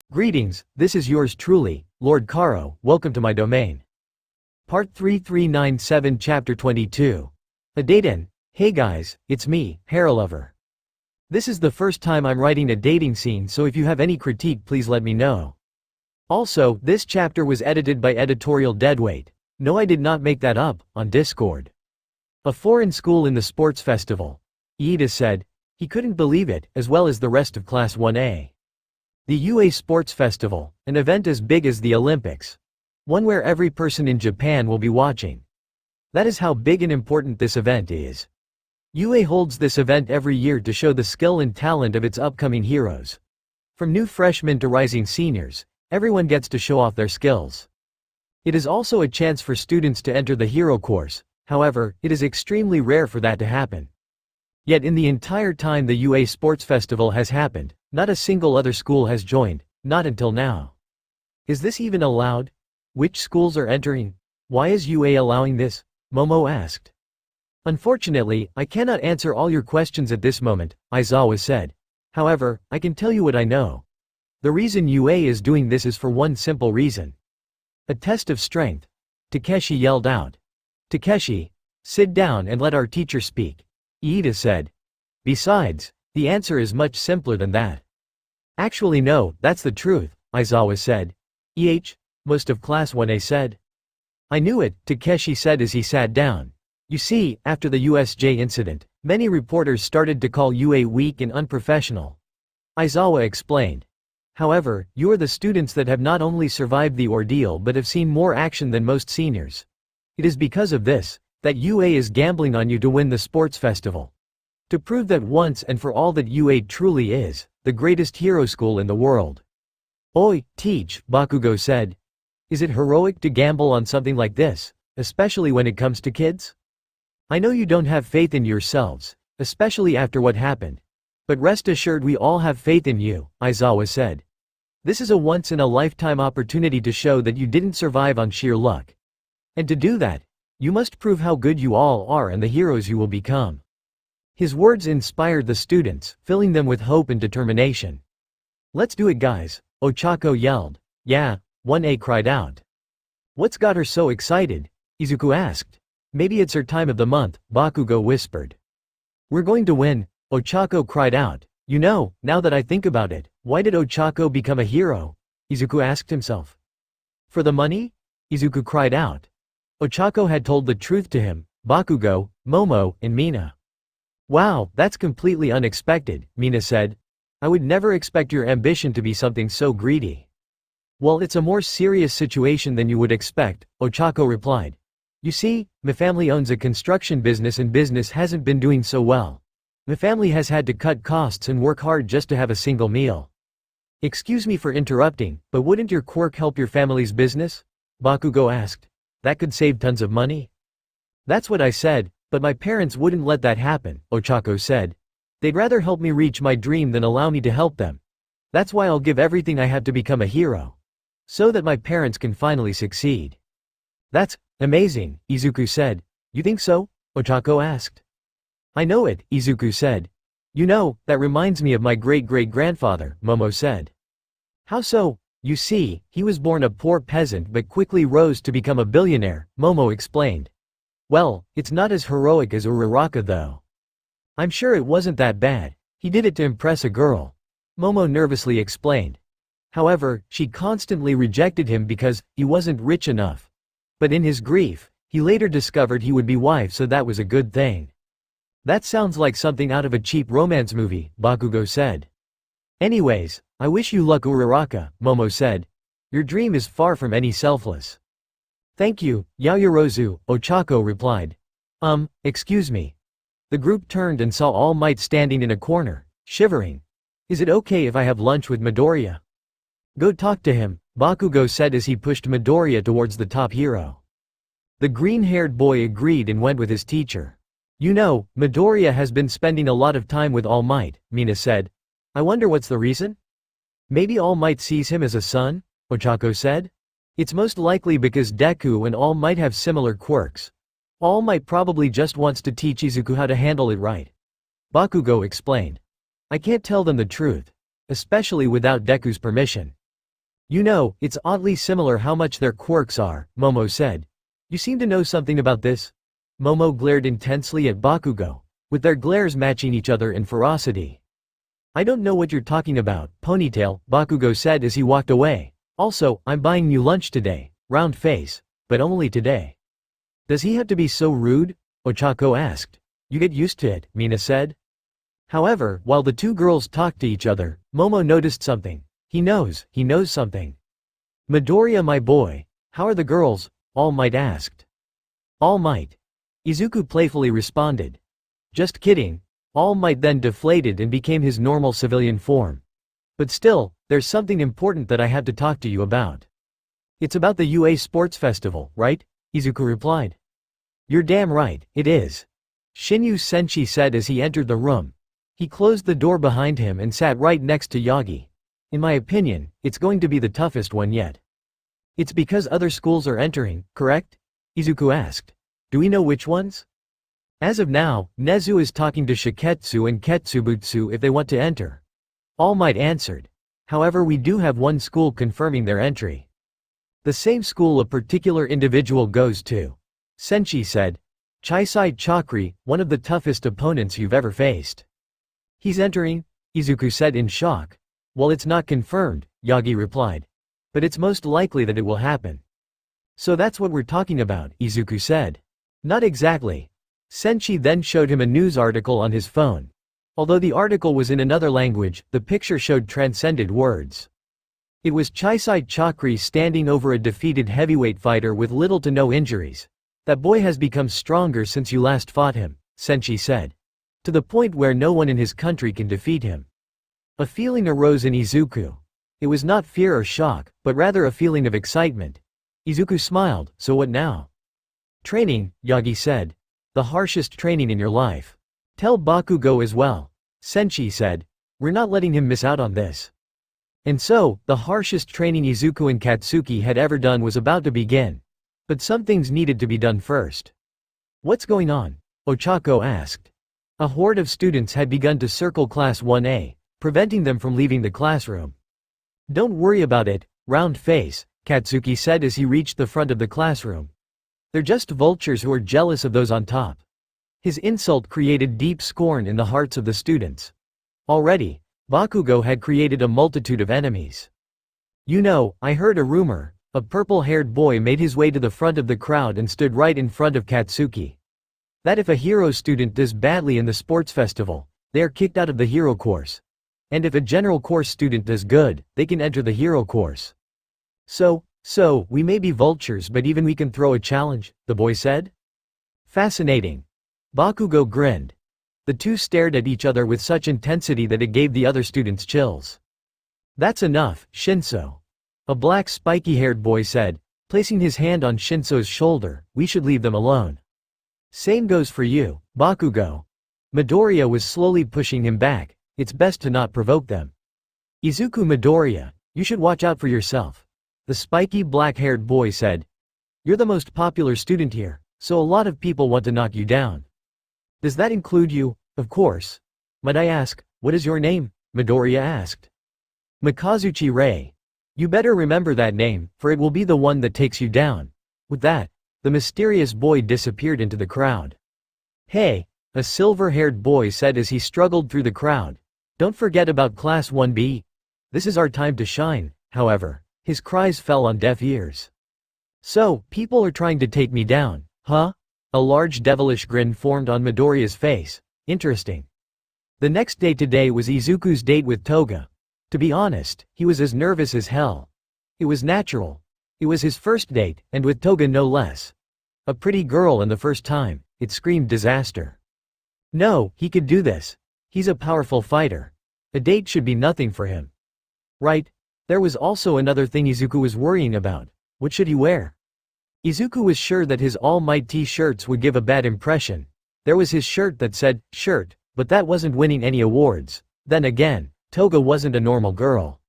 Greetings, this is yours truly, Lord Karo, welcome to my domain. Part 3397 Chapter 22. A Daten. Hey guys, it's me, Haralover. This is the first time I'm writing a dating scene, so if you have any critique please let me know. Also, this chapter was edited by Editorial Deadweight. No, I did not make that up, on Discord. A foreign school in the sports festival. Iida said. He couldn't believe it, as well as the rest of Class 1A. The UA Sports Festival, an event as big as the Olympics. One where every person in Japan will be watching. That is how big and important this event is. UA holds this event every year to show the skill and talent of its upcoming heroes. From new freshmen to rising seniors, everyone gets to show off their skills. It is also a chance for students to enter the hero course, however, it is extremely rare for that to happen. Yet in the entire time the UA Sports Festival has happened, not a single other school has joined, not until now. Is this even allowed? Which schools are entering? Why is UA allowing this? Momo asked. Unfortunately, I cannot answer all your questions at this moment, Aizawa said. However, I can tell you what I know. The reason UA is doing this is for one simple reason. A test of strength. Takeshi yelled out. Takeshi, sit down and let our teacher speak, Iida said. Besides, the answer is much simpler than that. Actually no, that's the truth, Aizawa said. Most of Class 1A said. I knew it, Takeshi said as he sat down. You see, after the USJ incident, many reporters started to call UA weak and unprofessional. Aizawa explained. However, you are the students that have not only survived the ordeal but have seen more action than most seniors. It is because of this, that UA is gambling on you to win the sports festival. To prove that once and for all that UA truly is, the greatest hero school in the world. Oi, teach, Bakugo said. Is it heroic to gamble on something like this, especially when it comes to kids? I know you don't have faith in yourselves, especially after what happened. But rest assured we all have faith in you, Aizawa said. This is a once-in-a-lifetime opportunity to show that you didn't survive on sheer luck. And to do that, you must prove how good you all are and the heroes you will become. His words inspired the students, filling them with hope and determination. Let's do it guys, Ochako yelled. Yeah, 1A cried out. What's got her so excited? Izuku asked. Maybe it's her time of the month, Bakugo whispered. We're going to win, Ochako cried out. You know, now that I think about it, why did Ochako become a hero? Izuku asked himself. For the money? Izuku cried out. Ochako had told the truth to him, Bakugo, Momo, and Mina. Wow, that's completely unexpected, Mina said. I would never expect your ambition to be something so greedy. Well, it's a more serious situation than you would expect, Ochako replied. You see, my family owns a construction business and business hasn't been doing so well. My family has had to cut costs and work hard just to have a single meal. Excuse me for interrupting, but wouldn't your quirk help your family's business? Bakugo asked. That could save tons of money? That's what I said, but my parents wouldn't let that happen, Ochako said. They'd rather help me reach my dream than allow me to help them. That's why I'll give everything I have to become a hero. So that my parents can finally succeed. That's amazing, Izuku said. You think so? Ochako asked. I know it, Izuku said. You know, that reminds me of my great-great-grandfather, Momo said. How so? You see, he was born a poor peasant but quickly rose to become a billionaire, Momo explained. Well, it's not as heroic as Uraraka though. I'm sure it wasn't that bad. He did it to impress a girl. Momo nervously explained. However, she constantly rejected him because he wasn't rich enough. But in his grief, he later discovered he would be wife, so that was a good thing. That sounds like something out of a cheap romance movie, Bakugo said. Anyways, I wish you luck Uraraka, Momo said. Your dream is far from any selfless. Thank you, Yaoyorozu, Ochako replied. Excuse me. The group turned and saw All Might standing in a corner, shivering. Is it okay if I have lunch with Midoriya? Go talk to him, Bakugo said as he pushed Midoriya towards the top hero. The green-haired boy agreed and went with his teacher. You know, Midoriya has been spending a lot of time with All Might, Mina said. I wonder what's the reason? Maybe All Might sees him as a son? Ochako said. It's most likely because Deku and All Might have similar quirks. All Might probably just wants to teach Izuku how to handle it right. Bakugo explained. I can't tell them the truth. Especially without Deku's permission. You know, it's oddly similar how much their quirks are, Momo said. You seem to know something about this? Momo glared intensely at Bakugo, with their glares matching each other in ferocity. I don't know what you're talking about, Ponytail, Bakugo said as he walked away. Also, I'm buying you lunch today, round face, but only today. Does he have to be so rude? Ochako asked. You get used to it, Mina said. However, while the two girls talked to each other, Momo noticed something. He knows something. Midoriya, my boy, how are the girls? All Might asked. All Might. Izuku playfully responded. Just kidding. All Might then deflated and became his normal civilian form. But still, there's something important that I have to talk to you about. It's about the UA Sports Festival, right? Izuku replied. You're damn right, it is. Shinyu Senshi said as he entered the room. He closed the door behind him and sat right next to Yagi. In my opinion, it's going to be the toughest one yet. It's because other schools are entering, correct? Izuku asked. Do we know which ones? As of now, Nezu is talking to Shiketsu and Ketsubutsu if they want to enter. All Might answered. However, we do have one school confirming their entry. The same school a particular individual goes to. Senshi said. Chisai Chakri, one of the toughest opponents you've ever faced. He's entering? Izuku said in shock. Well, it's not confirmed, Yagi replied. But it's most likely that it will happen. So that's what we're talking about, Izuku said. Not exactly. Senshi then showed him a news article on his phone. Although the article was in another language, the picture showed transcended words. It was Chisai Chakri standing over a defeated heavyweight fighter with little to no injuries. That boy has become stronger since you last fought him, Senshi said. To the point where no one in his country can defeat him. A feeling arose in Izuku. It was not fear or shock, but rather a feeling of excitement. Izuku smiled, so what now? Training, Yagi said. The harshest training in your life. Tell Bakugo as well. Senshi said. We're not letting him miss out on this. And so, the harshest training Izuku and Katsuki had ever done was about to begin. But some things needed to be done first. What's going on? Ochako asked. A horde of students had begun to circle Class 1A, preventing them from leaving the classroom. Don't worry about it, round face, Katsuki said as he reached the front of the classroom. They're just vultures who are jealous of those on top. His insult created deep scorn in the hearts of the students. Already, Bakugo had created a multitude of enemies. You know, I heard a rumor. A purple-haired boy made his way to the front of the crowd and stood right in front of Katsuki. That if a hero student does badly in the sports festival, they are kicked out of the hero course. And if a general course student does good, they can enter the hero course. So, we may be vultures but even we can throw a challenge, the boy said. Fascinating. Bakugo grinned. The two stared at each other with such intensity that it gave the other students chills. That's enough, Shinso. A black spiky-haired boy said, placing his hand on Shinso's shoulder, we should leave them alone. Same goes for you, Bakugo. Midoriya was slowly pushing him back, it's best to not provoke them. Izuku Midoriya, you should watch out for yourself. The spiky black-haired boy said. You're the most popular student here, so a lot of people want to knock you down. Does that include you? Of course. Might I ask, what is your name? Midoriya asked. Mikazuchi Rei. You better remember that name, for it will be the one that takes you down. With that, the mysterious boy disappeared into the crowd. Hey, a silver-haired boy said as he struggled through the crowd. Don't forget about Class 1B. This is our time to shine, however. His cries fell on deaf ears. So, people are trying to take me down, huh? A large devilish grin formed on Midoriya's face. Interesting. The next day today was Izuku's date with Toga. To be honest, he was as nervous as hell. It was natural. It was his first date, and with Toga no less. A pretty girl and the first time, it screamed disaster. No, he could do this. He's a powerful fighter. A date should be nothing for him. Right? There was also another thing Izuku was worrying about. What should he wear? Izuku was sure that his All Might t-shirts would give a bad impression. There was his shirt that said, shirt, but that wasn't winning any awards. Then again, Toga wasn't a normal girl.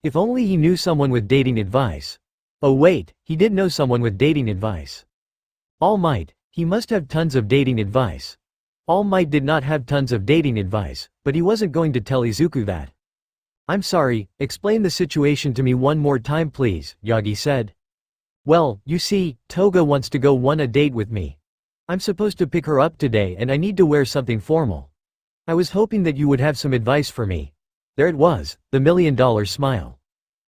If only he knew someone with dating advice. Oh wait, he did know someone with dating advice. All Might, he must have tons of dating advice. All Might did not have tons of dating advice, but he wasn't going to tell Izuku that. I'm sorry, explain the situation to me one more time please, Yagi said. Well, you see, Toga wants to go on a date with me. I'm supposed to pick her up today and I need to wear something formal. I was hoping that you would have some advice for me. There it was, the $1,000,000 smile.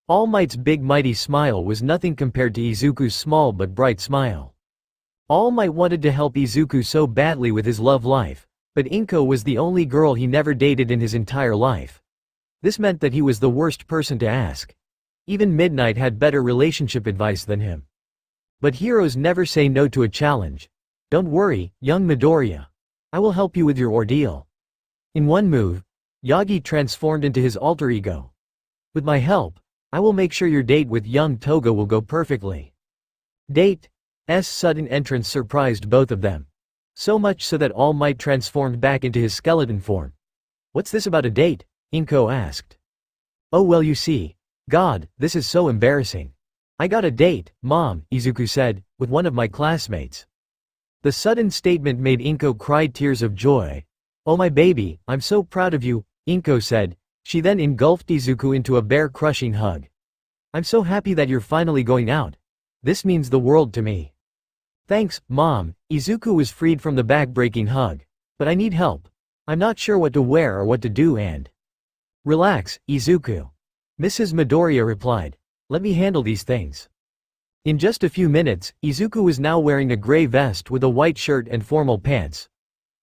All Might's big mighty smile was nothing compared to Izuku's small but bright smile. All Might wanted to help Izuku so badly with his love life, but Inko was the only girl he never dated in his entire life. This meant that he was the worst person to ask. Even Midnight had better relationship advice than him. But heroes never say no to a challenge. Don't worry, young Midoriya. I will help you with your ordeal. In one move, Yagi transformed into his alter ego. With my help, I will make sure your date with young Toga will go perfectly. Date's sudden entrance surprised both of them. So much so that All Might transformed back into his skeleton form. What's this about a date? Inko asked. Oh well you see. God, this is so embarrassing. I got a date, Mom, Izuku said, with one of my classmates. The sudden statement made Inko cry tears of joy. Oh my baby, I'm so proud of you, Inko said. She then engulfed Izuku into a bear-crushing hug. I'm so happy that you're finally going out. This means the world to me. Thanks, Mom. Izuku was freed from the back-breaking hug. But I need help. I'm not sure what to wear or what to do and… Relax, Izuku. Mrs. Midoriya replied. Let me handle these things. In just a few minutes, Izuku was now wearing a gray vest with a white shirt and formal pants.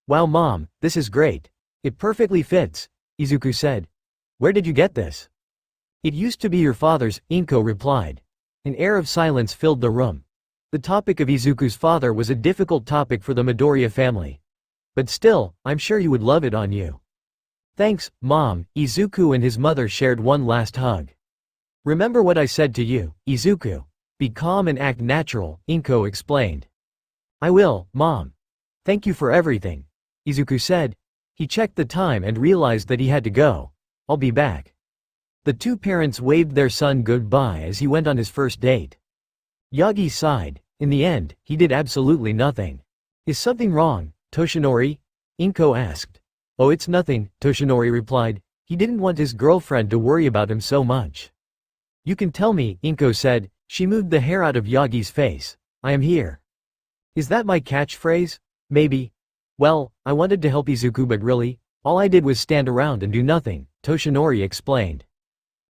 Wow Mom, this is great. It perfectly fits, Izuku said. Where did you get this? It used to be your father's, Inko replied. An air of silence filled the room. The topic of Izuku's father was a difficult topic for the Midoriya family. But still, I'm sure you would love it on you. Thanks, Mom. Izuku and his mother shared one last hug. Remember what I said to you, Izuku. Be calm and act natural, Inko explained. I will, Mom. Thank you for everything, Izuku said. He checked the time and realized that he had to go. I'll be back. The two parents waved their son goodbye as he went on his first date. Yagi sighed. In the end, he did absolutely nothing. Is something wrong, Toshinori? Inko asked. Oh it's nothing, Toshinori replied. He didn't want his girlfriend to worry about him so much. You can tell me, Inko said. She moved the hair out of Yagi's face. I am here. Is that my catchphrase? Maybe. Well, I wanted to help Izuku but really, all I did was stand around and do nothing, Toshinori explained.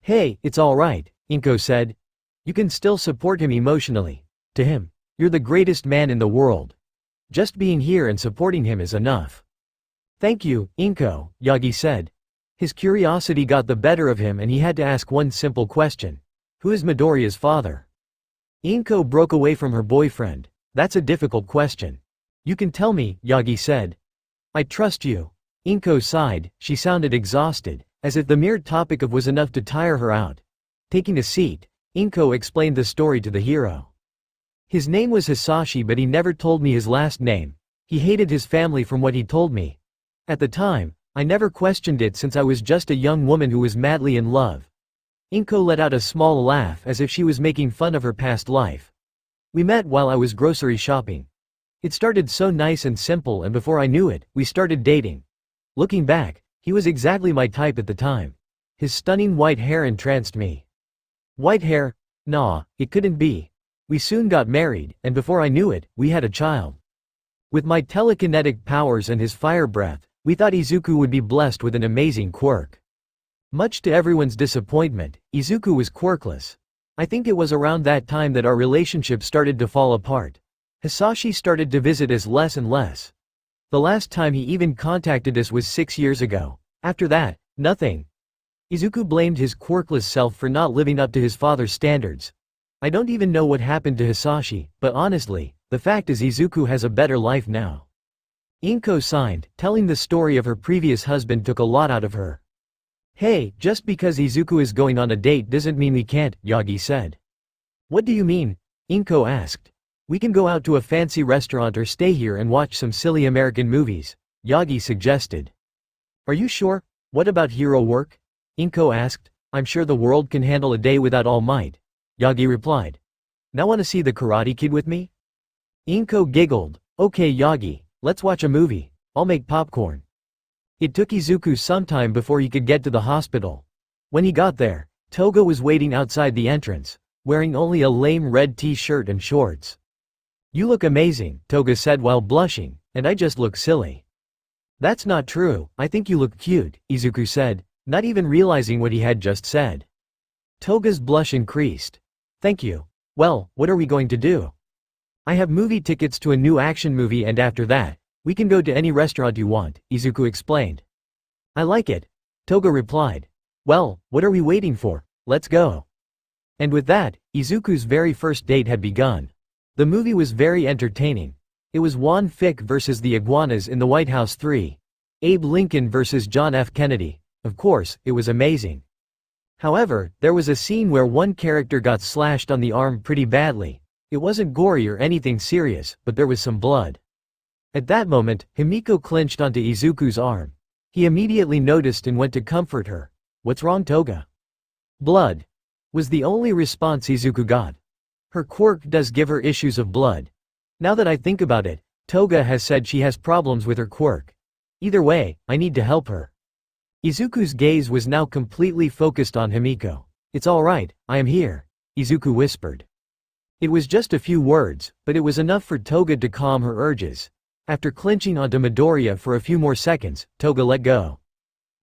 Hey, it's alright, Inko said. You can still support him emotionally. To him, you're the greatest man in the world. Just being here and supporting him is enough. Thank you, Inko, Yagi said. His curiosity got the better of him and he had to ask one simple question. Who is Midoriya's father? Inko broke away from her boyfriend. That's a difficult question. You can tell me, Yagi said. I trust you. Inko sighed. She sounded exhausted, as if the mere topic of was enough to tire her out. Taking a seat, Inko explained the story to the hero. His name was Hisashi but he never told me his last name. He hated his family from what he told me. At the time, I never questioned it since I was just a young woman who was madly in love. Inko let out a small laugh as if she was making fun of her past life. We met while I was grocery shopping. It started so nice and simple and before I knew it, we started dating. Looking back, he was exactly my type at the time. His stunning white hair entranced me. White hair? Nah, it couldn't be. We soon got married, and before I knew it, we had a child. With my telekinetic powers and his fire breath, we thought Izuku would be blessed with an amazing quirk. Much to everyone's disappointment, Izuku was quirkless. I think it was around that time that our relationship started to fall apart. Hisashi started to visit us less and less. The last time he even contacted us was 6 years ago. After that, nothing. Izuku blamed his quirkless self for not living up to his father's standards. I don't even know what happened to Hisashi, but honestly, the fact is Izuku has a better life now. Inko signed, telling the story of her previous husband took a lot out of her. Hey, just because Izuku is going on a date doesn't mean we can't, Yagi said. What do you mean? Inko asked. We can go out to a fancy restaurant or stay here and watch some silly American movies, Yagi suggested. Are you sure? What about hero work? Inko asked. I'm sure the world can handle a day without All Might, Yagi replied. Now wanna see the Karate Kid with me? Inko giggled. Okay Yagi, let's watch a movie. I'll make popcorn. It took Izuku some time before he could get to the hospital. When he got there, Toga was waiting outside the entrance, wearing only a lame red t-shirt and shorts. "You look amazing," Toga said while blushing, "and I just look silly." "That's not true, I think you look cute," Izuku said, not even realizing what he had just said. Toga's blush increased. "Thank you. Well, what are we going to do?" "I have movie tickets to a new action movie and after that, we can go to any restaurant you want," Izuku explained. "I like it," Toga replied. "Well, what are we waiting for? Let's go." And with that, Izuku's very first date had begun. The movie was very entertaining. It was Juan Fick versus the Iguanas in the White House 3. Abe Lincoln versus John F. Kennedy. Of course, it was amazing. However, there was a scene where one character got slashed on the arm pretty badly. It wasn't gory or anything serious, but there was some blood. At that moment, Himiko clinched onto Izuku's arm. He immediately noticed and went to comfort her. "What's wrong, Toga?" "Blood," was the only response Izuku got. Her quirk does give her issues of blood. Now that I think about it, Toga has said she has problems with her quirk. Either way, I need to help her. Izuku's gaze was now completely focused on Himiko. "It's alright, I am here," Izuku whispered. It was just a few words, but it was enough for Toga to calm her urges. After clinching onto Midoriya for a few more seconds, Toga let go.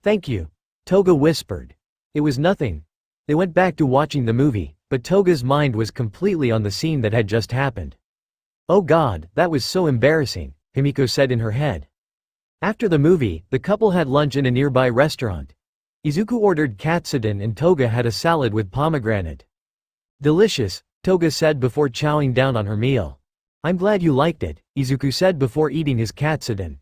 "Thank you," Toga whispered. It was nothing. They went back to watching the movie, but Toga's mind was completely on the scene that had just happened. "Oh God, that was so embarrassing," Himiko said in her head. After the movie, the couple had lunch in a nearby restaurant. Izuku ordered katsudon and Toga had a salad with pomegranate. "Delicious," Toga said before chowing down on her meal. "I'm glad you liked it," Izuku said before eating his katsudon.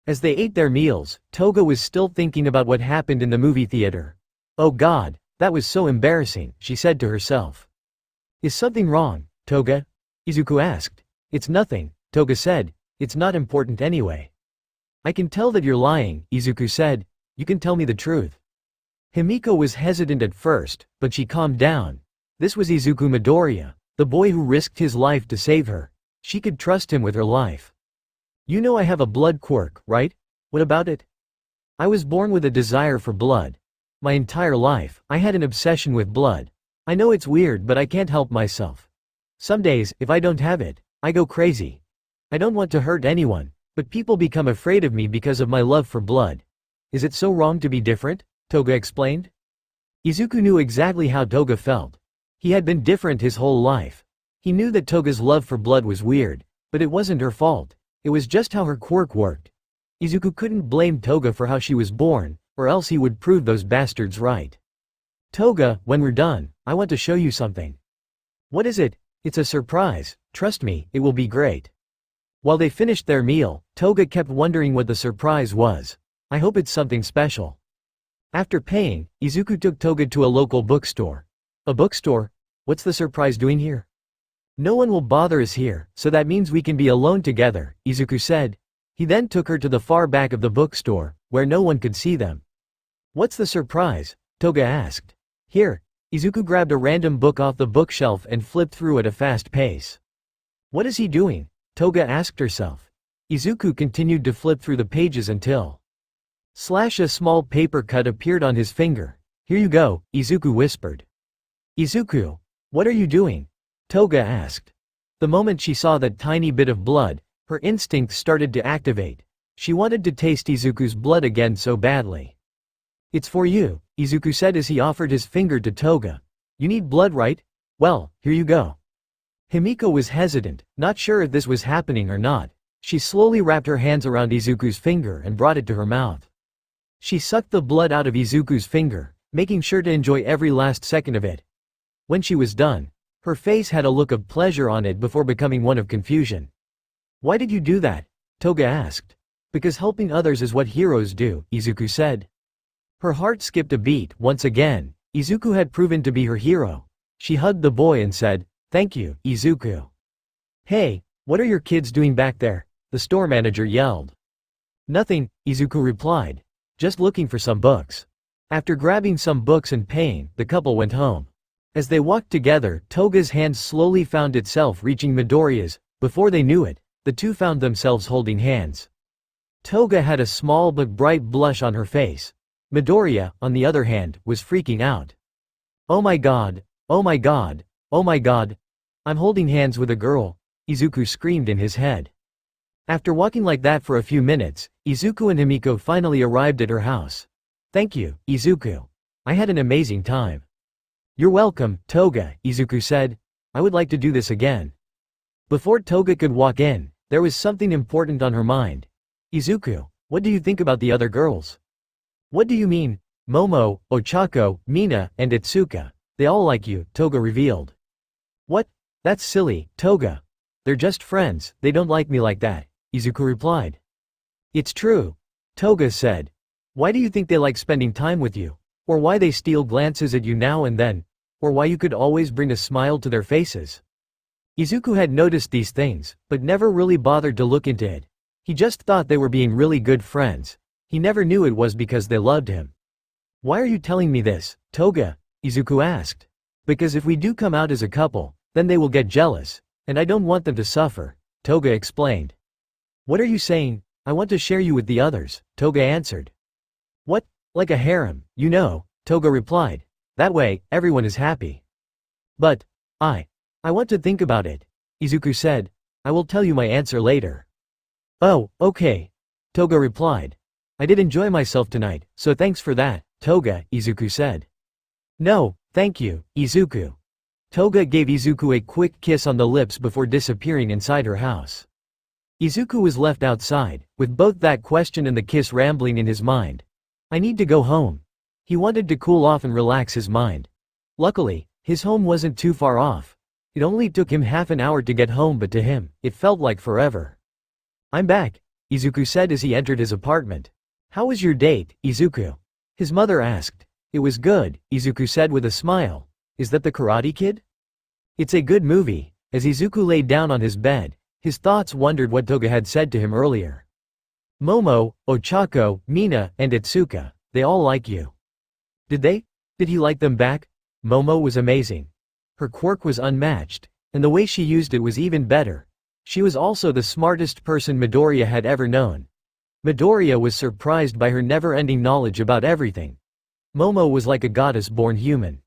As they ate their meals, Toga was still thinking about what happened in the movie theater. "Oh God, that was so embarrassing," she said to herself. "Is something wrong, Toga?" Izuku asked. "It's nothing," Toga said. "It's not important anyway." "I can tell that you're lying," Izuku said. "You can tell me the truth." Himiko was hesitant at first, but she calmed down. This was Izuku Midoriya, the boy who risked his life to save her. She could trust him with her life. "You know I have a blood quirk, right? What about it?" "I was born with a desire for blood. My entire life, I had an obsession with blood. I know it's weird but I can't help myself. Some days, if I don't have it, I go crazy. I don't want to hurt anyone, but people become afraid of me because of my love for blood. Is it so wrong to be different?" Toga explained. Izuku knew exactly how Toga felt. He had been different his whole life. He knew that Toga's love for blood was weird, but it wasn't her fault. It was just how her quirk worked. Izuku couldn't blame Toga for how she was born, or else he would prove those bastards right. "Toga, when we're done, I want to show you something." "What is it?" "It's a surprise, trust me, it will be great." While they finished their meal, Toga kept wondering what the surprise was. "I hope it's something special." After paying, Izuku took Toga to a local bookstore. "A bookstore? What's the surprise doing here?" "No one will bother us here, so that means we can be alone together," Izuku said. He then took her to the far back of the bookstore, where no one could see them. "What's the surprise?" Toga asked. "Here." Izuku grabbed a random book off the bookshelf and flipped through at a fast pace. "What is he doing?" Toga asked herself. Izuku continued to flip through the pages until a small paper cut appeared on his finger. "Here you go," Izuku whispered. "Izuku, what are you doing?" Toga asked. The moment she saw that tiny bit of blood, her instinct started to activate. She wanted to taste Izuku's blood again so badly. "It's for you," Izuku said as he offered his finger to Toga. "You need blood, right? Well, here you go." Himiko was hesitant, not sure if this was happening or not. She slowly wrapped her hands around Izuku's finger and brought it to her mouth. She sucked the blood out of Izuku's finger, making sure to enjoy every last second of it. When she was done, her face had a look of pleasure on it before becoming one of confusion. "Why did you do that?" Toga asked. "Because helping others is what heroes do," Izuku said. Her heart skipped a beat. Once again, Izuku had proven to be her hero. She hugged the boy and said, "Thank you, Izuku." "Hey, what are your kids doing back there?" the store manager yelled. "Nothing," Izuku replied. "Just looking for some books." After grabbing some books and paying, the couple went home. As they walked together, Toga's hand slowly found itself reaching Midoriya's. Before they knew it, the two found themselves holding hands. Toga had a small but bright blush on her face. Midoriya, on the other hand, was freaking out. "Oh my god, oh my god, oh my god. I'm holding hands with a girl," Izuku screamed in his head. After walking like that for a few minutes, Izuku and Himiko finally arrived at her house. "Thank you, Izuku. I had an amazing time." "You're welcome, Toga," Izuku said. "I would like to do this again." Before Toga could walk in, there was something important on her mind. "Izuku, what do you think about the other girls?" "What do you mean?" "Momo, Ochako, Mina, and Itsuka. They all like you," Toga revealed. "What? That's silly, Toga. They're just friends, they don't like me like that," Izuku replied. "It's true," Toga said. "Why do you think they like spending time with you? Or why they steal glances at you now and then? Or why you could always bring a smile to their faces?" Izuku had noticed these things, but never really bothered to look into it. He just thought they were being really good friends. He never knew it was because they loved him. "Why are you telling me this, Toga?" Izuku asked. "Because if we do come out as a couple, then they will get jealous, and I don't want them to suffer," Toga explained. "What are you saying? I want to share you with the others," Toga answered. "What? Like a harem, you know," Toga replied. "That way, everyone is happy." "But, I want to think about it," Izuku said. "I will tell you my answer later." "Oh, okay," Toga replied. "I did enjoy myself tonight, so thanks for that, Toga," Izuku said. "No, thank you, Izuku." Toga gave Izuku a quick kiss on the lips before disappearing inside her house. Izuku was left outside, with both that question and the kiss rambling in his mind. "I need to go home." He wanted to cool off and relax his mind. Luckily, his home wasn't too far off. It only took him half an hour to get home, but to him, it felt like forever. "I'm back," Izuku said as he entered his apartment. "How was your date, Izuku?" his mother asked. "It was good," Izuku said with a smile. "Is that the Karate Kid?" "It's a good movie." As Izuku laid down on his bed, his thoughts wandered what Toga had said to him earlier. "Momo, Ochako, Mina, and Itsuka, they all like you." Did they? Did he like them back? Momo was amazing. Her quirk was unmatched, and the way she used it was even better. She was also the smartest person Midoriya had ever known. Midoriya was surprised by her never-ending knowledge about everything. Momo was like a goddess-born human.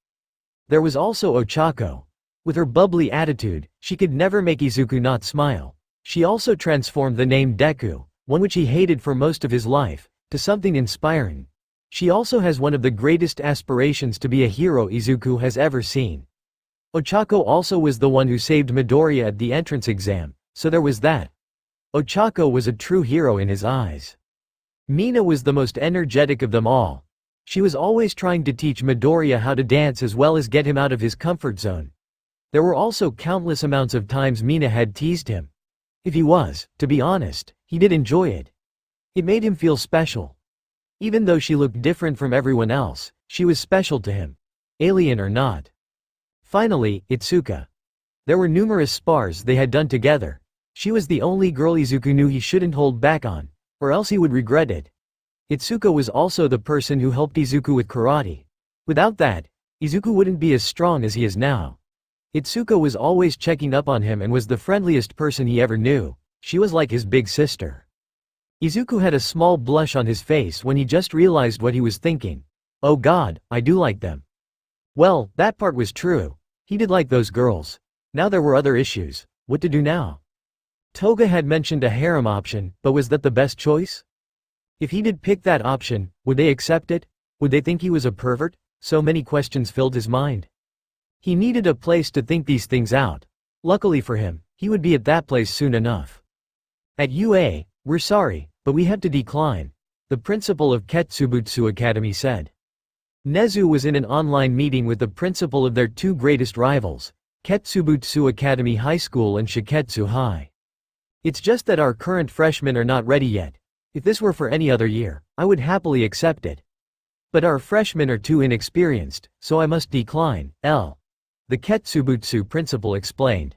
There was also Ochako. With her bubbly attitude, she could never make Izuku not smile. She also transformed the name Deku, one which he hated for most of his life, to something inspiring. She also has one of the greatest aspirations to be a hero Izuku has ever seen. Ochako also was the one who saved Midoriya at the entrance exam, so there was that. Ochako was a true hero in his eyes. Mina was the most energetic of them all. She was always trying to teach Midoriya how to dance as well as get him out of his comfort zone. There were also countless amounts of times Mina had teased him. If he was, to be honest, he did enjoy it. It made him feel special. Even though she looked different from everyone else, she was special to him. Alien or not. Finally, Itsuka. There were numerous spars they had done together. She was the only girl Izuku knew he shouldn't hold back on, or else he would regret it. Itsuka was also the person who helped Izuku with karate. Without that, Izuku wouldn't be as strong as he is now. Itsuka was always checking up on him and was the friendliest person he ever knew. She was like his big sister. Izuku had a small blush on his face when he just realized what he was thinking. Oh god, I do like them. Well, that part was true. He did like those girls. Now there were other issues. What to do now? Toga had mentioned a harem option, but was that the best choice? If he did pick that option, would they accept it? Would they think he was a pervert? So many questions filled his mind. He needed a place to think these things out. Luckily for him, he would be at that place soon enough. At UA, "We're sorry, but we had to decline," the principal of Ketsubutsu Academy said. Nezu was in an online meeting with the principal of their two greatest rivals, Ketsubutsu Academy High School and Shiketsu High. "It's just that our current freshmen are not ready yet. If this were for any other year, I would happily accept it. But our freshmen are too inexperienced, so I must decline." The Ketsubutsu principal explained.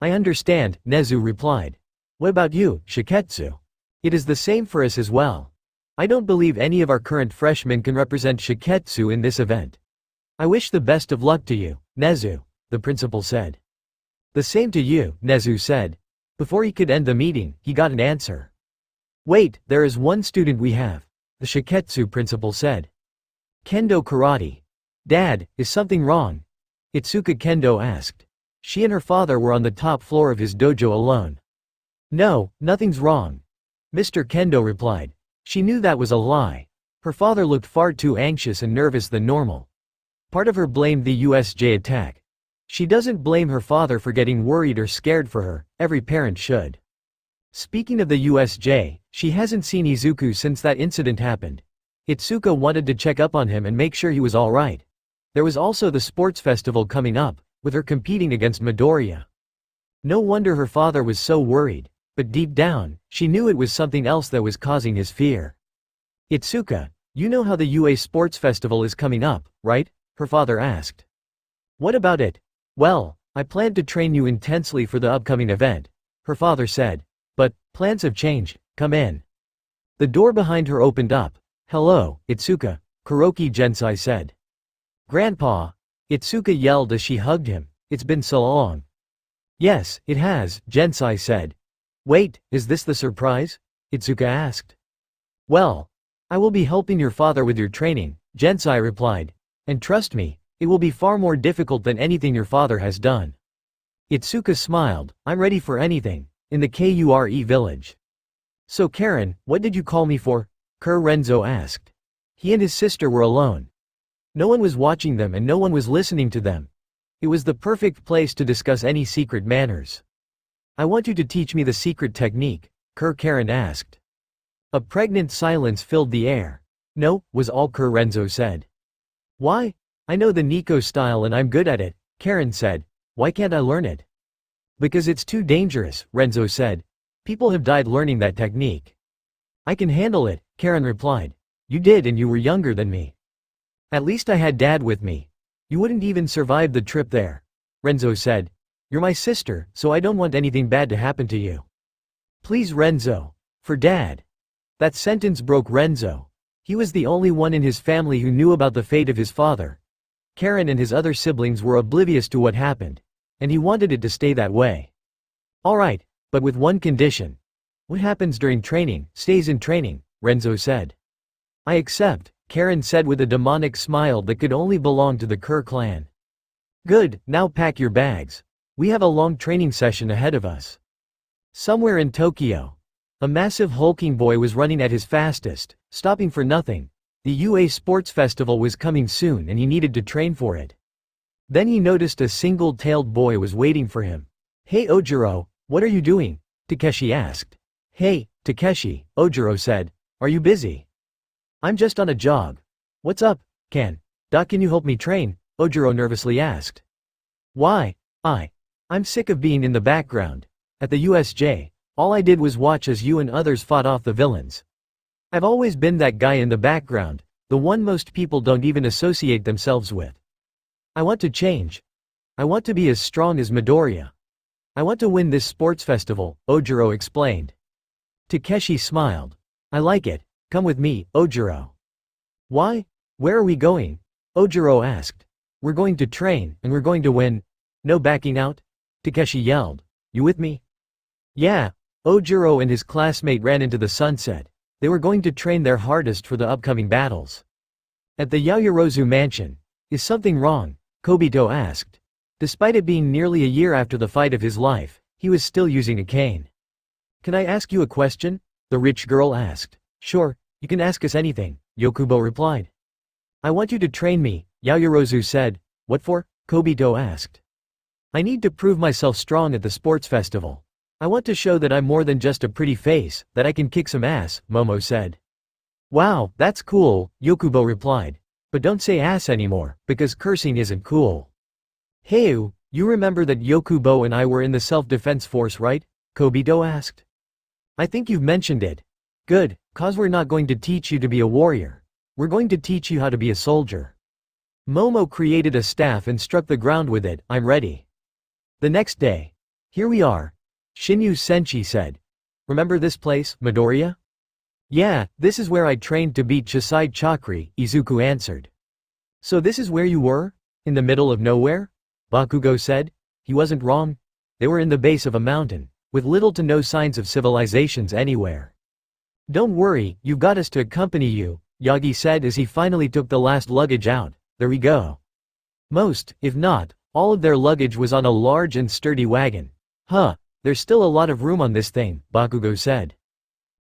"I understand," Nezu replied. "What about you, Shiketsu? It is the same for us as well. I don't believe any of our current freshmen can represent Shiketsu in this event. I wish the best of luck to you, Nezu," the principal said. "The same to you," Nezu said. Before he could end the meeting, he got an answer. "Wait, there is one student we have. the Shiketsu principal said. Kendo karate. Dad, is something wrong? Itsuka Kendo asked. She and her father were on the top floor of his dojo alone. No, nothing's wrong. Mr. Kendo replied. She knew that was a lie. Her father looked far too anxious and nervous than normal. Part of her blamed the USJ attack. She doesn't blame her father for getting worried or scared for her, every parent should. Speaking of the USJ, she hasn't seen Izuku since that incident happened. Itsuka wanted to check up on him and make sure he was alright. There was also the sports festival coming up, with her competing against Midoriya. No wonder her father was so worried, but deep down, she knew it was something else that was causing his fear. Itsuka, you know how the UA sports festival is coming up, right? Her father asked. What about it? Well, I plan to train you intensely for the upcoming event, her father said. But, plans have changed, come in. The door behind her opened up. Hello, Itsuka, Kuroki Gensai said. Grandpa, Itsuka yelled as she hugged him, it's been so long. Yes, it has, Gensai said. Wait, is this the surprise? Itsuka asked. Well, I will be helping your father with your training, Gensai replied. And trust me, it will be far more difficult than anything your father has done. Itsuka smiled, I'm ready for anything, in the Kure village. So Karen, what did you call me for? Renzo asked. He and his sister were alone. No one was watching them and no one was listening to them. It was the perfect place to discuss any secret manners. I want you to teach me the secret technique, Karen asked. A pregnant silence filled the air. No, was all Renzo said. Why? I know the Nico style and I'm good at it, Karen said. Why can't I learn it? Because it's too dangerous, Renzo said. People have died learning that technique. I can handle it, Karen replied. You did and you were younger than me. At least I had Dad with me. You wouldn't even survive the trip there, Renzo said. You're my sister, so I don't want anything bad to happen to you. Please Renzo. For Dad. That sentence broke Renzo. He was the only one in his family who knew about the fate of his father. Karen and his other siblings were oblivious to what happened, and he wanted it to stay that way. Alright, but with one condition. What happens during training, stays in training, Renzo said. I accept, Karen said with a demonic smile that could only belong to the Kerr clan. Good, now pack your bags. We have a long training session ahead of us. Somewhere in Tokyo, a massive hulking boy was running at his fastest, stopping for nothing. The UA Sports Festival was coming soon and he needed to train for it. Then he noticed a single-tailed boy was waiting for him. Hey Ojiro, what are you doing? Takeshi asked. Hey, Takeshi, Ojiro said. Are you busy? I'm just on a jog. What's up, can you help me train? Ojiro nervously asked. Why? I'm sick of being in the background. At the USJ, all I did was watch as you and others fought off the villains. I've always been that guy in the background, the one most people don't even associate themselves with. I want to change. I want to be as strong as Midoriya. I want to win this sports festival, Ojiro explained. Takeshi smiled. I like it, come with me, Ojiro. Why? Where are we going? Ojiro asked. We're going to train, and we're going to win. No backing out? Takeshi yelled. You with me? Yeah. Ojiro and his classmate ran into the sunset. They were going to train their hardest for the upcoming battles. At the Yaoyorozu mansion, is something wrong? Kobito asked. Despite it being nearly a year after the fight of his life, he was still using a cane. Can I ask you a question? The rich girl asked. Sure, you can ask us anything, Yokubo replied. I want you to train me, Yaoyorozu said. What for? Kobito asked. I need to prove myself strong at the sports festival. I want to show that I'm more than just a pretty face, that I can kick some ass, Momo said. Wow, that's cool, Yokubo replied. But don't say ass anymore, because cursing isn't cool. Hey, you remember that Yokubo and I were in the self-defense force, right? Kobito asked. I think you've mentioned it. Good, cause we're not going to teach you to be a warrior. We're going to teach you how to be a soldier. Momo created a staff and struck the ground with it. I'm ready. The next day. Here we are. Shinyu Senshi said. Remember this place, Midoriya? Yeah, this is where I trained to beat Chisai Chakri, Izuku answered. So this is where you were? In the middle of nowhere? Bakugo said. He wasn't wrong. They were in the base of a mountain, with little to no signs of civilizations anywhere. Don't worry, you've got us to accompany you, Yagi said as he finally took the last luggage out. There we go. Most, if not, all of their luggage was on a large and sturdy wagon. Huh, there's still a lot of room on this thing, Bakugo said.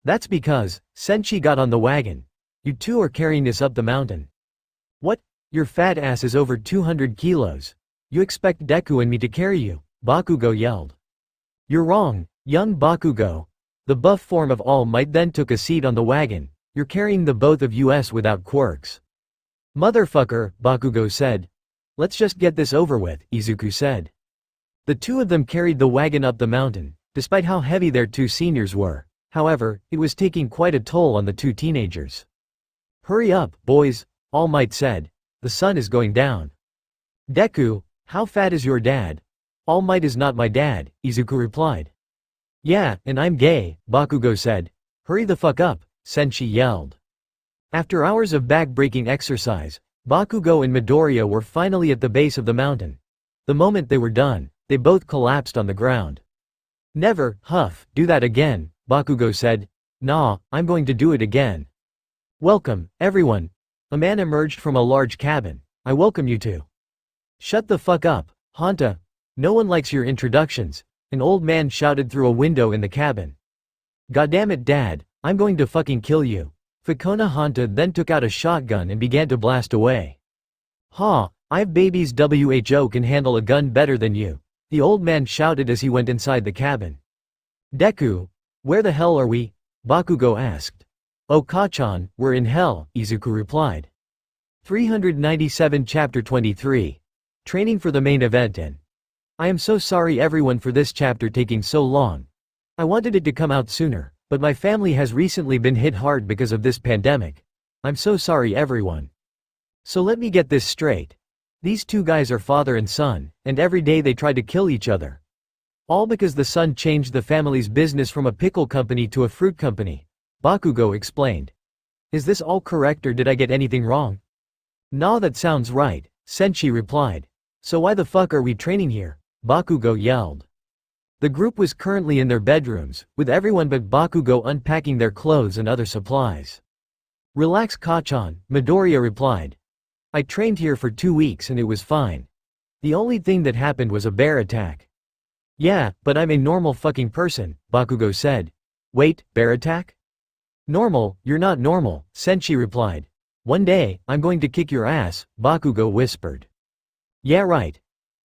That's because, Senshi got on the wagon. You two are carrying this up the mountain. What? Your fat ass is over 200 kilos. You expect Deku and me to carry you? Bakugo yelled. You're wrong, young Bakugo. The buff form of All Might then took a seat on the wagon. You're carrying the both of us without quirks. Motherfucker, Bakugo said. Let's just get this over with, Izuku said. The two of them carried the wagon up the mountain, despite how heavy their two seniors were. However, it was taking quite a toll on the two teenagers. Hurry up, boys, All Might said. The sun is going down. Deku, how fat is your dad? All Might is not my dad, Izuku replied. Yeah, and I'm gay, Bakugo said. Hurry the fuck up, Senshi yelled. After hours of back-breaking exercise, Bakugo and Midoriya were finally at the base of the mountain. The moment they were done, they both collapsed on the ground. Never, Huff, do that again, Bakugo said. Nah, I'm going to do it again. Welcome, everyone. A man emerged from a large cabin. I welcome you to. Shut the fuck up, Hanta. No one likes your introductions, an old man shouted through a window in the cabin. Goddammit dad, I'm going to fucking kill you. Fakona Hanta then took out a shotgun and began to blast away. Ha, I've babies who can handle a gun better than you, the old man shouted as he went inside the cabin. Deku, where the hell are we? Bakugo asked. Oh Kachan, we're in hell, Izuku replied. 397 Chapter 23. Training for the main event in. I am so sorry everyone for this chapter taking so long. I wanted it to come out sooner, but my family has recently been hit hard because of this pandemic. I'm so sorry everyone. So let me get this straight. These two guys are father and son, and every day they try to kill each other. All because the son changed the family's business from a pickle company to a fruit company, Bakugo explained. Is this all correct or did I get anything wrong? Nah, that sounds right, Senshi replied. So why the fuck are we training here? Bakugo yelled. The group was currently in their bedrooms, with everyone but Bakugo unpacking their clothes and other supplies. Relax Kachan, Midoriya replied. I trained here for 2 weeks and it was fine. The only thing that happened was a bear attack. Yeah, but I'm a normal fucking person, Bakugo said. Wait, bear attack? Normal, you're not normal, Senshi replied. One day, I'm going to kick your ass, Bakugo whispered. Yeah right.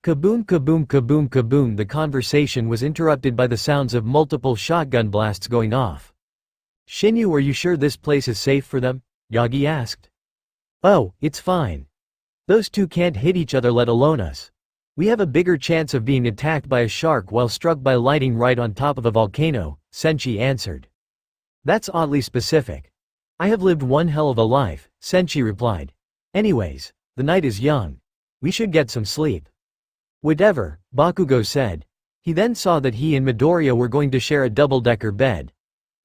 Kaboom kaboom kaboom kaboom. The conversation was interrupted by the sounds of multiple shotgun blasts going off. Shinyu, are you sure this place is safe for them? Yagi asked. Oh, it's fine. Those two can't hit each other let alone us. We have a bigger chance of being attacked by a shark while struck by lightning right on top of a volcano, Senshi answered. That's oddly specific. I have lived one hell of a life, Senshi replied. Anyways, the night is young. We should get some sleep. Whatever, Bakugo said. He then saw that he and Midoriya were going to share a double-decker bed.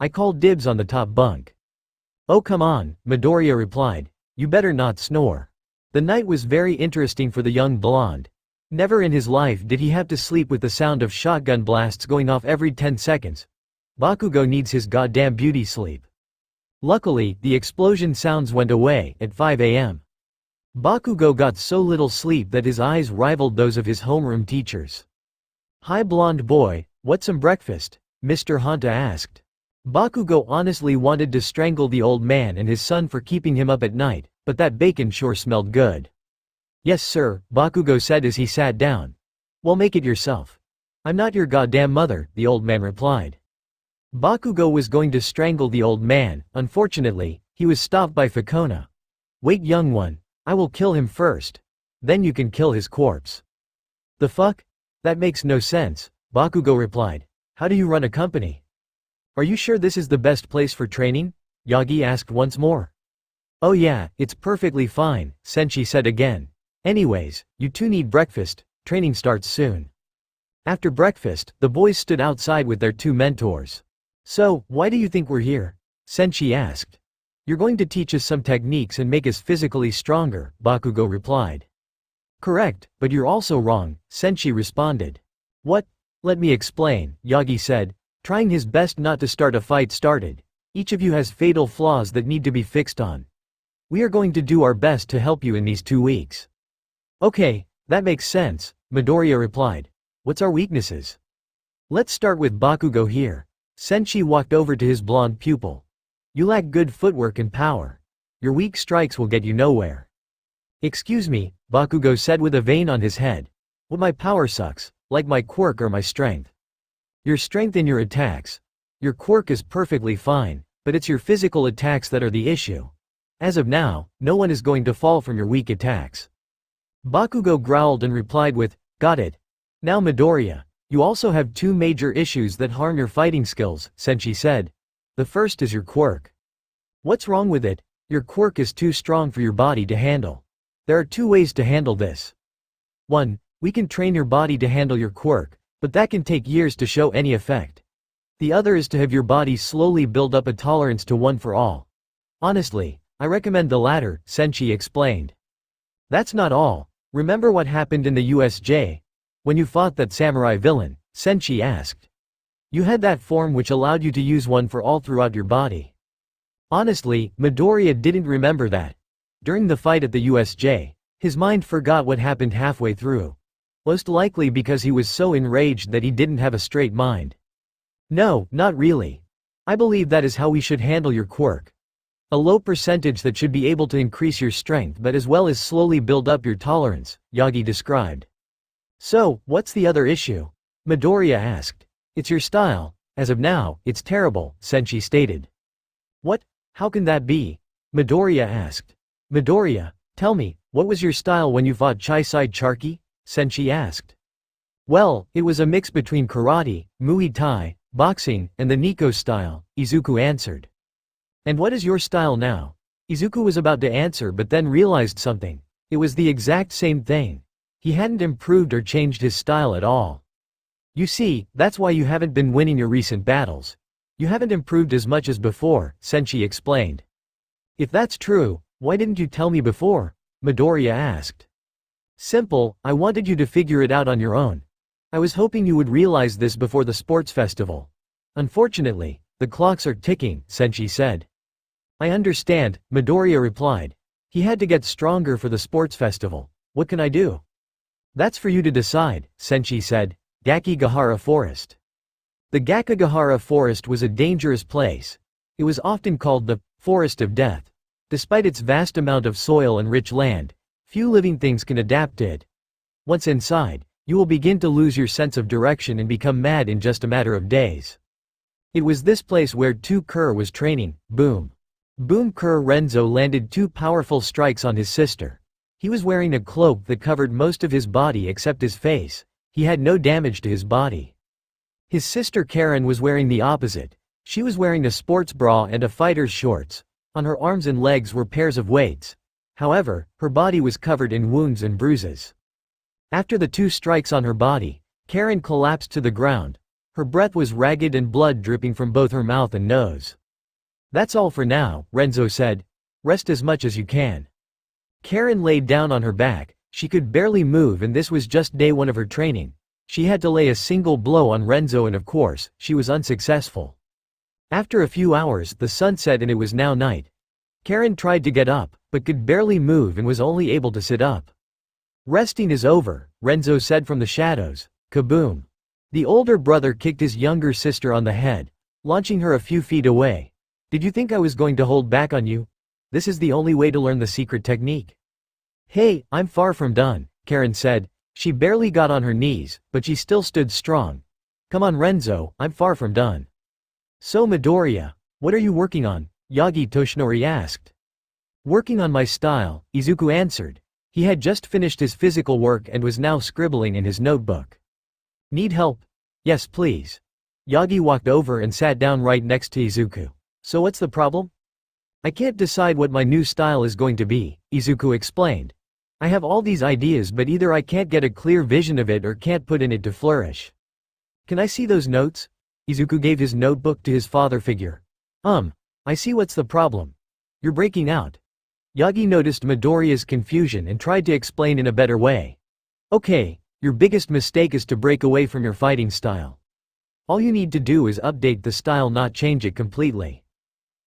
I called dibs on the top bunk. Oh come on, Midoriya replied. You better not snore. The night was very interesting for the young blonde. Never in his life did he have to sleep with the sound of shotgun blasts going off every 10 seconds. Bakugo needs his goddamn beauty sleep. Luckily, the explosion sounds went away at 5 a.m. Bakugo got so little sleep that his eyes rivaled those of his homeroom teachers. Hi blonde boy, what's some breakfast? Mr. Hanta asked. Bakugo honestly wanted to strangle the old man and his son for keeping him up at night, but that bacon sure smelled good. Yes sir, Bakugo said as he sat down. Well make it yourself. I'm not your goddamn mother, the old man replied. Bakugo was going to strangle the old man, unfortunately, he was stopped by Fakona. Wait young one, I will kill him first. Then you can kill his corpse. The fuck? That makes no sense, Bakugo replied. How do you run a company? Are you sure this is the best place for training? Yagi asked once more. Oh yeah, it's perfectly fine, Senshi said again. Anyways, you two need breakfast, training starts soon. After breakfast, the boys stood outside with their two mentors. So, why do you think we're here? Senshi asked. You're going to teach us some techniques and make us physically stronger, Bakugo replied. Correct, but you're also wrong, Senshi responded. What? Let me explain, Yagi said, trying his best not to start a fight started. Each of you has fatal flaws that need to be fixed on. We are going to do our best to help you in these 2 weeks. Okay, that makes sense, Midoriya replied. What's our weaknesses? Let's start with Bakugo here. Senshi walked over to his blonde pupil. You lack good footwork and power. Your weak strikes will get you nowhere. Excuse me, Bakugo said with a vein on his head. Well, my power sucks, like my quirk or my strength. Your strength in your attacks. Your quirk is perfectly fine, but it's your physical attacks that are the issue. As of now, no one is going to fall from your weak attacks. Bakugo growled and replied with, got it. Now Midoriya, you also have 2 major issues that harm your fighting skills, Senshi said. The first is your quirk. What's wrong with it? Your quirk is too strong for your body to handle. There are 2 ways to handle this. 1. We can train your body to handle your quirk, but that can take years to show any effect. The other is to have your body slowly build up a tolerance to one for all. Honestly, I recommend the latter, Senshi explained. That's not all. Remember what happened in the USJ? When you fought that samurai villain, Senshi asked. You had that form which allowed you to use one for all throughout your body. Honestly, Midoriya didn't remember that. During the fight at the USJ, his mind forgot what happened halfway through. Most likely because he was so enraged that he didn't have a straight mind. No, not really. I believe that is how we should handle your quirk. A low percentage that should be able to increase your strength but as well as slowly build up your tolerance, Yagi described. So, what's the other issue? Midoriya asked. It's your style. As of now, it's terrible, Senshi stated. What? How can that be? Midoriya asked. Midoriya, tell me, what was your style when you fought Chai-Side Charky? Senshi asked. Well, it was a mix between karate, Muay Thai, boxing, and the Nico style, Izuku answered. And what is your style now? Izuku was about to answer but then realized something. It was the exact same thing. He hadn't improved or changed his style at all. You see, that's why you haven't been winning your recent battles. You haven't improved as much as before, Senshi explained. If that's true, why didn't you tell me before? Midoriya asked. Simple, I wanted you to figure it out on your own. I was hoping you would realize this before the sports festival. Unfortunately, the clocks are ticking, Senshi said. I understand, Midoriya replied. He had to get stronger for the sports festival. What can I do? That's for you to decide, Senshi said. Gakigahara Forest. The Gakigahara Forest was a dangerous place. It was often called the Forest of Death. Despite its vast amount of soil and rich land, few living things can adapt to it. Once inside, you will begin to lose your sense of direction and become mad in just a matter of days. It was this place where Tu-Ker was training. Boom. Boom Ker Renzo landed 2 powerful strikes on his sister. He was wearing a cloak that covered most of his body except his face. He had no damage to his body. His sister Karen was wearing the opposite. She was wearing a sports bra and a fighter's shorts. On her arms and legs were pairs of weights. However, her body was covered in wounds and bruises. After the 2 strikes on her body, Karen collapsed to the ground. Her breath was ragged and blood dripping from both her mouth and nose. That's all for now, Renzo said. Rest as much as you can. Karen laid down on her back. She could barely move and this was just day 1 of her training. She had to lay a single blow on Renzo and of course, she was unsuccessful. After a few hours, the sun set and it was now night. Karen tried to get up, but could barely move and was only able to sit up. Resting is over, Renzo said from the shadows. Kaboom. The older brother kicked his younger sister on the head, launching her a few feet away. Did you think I was going to hold back on you? This is the only way to learn the secret technique. Hey, I'm far from done, Karen said. She barely got on her knees, but she still stood strong. Come on Renzo, I'm far from done. So Midoriya, what are you working on? Yagi Toshinori asked. Working on my style, Izuku answered. He had just finished his physical work and was now scribbling in his notebook. Need help? Yes please. Yagi walked over and sat down right next to Izuku. So what's the problem? I can't decide what my new style is going to be, Izuku explained. I have all these ideas but either I can't get a clear vision of it or can't put in it to flourish. Can I see those notes? Izuku gave his notebook to his father figure. I see what's the problem. You're breaking out. Yagi noticed Midoriya's confusion and tried to explain in a better way. Okay, your biggest mistake is to break away from your fighting style. All you need to do is update the style, not change it completely.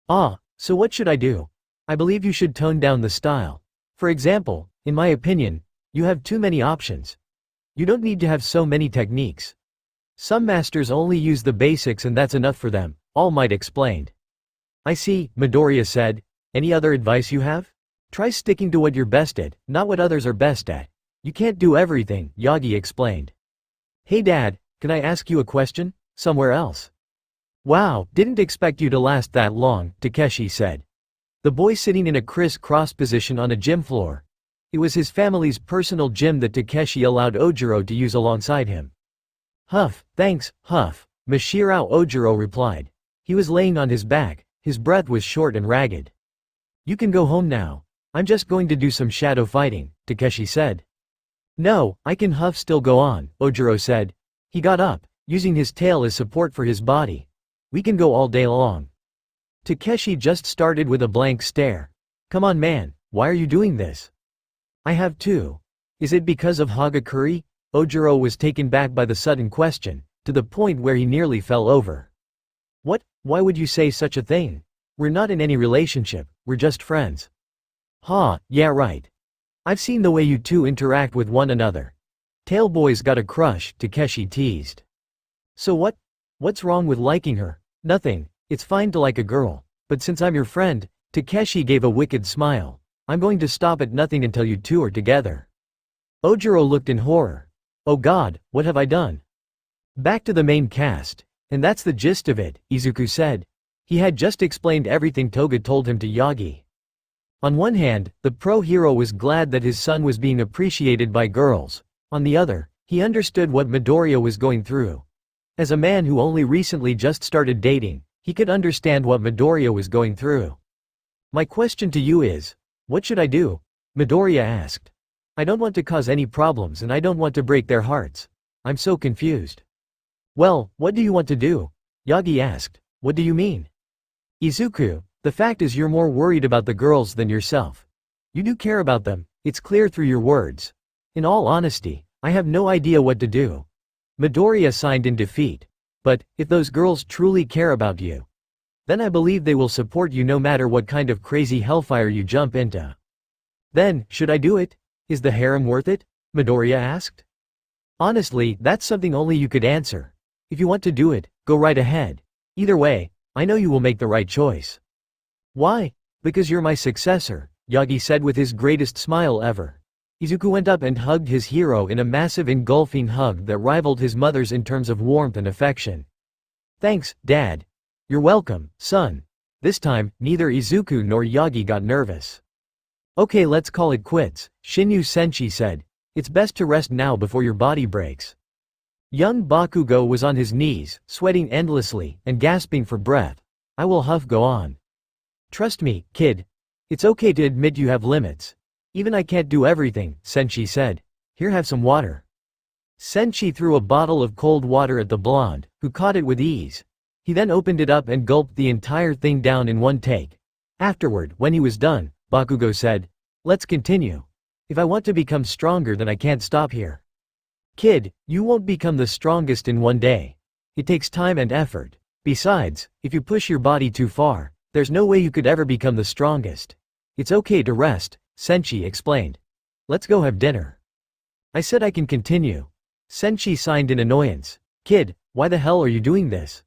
Ah, so what should I do? I believe you should tone down the style. For example, in my opinion, you have too many options. You don't need to have so many techniques. Some masters only use the basics and that's enough for them, All Might explained. I see, Midoriya said. Any other advice you have? Try sticking to what you're best at, not what others are best at. You can't do everything, Yagi explained. Hey dad, can I ask you a question? Somewhere else. Wow, didn't expect you to last that long, Takeshi said. The boy sitting in a criss-cross position on a gym floor. It was his family's personal gym that Takeshi allowed Ojiro to use alongside him. Huff, thanks, Huff, Mashirao Ojiro replied. He was laying on his back, his breath was short and ragged. You can go home now. I'm just going to do some shadow fighting, Takeshi said. No, I can. Huff still go on, Ojiro said. He got up, using his tail as support for his body. We can go all day long. Takeshi just started with a blank stare. Come on man, why are you doing this? I have to. Is it because of Hagakure? Ojiro was taken back by the sudden question, to the point where he nearly fell over. What? Why would you say such a thing? We're not in any relationship, we're just friends. Yeah right. I've seen the way you two interact with one another. Tailboy's got a crush, Takeshi teased. So what's wrong with liking her? Nothing, it's fine to like a girl. But since I'm your friend, Takeshi gave a wicked smile. I'm going to stop at nothing until you two are together. Ojiro looked in horror. Oh god, what have I done? Back to the main cast. And that's the gist of it, Izuku said. He had just explained everything Toga told him to Yagi. On one hand, the pro-hero was glad that his son was being appreciated by girls. On the other, he understood what Midoriya was going through. As a man who only recently just started dating, he could understand what Midoriya was going through. My question to you is, what should I do? Midoriya asked. I don't want to cause any problems and I don't want to break their hearts. I'm so confused. Well, what do you want to do? Yagi asked. What do you mean? Izuku, the fact is you're more worried about the girls than yourself. You do care about them, it's clear through your words. In all honesty, I have no idea what to do. Midoriya signed in defeat. But, if those girls truly care about you, then I believe they will support you no matter what kind of crazy hellfire you jump into. Then, should I do it? Is the harem worth it? Midoriya asked. Honestly, that's something only you could answer. If you want to do it, go right ahead. Either way, I know you will make the right choice. Why? Because you're my successor, Yagi said with his greatest smile ever. Izuku went up and hugged his hero in a massive engulfing hug that rivaled his mother's in terms of warmth and affection. Thanks, Dad. You're welcome, son. This time, neither Izuku nor Yagi got nervous. Okay, let's call it quits, Shinyu Senshi said. It's best to rest now before your body breaks. Young Bakugo was on his knees, sweating endlessly, and gasping for breath. I will Huff go on. Trust me, kid. It's okay to admit you have limits. Even I can't do everything, Senshi said. Here, have some water. Senshi threw a bottle of cold water at the blonde, who caught it with ease. He then opened it up and gulped the entire thing down in one take. Afterward, when he was done, Bakugo said, let's continue. If I want to become stronger then I can't stop here. Kid, you won't become the strongest in one day. It takes time and effort. Besides, if you push your body too far, there's no way you could ever become the strongest. It's okay to rest, Senshi explained. Let's go have dinner. I said I can continue. Senshi signed in annoyance. Kid, why the hell are you doing this?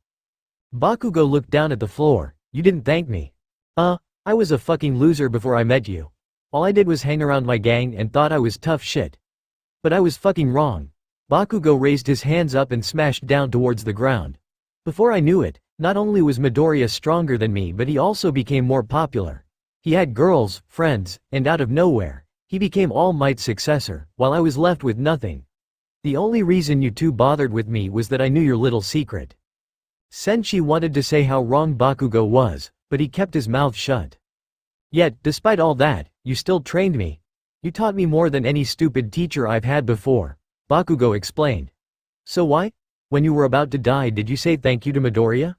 Bakugo looked down at the floor. You didn't thank me. I was a fucking loser before I met you. All I did was hang around my gang and thought I was tough shit. But I was fucking wrong. Bakugo raised his hands up and smashed down towards the ground. Before I knew it, not only was Midoriya stronger than me but he also became more popular. He had girls, friends, and out of nowhere, he became All Might's successor, while I was left with nothing. The only reason you two bothered with me was that I knew your little secret. Senshi wanted to say how wrong Bakugo was, but he kept his mouth shut. Yet, despite all that, you still trained me. You taught me more than any stupid teacher I've had before, Bakugo explained. So why? When you were about to die did you say thank you to Midoriya?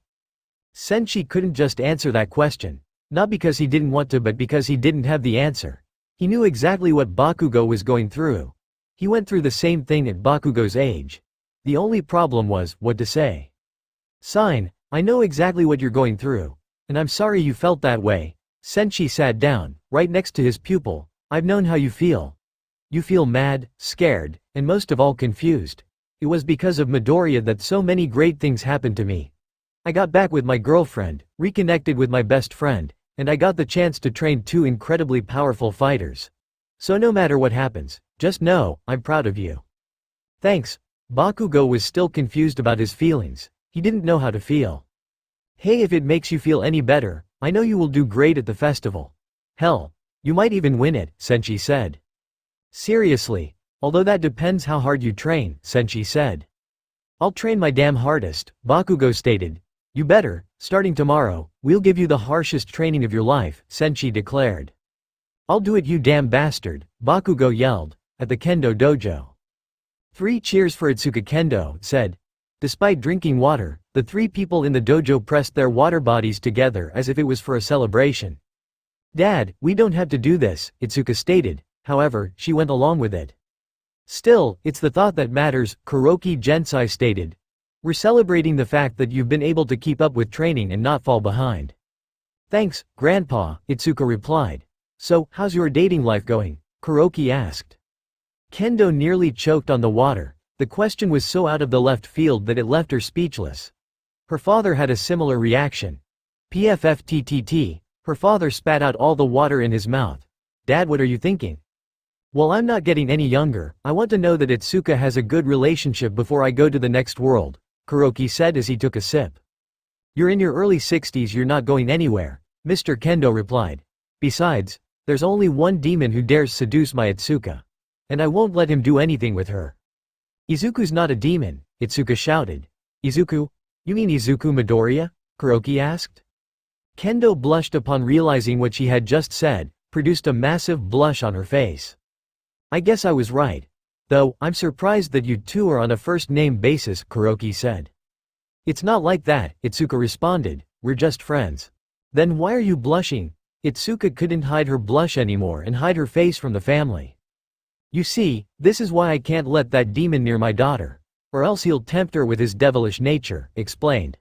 Senshi couldn't just answer that question. Not because he didn't want to but because he didn't have the answer. He knew exactly what Bakugo was going through. He went through the same thing at Bakugo's age. The only problem was, what to say. Sign, I know exactly what you're going through. And I'm sorry you felt that way. Senshi sat down, right next to his pupil. I've known how you feel. You feel mad, scared, and most of all confused. It was because of Midoriya that so many great things happened to me. I got back with my girlfriend, reconnected with my best friend, and I got the chance to train two incredibly powerful fighters. So no matter what happens, just know, I'm proud of you. Thanks. Bakugo was still confused about his feelings. He didn't know how to feel. Hey, if it makes you feel any better, I know you will do great at the festival. Hell, you might even win it, Senshi said. Seriously, although that depends how hard you train, Senshi said. I'll train my damn hardest, Bakugo stated. You better, starting tomorrow, we'll give you the harshest training of your life, Senshi declared. I'll do it, you damn bastard, Bakugo yelled, at the kendo dojo. 3 cheers for Izuku Kendo, said. Despite drinking water, the 3 people in the dojo pressed their water bodies together as if it was for a celebration. Dad, we don't have to do this, Izuku stated, however, she went along with it. Still, it's the thought that matters, Kuroki Gensai stated. We're celebrating the fact that you've been able to keep up with training and not fall behind. Thanks, Grandpa, Izuku replied. So, how's your dating life going? Kuroki asked. Kendo nearly choked on the water. The question was so out of the left field that it left her speechless. Her father had a similar reaction. PFFTTT, her father spat out all the water in his mouth. Dad, what are you thinking? Well, I'm not getting any younger. I want to know that Itsuka has a good relationship before I go to the next world, Kuroki said as he took a sip. You're in your early 60s, you're not going anywhere, Mr. Kendo replied. Besides, there's only one demon who dares seduce my Itsuka. And I won't let him do anything with her. Izuku's not a demon, Itsuka shouted. Izuku? You mean Izuku Midoriya? Kuroki asked. Kendo blushed upon realizing what she had just said, produced a massive blush on her face. I guess I was right. Though, I'm surprised that you two are on a first-name basis, Kuroki said. It's not like that, Itsuka responded, we're just friends. Then why are you blushing? Itsuka couldn't hide her blush anymore and hide her face from the family. You see, this is why I can't let that demon near my daughter. Or else he'll tempt her with his devilish nature, explained.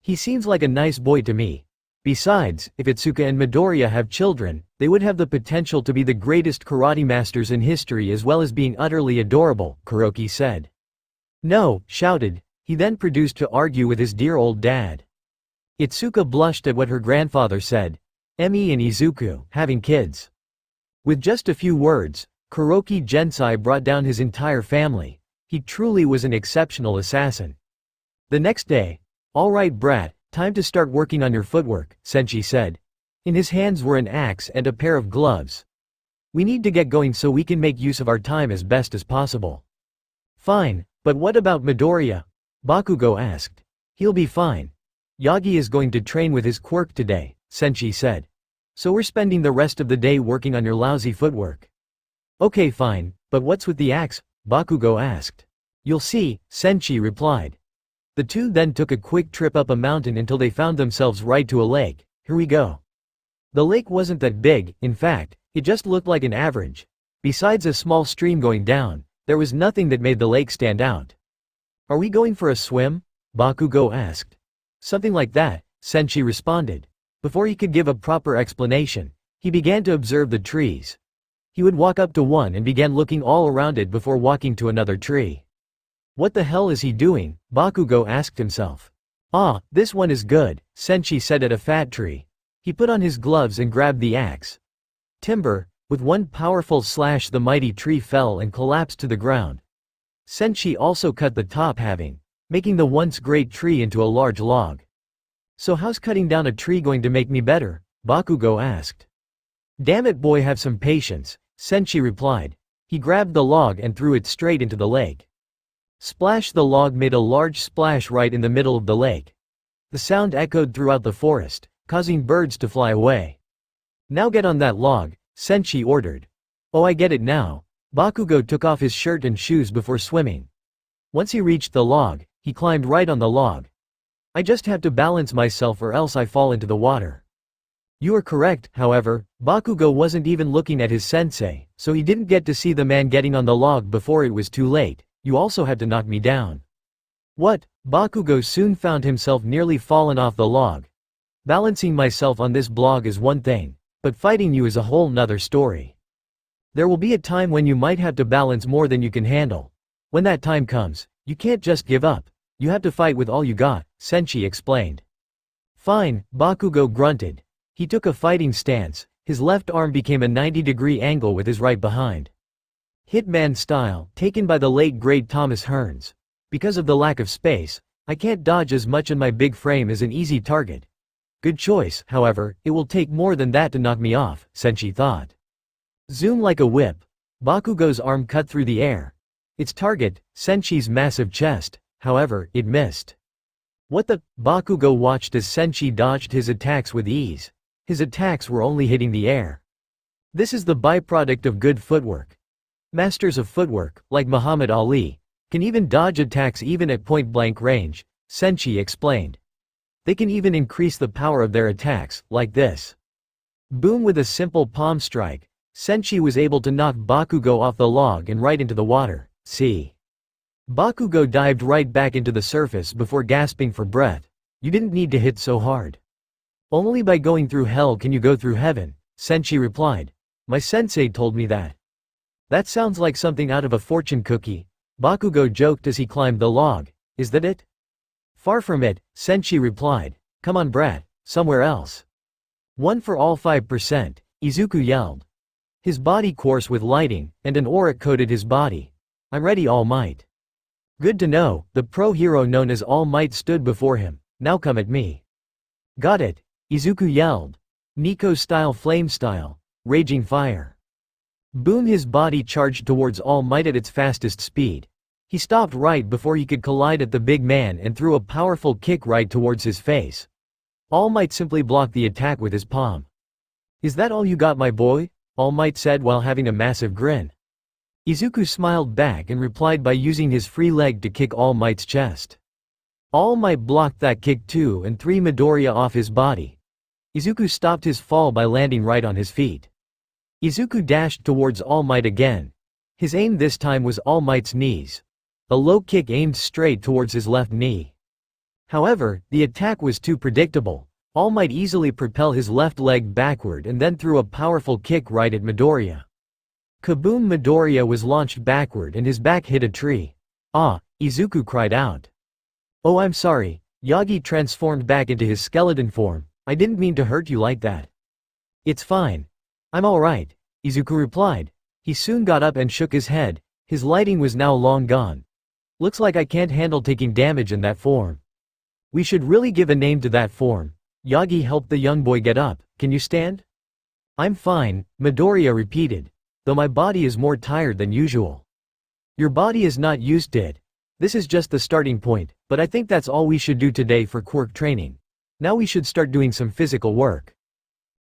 He seems like a nice boy to me. Besides, if Itsuka and Midoriya have children, they would have the potential to be the greatest karate masters in history as well as being utterly adorable, Kuroki said. No, shouted, he then produced to argue with his dear old dad. Itsuka blushed at what her grandfather said. Emi and Izuku, having kids. With just a few words, Kuroki Gensai brought down his entire family. He truly was an exceptional assassin. The next day, all right brat, time to start working on your footwork, Senshi said. In his hands were an axe and a pair of gloves. We need to get going so we can make use of our time as best as possible. Fine, but what about Midoriya? Bakugo asked. He'll be fine. Yagi is going to train with his quirk today, Senshi said. So we're spending the rest of the day working on your lousy footwork. Okay fine, but what's with the axe? Bakugo asked. You'll see, Senshi replied. The two then took a quick trip up a mountain until they found themselves right to a lake. Here we go. The lake wasn't that big, in fact, it just looked like an average. Besides a small stream going down, there was nothing that made the lake stand out. Are we going for a swim? Bakugo asked. Something like that, Senshi responded. Before he could give a proper explanation, he began to observe the trees. He would walk up to one and began looking all around it before walking to another tree. What the hell is he doing? Bakugo asked himself. Ah, this one is good, Senshi said at a fat tree. He put on his gloves and grabbed the axe. Timber, with one powerful slash the mighty tree fell and collapsed to the ground. Senshi also cut the top halving, making the once great tree into a large log. So how's cutting down a tree going to make me better? Bakugo asked. Damn it boy, have some patience, Senshi replied. He grabbed the log and threw it straight into the lake. Splash! The log made a large splash right in the middle of the lake. The sound echoed throughout the forest, causing birds to fly away. Now get on that log, Senshi ordered. Oh, I get it now. Bakugo took off his shirt and shoes before swimming. Once he reached the log, he climbed right on the log. I just have to balance myself or else I fall into the water. You are correct, however, Bakugo wasn't even looking at his sensei, so he didn't get to see the man getting on the log before it was too late. You also had to knock me down. What? Bakugo soon found himself nearly fallen off the log. Balancing myself on this blog is one thing, but fighting you is a whole nother story. There will be a time when you might have to balance more than you can handle. When that time comes, you can't just give up. You have to fight with all you got, Senshi explained. Fine, Bakugo grunted. He took a fighting stance, his left arm became a 90-degree angle with his right behind. Hitman style, taken by the late great Thomas Hearns. Because of the lack of space, I can't dodge as much and my big frame is an easy target. Good choice, however, it will take more than that to knock me off, Senshi thought. Zoom like a whip. Bakugo's arm cut through the air. Its target, Senshi's massive chest, however, it missed. What the? Bakugo watched as Senshi dodged his attacks with ease. His attacks were only hitting the air. This is the byproduct of good footwork. Masters of footwork, like Muhammad Ali, can even dodge attacks even at point-blank range, Senshi explained. They can even increase the power of their attacks, like this. Boom! With a simple palm strike, Senshi was able to knock Bakugo off the log and right into the water. See? Bakugo dived right back into the surface before gasping for breath. You didn't need to hit so hard. Only by going through hell can you go through heaven, Senshi replied. My sensei told me that. That sounds like something out of a fortune cookie, Bakugo joked as he climbed the log. Is that it? Far from it, Senshi replied. Come on brat, somewhere else. One for all 5%, Izuku yelled. His body coarse with lighting, and an aura coated his body. I'm ready, All Might. Good to know, the pro hero known as All Might stood before him. Now come at me. Got it, Izuku yelled. Nico style, flame style, raging fire. Boom! His body charged towards All Might at its fastest speed. He stopped right before he could collide at the big man and threw a powerful kick right towards his face. All Might simply blocked the attack with his palm. Is that all you got, my boy? All Might said while having a massive grin. Izuku smiled back and replied by using his free leg to kick All Might's chest. All Might blocked that kick too and threw Midoriya off his body. Izuku stopped his fall by landing right on his feet. Izuku dashed towards All Might again. His aim this time was All Might's knees. A low kick aimed straight towards his left knee. However, the attack was too predictable. All Might easily propel his left leg backward and then threw a powerful kick right at Midoriya. Kaboom! Midoriya was launched backward and his back hit a tree. Ah, Izuku cried out. Oh, I'm sorry, Yagi transformed back into his skeleton form. I didn't mean to hurt you like that. It's fine. I'm alright, Izuku replied. He soon got up and shook his head. His lighting was now long gone. Looks like I can't handle taking damage in that form. We should really give a name to that form. Yagi helped the young boy get up. Can you stand? I'm fine, Midoriya repeated, though my body is more tired than usual. Your body is not used to it. This is just the starting point, but I think that's all we should do today for quirk training. Now we should start doing some physical work.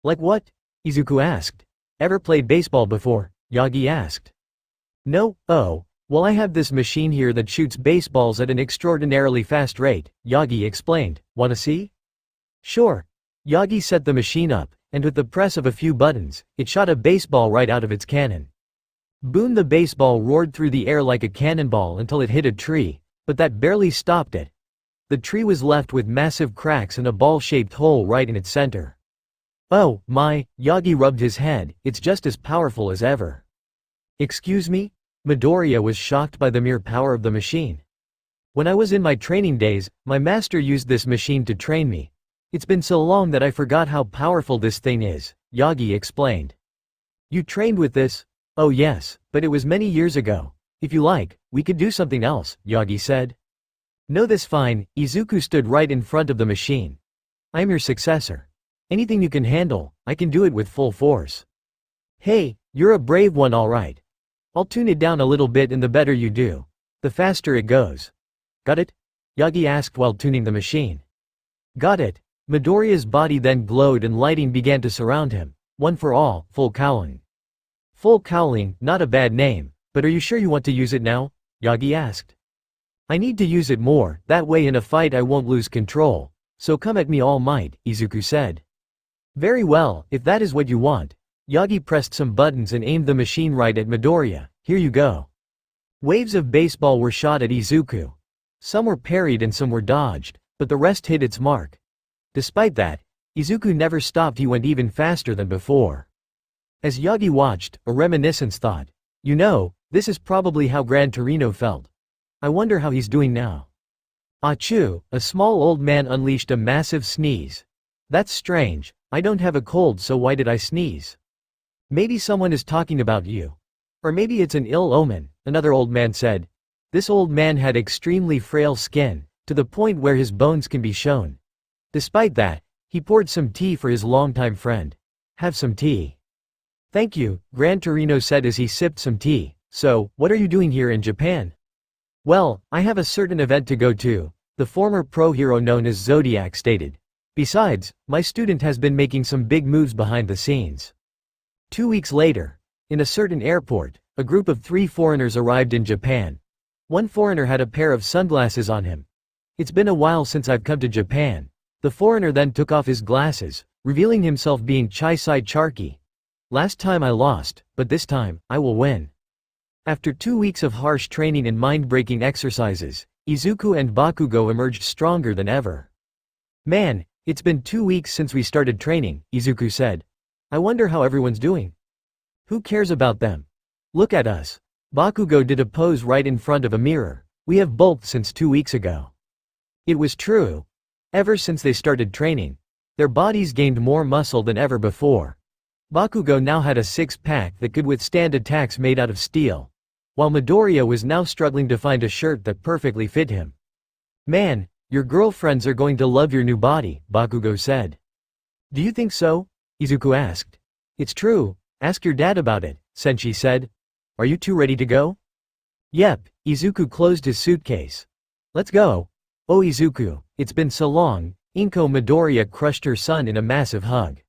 Like what? Izuku asked. Ever played baseball before? Yagi asked. No. Oh, well, I have this machine here that shoots baseballs at an extraordinarily fast rate, Yagi explained. Wanna see? Sure. Yagi set the machine up, and with the press of a few buttons, it shot a baseball right out of its cannon. Boom! The baseball roared through the air like a cannonball until it hit a tree, but that barely stopped it. The tree was left with massive cracks and a ball-shaped hole right in its center. Oh, my, Yagi rubbed his head, it's just as powerful as ever. Excuse me? Midoriya was shocked by the mere power of the machine. When I was in my training days, my master used this machine to train me. It's been so long that I forgot how powerful this thing is, Yagi explained. You trained with this? Oh yes, but it was many years ago. If you like, we could do something else, Yagi said. No, this fine, Izuku stood right in front of the machine. I'm your successor. Anything you can handle, I can do it with full force. Hey, you're a brave one, alright. I'll tune it down a little bit and the better you do, the faster it goes. Got it? Yagi asked while tuning the machine. Got it. Midoriya's body then glowed and lighting began to surround him. One for all, full cowling. Full cowling, not a bad name, but are you sure you want to use it now? Yagi asked. I need to use it more, that way in a fight I won't lose control. So come at me, All Might, Izuku said. Very well, if that is what you want. Yagi pressed some buttons and aimed the machine right at Midoriya. Here you go. Waves of baseball were shot at Izuku. Some were parried and some were dodged, but the rest hit its mark. Despite that, Izuku never stopped, he went even faster than before. As Yagi watched, a reminiscence thought. You know, this is probably how Gran Torino felt. I wonder how he's doing now. Achoo, a small old man unleashed a massive sneeze. That's strange, I don't have a cold, so why did I sneeze? Maybe someone is talking about you. Or maybe it's an ill omen, another old man said. This old man had extremely frail skin, to the point where his bones can be shown. Despite that, he poured some tea for his longtime friend. Have some tea. Thank you, Gran Torino said as he sipped some tea. So, what are you doing here in Japan? Well, I have a certain event to go to, the former pro hero known as Zodiac stated. Besides, my student has been making some big moves behind the scenes. 2 weeks later, in a certain airport, a group of 3 foreigners arrived in Japan. One foreigner had a pair of sunglasses on him. It's been a while since I've come to Japan. The foreigner then took off his glasses, revealing himself being Chai-Sai Charky. Last time I lost, but this time, I will win. After 2 weeks of harsh training and mind-breaking exercises, Izuku and Bakugo emerged stronger than ever. Man, it's been 2 weeks since we started training, Izuku said. I wonder how everyone's doing. Who cares about them? Look at us. Bakugo did a pose right in front of a mirror. We have bulked since 2 weeks ago. It was true. Ever since they started training, their bodies gained more muscle than ever before. Bakugo now had a six-pack that could withstand attacks made out of steel, while Midoriya was now struggling to find a shirt that perfectly fit him. Man, your girlfriends are going to love your new body, Bakugo said. Do you think so? Izuku asked. It's true, ask your dad about it, Senshi said. Are you two ready to go? Yep, Izuku closed his suitcase. Let's go. Oh Izuku, it's been so long. Inko Midoriya crushed her son in a massive hug.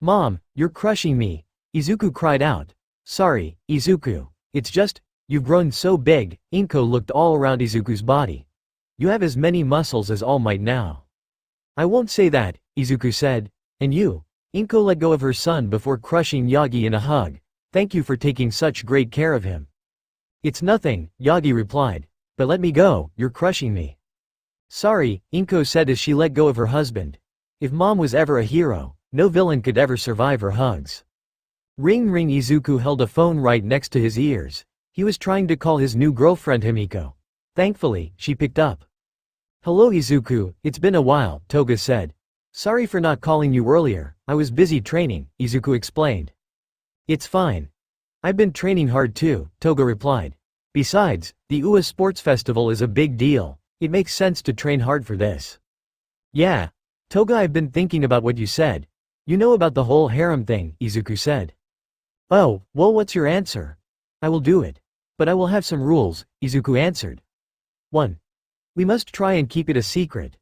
Mom, you're crushing me, Izuku cried out. Sorry, Izuku, it's just, you've grown so big. Inko looked all around Izuku's body. You have as many muscles as All Might now. I won't say that, Izuku said. And you? Inko let go of her son before crushing Yagi in a hug. Thank you for taking such great care of him. It's nothing, Yagi replied. But let me go, you're crushing me. Sorry, Inko said as she let go of her husband. If mom was ever a hero, no villain could ever survive her hugs. Ring ring. Izuku held a phone right next to his ears. He was trying to call his new girlfriend Himiko. Thankfully, she picked up. Hello Izuku, it's been a while, Toga said. Sorry for not calling you earlier, I was busy training, Izuku explained. It's fine. I've been training hard too, Toga replied. Besides, the UA Sports Festival is a big deal. It makes sense to train hard for this. Yeah. Toga, I've been thinking about what you said. You know about the whole harem thing, Izuku said. Oh, well, what's your answer? I will do it. But I will have some rules, Izuku answered. 1. We must try and keep it a secret.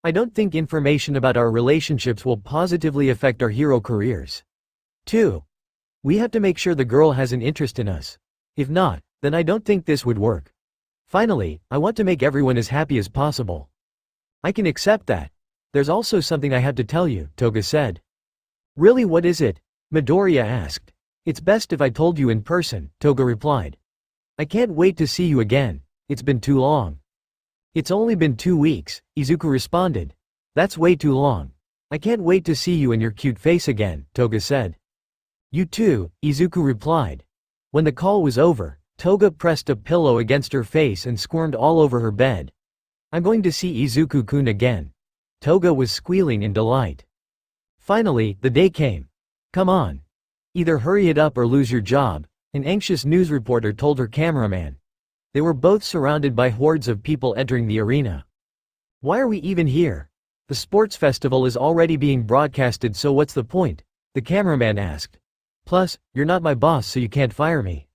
I don't think information about our relationships will positively affect our hero careers. 2. We have to make sure the girl has an interest in us. If not, then I don't think this would work. Finally, I want to make everyone as happy as possible. I can accept that. There's also something I have to tell you, Toga said. Really, what is it? Midoriya asked. It's best if I told you in person, Toga replied. I can't wait to see you again. It's been too long. It's only been 2 weeks, Izuku responded. That's way too long. I can't wait to see you and your cute face again, Toga said. You too, Izuku replied. When the call was over, Toga pressed a pillow against her face and squirmed all over her bed. I'm going to see Izuku-kun again. Toga was squealing in delight. Finally, the day came. Come on. Either hurry it up or lose your job, an anxious news reporter told her cameraman. They were both surrounded by hordes of people entering the arena. Why are we even here? The sports festival is already being broadcasted, so what's the point? The cameraman asked. Plus, you're not my boss, so you can't fire me.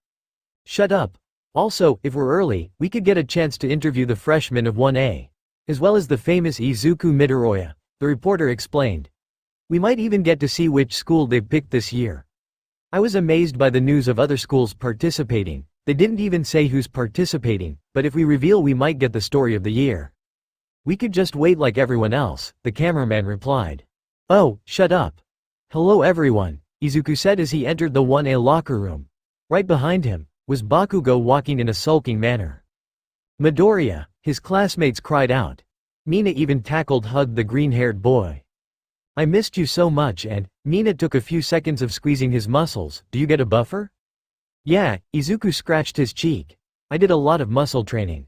Shut up. Also, if we're early, we could get a chance to interview the freshmen of 1A. As well as the famous Izuku Midoriya, the reporter explained. We might even get to see which school they've picked this year. I was amazed by the news of other schools participating. They didn't even say who's participating, but if we reveal, we might get the story of the year. We could just wait like everyone else, the cameraman replied. Oh, shut up. Hello everyone, Izuku said as he entered the 1A locker room. Right behind him was Bakugo walking in a sulking manner. Midoriya, his classmates cried out. Mina even hugged the green-haired boy. I missed you so much and, Mina took a few seconds of squeezing his muscles, do you get a buffer? Yeah, Izuku scratched his cheek. I did a lot of muscle training.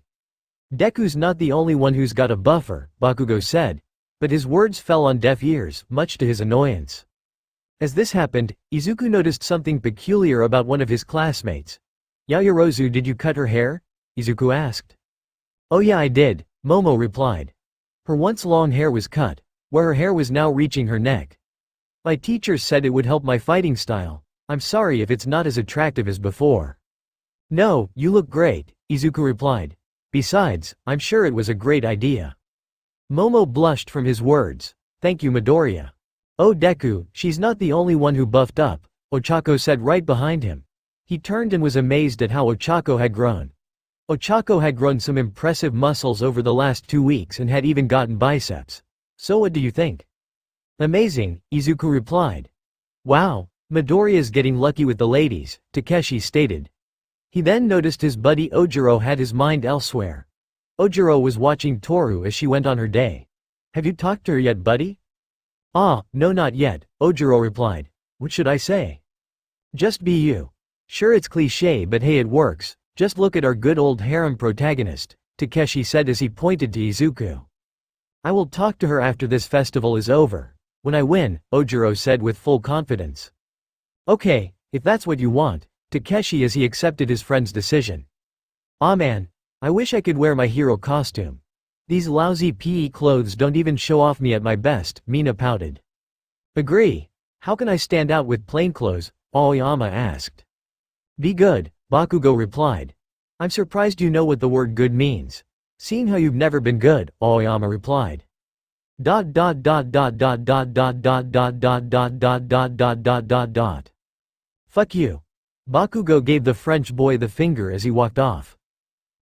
Deku's not the only one who's got a buffer, Bakugo said. But his words fell on deaf ears, much to his annoyance. As this happened, Izuku noticed something peculiar about one of his classmates. Yaoyorozu, did you cut her hair? Izuku asked. Oh yeah, I did, Momo replied. Her once long hair was cut, where her hair was now reaching her neck. My teachers said it would help my fighting style. I'm sorry if it's not as attractive as before. No, you look great, Izuku replied. Besides, I'm sure it was a great idea. Momo blushed from his words. Thank you, Midoriya. Oh Deku, she's not the only one who buffed up, Ochako said right behind him. He turned and was amazed at how Ochako had grown. Ochako had grown some impressive muscles over the last 2 weeks and had even gotten biceps. So what do you think? Amazing, Izuku replied. Wow, Midoriya's getting lucky with the ladies, Takeshi stated. He then noticed his buddy Ojiro had his mind elsewhere. Ojiro was watching Toru as she went on her day. Have you talked to her yet, buddy? Ah, no, not yet, Ojiro replied. What should I say? Just be you. Sure, it's cliché, but hey, it works. Just look at our good old harem protagonist, Takeshi said as he pointed to Izuku. I will talk to her after this festival is over. When I win, Ojiro said with full confidence. Okay, if that's what you want, Takeshi as he accepted his friend's decision. Aw man, I wish I could wear my hero costume. These lousy PE clothes don't even show off me at my best, Mina pouted. Agree. How can I stand out with plain clothes? Aoyama asked. Be good, Bakugo replied. I'm surprised you know what the word good means. Seeing how you've never been good, Aoyama replied. Fuck you. Bakugo gave the French boy the finger as he walked off.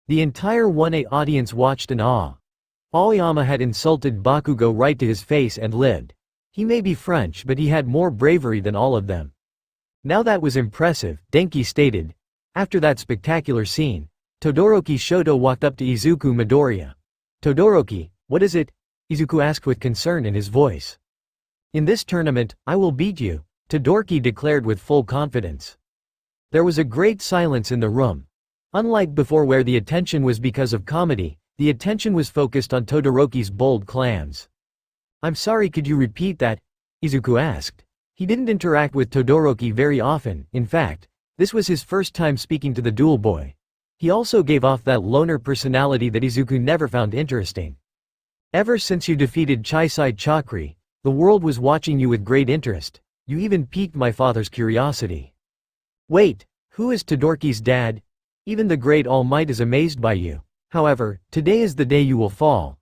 The entire 1A audience watched in awe. Aoyama had insulted Bakugo right to his face and lived. He may be French, but he had more bravery than all of them. Now that was impressive, Denki stated. After that spectacular scene, Todoroki Shoto walked up to Izuku Midoriya. Todoroki, what is it? Izuku asked with concern in his voice. In this tournament, I will beat you, Todoroki declared with full confidence. There was a great silence in the room. Unlike before where the attention was because of comedy, the attention was focused on Todoroki's bold clams. I'm sorry, could you repeat that? Izuku asked. He didn't interact with Todoroki very often, in fact, this was his first time speaking to the duel boy. He also gave off that loner personality that Izuku never found interesting. Ever since you defeated Chisai Chakri, the world was watching you with great interest. You even piqued my father's curiosity. Wait, who is Todoroki's dad? Even the great All Might is amazed by you. However, today is the day you will fall.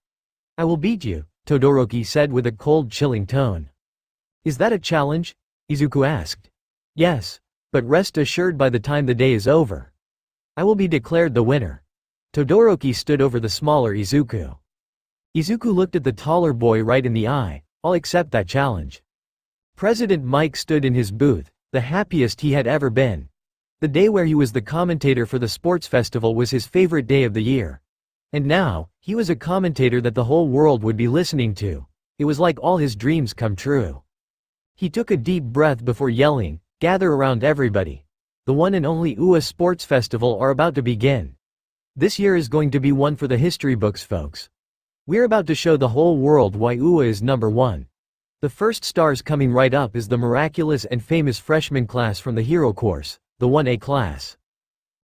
I will beat you, Todoroki said with a cold, chilling tone. Is that a challenge? Izuku asked. Yes, but rest assured by the time the day is over, I will be declared the winner. Todoroki stood over the smaller Izuku. Izuku looked at the taller boy right in the eye. I'll accept that challenge. President Mike stood in his booth, the happiest he had ever been. The day where he was the commentator for the sports festival was his favorite day of the year. And now, he was a commentator that the whole world would be listening to. It was like all his dreams come true. He took a deep breath before yelling, "Gather around everybody. The one and only UA Sports Festival are about to begin. This year is going to be one for the history books, folks. We're about to show the whole world why UA is number one. The first stars coming right up is the miraculous and famous freshman class from the hero course, the 1A class."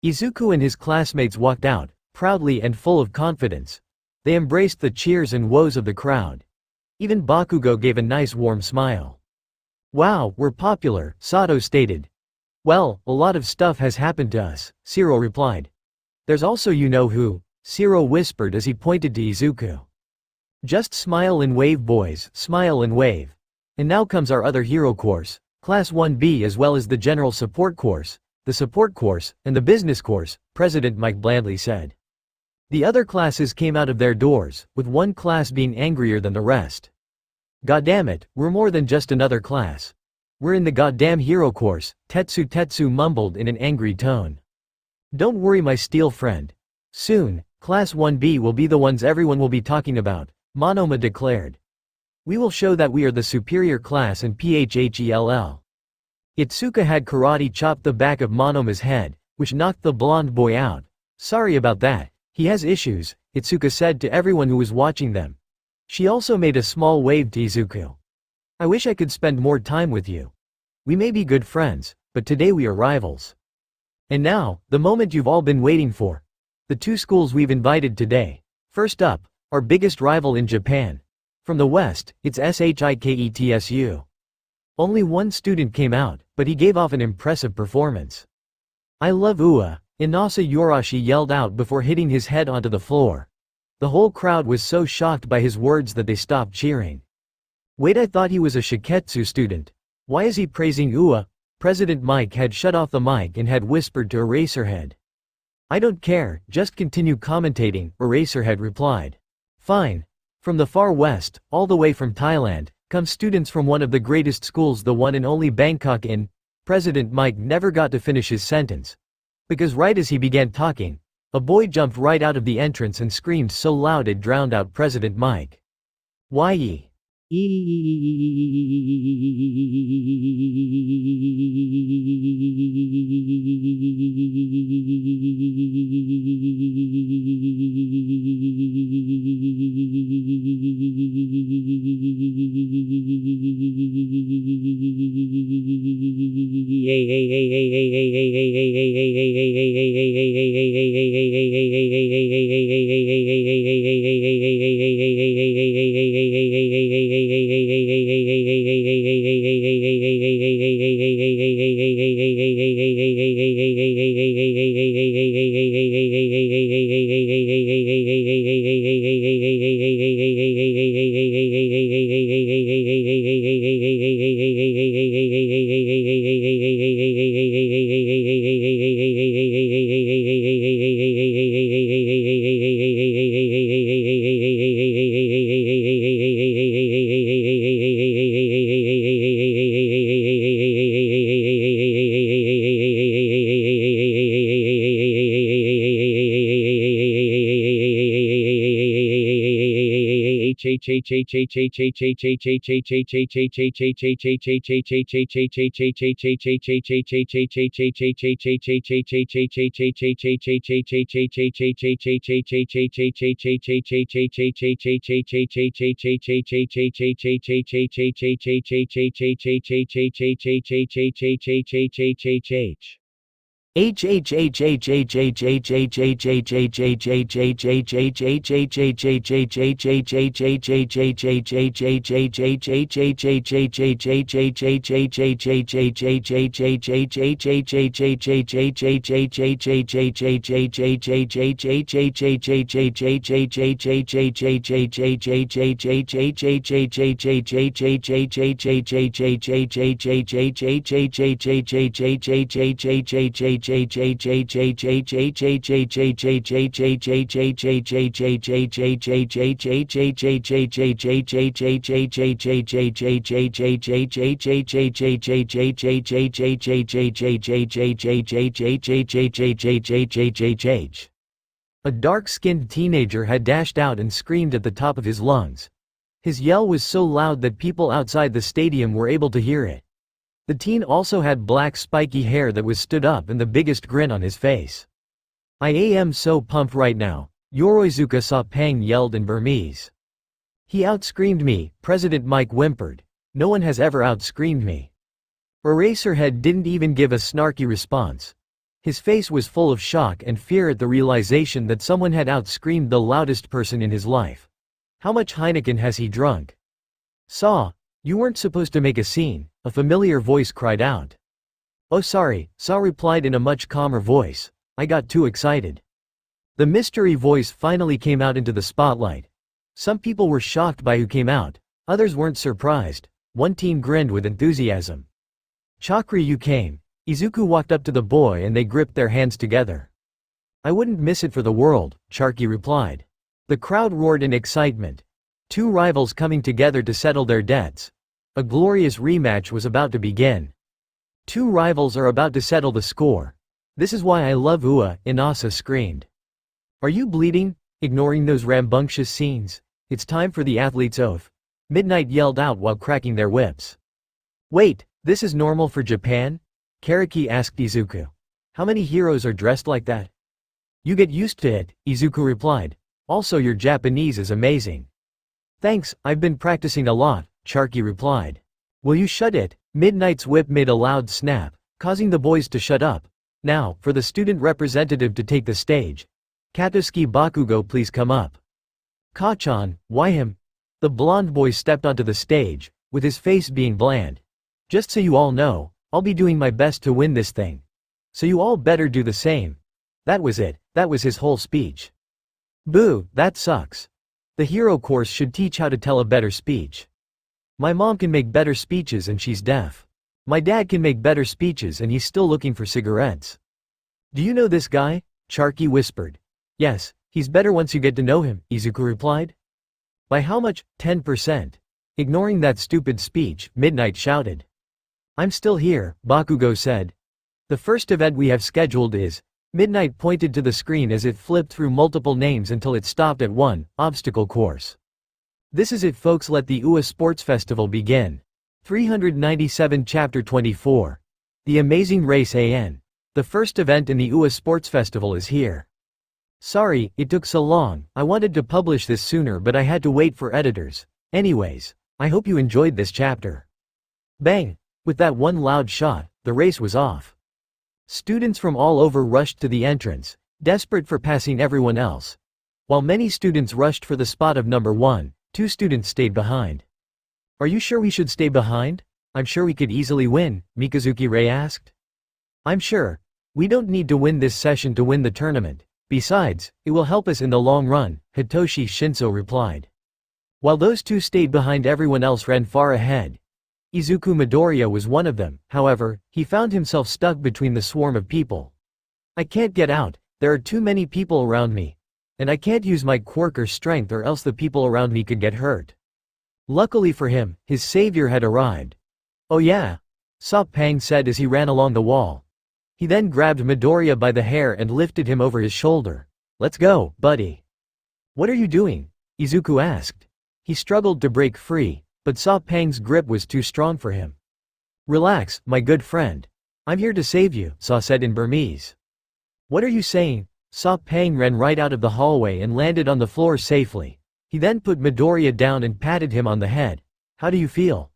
Izuku and his classmates walked out, proudly and full of confidence. They embraced the cheers and woes of the crowd. Even Bakugo gave a nice warm smile. Wow, we're popular, Sato stated. Well, a lot of stuff has happened to us, Shiro replied. There's also you know who, Shiro whispered as he pointed to Izuku. Just smile and wave, boys, smile and wave. And now comes our other hero course, Class 1B, as well as the general support course, the support course, and the business course, President Mike blandly said. The other classes came out of their doors, with one class being angrier than the rest. Goddammit, we're more than just another class. We're in the goddamn hero course, Tetsu mumbled in an angry tone. Don't worry, my steel friend. Soon, Class 1B will be the ones everyone will be talking about, Monoma declared. We will show that we are the superior class and phhell. Itsuka had karate chopped the back of Monoma's head, which knocked the blonde boy out. Sorry about that, he has issues, Itsuka said to everyone who was watching them. She also made a small wave to Izuku. I wish I could spend more time with you. We may be good friends, but today we are rivals. And now, the moment you've all been waiting for. The two schools we've invited today. First up, our biggest rival in Japan. From the West, it's SHIKETSU. Only one student came out, but he gave off an impressive performance. I love Ua, Inasa Yorashi yelled out before hitting his head onto the floor. The whole crowd was so shocked by his words that they stopped cheering. Wait, I thought he was a Shiketsu student. Why is he praising Ua? President Mike had shut off the mic and had whispered to Eraserhead. I don't care, just continue commentating, Eraserhead replied. Fine. From the far west, all the way from Thailand, come students from one of the greatest schools, the one and only Bangkok in. President Mike never got to finish his sentence. Because right as he began talking, a boy jumped right out of the entrance and screamed so loud it drowned out President Mike. Ye. A dark-skinned teenager had dashed out and screamed at the top of his lungs. His yell was so loud that people outside the stadium were able to hear it. The teen also had black spiky hair that was stood up and the biggest grin on his face. I am so pumped right now, Yoroizuka Sapang yelled in Burmese. He outscreamed me, President Mike whimpered. No one has ever outscreamed me. Eraserhead didn't even give a snarky response. His face was full of shock and fear at the realization that someone had outscreamed the loudest person in his life. How much Heineken has he drunk? Saw, you weren't supposed to make a scene, a familiar voice cried out. Oh sorry, Saw replied in a much calmer voice. I got too excited. The mystery voice finally came out into the spotlight. Some people were shocked by who came out, others weren't surprised. One teen grinned with enthusiasm. Chakri, you came. Izuku walked up to the boy and they gripped their hands together. I wouldn't miss it for the world, Charky replied. The crowd roared in excitement. Two rivals coming together to settle their debts. A glorious rematch was about to begin. Two rivals are about to settle the score. This is why I love Ua, Inasa screamed. Are you bleeding? Ignoring those rambunctious scenes? It's time for the athlete's oath. Midnight yelled out while cracking their whips. Wait, this is normal for Japan? Karaki asked Izuku. How many heroes are dressed like that? You get used to it, Izuku replied. Also your Japanese is amazing. Thanks, I've been practicing a lot, Charky replied. Will you shut it? Midnight's whip made a loud snap, causing the boys to shut up. Now, for the student representative to take the stage. Katosuke Bakugo, please come up. Kachan, why him? The blonde boy stepped onto the stage, with his face being bland. Just so you all know, I'll be doing my best to win this thing. So you all better do the same. That was it, that was his whole speech. Boo, that sucks. The hero course should teach how to tell a better speech. My mom can make better speeches and she's deaf. My dad can make better speeches and he's still looking for cigarettes. Do you know this guy? Charky whispered. Yes, he's better once you get to know him, Izuku replied. By how much? 10%. Ignoring that stupid speech, Midnight shouted. I'm still here, Bakugo said. The first event we have scheduled is… Midnight pointed to the screen as it flipped through multiple names until it stopped at one, obstacle course. This is it folks, let the UA Sports Festival begin. 397 Chapter 24. The Amazing Race AN. The first event in the UA Sports Festival is here. Sorry, it took so long, I wanted to publish this sooner but I had to wait for editors. Anyways, I hope you enjoyed this chapter. Bang! With that one loud shot, the race was off. Students from all over rushed to the entrance, desperate for passing everyone else. While many students rushed for the spot of number 1, 2 students stayed behind. Are you sure we should stay behind? I'm sure we could easily win, Mikazuki Rei asked. I'm sure. We don't need to win this session to win the tournament. Besides, it will help us in the long run, Hitoshi Shinso replied. While those 2 stayed behind, everyone else ran far ahead. Izuku Midoriya was one of them, however, he found himself stuck between the swarm of people. I can't get out, there are too many people around me. And I can't use my quirk or strength or else the people around me could get hurt. Luckily for him, his savior had arrived. Oh yeah? Sop Pang said as he ran along the wall. He then grabbed Midoriya by the hair and lifted him over his shoulder. Let's go, buddy. What are you doing? Izuku asked. He struggled to break free, but Sop Pang's grip was too strong for him. Relax, my good friend. I'm here to save you, Sa said in Burmese. What are you saying? Sop Pang ran right out of the hallway and landed on the floor safely. He then put Midoriya down and patted him on the head. How do you feel?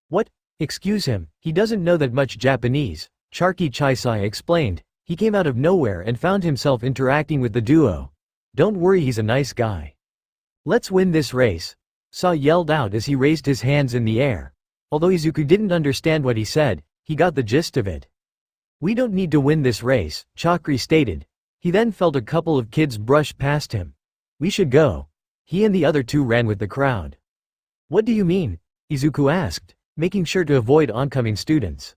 What? Excuse him, he doesn't know that much Japanese, Charky Chaisai explained. He came out of nowhere and found himself interacting with the duo. Don't worry, he's a nice guy. Let's win this race. Sa yelled out as he raised his hands in the air. Although Izuku didn't understand what he said, he got the gist of it. We don't need to win this race, Chakri stated. He then felt a couple of kids brush past him. We should go. He and the other 2 ran with the crowd. What do you mean? Izuku asked, making sure to avoid oncoming students.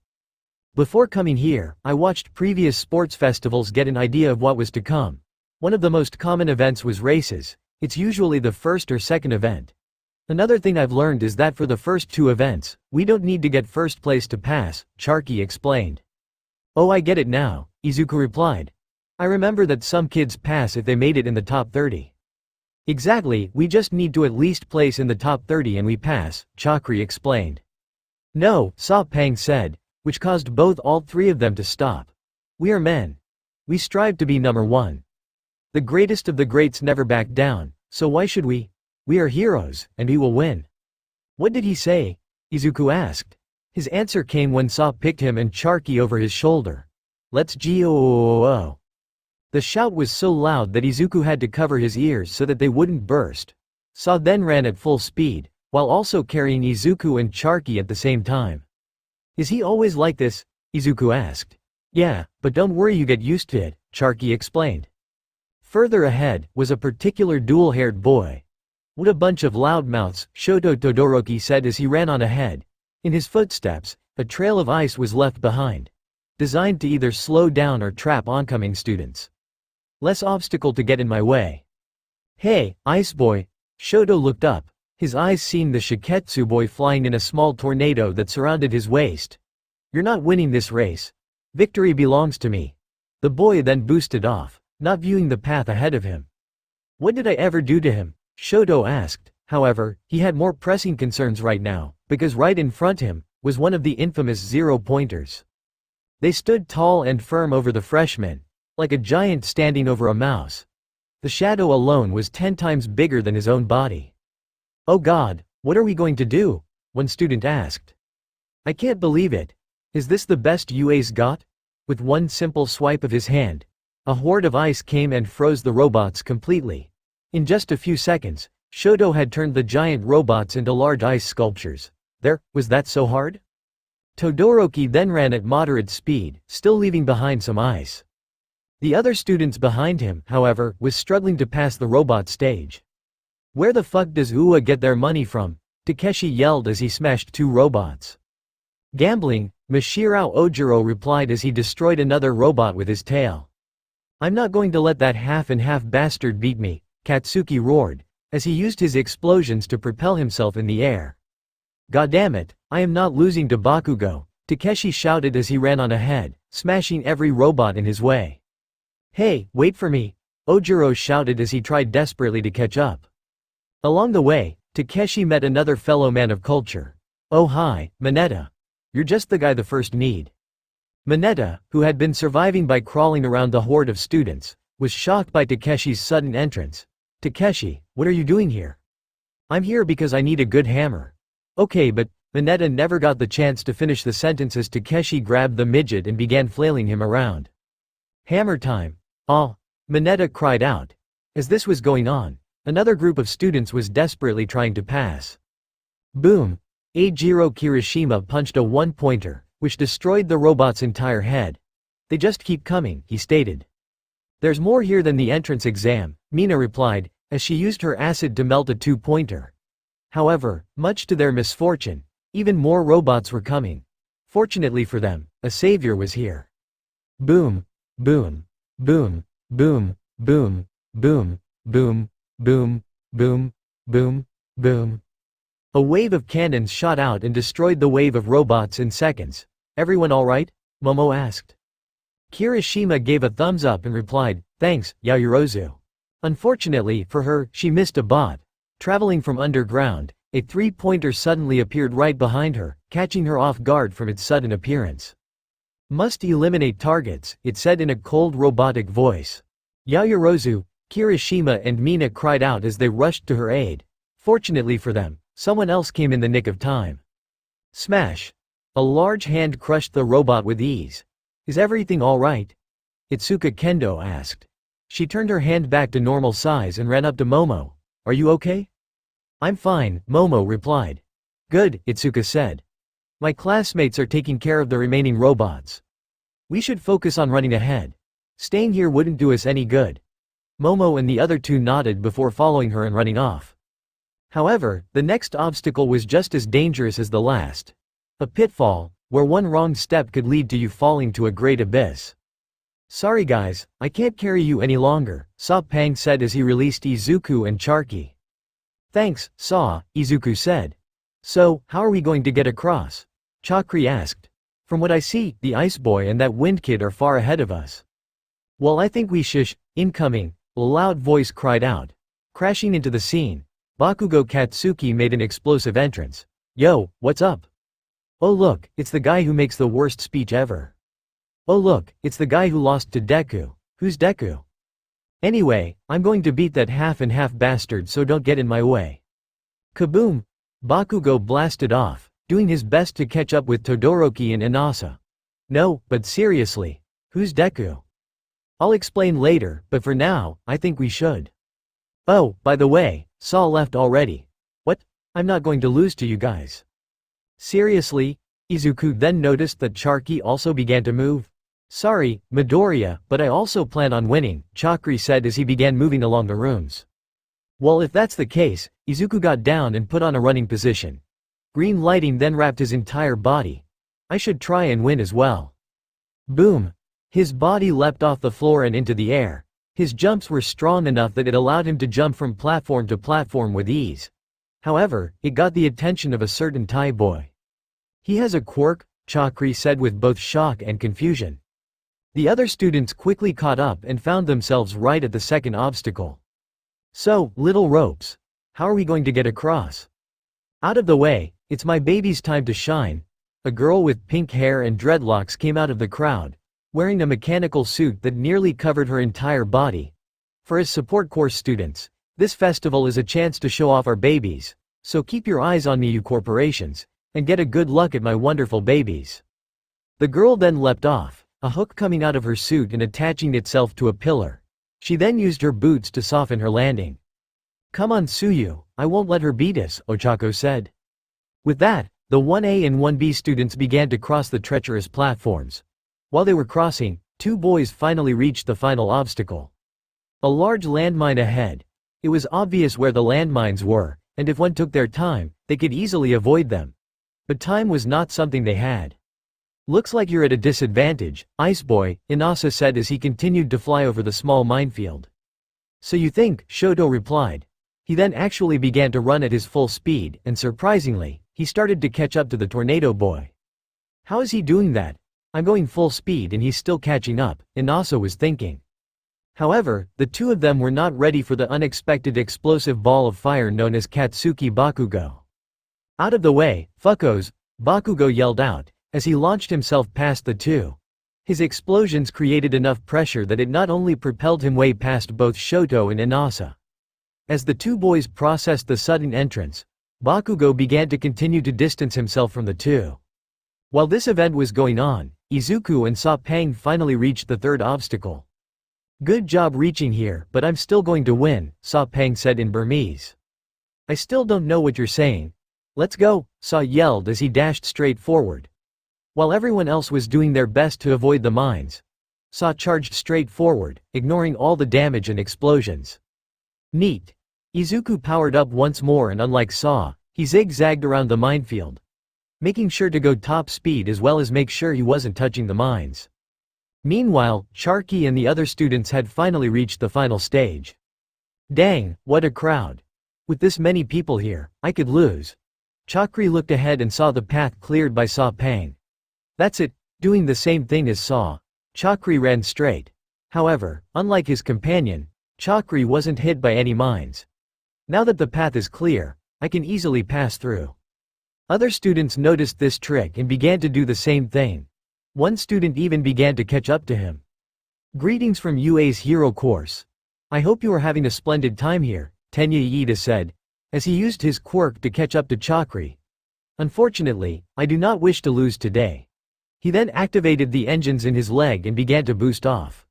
Before coming here, I watched previous sports festivals, get an idea of what was to come. One of the most common events was races. It's usually the first or second event. Another thing I've learned is that for the first 2 events, we don't need to get first place to pass, Charky explained. Oh, I get it now, Izuku replied. I remember that some kids pass if they made it in the top 30. Exactly, we just need to at least place in the top 30 and we pass, Chakri explained. No, Sop Pang said, which caused all 3 of them to stop. We are men. We strive to be number 1. The greatest of the greats never back down, so why should we? We are heroes, and we will win. What did he say? Izuku asked. His answer came when Sop picked him and Charky over his shoulder. Let's go. The shout was so loud that Izuku had to cover his ears so that they wouldn't burst. Sa then ran at full speed, while also carrying Izuku and Charky at the same time. Is he always like this? Izuku asked. Yeah, but don't worry, you get used to it, Charky explained. Further ahead was a particular dual-haired boy. What a bunch of loudmouths, Shoto Todoroki said as he ran on ahead. In his footsteps, a trail of ice was left behind, designed to either slow down or trap oncoming students. Less obstacle to get in my way. Hey, Ice Boy! Shoto looked up, his eyes seeing the Shiketsu boy flying in a small tornado that surrounded his waist. You're not winning this race. Victory belongs to me. The boy then boosted off, not viewing the path ahead of him. What did I ever do to him? Shoto asked, However, he had more pressing concerns right now, because right in front him was one of the infamous zero-pointers. They stood tall and firm over the freshman, like a giant standing over a mouse. The shadow alone was 10 times bigger than his own body. "Oh God, what are we going to do?" one student asked. "I can't believe it. Is this the best UA's got?" With one simple swipe of his hand, a horde of ice came and froze the robots completely. In just a few seconds, Shoto had turned the giant robots into large ice sculptures. Was that so hard? Todoroki then ran at moderate speed, still leaving behind some ice. The other students behind him, however, was struggling to pass the robot stage. "Where the fuck does UA get their money from?" Takeshi yelled as he smashed 2 robots. "Gambling," Mashirao Ojiro replied as he destroyed another robot with his tail. "I'm not going to let that half-and-half bastard beat me," Katsuki roared, as he used his explosions to propel himself in the air. "Goddammit, I am not losing to Bakugo," Takeshi shouted as he ran on ahead, smashing every robot in his way. "Hey, wait for me," Ojiro shouted as he tried desperately to catch up. Along the way, Takeshi met another fellow man of culture. "Oh hi, Mineta. You're just the guy the first need." Mineta, who had been surviving by crawling around the horde of students, was shocked by Takeshi's sudden entrance. "Takeshi, what are you doing here?" "I'm here because I need a good hammer." "Okay, but..." Mineta never got the chance to finish the sentence as Takeshi grabbed the midget and began flailing him around. "Hammer time." "Ah!" Mineta cried out. As this was going on, another group of students was desperately trying to pass. Boom! Eijiro Kirishima punched a one-pointer, which destroyed the robot's entire head. "They just keep coming," he stated. "There's more here than the entrance exam," Mina replied, as she used her acid to melt a 2-pointer. However, much to their misfortune, even more robots were coming. Fortunately for them, a savior was here. Boom! Boom! Boom! Boom! Boom! Boom! Boom! Boom! Boom! Boom! Boom! A wave of cannons shot out and destroyed the wave of robots in seconds. "Everyone alright?" Momo asked. Kirishima gave a thumbs up and replied, "Thanks, Yaoyorozu." Unfortunately for her, she missed a bot. Traveling from underground, a 3-pointer suddenly appeared right behind her, catching her off guard from its sudden appearance. "Must eliminate targets," it said in a cold robotic voice. Yaoyorozu, Kirishima and Mina cried out as they rushed to her aid. Fortunately for them, someone else came in the nick of time. Smash! A large hand crushed the robot with ease. "Is everything alright?" Itsuka Kendo asked. She turned her hand back to normal size and ran up to Momo. "Are you okay?" "I'm fine," Momo replied. "Good," Itsuka said. "My classmates are taking care of the remaining robots. We should focus on running ahead. Staying here wouldn't do us any good." Momo and the other two nodded before following her and running off. However, the next obstacle was just as dangerous as the last. A pitfall, where one wrong step could lead to you falling to a great abyss. "Sorry guys, I can't carry you any longer," Sa Pang said as he released Izuku and Charky. "Thanks, Sa," Izuku said. "So, how are we going to get across?" Chakri asked. "From what I see, the Ice Boy and that Wind Kid are far ahead of us." "Well, I think we incoming," a loud voice cried out. Crashing into the scene, Bakugo Katsuki made an explosive entrance. "Yo, what's up?" "Oh look, it's the guy who makes the worst speech ever." "Oh look, it's the guy who lost to Deku." "Who's Deku?" "Anyway, I'm going to beat that half-and-half bastard, so don't get in my way." Kaboom! Bakugo blasted off, doing his best to catch up with Todoroki and Inasa. "No, but seriously, who's Deku?" "I'll explain later, but for now, I think we should." "Oh, by the way, Saul left already." "What? I'm not going to lose to you guys." "Seriously?" Izuku then noticed that Charky also began to move. "Sorry, Midoriya, but I also plan on winning," Chakri said as he began moving along the rooms. Well, if that's the case, Izuku got down and put on a running position. Green lighting then wrapped his entire body. "I should try and win as well." Boom! His body leapt off the floor and into the air. His jumps were strong enough that it allowed him to jump from platform to platform with ease. However, it got the attention of a certain Thai boy. "He has a quirk," Chakri said with both shock and confusion. The other students quickly caught up and found themselves right at the second obstacle. "So, little ropes. How are we going to get across? Out of the way, it's my baby's time to shine. A girl with pink hair and dreadlocks came out of the crowd, wearing a mechanical suit that nearly covered her entire body. For us support course students, this festival is a chance to show off our babies, so keep your eyes on me, you corporations, and get a good look at my wonderful babies. The girl then leapt off, a hook coming out of her suit and attaching itself to a pillar. She then used her boots to soften her landing. Come on Suyu, I won't let her beat us, Ochako said. With that, the 1A and 1B students began to cross the treacherous platforms. While they were crossing, two boys finally reached the final obstacle. A large landmine ahead. It was obvious where the landmines were, and if one took their time, they could easily avoid them. But time was not something they had. Looks like you're at a disadvantage, Ice Boy, Inasa said as he continued to fly over the small minefield. So you think, Shoto replied. He then actually began to run at his full speed, and surprisingly, he started to catch up to the Tornado Boy. How is he doing that? I'm going full speed and he's still catching up, Inasa was thinking. However, the two of them were not ready for the unexpected explosive ball of fire known as Katsuki Bakugo. Out of the way, fuckos, Bakugo yelled out, as he launched himself past the two. His explosions created enough pressure that it not only propelled him way past both Shoto and Inasa. As the two boys processed the sudden entrance, Bakugo began to continue to distance himself from the two. While this event was going on, Izuku and Sa-Pang finally reached the third obstacle. Good job reaching here, but I'm still going to win, Sa-Pang said in Burmese. I still don't know what you're saying. Let's go, Sa yelled as he dashed straight forward. While everyone else was doing their best to avoid the mines, Sa charged straight forward, ignoring all the damage and explosions. Neat. Izuku powered up once more and unlike Sa, he zigzagged around the minefield, making sure to go top speed as well as make sure he wasn't touching the mines. Meanwhile, Sharky and the other students had finally reached the final stage. Dang, what a crowd. With this many people here, I could lose. Chakri looked ahead and saw the path cleared by Sa-Pang. That's it, doing the same thing as Sa. Chakri ran straight. However, unlike his companion, Chakri wasn't hit by any mines. Now that the path is clear, I can easily pass through. Other students noticed this trick and began to do the same thing. One student even began to catch up to him. Greetings from UA's hero course. I hope you are having a splendid time here, Tenya Iida said, as he used his quirk to catch up to Chakri. Unfortunately, I do not wish to lose today. He then activated the engines in his leg and began to boost off.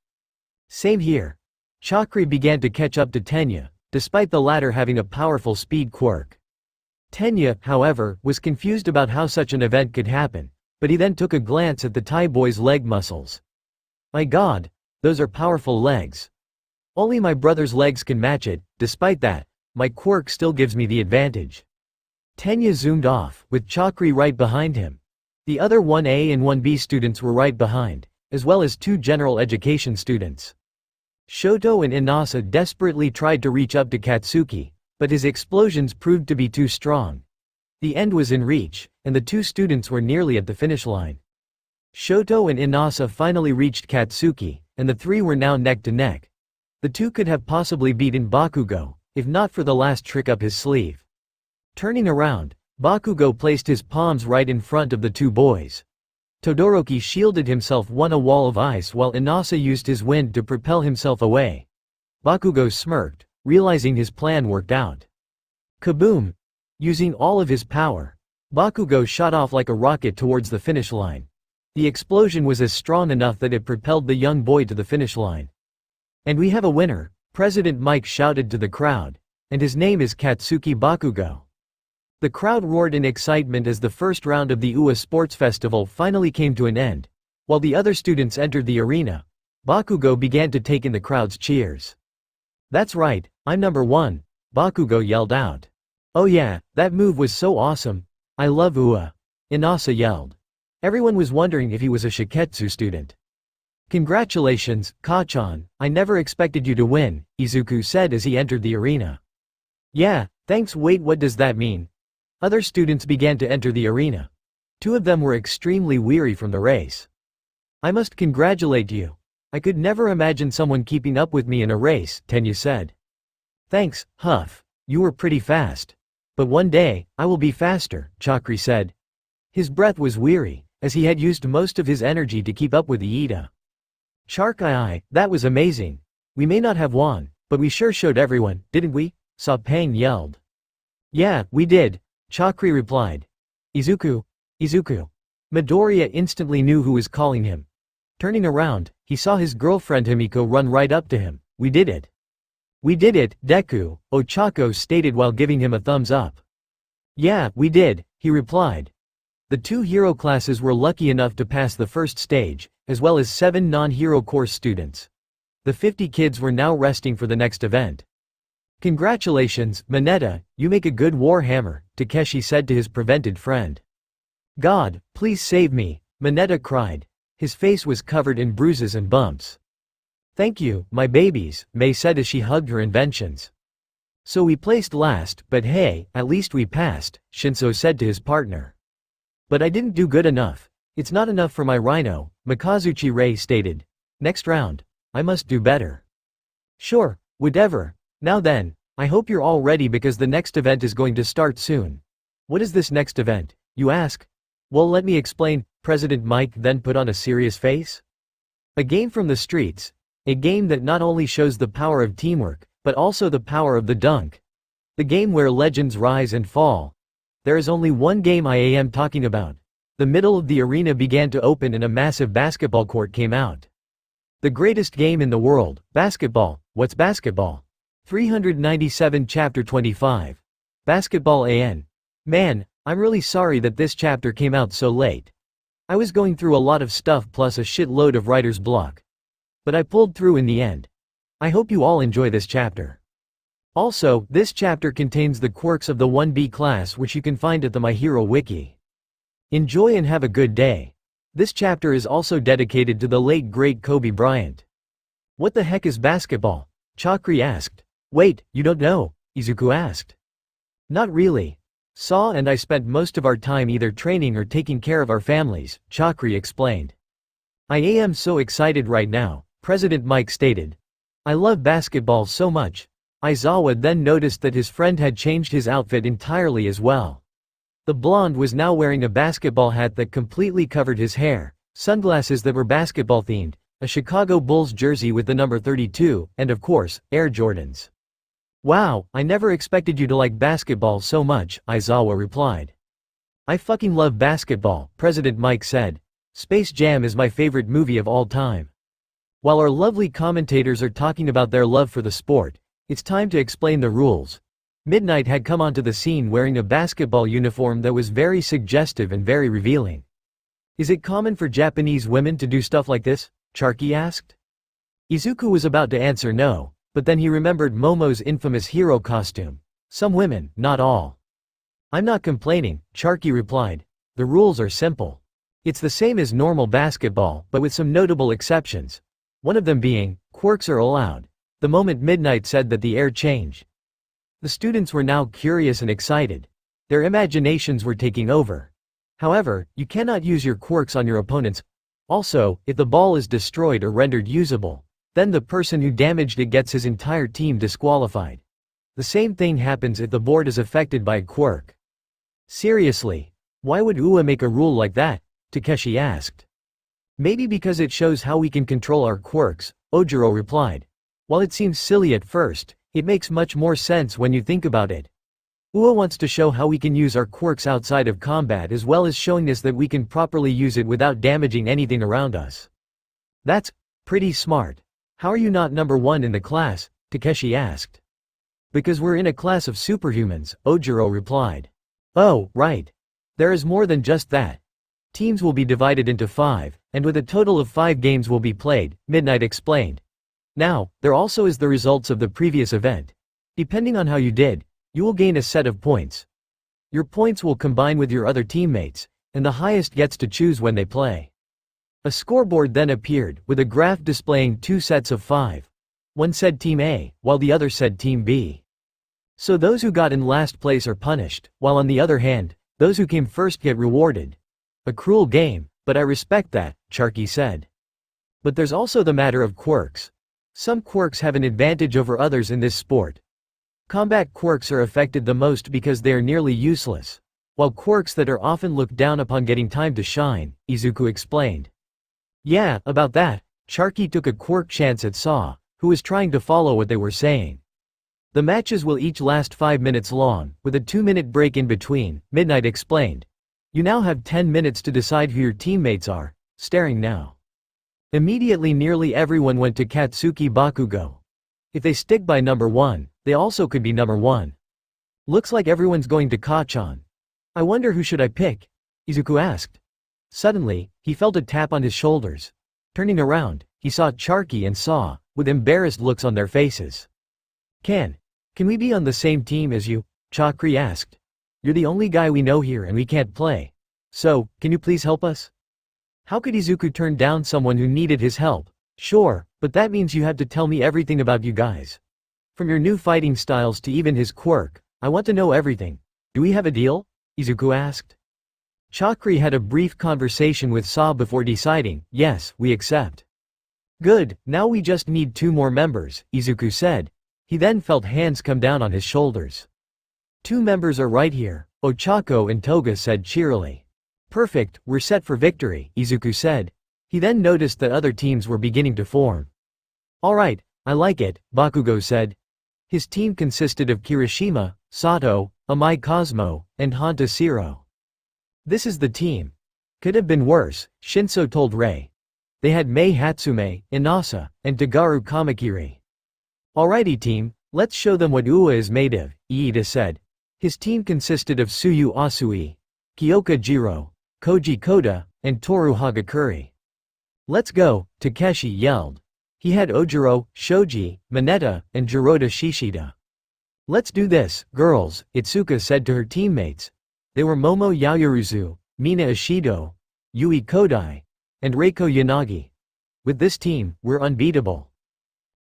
Same here. Chakri began to catch up to Tenya, despite the latter having a powerful speed quirk. Tenya, however, was confused about how such an event could happen, but he then took a glance at the Thai boy's leg muscles. My god, those are powerful legs. Only my brother's legs can match it. Despite that, my quirk still gives me the advantage. Tenya zoomed off, with Chakri right behind him. The other 1A and 1B students were right behind, as well as two general education students. Shoto and Inasa desperately tried to reach up to Katsuki, but his explosions proved to be too strong. The end was in reach, and the two students were nearly at the finish line. Shoto and Inasa finally reached Katsuki, and the three were now neck to neck. The two could have possibly beaten Bakugo, if not for the last trick up his sleeve. Turning around, Bakugo placed his palms right in front of the two boys. Todoroki shielded himself on a wall of ice while Inasa used his wind to propel himself away. Bakugo smirked, realizing his plan worked out. Kaboom! Using all of his power, Bakugo shot off like a rocket towards the finish line. The explosion was as strong enough that it propelled the young boy to the finish line. And we have a winner, President Mike shouted to the crowd, and his name is Katsuki Bakugo. The crowd roared in excitement as the first round of the UA Sports Festival finally came to an end. While the other students entered the arena, Bakugo began to take in the crowd's cheers. That's right, I'm number one, Bakugo yelled out. Oh yeah, that move was so awesome. I love UA. Inasa yelled. Everyone was wondering if he was a Shiketsu student. Congratulations, Kachan, I never expected you to win, Izuku said as he entered the arena. Yeah, thanks. Wait, what does that mean? Other students began to enter the arena. Two of them were extremely weary from the race. I must congratulate you. I could never imagine someone keeping up with me in a race, Tenya said. Thanks, Huff. You were pretty fast. But one day, I will be faster, Chakri said. His breath was weary, as he had used most of his energy to keep up with Iida. Charkai, that was amazing. We may not have won, but we sure showed everyone, didn't we? Sapang yelled. Yeah, we did, Chakri replied. Izuku. Izuku. Midoriya instantly knew who was calling him. Turning around, he saw his girlfriend Himiko run right up to him. We did it. We did it, Deku, Ochako stated while giving him a thumbs up. Yeah, we did, he replied. The two hero classes were lucky enough to pass the first stage, as well as 7 non-hero course students. The 50 kids were now resting for the next event. Congratulations, Mineta, you make a good war hammer, Takeshi said to his prevented friend. God, please save me, Mineta cried. His face was covered in bruises and bumps. Thank you, my babies, Mei said as she hugged her inventions. So we placed last, but hey, at least we passed, Shinso said to his partner. But I didn't do good enough. It's not enough for my rhino, Mikazuchi Rei stated. Next round. I must do better. Sure, whatever. Now then, I hope you're all ready because the next event is going to start soon. What is this next event, you ask? Well, let me explain, President Mike then put on a serious face. A game from the streets. A game that not only shows the power of teamwork, but also the power of the dunk. The game where legends rise and fall. There is only one game I am talking about. The middle of the arena began to open and a massive basketball court came out. The greatest game in the world, basketball. What's basketball? 397 Chapter 25. Basketball AN. Man, I'm really sorry that this chapter came out so late. I was going through a lot of stuff plus a shitload of writer's block. But I pulled through in the end. I hope you all enjoy this chapter. Also, this chapter contains the quirks of the 1B class which you can find at the My Hero Wiki. Enjoy and have a good day. This chapter is also dedicated to the late great Kobe Bryant. What the heck is basketball? Chakri asked. Wait, you don't know? Izuku asked. Not really. Saw and I spent most of our time either training or taking care of our families, Chakri explained. I am so excited right now, President Mike stated. I love basketball so much. Aizawa then noticed that his friend had changed his outfit entirely as well. The blonde was now wearing a basketball hat that completely covered his hair, sunglasses that were basketball themed, a Chicago Bulls jersey with the number 32, and of course, Air Jordans. Wow, I never expected you to like basketball so much, Aizawa replied. I fucking love basketball, President Mike said. Space Jam is my favorite movie of all time. While our lovely commentators are talking about their love for the sport, it's time to explain the rules. Midnight had come onto the scene wearing a basketball uniform that was very suggestive and very revealing. Is it common for Japanese women to do stuff like this? Charky asked. Izuku was about to answer no, but then he remembered Momo's infamous hero costume. Some women, not all. I'm not complaining, Charky replied. The rules are simple. It's the same as normal basketball, but with some notable exceptions. One of them being, quirks are allowed. The moment Midnight said that the air changed. The students were now curious and excited. Their imaginations were taking over. However, you cannot use your quirks on your opponents. Also, if the ball is destroyed or rendered usable, then the person who damaged it gets his entire team disqualified. The same thing happens if the board is affected by a quirk. Seriously, why would UA make a rule like that? Takeshi asked. Maybe because it shows how we can control our quirks, Ojiro replied. While it seems silly at first, it makes much more sense when you think about it. UA wants to show how we can use our quirks outside of combat as well as showing us that we can properly use it without damaging anything around us. That's pretty smart. How are you not number 1 in the class? Takeshi asked. Because we're in a class of superhumans, Ojiro replied. Oh, right. There is more than just that. Teams will be divided into 5, and with a total of 5 games will be played, Midnight explained. Now, there also is the results of the previous event. Depending on how you did, you will gain a set of points. Your points will combine with your other teammates, and the highest gets to choose when they play. A scoreboard then appeared, with a graph displaying 2 sets of 5. One said Team A, while the other said Team B. So those who got in last place are punished, while on the other hand, those who came first get rewarded. A cruel game, but I respect that, Charky said. But there's also the matter of quirks. Some quirks have an advantage over others in this sport. Combat quirks are affected the most because they are nearly useless, while quirks that are often looked down upon getting time to shine, Izuku explained. Yeah, about that, Sharky took a quirk chance at Saw, who was trying to follow what they were saying. The matches will each last 5 minutes long, with a 2-minute break in between, Midnight explained. You now have 10 minutes to decide who your teammates are, staring now. Immediately nearly everyone went to Katsuki Bakugo. If they stick by number 1, they also could be number 1. Looks like everyone's going to Kachan. I wonder who should I pick? Izuku asked. Suddenly, he felt a tap on his shoulders. Turning around, he saw Sharky and Saw, with embarrassed looks on their faces. Can we be on the same team as you? Chakri asked. You're the only guy we know here and we can't play. So, can you please help us? How could Izuku turn down someone who needed his help? Sure, but that means you have to tell me everything about you guys. From your new fighting styles to even his quirk, I want to know everything. Do we have a deal? Izuku asked. Chakri had a brief conversation with Saw before deciding, yes, we accept. Good, now we just need 2 more members, Izuku said. He then felt hands come down on his shoulders. 2 members are right here, Ochako and Toga said cheerily. Perfect, we're set for victory, Izuku said. He then noticed that other teams were beginning to form. Alright, I like it, Bakugo said. His team consisted of Kirishima, Sato, Amai Cosmo, and Hanta Siro. This is the team. Could have been worse, Shinso told Rei. They had Mei Hatsume, Inasa, and Tagaru Kamakiri. Alrighty team, let's show them what Ua is made of, Iida said. His team consisted of Tsuyu Asui, Kyoka Jiro, Koji Koda, and Toru Hagakuri. Let's go, Takeshi yelled. He had Ojiro, Shoji, Mineta, and Jiroda Shishida. Let's do this, girls, Itsuka said to her teammates. They were Momo Yaoyuruzu, Mina Ishido, Yui Kodai, and Reiko Yanagi. With this team, we're unbeatable.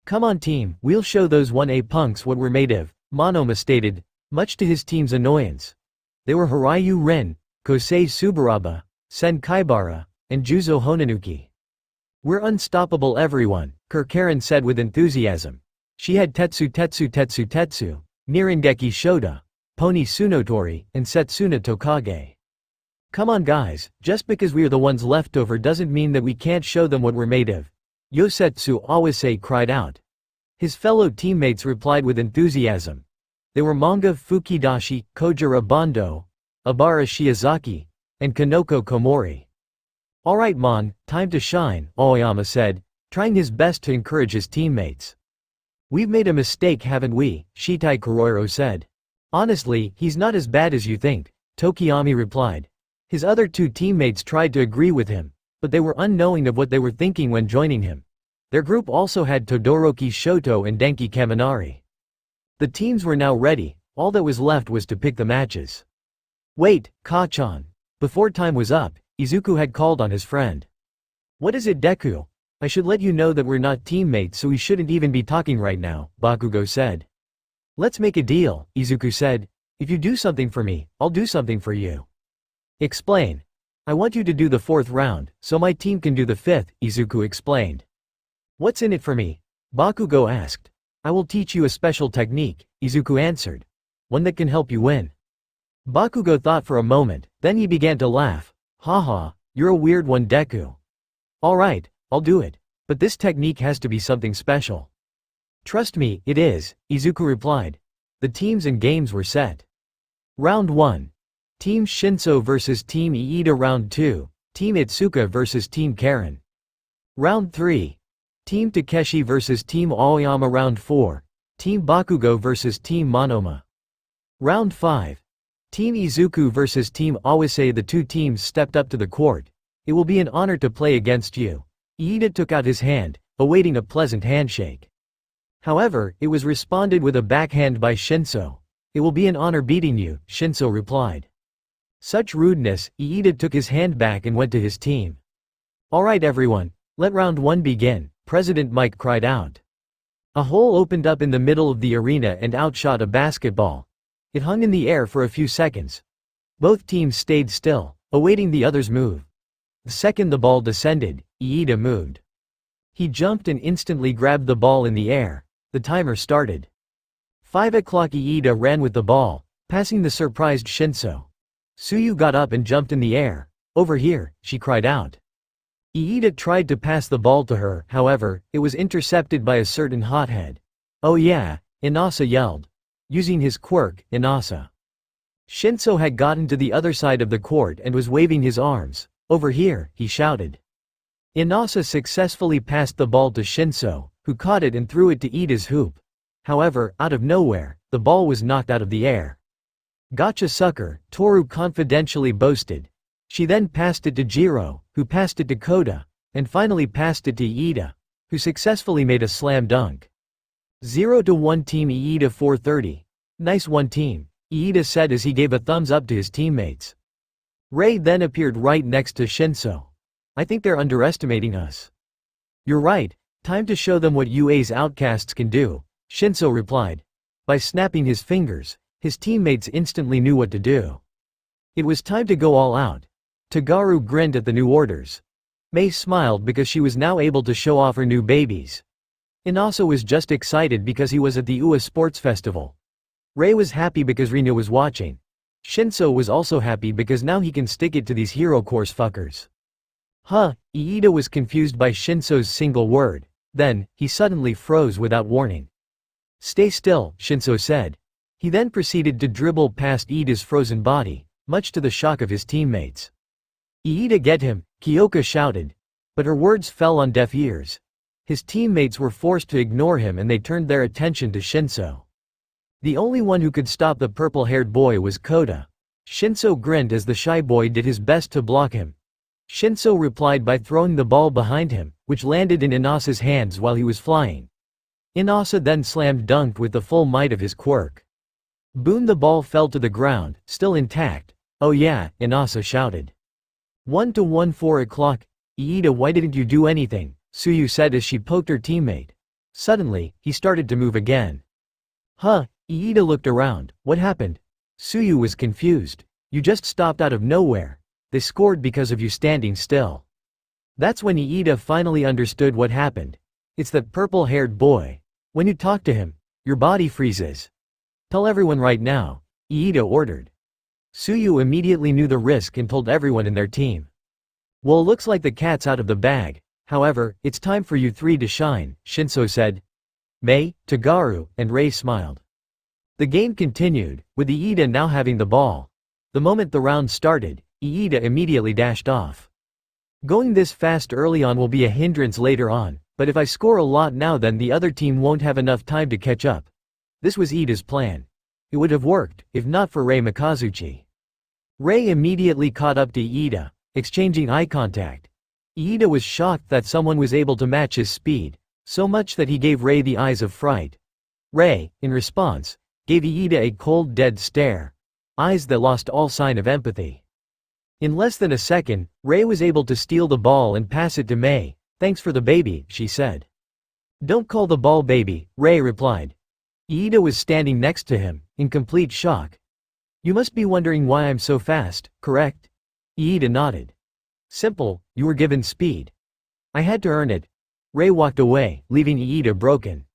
Come on team, we'll show those 1A punks what we're made of, Monoma stated, much to his team's annoyance. They were Hiryu Ren, Kosei Subaraba, Sen Kaibara, and Juzo Honanuki. We're unstoppable everyone, Kurkaren said with enthusiasm. She had Tetsu, Nirengeki Shoda, Pony Tsunotori, and Setsuna Tokage. Come on guys, just because we're the ones left over doesn't mean that we can't show them what we're made of. Yosetsu Awase cried out. His fellow teammates replied with enthusiasm. They were Manga Fukidashi, Kojiro Bando, Abara Shiozaki, and Kanoko Komori. Alright Mon, time to shine, Aoyama said, trying his best to encourage his teammates. We've made a mistake haven't we, Shitai Kuroiro said. Honestly, he's not as bad as you think, Tokiyami replied. His other 2 teammates tried to agree with him, but they were unknowing of what they were thinking when joining him. Their group also had Todoroki Shoto and Denki Kaminari. The teams were now ready, all that was left was to pick the matches. Wait, Kachan. Before time was up, Izuku had called on his friend. What is it Deku? I should let you know that we're not teammates so we shouldn't even be talking right now, Bakugo said. Let's make a deal, Izuku said. If you do something for me, I'll do something for you. Explain. I want you to do the 4th round, so my team can do the 5th, Izuku explained. What's in it for me? Bakugo asked. I will teach you a special technique, Izuku answered. One that can help you win. Bakugo thought for a moment, then he began to laugh. Haha, you're a weird one Deku. Alright, I'll do it. But this technique has to be something special. Trust me, it is, Izuku replied. The teams and games were set. Round 1. Team Shinso vs Team Iida. Round 2. Team Itsuka vs Team Karen. Round 3. Team Takeshi vs Team Aoyama. Round 4. Team Bakugo vs Team Monoma. Round 5. Team Izuku vs Team Awase. The 2 teams stepped up to the court. It will be an honor to play against you. Iida took out his hand, awaiting a pleasant handshake. However, it was responded with a backhand by Shinso. It will be an honor beating you, Shinso replied. Such rudeness, Iida took his hand back and went to his team. Alright everyone, let round 1 begin, President Mike cried out. A hole opened up in the middle of the arena and outshot a basketball. It hung in the air for a few seconds. Both teams stayed still, awaiting the other's move. The second the ball descended, Iida moved. He jumped and instantly grabbed the ball in the air. The timer started. 5 o'clock. Iida ran with the ball, passing the surprised Shinso. Tsuyu got up and jumped in the air. "Over here," she cried out. Iida tried to pass the ball to her, however, it was intercepted by a certain hothead. "Oh yeah," Inasa yelled. Using his quirk, Inasa. Shinso had gotten to the other side of the court and was waving his arms. "Over here," he shouted. Inasa successfully passed the ball to Shinso, who caught it and threw it to Iida's hoop. However, out of nowhere, the ball was knocked out of the air. "Gotcha sucker," Toru confidentially boasted. She then passed it to Jiro, who passed it to Koda, and finally passed it to Iida, who successfully made a slam dunk. 0-1 Team Iida 430. "Nice one team," Iida said as he gave a thumbs up to his teammates. Rei then appeared right next to Shinso. "I think they're underestimating us." "You're right, time to show them what UA's outcasts can do," Shinso replied. By snapping his fingers, his teammates instantly knew what to do. It was time to go all out. Tagaru grinned at the new orders. Mei smiled because she was now able to show off her new babies. Inasa was just excited because he was at the UA Sports Festival. Rei was happy because Rina was watching. Shinso was also happy because now he can stick it to these hero course fuckers. Huh, Iida was confused by Shinso's single word. Then, he suddenly froze without warning. "Stay still," Shinso said. He then proceeded to dribble past Iida's frozen body, much to the shock of his teammates. "Iida get him," Kyoka shouted. But her words fell on deaf ears. His teammates were forced to ignore him and they turned their attention to Shinso. The only one who could stop the purple-haired boy was Koda. Shinso grinned as the shy boy did his best to block him. Shinso replied by throwing the ball behind him, which landed in Inasa's hands while he was flying. Inasa then slammed dunked with the full might of his quirk. Boom, the ball fell to the ground, still intact. "Oh yeah," Inasa shouted. 1-1 4 o'clock. "Iida, why didn't you do anything?" Tsuyu said as she poked her teammate. Suddenly, he started to move again. Huh, Iida looked around. "What happened?" Tsuyu was confused. "You just stopped out of nowhere. They scored because of you standing still." That's when Iida finally understood what happened. It's that purple-haired boy. When you talk to him, your body freezes. "Tell everyone right now," Iida ordered. Tsuyu immediately knew the risk and told everyone in their team. "Well, looks like the cat's out of the bag. However, it's time for you three to shine," Shinso said. Mei, Tagaru, and Rei smiled. The game continued, with Iida now having the ball. The moment the round started, Iida immediately dashed off. "Going this fast early on will be a hindrance later on, but if I score a lot now then the other team won't have enough time to catch up." This was Iida's plan. It would have worked, if not for Rei Mikazuchi. Rei immediately caught up to Iida, exchanging eye contact. Iida was shocked that someone was able to match his speed, so much that he gave Rei the eyes of fright. Rei, in response, gave Iida a cold dead stare. Eyes that lost all sign of empathy. In less than a second, Rei was able to steal the ball and pass it to Mei. "Thanks for the baby," she said. "Don't call the ball baby," Rei replied. Iida was standing next to him, in complete shock. "You must be wondering why I'm so fast, correct?" Iida nodded. "Simple, you were given speed. I had to earn it." Rei walked away, leaving Iida broken.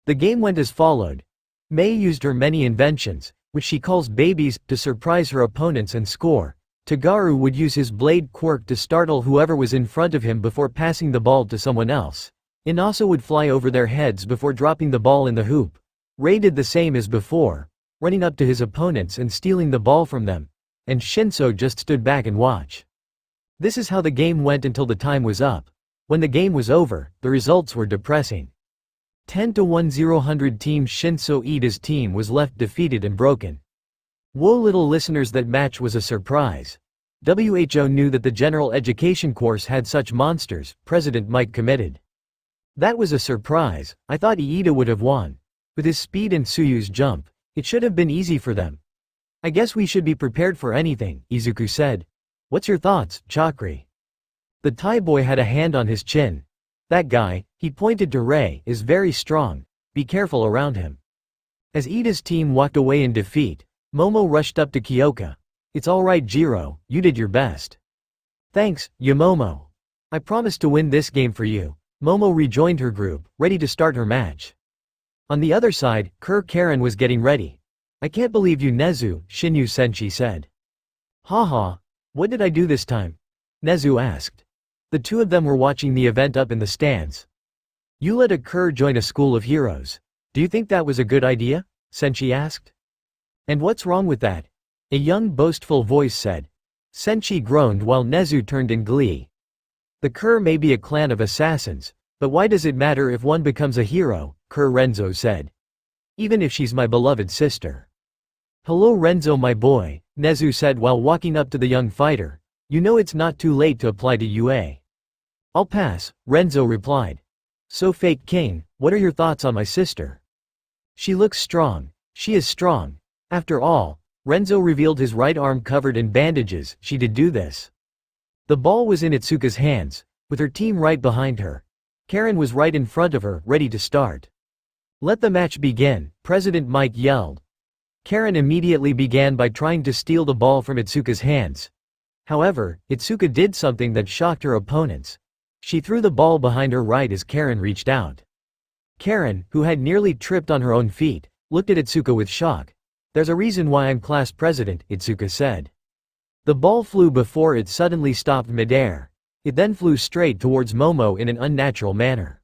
The game went as followed. Mei used her many inventions, which she calls babies, to surprise her opponents and score. Tagaru would use his blade quirk to startle whoever was in front of him before passing the ball to someone else. Inasa would fly over their heads before dropping the ball in the hoop. Rei did the same as before, running up to his opponents and stealing the ball from them, and Shinso just stood back and watched. This is how the game went until the time was up. When the game was over, the results were depressing. 10-1 0-100 Team Shinso. Iida's team was left defeated and broken. Whoa, little listeners, that match was a surprise. WHO knew that the general education course had such monsters, President Mike committed. That was a surprise. I thought Iida would have won. With his speed and Tsuyu's jump, it should have been easy for them. "I guess we should be prepared for anything," Izuku said. "What's your thoughts, Chakri?" The Thai boy had a hand on his chin. "That guy," he pointed to Rei, "is very strong. Be careful around him." As Iida's team walked away in defeat, Momo rushed up to Kyoka. "It's alright, Jiro, you did your best." "Thanks, Yamomo. I promised to win this game for you." Momo rejoined her group, ready to start her match. On the other side, Karen was getting ready. I can't believe you Nezu, Shinyu Senshi said. Haha, what did I do this time? Nezu asked. The two of them were watching the event up in the stands. You let a join a school of heroes. Do you think that was a good idea? Senshi asked. And what's wrong with that? A young boastful voice said. Senshi groaned while Nezu turned in glee. The may be a clan of assassins, but why does it matter if one becomes a hero? Renzo said. Even if she's my beloved sister. Hello Renzo my boy, Nezu said while walking up to the young fighter. You know it's not too late to apply to UA. I'll pass, Renzo replied. So Fake King, what are your thoughts on my sister? She looks strong. She is strong. After all, Renzo revealed his right arm covered in bandages. She did do this. The ball was in Itsuka's hands, with her team right behind her. Karen was right in front of her, ready to start. Let the match begin, President Mike yelled. Karen immediately began by trying to steal the ball from Itsuka's hands. However, Itsuka did something that shocked her opponents. She threw the ball behind her right as Karen reached out. Karen, who had nearly tripped on her own feet, looked at Itsuka with shock. There's a reason why I'm class president, Itsuka said. The ball flew before it suddenly stopped midair. It then flew straight towards Momo in an unnatural manner.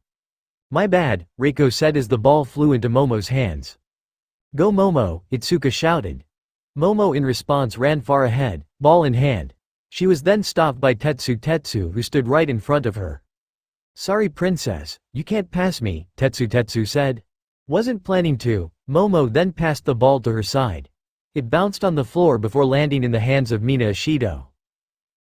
My bad, Reiko said as the ball flew into Momo's hands. Go Momo, Itsuka shouted. Momo in response ran far ahead, ball in hand. She was then stopped by Tetsu who stood right in front of her. Sorry princess, you can't pass me, Tetsu said. Wasn't planning to. Momo then passed the ball to her side. It bounced on the floor before landing in the hands of Mina Ishido.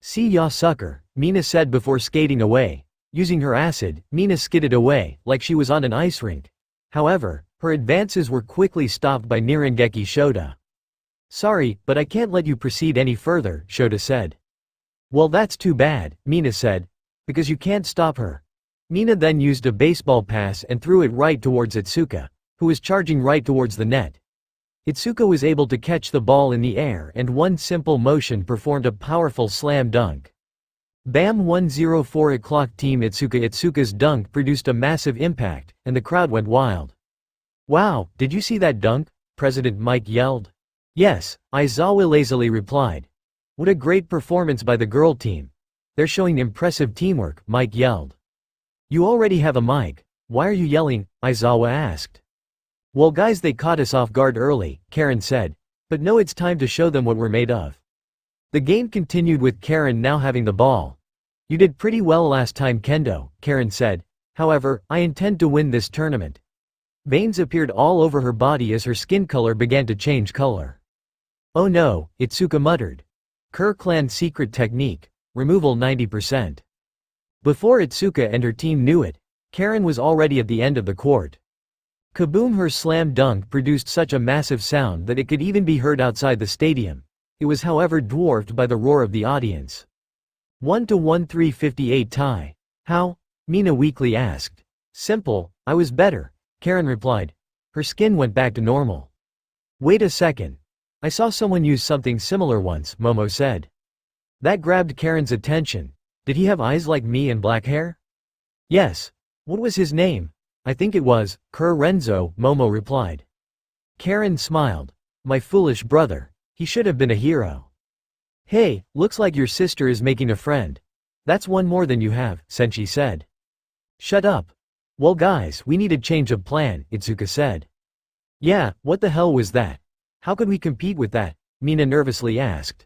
See ya sucker, Mina said before skating away. Using her acid, Mina skidded away, like she was on an ice rink. However, her advances were quickly stopped by Nirengeki Shota. Sorry, but I can't let you proceed any further, Shota said. Well that's too bad, Mina said. Because you can't stop her. Mina then used a baseball pass and threw it right towards Itsuka, who was charging right towards the net. Itsuka was able to catch the ball in the air and one simple motion performed a powerful slam dunk. Bam 104 o'clock team Itsuka's dunk produced a massive impact, and the crowd went wild. Wow, did you see that dunk? President Mike yelled. Yes, Aizawa lazily replied. What a great performance by the girl team. They're showing impressive teamwork, Mike yelled. You already have a mic, why are you yelling? Aizawa asked. Well guys they caught us off guard early, Karen said. But no it's time to show them what we're made of. The game continued with Karen now having the ball. You did pretty well last time Kendo, Karen said. However, I intend to win this tournament. Veins appeared all over her body as her skin color began to change color. Oh no, Itsuka muttered. Clan secret technique. Removal 90%. Before Itsuka and her team knew it, Karen was already at the end of the court. Kaboom! Her slam dunk produced such a massive sound that it could even be heard outside the stadium. It was however dwarfed by the roar of the audience. 1-1 358 tie. How? Mina weakly asked. Simple, I was better, Karen replied. Her skin went back to normal. Wait a second. I saw someone use something similar once, Momo said. That grabbed Karen's attention. Did he have eyes like me and black hair? Yes. What was his name? I think it was Renzo, Momo replied. Karen smiled. My foolish brother. He should have been a hero. Hey, looks like your sister is making a friend. That's one more than you have, Senshi said. Shut up. Well guys, we need a change of plan, Itsuka said. Yeah, what the hell was that? How could we compete with that? Mina nervously asked.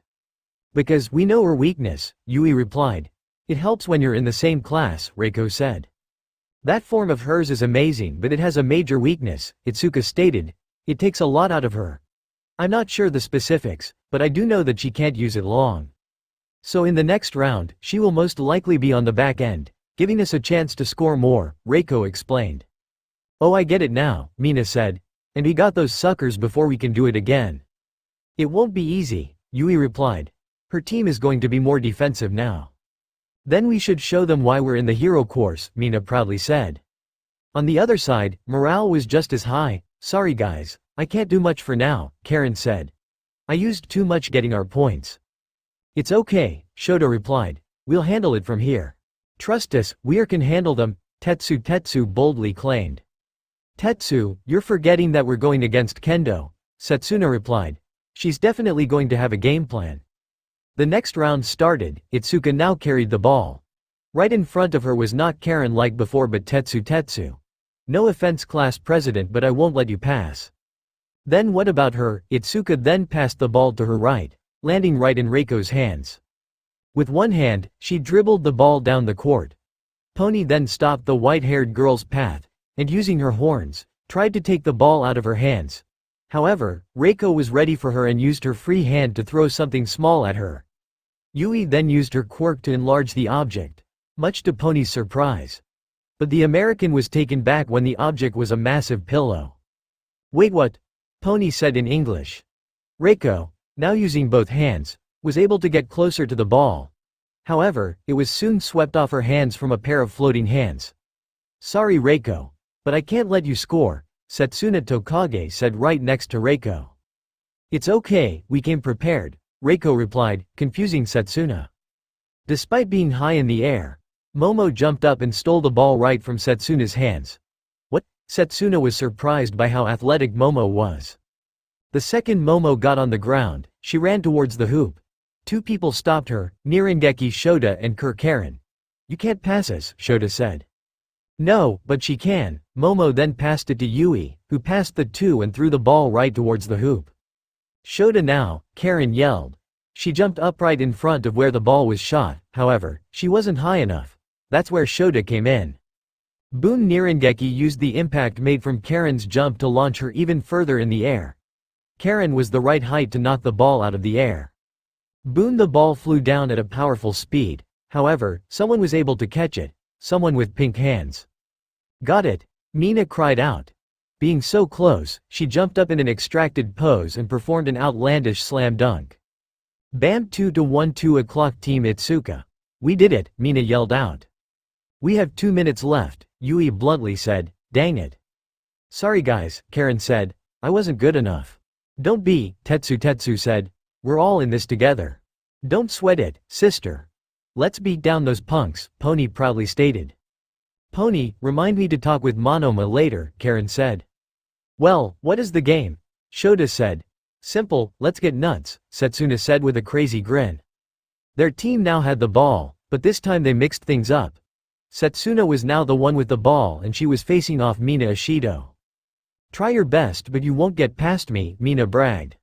Because we know her weakness, Yui replied. It helps when you're in the same class, Reiko said. That form of hers is amazing but it has a major weakness, Itsuka stated. It takes a lot out of her. I'm not sure the specifics, but I do know that she can't use it long. So in the next round, she will most likely be on the back end, giving us a chance to score more, Reiko explained. Oh I get it now, Mina said. And we got those suckers before we can do it again. It won't be easy, Yui replied. Her team is going to be more defensive now. Then we should show them why we're in the hero course, Mina proudly said. On the other side, morale was just as high. Sorry guys, I can't do much for now, Karen said. I used too much getting our points. It's okay, Shota replied. We'll handle it from here. Trust us, we can handle them, Tetsu boldly claimed. Tetsu, you're forgetting that we're going against Kendo, Setsuna replied. She's definitely going to have a game plan. The next round started. Itsuka now carried the ball. Right in front of her was not Karen like before but Tetsu. No offense class president but I won't let you pass. Then what about her? Itsuka then passed the ball to her right, landing right in Reiko's hands. With one hand, she dribbled the ball down the court. Pony then stopped the white-haired girl's path, and using her horns, tried to take the ball out of her hands. However, Reiko was ready for her and used her free hand to throw something small at her. Yui then used her quirk to enlarge the object, much to Pony's surprise. But the American was taken back when the object was a massive pillow. Wait, what? Pony said in English. Reiko, now using both hands, was able to get closer to the ball. However, it was soon swept off her hands from a pair of floating hands. Sorry Reiko, but I can't let you score, Setsuna Tokage said right next to Reiko. It's okay, we came prepared, Reiko replied, confusing Setsuna. Despite being high in the air, Momo jumped up and stole the ball right from Setsuna's hands. What? Setsuna was surprised by how athletic Momo was. The second Momo got on the ground, she ran towards the hoop. Two people stopped her, Nirengeki Shota and Karen. You can't pass us, Shota said. No, but she can. Momo then passed it to Yui, who passed the two and threw the ball right towards the hoop. Shota now, Karen yelled. She jumped upright in front of where the ball was shot, however, she wasn't high enough. That's where Shota came in. Boon Nirengeki used the impact made from Karen's jump to launch her even further in the air. Karen was the right height to knock the ball out of the air. Boon the ball flew down at a powerful speed, however, someone was able to catch it, someone with pink hands. Got it, Mina cried out. Being so close, she jumped up in an extracted pose and performed an outlandish slam dunk. Bam 2-1 2 o'clock Team Itsuka. We did it, Mina yelled out. We have 2 minutes left, Yui bluntly said, dang it. Sorry guys, Karen said, I wasn't good enough. Don't be, Tetsu said. We're all in this together. Don't sweat it, sister. Let's beat down those punks, Pony proudly stated. Pony, remind me to talk with Monoma later, Karen said. Well, what is the game? Shota said. Simple, let's get nuts, Setsuna said with a crazy grin. Their team now had the ball, but this time they mixed things up. Setsuna was now the one with the ball and she was facing off Mina Ishido. Try your best but you won't get past me, Mina bragged.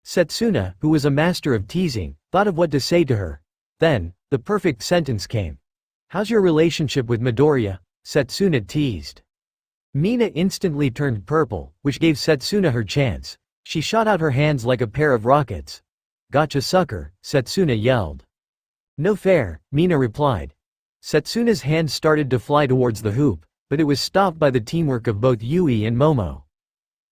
Setsuna, who was a master of teasing, thought of what to say to her. Then, the perfect sentence came. How's your relationship with Midoriya? Setsuna teased. Mina instantly turned purple, which gave Setsuna her chance. She shot out her hands like a pair of rockets. Gotcha sucker, Setsuna yelled. No fair, Mina replied. Setsuna's hand started to fly towards the hoop, but it was stopped by the teamwork of both Yui and Momo.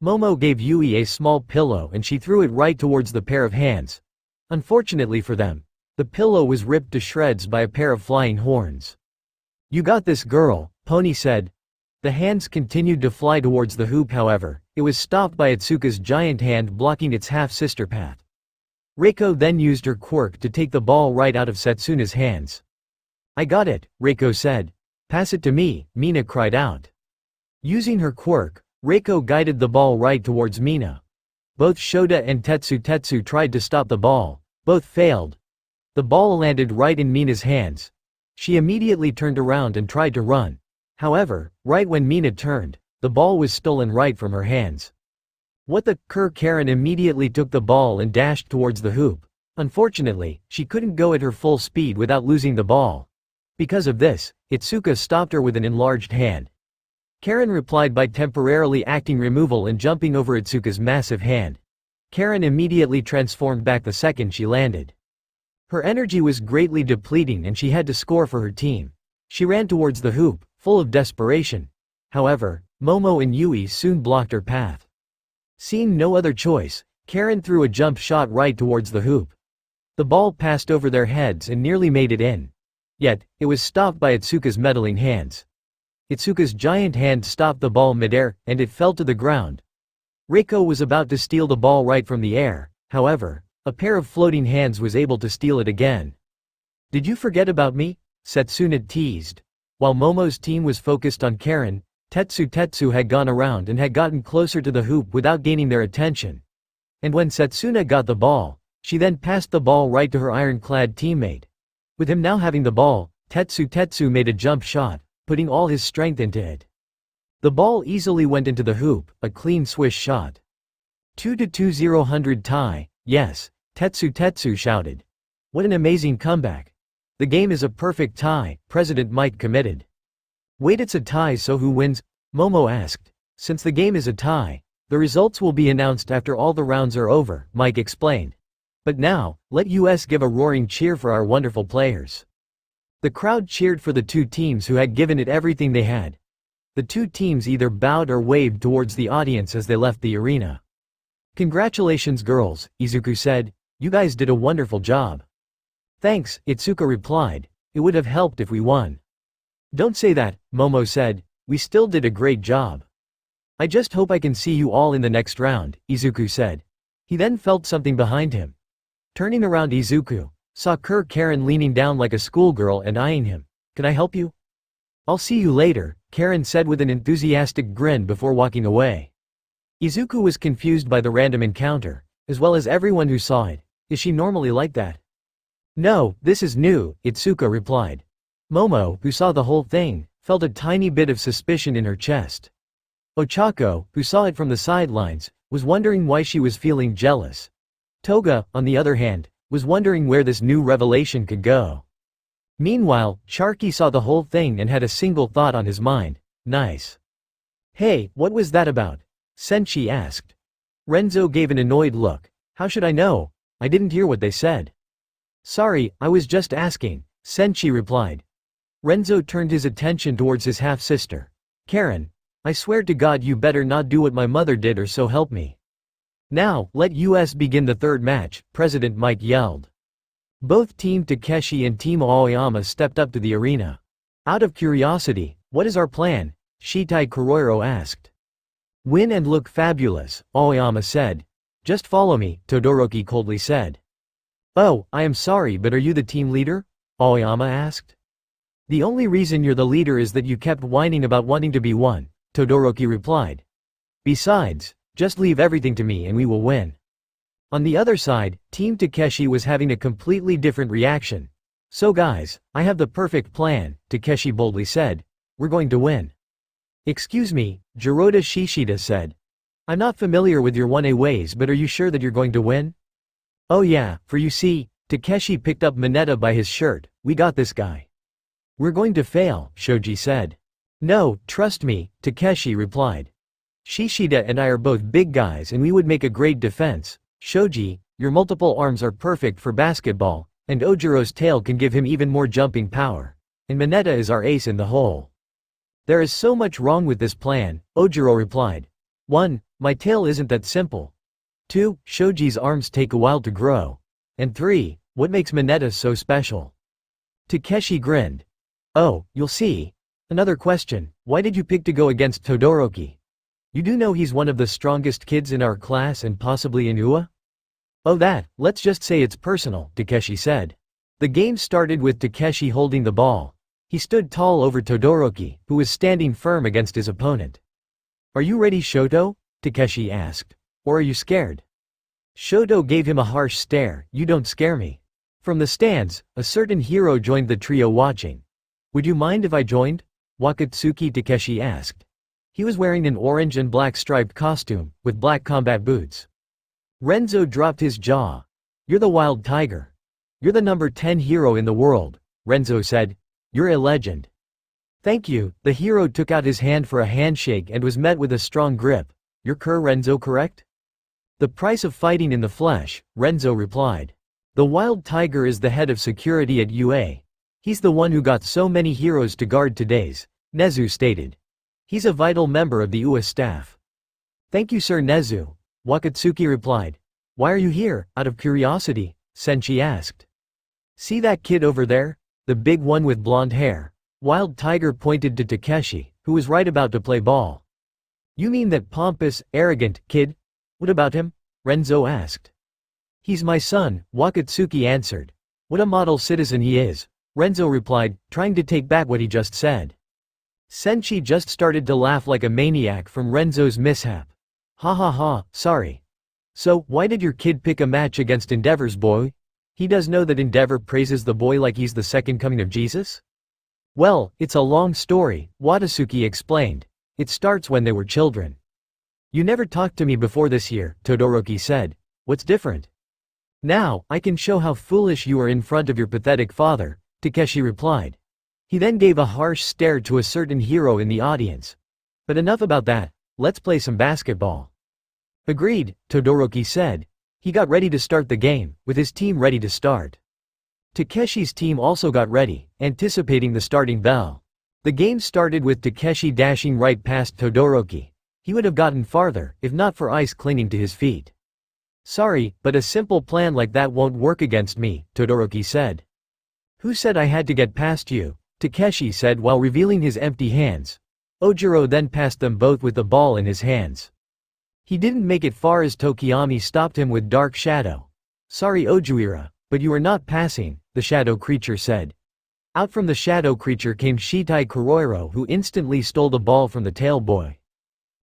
Momo gave Yui a small pillow and she threw it right towards the pair of hands. Unfortunately for them, the pillow was ripped to shreds by a pair of flying horns. You got this girl, Pony said. The hands continued to fly towards the hoop however, it was stopped by Itsuka's giant hand blocking its half-sister path. Reiko then used her quirk to take the ball right out of Setsuna's hands. I got it, Reiko said. Pass it to me, Mina cried out. Using her quirk, Reiko guided the ball right towards Mina. Both Shota and Tetsu tried to stop the ball. Both failed. The ball landed right in Mina's hands. She immediately turned around and tried to run. However, right when Mina turned, the ball was stolen right from her hands. What the? Karen immediately took the ball and dashed towards the hoop. Unfortunately, she couldn't go at her full speed without losing the ball. Because of this, Itsuka stopped her with an enlarged hand. Karen replied by temporarily acting removal and jumping over Itsuka's massive hand. Karen immediately transformed back the second she landed. Her energy was greatly depleting and she had to score for her team. She ran towards the hoop, full of desperation. However, Momo and Yui soon blocked her path. Seeing no other choice, Karen threw a jump shot right towards the hoop. The ball passed over their heads and nearly made it in. Yet, it was stopped by Itsuka's meddling hands. Itsuka's giant hand stopped the ball midair, and it fell to the ground. Reiko was about to steal the ball right from the air, however, a pair of floating hands was able to steal it again. Did you forget about me? Setsuna teased. While Momo's team was focused on Karen, Tetsu had gone around and had gotten closer to the hoop without gaining their attention. And when Setsuna got the ball, she then passed the ball right to her ironclad teammate. With him now having the ball, Tetsu made a jump shot, putting all his strength into it. The ball easily went into the hoop, a clean swish shot. 2-2 tie, yes, Tetsu shouted. What an amazing comeback. The game is a perfect tie, President Mike committed. Wait, it's a tie, so who wins? Momo asked. Since the game is a tie, the results will be announced after all the rounds are over, Mike explained. But now, let US give a roaring cheer for our wonderful players. The crowd cheered for the two teams who had given it everything they had. The two teams either bowed or waved towards the audience as they left the arena. Congratulations girls, Izuku said, you guys did a wonderful job. Thanks, Itsuka replied, it would have helped if we won. Don't say that, Momo said, we still did a great job. I just hope I can see you all in the next round, Izuku said. He then felt something behind him. Turning around, Izuku saw Karen leaning down like a schoolgirl and eyeing him. Can I help you? I'll see you later, Karen said with an enthusiastic grin before walking away. Izuku was confused by the random encounter, as well as everyone who saw it. Is she normally like that? No, this is new, Itsuka replied. Momo, who saw the whole thing, felt a tiny bit of suspicion in her chest. Ochako, who saw it from the sidelines, was wondering why she was feeling jealous. Toga, on the other hand, was wondering where this new revelation could go. Meanwhile, Sharky saw the whole thing and had a single thought on his mind. Nice. Hey, what was that about? Senshi asked. Renzo gave an annoyed look. How should I know? I didn't hear what they said. Sorry, I was just asking, Senshi replied. Renzo turned his attention towards his half-sister. Karen, I swear to God you better not do what my mother did, or so help me. Now, let US begin the third match, President Mike yelled. Both Team Takeshi and Team Aoyama stepped up to the arena. Out of curiosity, what is our plan? Shitai Kuroiro asked. Win and look fabulous, Aoyama said. Just follow me, Todoroki coldly said. Oh, I am sorry, but are you the team leader? Aoyama asked. The only reason you're the leader is that you kept whining about wanting to be one, Todoroki replied. Besides, just leave everything to me and we will win. On the other side, Team Takeshi was having a completely different reaction. So guys, I have the perfect plan, Takeshi boldly said. We're going to win. Excuse me, Jiroda Shishida said. I'm not familiar with your 1A ways, but are you sure that you're going to win? Oh yeah, for you see, Takeshi picked up Mineta by his shirt, we got this guy. We're going to fail, Shoji said. No, trust me, Takeshi replied. Shishida and I are both big guys and we would make a great defense. Shoji, your multiple arms are perfect for basketball, and Ojiro's tail can give him even more jumping power. And Mineta is our ace in the hole. There is so much wrong with this plan, Ojiro replied. 1. My tail isn't that simple. 2. Shoji's arms take a while to grow. And 3. What makes Mineta so special? Takeshi grinned. Oh, you'll see. Another question, why did you pick to go against Todoroki? You do know he's one of the strongest kids in our class and possibly in UA? Oh let's just say it's personal, Takeshi said. The game started with Takeshi holding the ball. He stood tall over Todoroki, who was standing firm against his opponent. Are you ready, Shoto? Takeshi asked. Or are you scared? Shoto gave him a harsh stare. You don't scare me. From the stands, a certain hero joined the trio watching. Would you mind if I joined? Wakatsuki Takeshi asked. He was wearing an orange and black striped costume, with black combat boots. Renzo dropped his jaw. You're the wild tiger. You're the number 10 hero in the world, Renzo said. You're a legend. Thank you. The hero took out his hand for a handshake and was met with a strong grip. You're Renzo, correct? The price of fighting in the flesh, Renzo replied. The wild tiger is the head of security at UA. He's the one who got so many heroes to guard today's, Nezu stated. He's a vital member of the UA staff. Thank you, Sir Nezu, Wakatsuki replied. Why are you here, out of curiosity? Senshi asked. See that kid over there? The big one with blonde hair. Wild Tiger pointed to Takeshi, who was right about to play ball. You mean that pompous, arrogant kid? What about him? Renzo asked. He's my son, Wakatsuki answered. What a model citizen he is, Renzo replied, trying to take back what he just said. Senshi just started to laugh like a maniac from Renzo's mishap. Ha ha ha, sorry. So, why did your kid pick a match against Endeavor's boy? He does know that Endeavor praises the boy like he's the second coming of Jesus? Well, it's a long story, Watasuki explained. It starts when they were children. You never talked to me before this year, Todoroki said. What's different? Now, I can show how foolish you are in front of your pathetic father, Takeshi replied. He then gave a harsh stare to a certain hero in the audience. But enough about that, let's play some basketball. Agreed, Todoroki said. He got ready to start the game, with his team ready to start. Takeshi's team also got ready, anticipating the starting bell. The game started with Takeshi dashing right past Todoroki. He would have gotten farther, if not for ice clinging to his feet. Sorry, but a simple plan like that won't work against me, Todoroki said. Who said I had to get past you? Takeshi said while revealing his empty hands. Ojiro then passed them both with the ball in his hands. He didn't make it far as Tokiyami stopped him with Dark Shadow. Sorry Ojuira, but you are not passing, the shadow creature said. Out from the shadow creature came Shitai Kuroiro, who instantly stole the ball from the tail boy.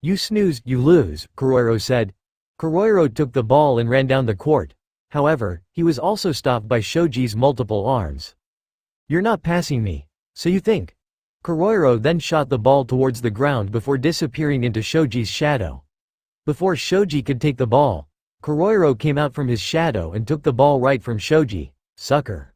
You snooze, you lose, Kuroiro said. Kuroiro took the ball and ran down the court. However, he was also stopped by Shoji's multiple arms. You're not passing me. So you think? Kuroiro then shot the ball towards the ground before disappearing into Shoji's shadow. Before Shoji could take the ball, Kuroiro came out from his shadow and took the ball right from Shoji. Sucker.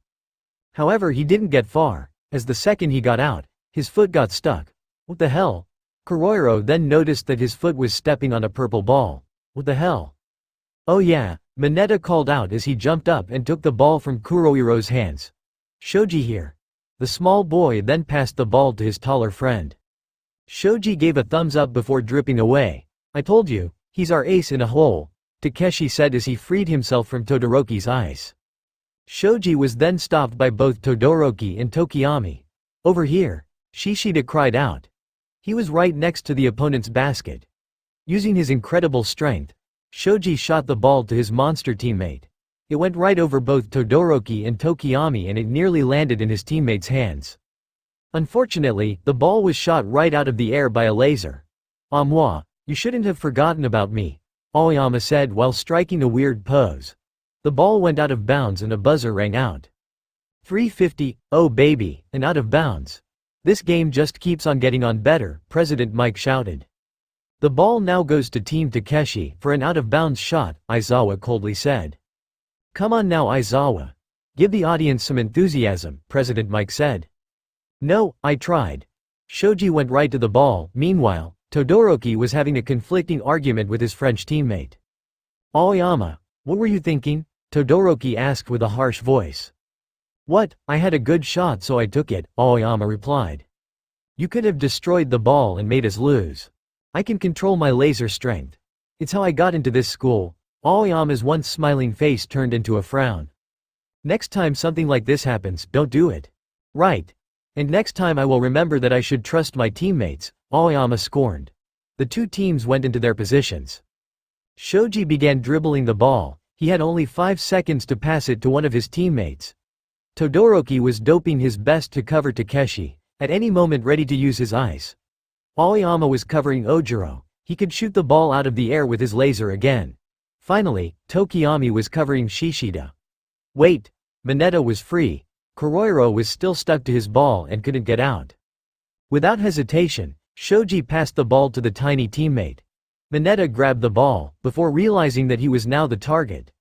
However, he didn't get far, as the second he got out, his foot got stuck. What the hell? Kuroiro then noticed that his foot was stepping on a purple ball. What the hell? Oh yeah, Mineta called out as he jumped up and took the ball from Kuroiro's hands. Shoji here. The small boy then passed the ball to his taller friend. Shoji gave a thumbs up before dripping away. I told you, he's our ace in a hole, Takeshi said as he freed himself from Todoroki's ice. Shoji was then stopped by both Todoroki and Tokiyami. Over here, Shishida cried out. He was right next to the opponent's basket. Using his incredible strength, Shoji shot the ball to his monster teammate. It went right over both Todoroki and Tokiyami and it nearly landed in his teammate's hands. Unfortunately, the ball was shot right out of the air by a laser. Moi, you shouldn't have forgotten about me, Aoyama said while striking a weird pose. The ball went out of bounds and a buzzer rang out. 350, oh baby, and out of bounds. This game just keeps on getting on better, President Mike shouted. The ball now goes to Team Takeshi for an out-of-bounds shot, Aizawa coldly said. Come on now Aizawa. Give the audience some enthusiasm, President Mike said. No, I tried. Shoji went right to the ball. Meanwhile, Todoroki was having a conflicting argument with his French teammate. Aoyama, what were you thinking? Todoroki asked with a harsh voice. What, I had a good shot so I took it, Aoyama replied. You could have destroyed the ball and made us lose. I can control my laser strength. It's how I got into this school. Aoyama's once smiling face turned into a frown. Next time something like this happens, don't do it. Right. And next time I will remember that I should trust my teammates, Aoyama scorned. The two teams went into their positions. Shoji began dribbling the ball. He had only 5 seconds to pass it to one of his teammates. Todoroki was doping his best to cover Takeshi, at any moment ready to use his ice. Aoyama was covering Ojiro. He could shoot the ball out of the air with his laser again. Finally, Tokiyami was covering Shishida. Wait. Mineta was free. Kuroiro was still stuck to his ball and couldn't get out. Without hesitation, Shoji passed the ball to the tiny teammate. Mineta grabbed the ball, before realizing that he was now the target.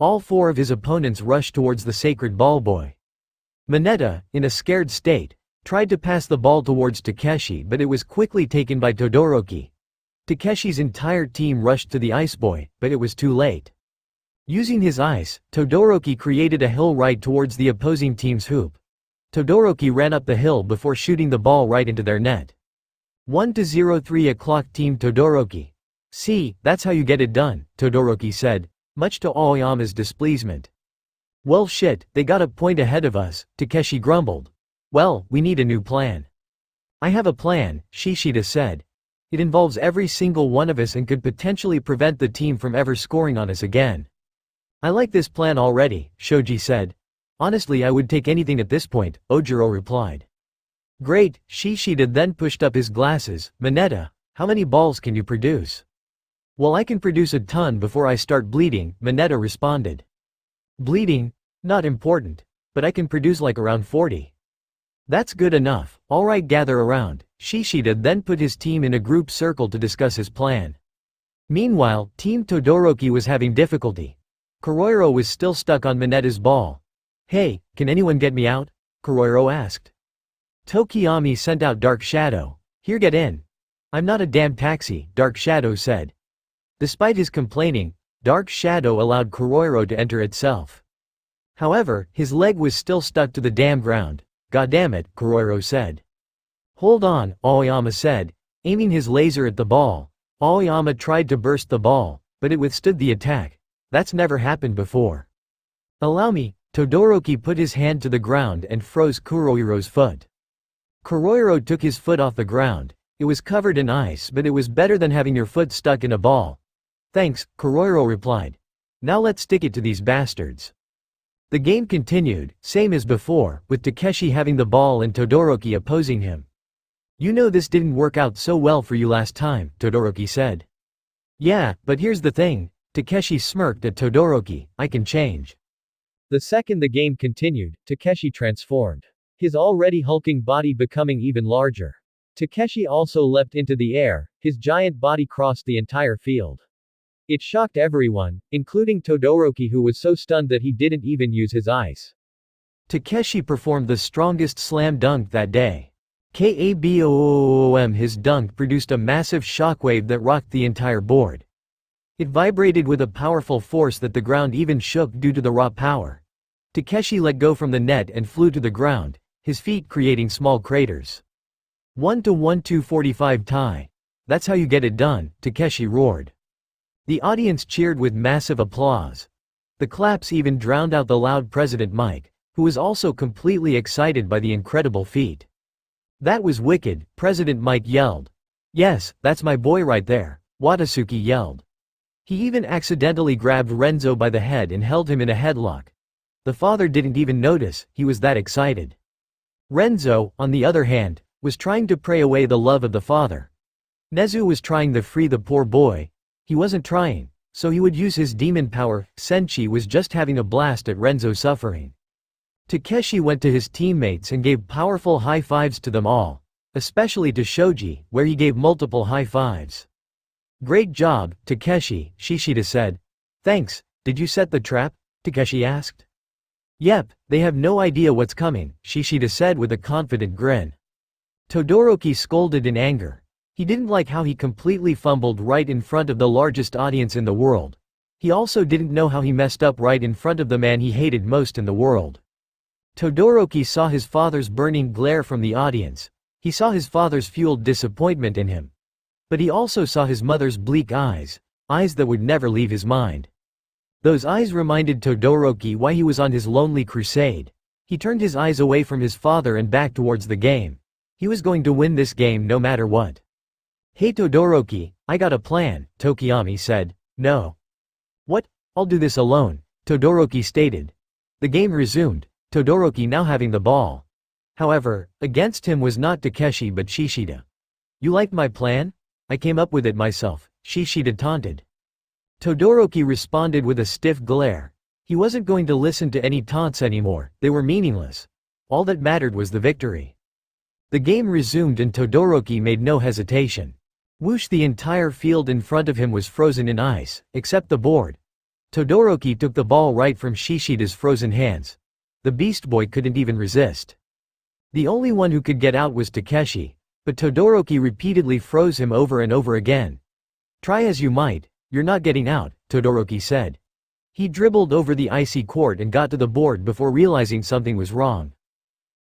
All 4 of his opponents rushed towards the sacred ball boy. Mineta, in a scared state, tried to pass the ball towards Takeshi but it was quickly taken by Todoroki. Takeshi's entire team rushed to the ice boy, but it was too late. Using his ice, Todoroki created a hill right towards the opposing team's hoop. Todoroki ran up the hill before shooting the ball right into their net. 1-0 3 o'clock Team Todoroki. See, that's how you get it done, Todoroki said, much to Aoyama's displeasement. Well shit, they got a point ahead of us, Takeshi grumbled. Well, we need a new plan. I have a plan, Shishida said. It involves every single one of us and could potentially prevent the team from ever scoring on us again. I like this plan already, Shoji said. Honestly I would take anything at this point, Ojiro replied. Great, Shishida then pushed up his glasses. Mineta, how many balls can you produce? Well, I can produce a ton before I start bleeding, Mineta responded. Bleeding? Not important. But I can produce like around 40. That's good enough, alright, gather around. Shishida then put his team in a group circle to discuss his plan. Meanwhile, Team Todoroki was having difficulty. Kuroiro was still stuck on Mineta's ball. Hey, can anyone get me out? Kuroiro asked. Tokiyami sent out Dark Shadow. Here, get in. I'm not a damn taxi, Dark Shadow said. Despite his complaining, Dark Shadow allowed Kuroiro to enter itself. However, his leg was still stuck to the damn ground. Goddammit, Kuroiro said. Hold on, Aoyama said, aiming his laser at the ball. Aoyama tried to burst the ball, but it withstood the attack. That's never happened before. Allow me, Todoroki put his hand to the ground and froze Kuroiro's foot. Kuroiro took his foot off the ground. It was covered in ice, but it was better than having your foot stuck in a ball. Thanks, Kuroiro replied. Now let's stick it to these bastards. The game continued, same as before, with Takeshi having the ball and Todoroki opposing him. You know this didn't work out so well for you last time, Todoroki said. Yeah, but here's the thing, Takeshi smirked at Todoroki, I can change. The second the game continued, Takeshi transformed. His already hulking body becoming even larger. Takeshi also leapt into the air, his giant body crossed the entire field. It shocked everyone, including Todoroki, who was so stunned that he didn't even use his ice. Takeshi performed the strongest slam dunk that day. KABOOM, his dunk produced a massive shockwave that rocked the entire board. It vibrated with a powerful force that the ground even shook due to the raw power. Takeshi let go from the net and flew to the ground, his feet creating small craters. 1-1-2-45 tie. That's how you get it done, Takeshi roared. The audience cheered with massive applause. The claps even drowned out the loud President Mike, who was also completely excited by the incredible feat. That was wicked, President Mike yelled. Yes, that's my boy right there, Watasuki yelled. He even accidentally grabbed Renzo by the head and held him in a headlock. The father didn't even notice, he was that excited. Renzo, on the other hand, was trying to pray away the love of the father. Nezu was trying to free the poor boy. He wasn't trying, so he would use his demon power. Senshi was just having a blast at Renzo's suffering. Takeshi went to his teammates and gave powerful high fives to them all, especially to Shoji, where he gave multiple high fives. Great job, Takeshi, Shishida said. Thanks, did you set the trap? Takeshi asked. Yep, they have no idea what's coming, Shishida said with a confident grin. Todoroki scolded in anger. He didn't like how he completely fumbled right in front of the largest audience in the world. He also didn't know how he messed up right in front of the man he hated most in the world. Todoroki saw his father's burning glare from the audience. He saw his father's fueled disappointment in him. But he also saw his mother's bleak eyes, eyes that would never leave his mind. Those eyes reminded Todoroki why he was on his lonely crusade. He turned his eyes away from his father and back towards the game. He was going to win this game no matter what. Hey Todoroki, I got a plan, Tokiyami said. No. What? I'll do this alone, Todoroki stated. The game resumed, Todoroki now having the ball. However, against him was not Takeshi but Shishida. You liked my plan? I came up with it myself, Shishida taunted. Todoroki responded with a stiff glare. He wasn't going to listen to any taunts anymore, they were meaningless. All that mattered was the victory. The game resumed and Todoroki made no hesitation. Whoosh, the entire field in front of him was frozen in ice, except the board. Todoroki took the ball right from Shishida's frozen hands. The Beast Boy couldn't even resist. The only one who could get out was Takeshi, but Todoroki repeatedly froze him over and over again. Try as you might, you're not getting out, Todoroki said. He dribbled over the icy court and got to the board before realizing something was wrong.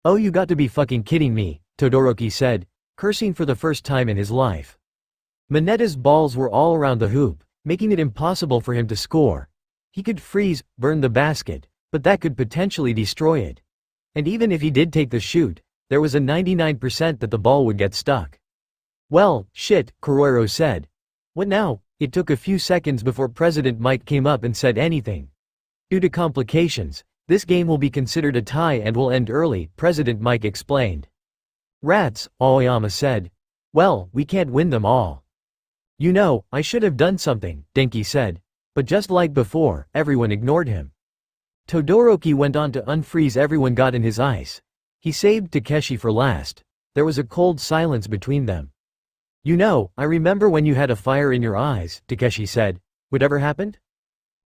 Oh, you got to be fucking kidding me, Todoroki said, cursing for the first time in his life. Mineta's balls were all around the hoop, making it impossible for him to score. He could freeze, burn the basket, but that could potentially destroy it. And even if he did take the shoot, there was a 99% that the ball would get stuck. Well, shit, Kuroiro said. What now? It took a few seconds before President Mike came up and said anything. Due to complications, this game will be considered a tie and will end early, President Mike explained. Rats, Aoyama said. Well, we can't win them all. You know, I should have done something, Denki said. But just like before, everyone ignored him. Todoroki went on to unfreeze everyone got in his ice. He saved Takeshi for last. There was a cold silence between them. You know, I remember when you had a fire in your eyes, Takeshi said. Whatever happened?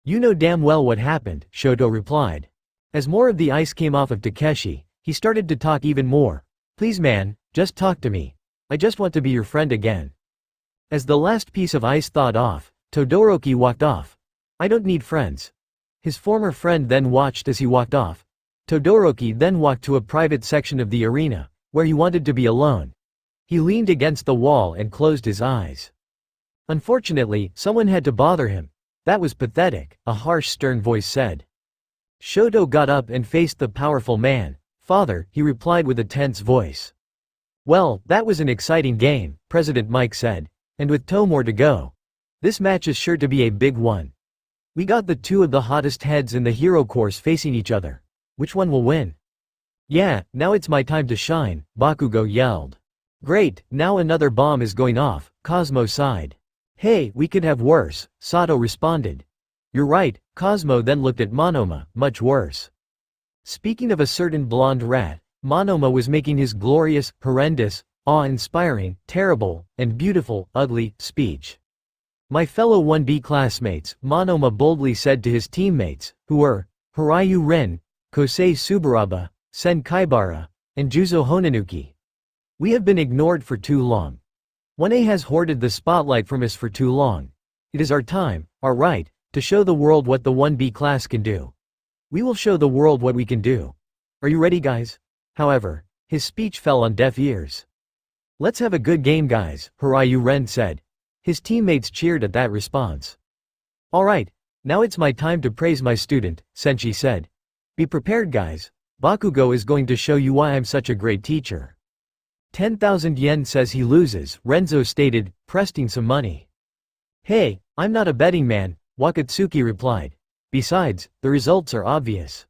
You know damn well what happened, Shoto replied. As more of the ice came off of Takeshi, he started to talk even more. Please man, just talk to me. I just want to be your friend again. As the last piece of ice thawed off, Todoroki walked off. I don't need friends. His former friend then watched as he walked off. Todoroki then walked to a private section of the arena, where he wanted to be alone. He leaned against the wall and closed his eyes. Unfortunately, someone had to bother him. That was pathetic, a harsh stern voice said. Shoto got up and faced the powerful man. Father, he replied with a tense voice. Well, that was an exciting game, President Mike said. And with 2 more to go. This match is sure to be a big one. We got the 2 of the hottest heads in the hero course facing each other. Which one will win? Yeah, now it's my time to shine, Bakugo yelled. Great, now another bomb is going off, Cosmo sighed. Hey, we could have worse, Sato responded. You're right, Cosmo then looked at Monoma, much worse. Speaking of a certain blonde rat, Monoma was making his glorious, horrendous, awe-inspiring, terrible, and beautiful, ugly, speech. My fellow 1B classmates, Monoma boldly said to his teammates, who were Hiryu Rin, Kosei Subaraba, Sen Kaibara, and Juzo Honanuki. We have been ignored for too long. 1A has hoarded the spotlight from us for too long. It is our time, our right, to show the world what the 1B class can do. We will show the world what we can do. Are you ready, guys? However, his speech fell on deaf ears. Let's have a good game, guys, Hiryu Ren said. His teammates cheered at that response. Alright, now it's my time to praise my student, Senshi said. Be prepared, guys. Bakugo is going to show you why I'm such a great teacher. 10,000 yen says he loses, Renzo stated, presting some money. Hey, I'm not a betting man, Wakatsuki replied. Besides, the results are obvious.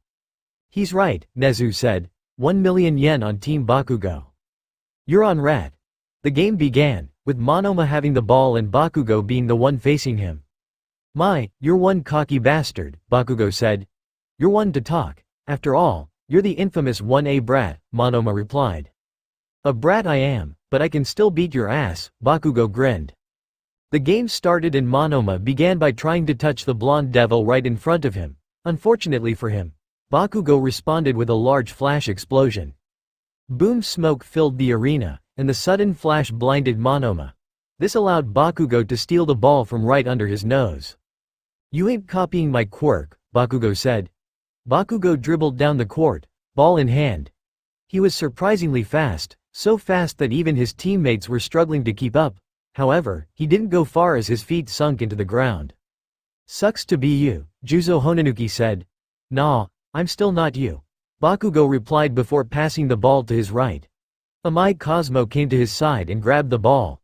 He's right, Nezu said. 1 million yen on Team Bakugo. You're on rat. The game began, with Monoma having the ball and Bakugo being the one facing him. You're one cocky bastard, Bakugo said. You're one to talk. After all, you're the infamous 1A brat, Monoma replied. A brat I am, but I can still beat your ass, Bakugo grinned. The game started and Monoma began by trying to touch the blonde devil right in front of him. Unfortunately for him, Bakugo responded with a large flash explosion. Boom smoke filled the arena, and the sudden flash blinded Monoma. This allowed Bakugo to steal the ball from right under his nose. You ain't copying my quirk, Bakugo said. Bakugo dribbled down the court, ball in hand. He was surprisingly fast, so fast that even his teammates were struggling to keep up. However, he didn't go far as his feet sunk into the ground. Sucks to be you, Juzo Honanuki said. Nah, I'm still not you. Bakugo replied before passing the ball to his right. Cosmo came to his side and grabbed the ball.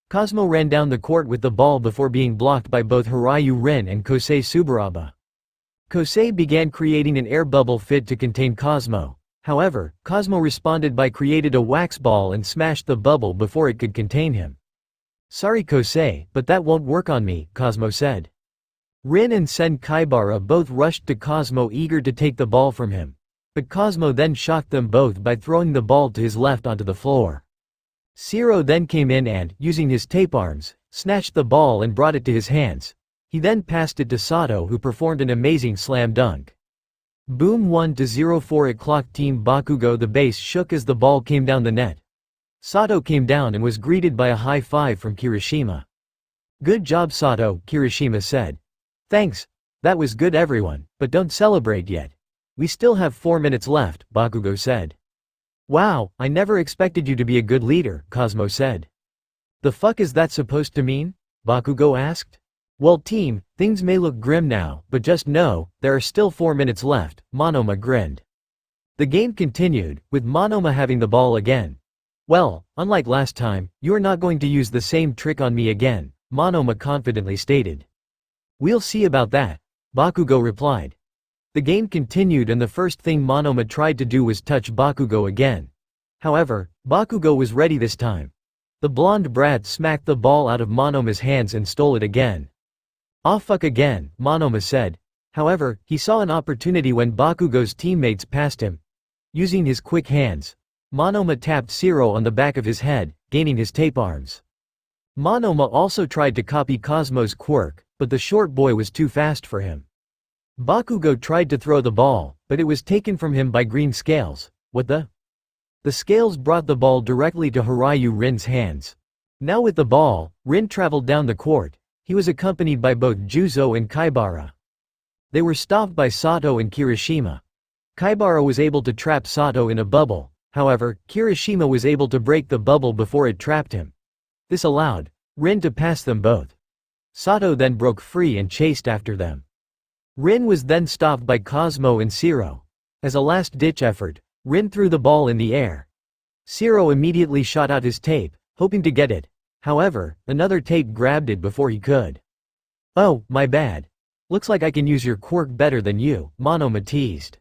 Cosmo ran down the court with the ball before being blocked by both Hiryu Rin and Kosei Subaraba. Kosei began creating an air bubble fit to contain Cosmo. However, Cosmo responded by created a wax ball and smashed the bubble before it could contain him. Sorry Kosei, but that won't work on me, Cosmo said. Rin and Sen Kaibara both rushed to Cosmo eager to take the ball from him. But Cosmo then shocked them both by throwing the ball to his left onto the floor. Zero then came in and, using his tape arms, snatched the ball and brought it to his hands. He then passed it to Sato who performed an amazing slam dunk. Boom 1-0 4 o'clock Team Bakugo. The base shook as the ball came down the net. Sato came down and was greeted by a high five from Kirishima. Good job Sato, Kirishima said. Thanks. That was good everyone, but don't celebrate yet. We still have 4 minutes left, Bakugo said. Wow, I never expected you to be a good leader, Cosmo said. The fuck is that supposed to mean? Bakugo asked. Well team, things may look grim now, but just know, there are still 4 minutes left, Monoma grinned. The game continued, with Monoma having the ball again. Well, unlike last time, you are not going to use the same trick on me again, Monoma confidently stated. We'll see about that, Bakugo replied. The game continued and the first thing Monoma tried to do was touch Bakugo again. However, Bakugo was ready this time. The blonde brat smacked the ball out of Monoma's hands and stole it again. "Aw fuck again," Monoma said. However, he saw an opportunity when Bakugo's teammates passed him. Using his quick hands, Monoma tapped Zero on the back of his head, gaining his tape arms. Monoma also tried to copy Cosmo's quirk, but the short boy was too fast for him. Bakugo tried to throw the ball, but it was taken from him by green scales. What the? The scales brought the ball directly to Hiryu Rin's hands. Now with the ball, Rin traveled down the court. He was accompanied by both Juzo and Kaibara. They were stopped by Sato and Kirishima. Kaibara was able to trap Sato in a bubble, however, Kirishima was able to break the bubble before it trapped him. This allowed Rin to pass them both. Sato then broke free and chased after them. Rin was then stopped by Cosmo and Zero. As a last-ditch effort, Rin threw the ball in the air. Zero immediately shot out his tape, hoping to get it. However, another tape grabbed it before he could. "Oh, my bad. Looks like I can use your quirk better than you," Monoma teased.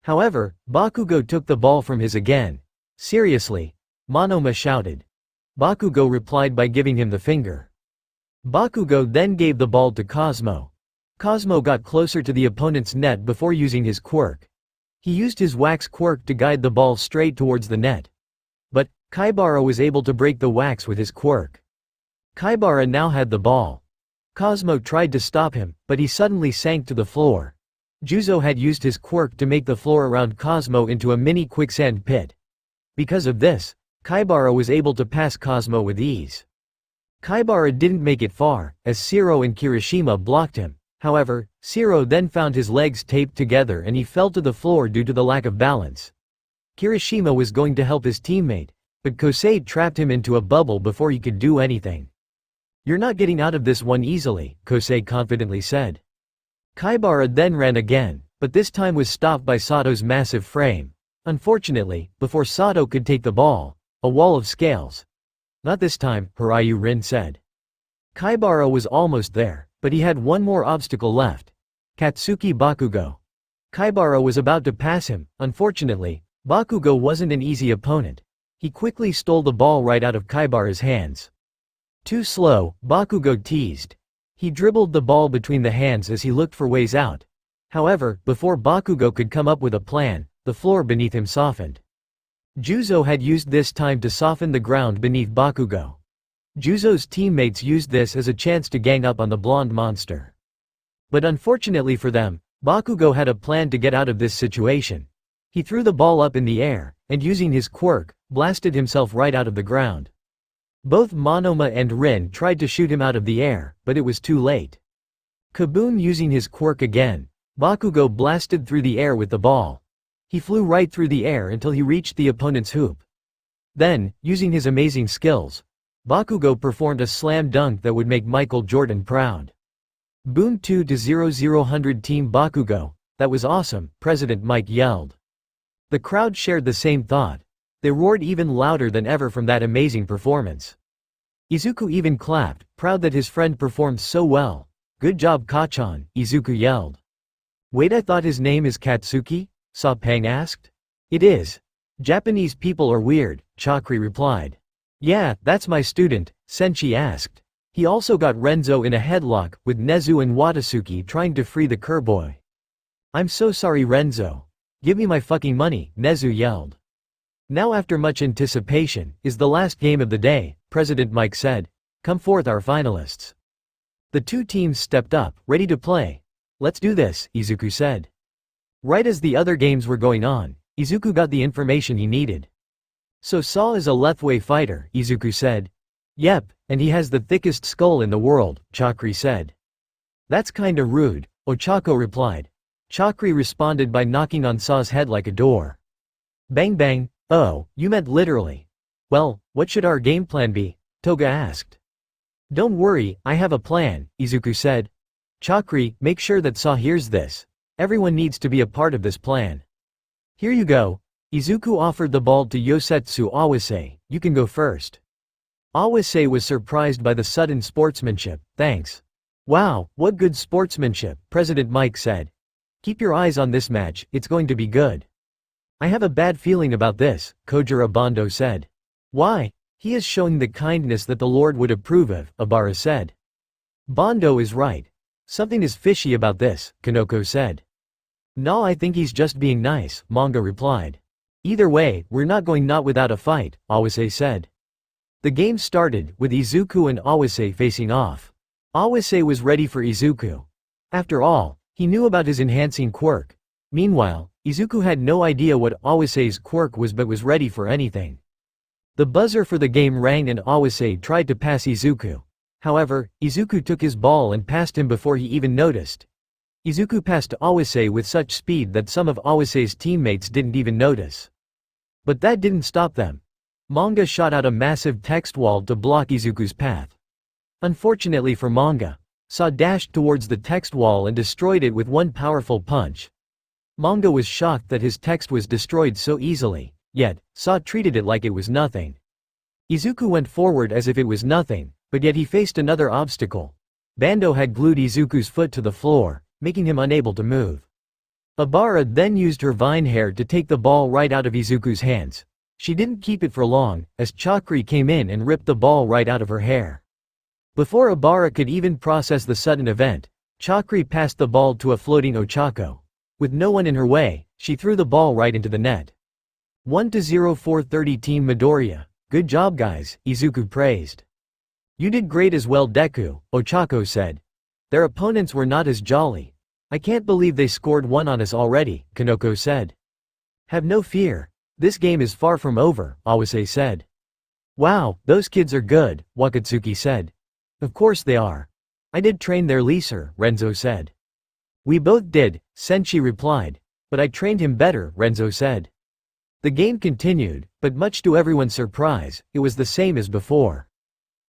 However, Bakugo took the ball from his again. "Seriously?" Monoma shouted. Bakugo replied by giving him the finger. Bakugo then gave the ball to Cosmo. Cosmo got closer to the opponent's net before using his quirk. He used his wax quirk to guide the ball straight towards the net. But, Kaibara was able to break the wax with his quirk. Kaibara now had the ball. Cosmo tried to stop him, but he suddenly sank to the floor. Juzo had used his quirk to make the floor around Cosmo into a mini quicksand pit. Because of this, Kaibara was able to pass Cosmo with ease. Kaibara didn't make it far, as Zero and Kirishima blocked him. However, Zero then found his legs taped together and he fell to the floor due to the lack of balance. Kirishima was going to help his teammate, but Kosei trapped him into a bubble before he could do anything. "You're not getting out of this one easily," Kosei confidently said. Kaibara then ran again, but this time was stopped by Sato's massive frame. Unfortunately, before Sato could take the ball, a wall of scales. "Not this time," Hiryu Rin said. Kaibara was almost there, but he had one more obstacle left. Katsuki Bakugo. Kaibara was about to pass him. Unfortunately, Bakugo wasn't an easy opponent. He quickly stole the ball right out of Kaibara's hands. "Too slow," Bakugo teased. He dribbled the ball between the hands as he looked for ways out. However, before Bakugo could come up with a plan, the floor beneath him softened. Juzo had used this time to soften the ground beneath Bakugo. Juzo's teammates used this as a chance to gang up on the blonde monster. But unfortunately for them, Bakugo had a plan to get out of this situation. He threw the ball up in the air, and using his quirk, blasted himself right out of the ground. Both Monoma and Rin tried to shoot him out of the air, but it was too late. Kaboom! Using his quirk again, Bakugo blasted through the air with the ball. He flew right through the air until he reached the opponent's hoop. Then, using his amazing skills, Bakugo performed a slam dunk that would make Michael Jordan proud. "Boom 2-0-0 Team Bakugo, that was awesome," President Mike yelled. The crowd shared the same thought. They roared even louder than ever from that amazing performance. Izuku even clapped, proud that his friend performed so well. "Good job Kachan," Izuku yelled. "Wait, I thought his name is Katsuki?" Sa-Pang asked. "It is. Japanese people are weird," Chakri replied. "Yeah, that's my student," Senshi asked. He also got Renzo in a headlock, with Nezu and Watasuki trying to free the Kerboy. "I'm so sorry Renzo. Give me my fucking money," Nezu yelled. "Now after much anticipation, is the last game of the day," President Mike said. "Come forth our finalists." The two teams stepped up, ready to play. "Let's do this," Izuku said. Right as the other games were going on, Izuku got the information he needed. "So Saw is a Lethway fighter," Izuku said. "Yep, and he has the thickest skull in the world," Chakri said. "That's kinda rude," Ochako replied. Chakri responded by knocking on Saw's head like a door. Bang bang. "Oh, you meant literally. Well, what should our game plan be?" Toga asked. "Don't worry, I have a plan," Izuku said. "Chakri, make sure that Saw hears this. Everyone needs to be a part of this plan." "Here you go." Izuku offered the ball to Yosetsu Awase. "You can go first." Awase was surprised by the sudden sportsmanship. "Thanks." "Wow, what good sportsmanship," President Mike said. "Keep your eyes on this match, it's going to be good." I have a bad feeling about this, Kojiro Bando said. Why? He is showing the kindness that the Lord would approve of, Obara said. Bando is right. Something is fishy about this, Kanoko said. No, I think he's just being nice, Manga replied. Either way, we're not going not without a fight, Awase said. The game started, with Izuku and Awase facing off. Awase was ready for Izuku. After all, he knew about his enhancing quirk. Meanwhile, Izuku had no idea what Awase's quirk was but was ready for anything. The buzzer for the game rang and Awase tried to pass Izuku. However, Izuku took his ball and passed him before he even noticed. Izuku passed Awase with such speed that some of Awase's teammates didn't even notice. But that didn't stop them. Manga shot out a massive text wall to block Izuku's path. Unfortunately for Manga, Sa dashed towards the text wall and destroyed it with one powerful punch. Manga was shocked that his text was destroyed so easily, yet, Sa treated it like it was nothing. Izuku went forward as if it was nothing, but yet he faced another obstacle. Bando had glued Izuku's foot to the floor, making him unable to move. Obara then used her vine hair to take the ball right out of Izuku's hands. She didn't keep it for long, as Chakri came in and ripped the ball right out of her hair. Before Obara could even process the sudden event, Chakri passed the ball to a floating Ochako. With no one in her way, she threw the ball right into the net. 1-0 430 Team Midoriya. Good job guys, Izuku praised. You did great as well Deku, Ochako said. Their opponents were not as jolly. I can't believe they scored one on us already, Kanoko said. Have no fear. This game is far from over, Awase said. Wow, those kids are good, Wakatsuki said. Of course they are. I did train their leaser, Renzo said. We both did, Senshi replied. But I trained him better, Renzo said. The game continued, but much to everyone's surprise, it was the same as before.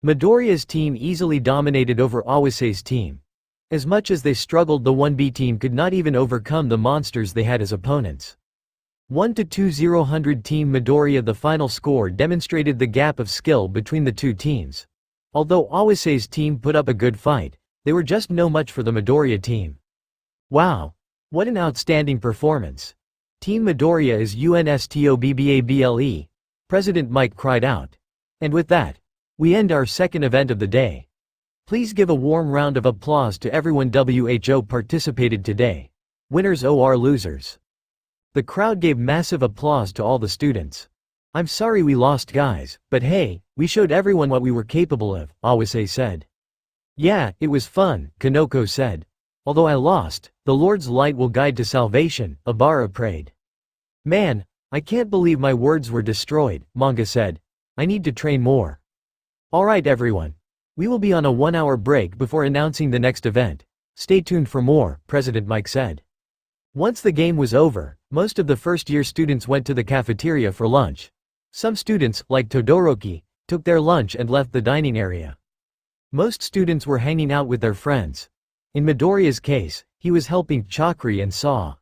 Midoriya's team easily dominated over Awase's team. As much as they struggled, the 1B team could not even overcome the monsters they had as opponents. 1-2-0 Team Midoriya. The final score demonstrated the gap of skill between the two teams. Although Awase's team put up a good fight, they were just no match for the Midoriya team. Wow! What an outstanding performance! Team Midoriya is UNSTOBBABLE, President Mike cried out. And with that, we end our second event of the day. Please give a warm round of applause to everyone who participated today. Winners or losers. The crowd gave massive applause to all the students. I'm sorry we lost guys, but hey, we showed everyone what we were capable of, Awase said. Yeah, it was fun, Kanoko said. Although I lost, the Lord's light will guide to salvation, Obara prayed. Man, I can't believe my words were destroyed, Manga said. I need to train more. Alright everyone. We will be on a 1-hour break before announcing the next event. Stay tuned for more, President Mike said. Once the game was over, most of the first-year students went to the cafeteria for lunch. Some students, like Todoroki, took their lunch and left the dining area. Most students were hanging out with their friends. In Midoriya's case, he was helping Chakri and Saw.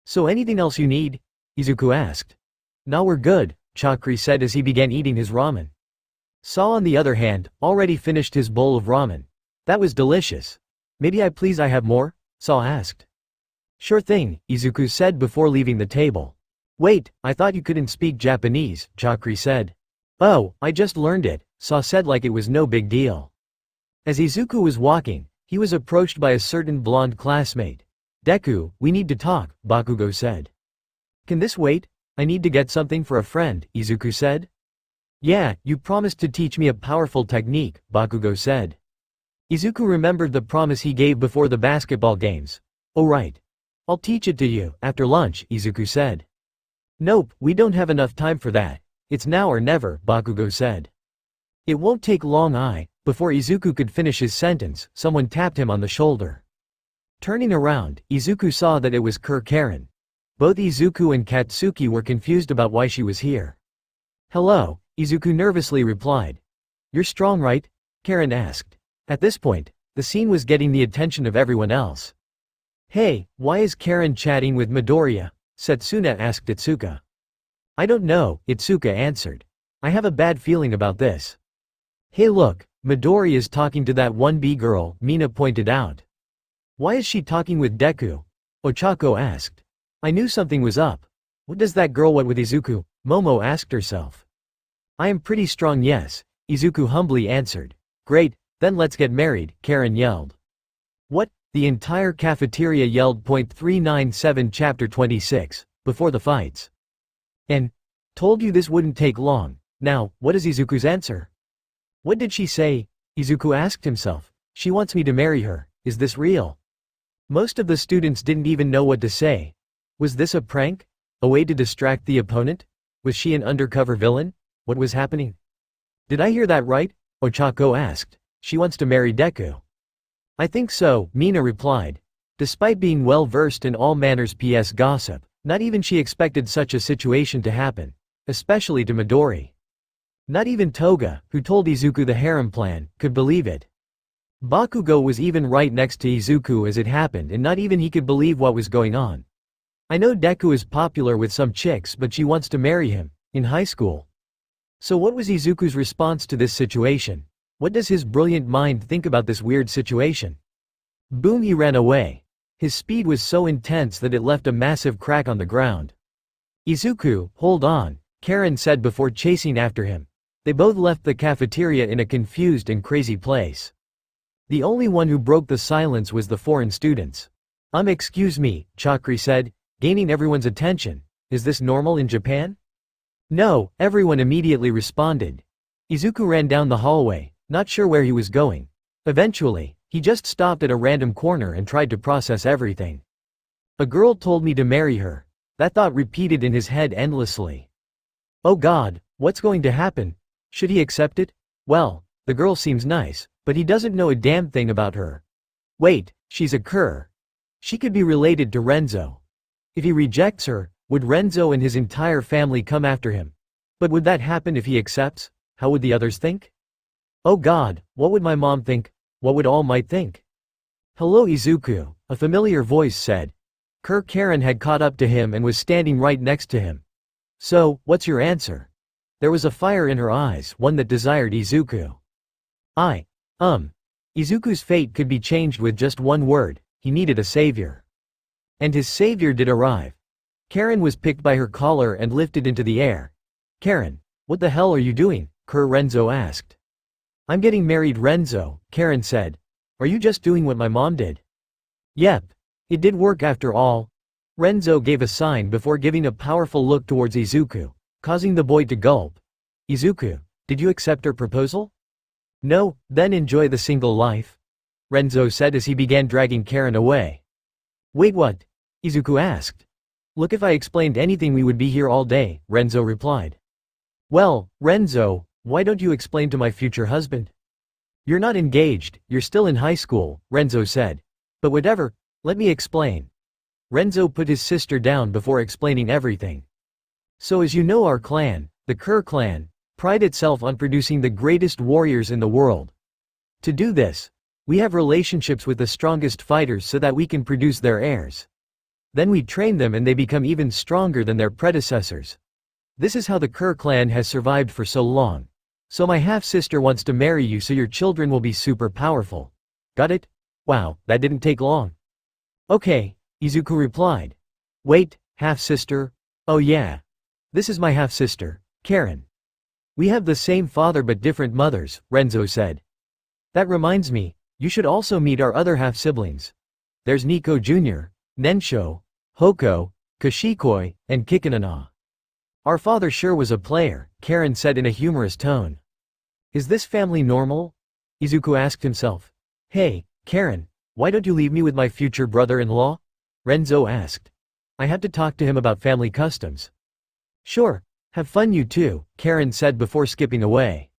So anything else you need? Izuku asked. Now we're good, Chakri said as he began eating his ramen. Saw on the other hand, already finished his bowl of ramen. That was delicious. Maybe I have more? Saw asked. Sure thing, Izuku said before leaving the table. Wait, I thought you couldn't speak Japanese, Chakri said. Oh, I just learned it, Saw said like it was no big deal. As Izuku was walking, he was approached by a certain blonde classmate. Deku, we need to talk, Bakugo said. Can this wait? I need to get something for a friend, Izuku said. Yeah, you promised to teach me a powerful technique, Bakugo said. Izuku remembered the promise he gave before the basketball games. Oh right. I'll teach it to you, after lunch, Izuku said. Nope, we don't have enough time for that. It's now or never, Bakugo said. It won't take long. Before Izuku could finish his sentence, someone tapped him on the shoulder. Turning around, Izuku saw that it was Karen. Both Izuku and Katsuki were confused about why she was here. Hello, Izuku nervously replied. You're strong right? Karen asked. At this point, the scene was getting the attention of everyone else. Hey, why is Karen chatting with Midoriya? Setsuna asked Itsuka. I don't know, Itsuka answered. I have a bad feeling about this. Hey look, Midoriya is talking to that 1B girl, Mina pointed out. Why is she talking with Deku? Ochako asked. I knew something was up. What does that girl want with Izuku? Momo asked herself. I am pretty strong, yes, Izuku humbly answered. Great, then let's get married, Karen yelled. What? The entire cafeteria yelled. 397 Chapter 26, Before the Fights. And told you this wouldn't take long. Now, what is Izuku's answer? What did she say? Izuku asked himself. She wants me to marry her, is this real? Most of the students didn't even know what to say. Was this a prank? A way to distract the opponent? Was she an undercover villain? What was happening? Did I hear that right? Ochako asked. She wants to marry Deku. I think so, Mina replied. Despite being well versed in all manners PS gossip, not even she expected such a situation to happen. Especially to Midori. Not even Toga, who told Izuku the harem plan, could believe it. Bakugo was even right next to Izuku as it happened, and not even he could believe what was going on. I know Deku is popular with some chicks, but she wants to marry him, in high school. So what was Izuku's response to this situation? What does his brilliant mind think about this weird situation? Boom, he ran away. His speed was so intense that it left a massive crack on the ground. Izuku, hold on, Karen said before chasing after him. They both left the cafeteria in a confused and crazy place. The only one who broke the silence was the foreign students. Excuse me, Chakri said, gaining everyone's attention. Is this normal in Japan? No, everyone immediately responded. Izuku ran down the hallway, not sure where he was going. Eventually, he just stopped at a random corner and tried to process everything. A girl told me to marry her. That thought repeated in his head endlessly. Oh God, what's going to happen? Should he accept it? Well, the girl seems nice, but he doesn't know a damn thing about her. Wait, she's a cur. She could be related to Renzo. If he rejects her, would Renzo and his entire family come after him? But would that happen if he accepts? How would the others think? Oh God, what would my mom think? What would All Might think? Hello Izuku, a familiar voice said. Karen had caught up to him and was standing right next to him. So, what's your answer? There was a fire in her eyes, one that desired Izuku. Izuku's fate could be changed with just one word, he needed a savior. And his savior did arrive. Karen was picked by her collar and lifted into the air. Karen, what the hell are you doing? Renzo asked. I'm getting married, Renzo, Karen said. Are you just doing what my mom did? Yep. It did work after all. Renzo gave a sign before giving a powerful look towards Izuku, causing the boy to gulp. Izuku, did you accept her proposal? No, then enjoy the single life. Renzo said as he began dragging Karen away. Wait, what? Izuku asked. Look, if I explained anything we would be here all day, Renzo replied. Well, Renzo, why don't you explain to my future husband? You're not engaged, you're still in high school, Renzo said. But whatever, let me explain. Renzo put his sister down before explaining everything. So as you know, our clan, the Kerr clan, pride itself on producing the greatest warriors in the world. To do this, we have relationships with the strongest fighters so that we can produce their heirs. Then we train them and they become even stronger than their predecessors. This is how the Kerr clan has survived for so long. So my half-sister wants to marry you so your children will be super powerful. Got it? Wow, that didn't take long. Okay, Izuku replied. Wait, half-sister? Oh yeah. This is my half-sister, Karen. We have the same father but different mothers, Renzo said. That reminds me, you should also meet our other half-siblings. There's Nico Jr., Nensho, Hoko, Kashikoi, and Kikinana. Our father sure was a player, Karen said in a humorous tone. Is this family normal? Izuku asked himself. Hey, Karen, why don't you leave me with my future brother-in-law? Renzo asked. I had to talk to him about family customs. Sure, have fun you too, Karen said before skipping away.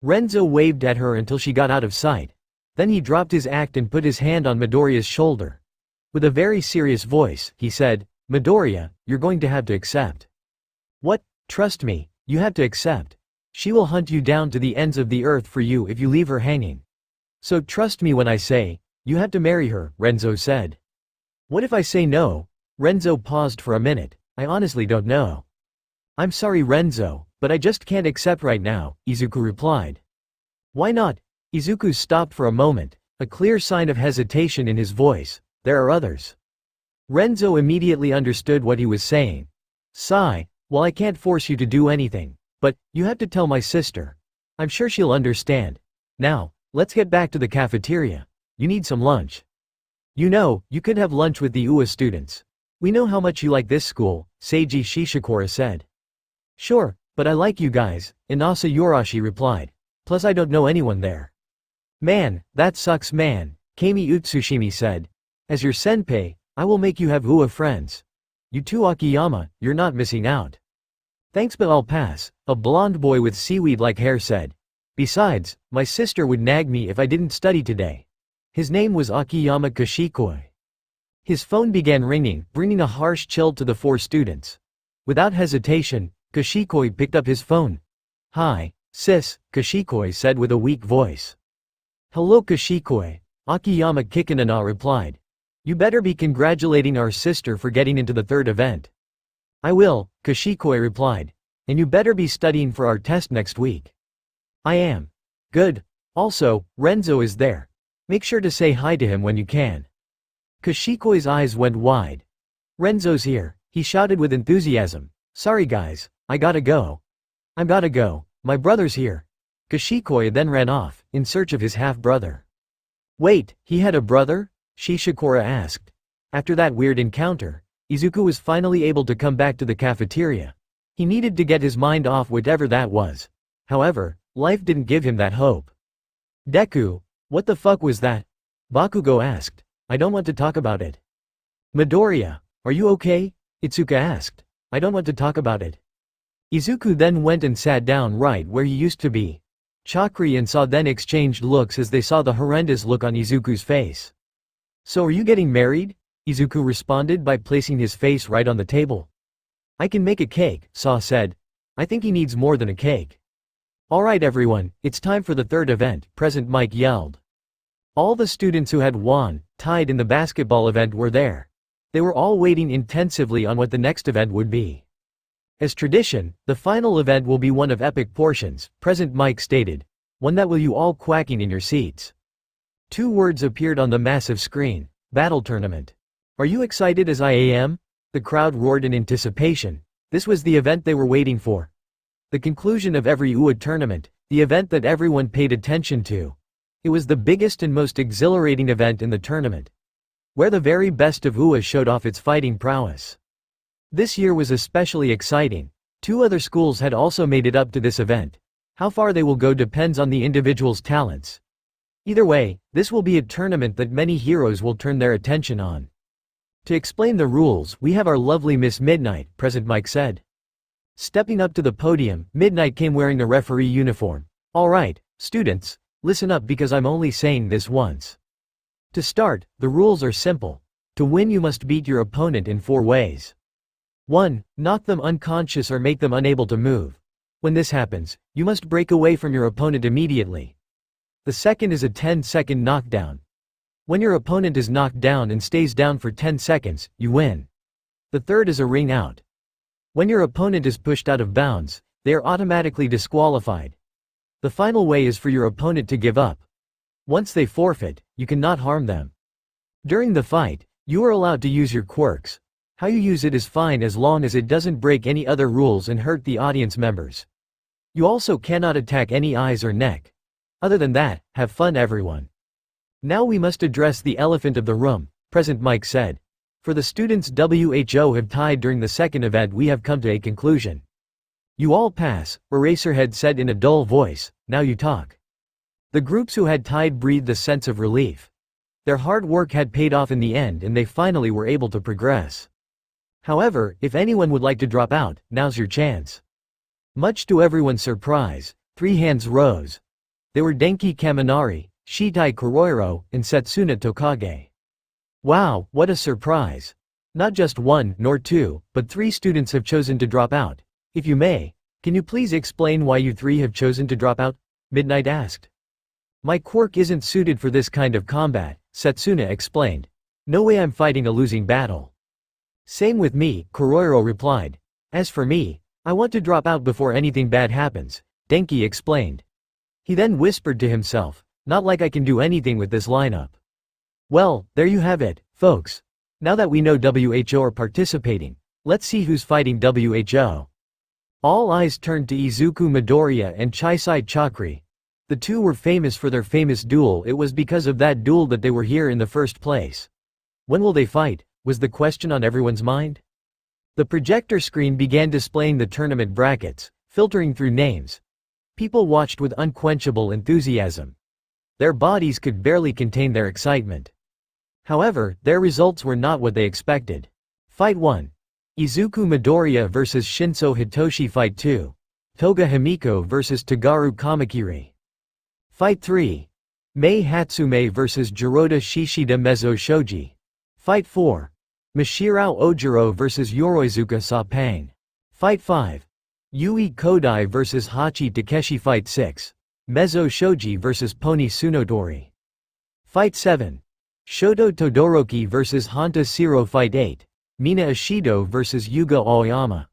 Renzo waved at her until she got out of sight. Then he dropped his act and put his hand on Midoriya's shoulder. With a very serious voice, he said, Midoriya, you're going to have to accept. What? Trust me, you have to accept. She will hunt you down to the ends of the earth for you if you leave her hanging. So trust me when I say, you have to marry her, Renzo said. What if I say no? Renzo paused for a minute. I honestly don't know. I'm sorry Renzo, but I just can't accept right now, Izuku replied. Why not? Izuku stopped for a moment, a clear sign of hesitation in his voice. There are others. Renzo immediately understood what he was saying. Sigh, well, I can't force you to do anything. But, you have to tell my sister. I'm sure she'll understand. Now, let's get back to the cafeteria. You need some lunch. You know, you could have lunch with the UA students. We know how much you like this school, Seiji Shishikura said. Sure, but I like you guys, Inasa Yorashi replied. Plus I don't know anyone there. Man, that sucks man, Kami Utsushimi said. As your senpai, I will make you have UA friends. You too Akiyama, you're not missing out. Thanks but I'll pass, a blonde boy with seaweed-like hair said. Besides, my sister would nag me if I didn't study today. His name was Akiyama Kashikoi. His phone began ringing, bringing a harsh chill to the four students. Without hesitation, Kashikoi picked up his phone. Hi, sis, Kashikoi said with a weak voice. Hello Kashikoi, Akiyama Kikanana replied. You better be congratulating our sister for getting into the third event. I will, Kashikoi replied. And you better be studying for our test next week. I am. Good. Also, Renzo is there. Make sure to say hi to him when you can. Kashikoi's eyes went wide. Renzo's here, he shouted with enthusiasm. Sorry guys, I gotta go. I'm gotta go, my brother's here. Kashikoi then ran off, in search of his half-brother. Wait, he had a brother? Shishikura asked. After that weird encounter, Izuku was finally able to come back to the cafeteria. He needed to get his mind off whatever that was. However, life didn't give him that hope. Deku, what the fuck was that? Bakugo asked. I don't want to talk about it. Midoriya, are you okay? Itsuka asked. I don't want to talk about it. Izuku then went and sat down right where he used to be. Chakri and Saw then exchanged looks as they saw the horrendous look on Izuku's face. So are you getting married? Izuku responded by placing his face right on the table. I can make a cake, Saw said. I think he needs more than a cake. Alright everyone, it's time for the third event, Present Mike yelled. All the students who had won, tied in the basketball event were there. They were all waiting intensively on what the next event would be. As tradition, the final event will be one of epic portions, Present Mike stated. One that will you all quacking in your seats. 2 words appeared on the massive screen. Battle Tournament. Are you excited as I am? The crowd roared in anticipation. This was the event they were waiting for. The conclusion of every UA tournament, the event that everyone paid attention to. It was the biggest and most exhilarating event in the tournament, where the very best of UA showed off its fighting prowess. This year was especially exciting. 2 other schools had also made it up to this event. How far they will go depends on the individual's talents. Either way, this will be a tournament that many heroes will turn their attention on. To explain the rules, we have our lovely Miss Midnight, Present Mike said. Stepping up to the podium, Midnight came wearing a referee uniform. Alright, students, listen up because I'm only saying this once. To start, the rules are simple. To win you must beat your opponent in 4 ways. 1. Knock them unconscious or make them unable to move. When this happens, you must break away from your opponent immediately. The second is a 10-second knockdown. When your opponent is knocked down and stays down for 10 seconds, you win. The third is a ring out. When your opponent is pushed out of bounds, they are automatically disqualified. The final way is for your opponent to give up. Once they forfeit, you cannot harm them. During the fight, you are allowed to use your quirks. How you use it is fine as long as it doesn't break any other rules and hurt the audience members. You also cannot attack any eyes or neck. Other than that, have fun everyone. Now we must address the elephant of the room, Present Mike said. For the students WHO have tied during the second event we have come to a conclusion. You all pass, Eraserhead said in a dull voice, now you talk. The groups who had tied breathed a sense of relief. Their hard work had paid off in the end and they finally were able to progress. However, if anyone would like to drop out, now's your chance. Much to everyone's surprise, 3 hands rose. They were Denki Kaminari, Shitai Kuroiro, and Setsuna Tokage. Wow, what a surprise. Not just 1 nor 2, but 3 students have chosen to drop out. If you may, can you please explain why you 3 have chosen to drop out? Midnight asked. My quirk isn't suited for this kind of combat, Setsuna explained. No way I'm fighting a losing battle. Same with me, Kuroiro replied. As for me, I want to drop out before anything bad happens, Denki explained. He then whispered to himself, not like I can do anything with this lineup. Well, there you have it, folks. Now that we know WHO are participating, Let's see who's fighting WHO. All eyes turned to Izuku Midoriya and Chisai Chakri. The two were famous for their famous duel. It was because of that duel that they were here in the first place. When will they fight, was the question on everyone's mind. The projector screen began displaying the tournament brackets, filtering through names. People watched with unquenchable enthusiasm. Their bodies could barely contain their excitement. However, their results were not what they expected. Fight 1. Izuku Midoriya vs Shinso Hitoshi. Fight 2. Toga Himiko vs Tagaru Kamakiri. Fight 3. Mei Hatsume vs Jiroda Shishida Mezzo Shoji. Fight 4. Mashirao Ojiro vs Yoroizuka Sapang. Fight 5. Yui Kodai vs Hachi Takeshi. Fight 6. Mezzo Shoji vs Pony Tsunodori. Fight 7. Shoto Todoroki vs Hanta Siro. Fight 8. Mina Ishido vs Yuga Aoyama.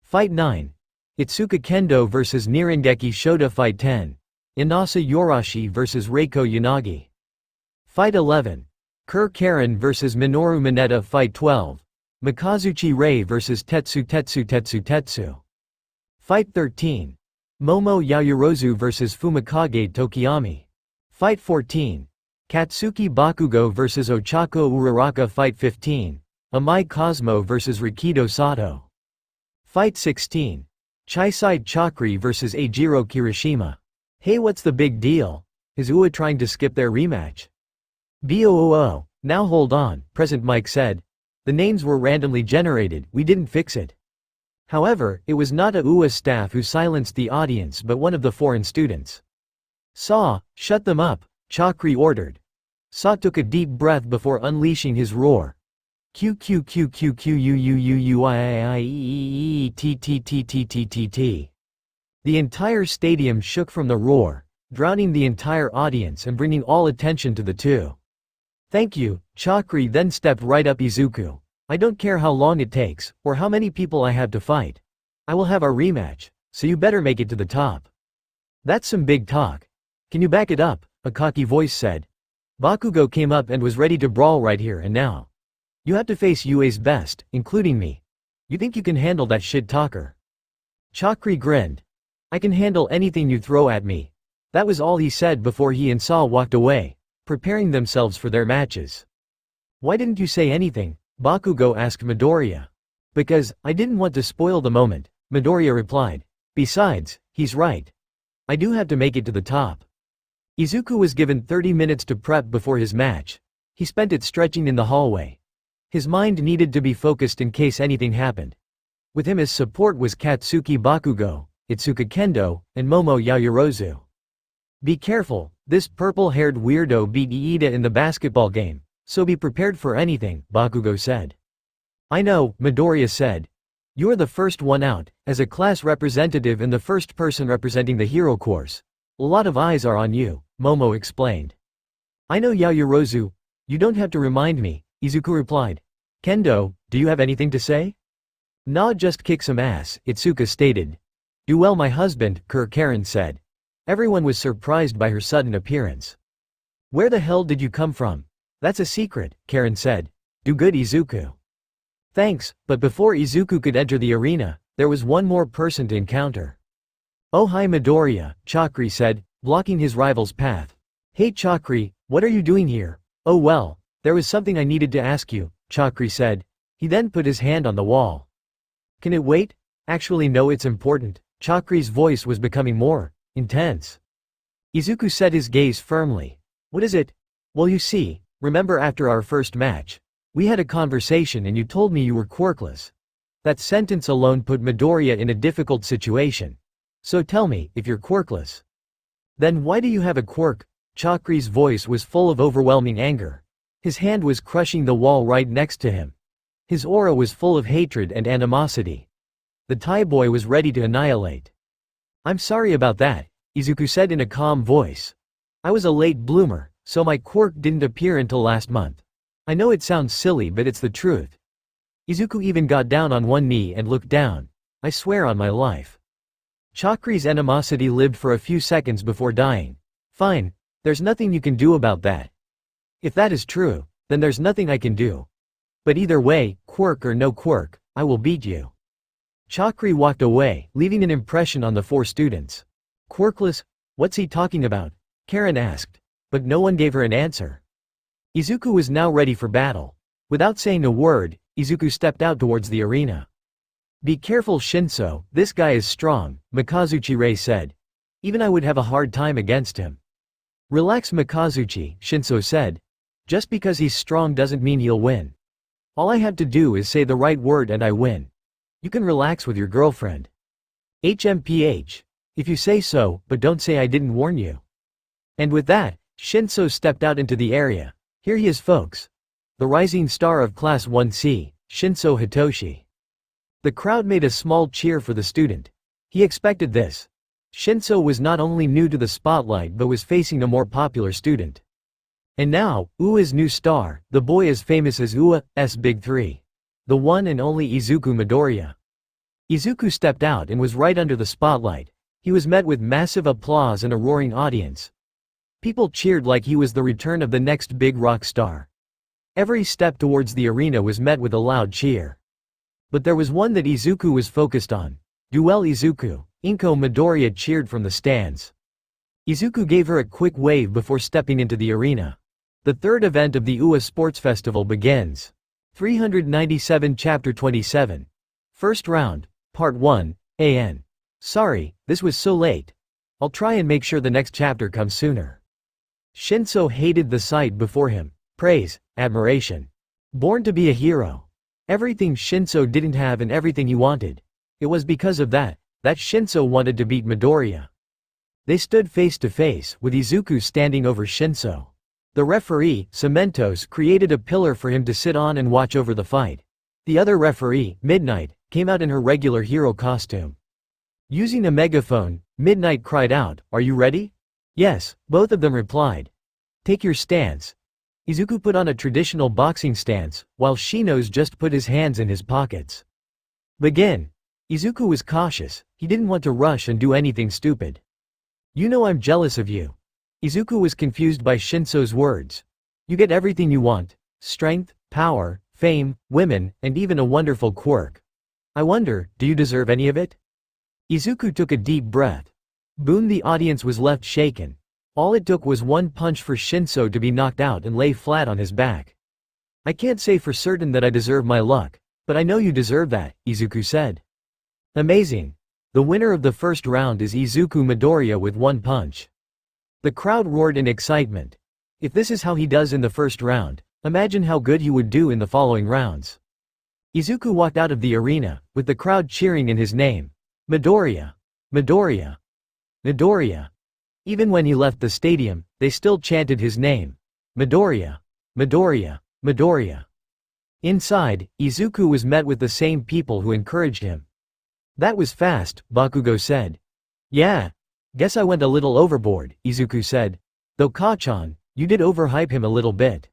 Fight 9. Itsuka Kendo vs Nirengeki Shota. Fight 10. Inasa Yorashi vs Reiko Yanagi. Fight 11. Kur Karen vs Minoru Mineta. Fight 12. Mikazuchi Rei vs Tetsu. Fight 13. Momo Yaoyorozu vs Fumikage Tokiyami. Fight 14. Katsuki Bakugo vs Ochako Uraraka. Fight 15. Amai Cosmo vs Rikido Sato. Fight 16. Chisai Chakri vs Eijiro Kirishima. Hey, what's the big deal? Is UA trying to skip their rematch? BOOO, now hold on, President Mike said. The names were randomly generated, we didn't fix it. However, it was not a UA staff who silenced the audience but one of the foreign students. Saw, shut them up, Chakri ordered. Saw took a deep breath before unleashing his roar. QQQQQUUUUIIEETTTTTTT. The entire stadium shook from the roar, drowning the entire audience and bringing all attention to the two. Thank you, Chakri then stepped right up. Izuku. I don't care how long it takes, or how many people I have to fight. I will have our rematch, so you better make it to the top. That's some big talk. Can you back it up? A cocky voice said. Bakugo came up and was ready to brawl right here and now. You have to face UA's best, including me. You think you can handle that shit talker? Chakri grinned. I can handle anything you throw at me. That was all he said before he and Saw walked away, preparing themselves for their matches. Why didn't you say anything? Bakugo asked Midoriya. Because, I didn't want to spoil the moment, Midoriya replied. Besides, he's right. I do have to make it to the top. Izuku was given 30 minutes to prep before his match. He spent it stretching in the hallway. His mind needed to be focused in case anything happened. With him as support was Katsuki Bakugo, Itsuka Kendo, and Momo Yaoyorozu. Be careful, this purple-haired weirdo beat Iida in the basketball game, so be prepared for anything, Bakugo said. I know, Midoriya said. You're the first one out, as a class representative and the first person representing the hero course. A lot of eyes are on you, Momo explained. I know, Yaoyorozu. You don't have to remind me, Izuku replied. Kendo, do you have anything to say? Nah, just kick some ass, Itsuka stated. Do well, my husband, Karen said. Everyone was surprised by her sudden appearance. Where the hell did you come from? That's a secret, Karen said. Do good, Izuku. Thanks, but before Izuku could enter the arena, there was one more person to encounter. Oh hi Midoriya, Chakri said, blocking his rival's path. Hey Chakri, what are you doing here? Oh well, there was something I needed to ask you, Chakri said. He then put his hand on the wall. Can it wait? Actually no, it's important. Chakri's voice was becoming more intense. Izuku set his gaze firmly. What is it? Well, you see, remember after our first match, we had a conversation and you told me you were quirkless. That sentence alone put Midoriya in a difficult situation. So tell me, if you're quirkless, then why do you have a quirk? Chakri's voice was full of overwhelming anger. His hand was crushing the wall right next to him. His aura was full of hatred and animosity. The Thai boy was ready to annihilate. I'm sorry about that, Izuku said in a calm voice. I was a late bloomer, so my quirk didn't appear until last month. I know it sounds silly but it's the truth. Izuku even got down on one knee and looked down. I swear on my life. Chakri's animosity lived for a few seconds before dying. Fine, there's nothing you can do about that. If that is true, then there's nothing I can do. But either way, quirk or no quirk, I will beat you." Chakri walked away, leaving an impression on the 4 students. "Quirkless, what's he talking about?" Karen asked. But no one gave her an answer. Izuku was now ready for battle. Without saying a word, Izuku stepped out towards the arena. "Be careful, Shinso, this guy is strong," Mikazuchi-Rei said. "Even I would have a hard time against him." "Relax, Mikazuchi," Shinso said. "Just because he's strong doesn't mean he'll win. All I have to do is say the right word and I win. You can relax with your girlfriend." "HMPH. If you say so, but don't say I didn't warn you." And with that, Shinso stepped out into the area. "Here he is, folks. The rising star of Class 1C, Shinso Hitoshi." The crowd made a small cheer for the student. He expected this. Shinso was not only new to the spotlight but was facing a more popular student. And now, UA's new star, the boy as famous as UA's Big Three. The one and only Izuku Midoriya. Izuku stepped out and was right under the spotlight. He was met with massive applause and a roaring audience. People cheered like he was the return of the next big rock star. Every step towards the arena was met with a loud cheer. But there was one that Izuku was focused on. "Duel Izuku." Inko Midoriya cheered from the stands. Izuku gave her a quick wave before stepping into the arena. The third event of the UA Sports Festival begins. 397 Chapter 27. First Round, Part 1, AN. "Sorry, this was so late. I'll try and make sure the next chapter comes sooner." Shinso hated the sight before him. Praise, admiration. Born to be a hero. Everything Shinso didn't have and everything he wanted. It was because of that Shinso wanted to beat Midoriya. They stood face to face, with Izuku standing over Shinso. The referee, Cementos, created a pillar for him to sit on and watch over the fight. The other referee, Midnight, came out in her regular hero costume. Using a megaphone, Midnight cried out, "Are you ready?" "Yes," both of them replied. "Take your stance." Izuku put on a traditional boxing stance, while Shinos just put his hands in his pockets. "Begin." Izuku was cautious, he didn't want to rush and do anything stupid. "You know I'm jealous of you." Izuku was confused by Shinso's words. "You get everything you want: strength, power, fame, women, and even a wonderful quirk. I wonder, do you deserve any of it?" Izuku took a deep breath. Boom, the audience was left shaken. All it took was one punch for Shinso to be knocked out and lay flat on his back. "I can't say for certain that I deserve my luck, but I know you deserve that," Izuku said. "Amazing. The winner of the first round is Izuku Midoriya with one punch." The crowd roared in excitement. If this is how he does in the first round, imagine how good he would do in the following rounds. Izuku walked out of the arena, with the crowd cheering in his name. "Midoriya! Midoriya! Midoriya!" Even when he left the stadium, they still chanted his name. "Midoriya! Midoriya! Midoriya!" Inside, Izuku was met with the same people who encouraged him. "That was fast," Bakugo said. "Yeah. Guess I went a little overboard," Izuku said. "Though Kachan, you did overhype him a little bit."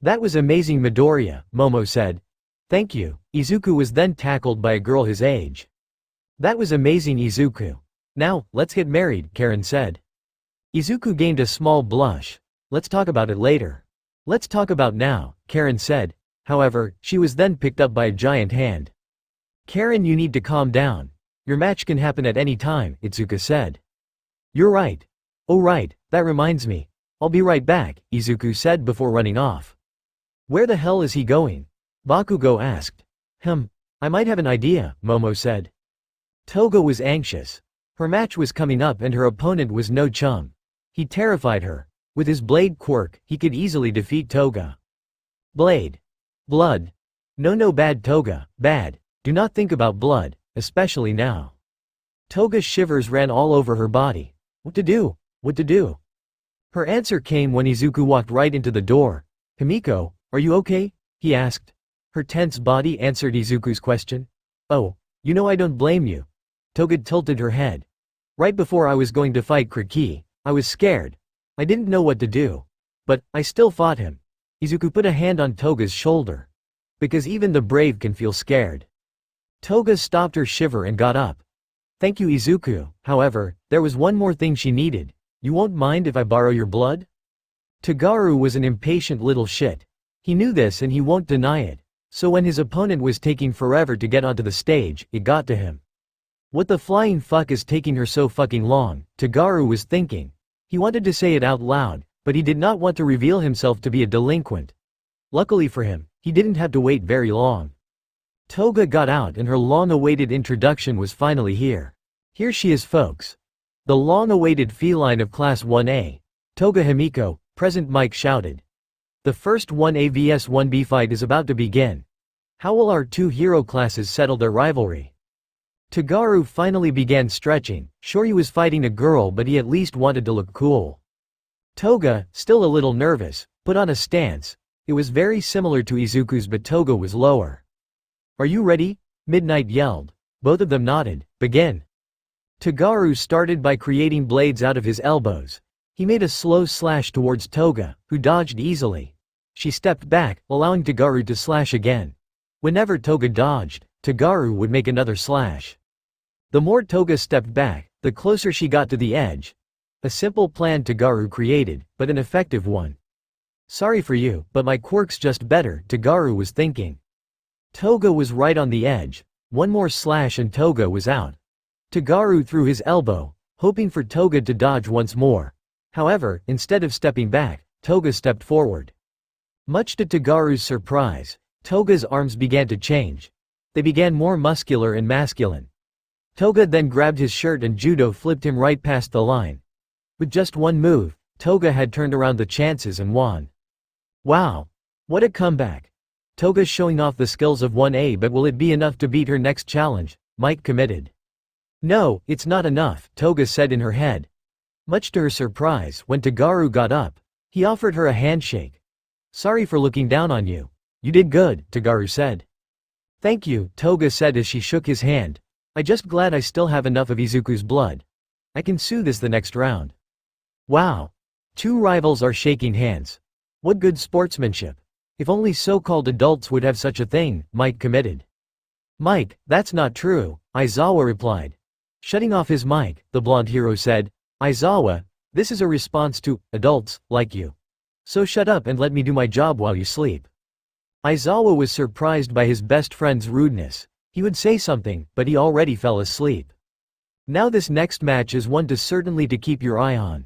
"That was amazing, Midoriya," Momo said. "Thank you." Izuku was then tackled by a girl his age. "That was amazing, Izuku. Now, let's get married," Karen said. Izuku gained a small blush. "Let's talk about it later." "Let's talk about now," Karen said. However, she was then picked up by a giant hand. "Karen, you need to calm down. Your match can happen at any time," Izuku said. "You're right. Oh right, that reminds me. I'll be right back," Izuku said before running off. "Where the hell is he going?" Bakugo asked. I might have an idea," Momo said. Toga was anxious. Her match was coming up and her opponent was no chum. He terrified her. With his blade quirk, he could easily defeat Toga. Blade. Blood. No bad Toga, bad. Do not think about blood, especially now. Toga's shivers ran all over her body. What to do? What to do? Her answer came when Izuku walked right into the door. "Himiko, are you okay?" he asked. Her tense body answered Izuku's question. "Oh, you know I don't blame you." Toga tilted her head. "Right before I was going to fight Kriki, I was scared. I didn't know what to do. But, I still fought him." Izuku put a hand on Toga's shoulder. "Because even the brave can feel scared." Toga stopped her shiver and got up. "Thank you, Izuku. However, there was one more thing she needed. You won't mind if I borrow your blood?" Togaru was an impatient little shit. He knew this and he won't deny it. So when his opponent was taking forever to get onto the stage, it got to him. What the flying fuck is taking her so fucking long, Togaru was thinking. He wanted to say it out loud, but he did not want to reveal himself to be a delinquent. Luckily for him, he didn't have to wait very long. Toga got out and her long-awaited introduction was finally here. Here she is, folks. The long-awaited feline of Class 1A. Toga Himiko, present, Mike shouted. The first 1A vs 1B fight is about to begin. How will our two hero classes settle their rivalry? Togaru finally began stretching. Sure, he was fighting a girl, but he at least wanted to look cool. Toga, still a little nervous, put on a stance. It was very similar to Izuku's, but Toga was lower. Are you ready? Midnight yelled. Both of them nodded. Begin. Togaru started by creating blades out of his elbows. He made a slow slash towards Toga, who dodged easily. She stepped back, allowing Togaru to slash again. Whenever Toga dodged, Togaru would make another slash. The more Toga stepped back, the closer she got to the edge. A simple plan Togaru created, but an effective one. Sorry for you, but my quirk's just better, Togaru was thinking. Toga was right on the edge. One more slash and Toga was out. Togaru threw his elbow, hoping for Toga to dodge once more. However, instead of stepping back, Toga stepped forward. Much to Togaru's surprise, Toga's arms began to change. They began more muscular and masculine. Toga then grabbed his shirt and judo flipped him right past the line. With just one move, Toga had turned around the chances and won. Wow! What a comeback! Toga's showing off the skills of 1A, but will it be enough to beat her next challenge? Mike committed. No, it's not enough, Toga said in her head. Much to her surprise, when Togaru got up, he offered her a handshake. Sorry for looking down on you. You did good, Togaru said. Thank you, Toga said as she shook his hand. I just glad I still have enough of Izuku's blood. I can sue this the next round. Wow. Two rivals are shaking hands. What good sportsmanship. If only so-called adults would have such a thing, Mike committed. Mike, that's not true, Aizawa replied. Shutting off his mic, the blonde hero said, Aizawa, this is a response to adults like you. So shut up and let me do my job while you sleep. Aizawa was surprised by his best friend's rudeness. He would say something, but he already fell asleep. Now this next match is one to certainly to keep your eye on.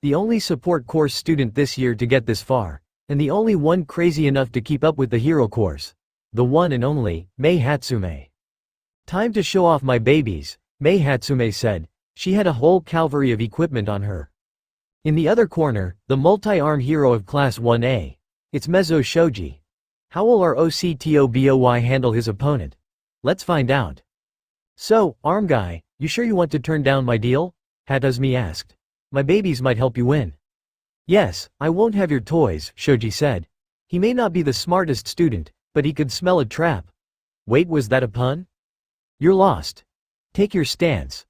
The only support course student this year to get this far, and the only one crazy enough to keep up with the hero course. The one and only, Mei Hatsume. Time to show off my babies, Mei Hatsume said. She had a whole cavalry of equipment on her. In the other corner, the multi-arm hero of Class 1A. It's Mezzo Shoji. How will our OCTOBOY handle his opponent? Let's find out. So, arm guy, you sure you want to turn down my deal? Hatsume asked. My babies might help you win. Yes, I won't have your toys, Shoji said. He may not be the smartest student, but he could smell a trap. Wait, was that a pun? You're lost. Take your stance.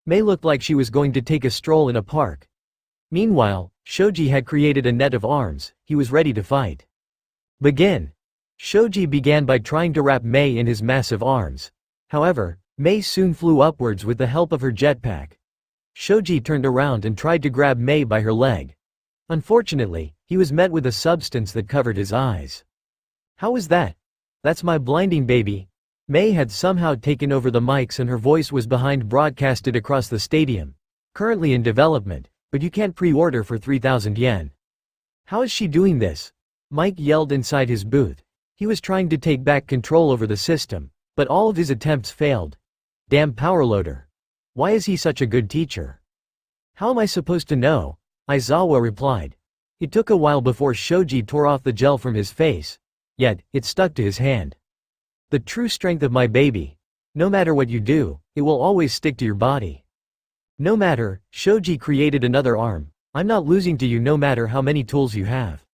Mei looked like she was going to take a stroll in a park. Meanwhile, Shoji had created a net of arms. He was ready to fight. Begin. Shoji began by trying to wrap Mei in his massive arms. However, Mei soon flew upwards with the help of her jetpack. Shoji turned around and tried to grab Mei by her leg. Unfortunately, he was met with a substance that covered his eyes. How was that? That's my blinding baby. Mei had somehow taken over the mics and her voice was broadcasted across the stadium. Currently in development, but you can't pre-order for 3,000 yen. How is she doing this? Mike yelled inside his booth. He was trying to take back control over the system, but all of his attempts failed. Damn powerloader. Why is he such a good teacher? How am I supposed to know? Aizawa replied. It took a while before Shoji tore off the gel from his face. Yet, it stuck to his hand. The true strength of my baby. No matter what you do, it will always stick to your body. No matter, Shoji created another arm. I'm not losing to you no matter how many tools you have.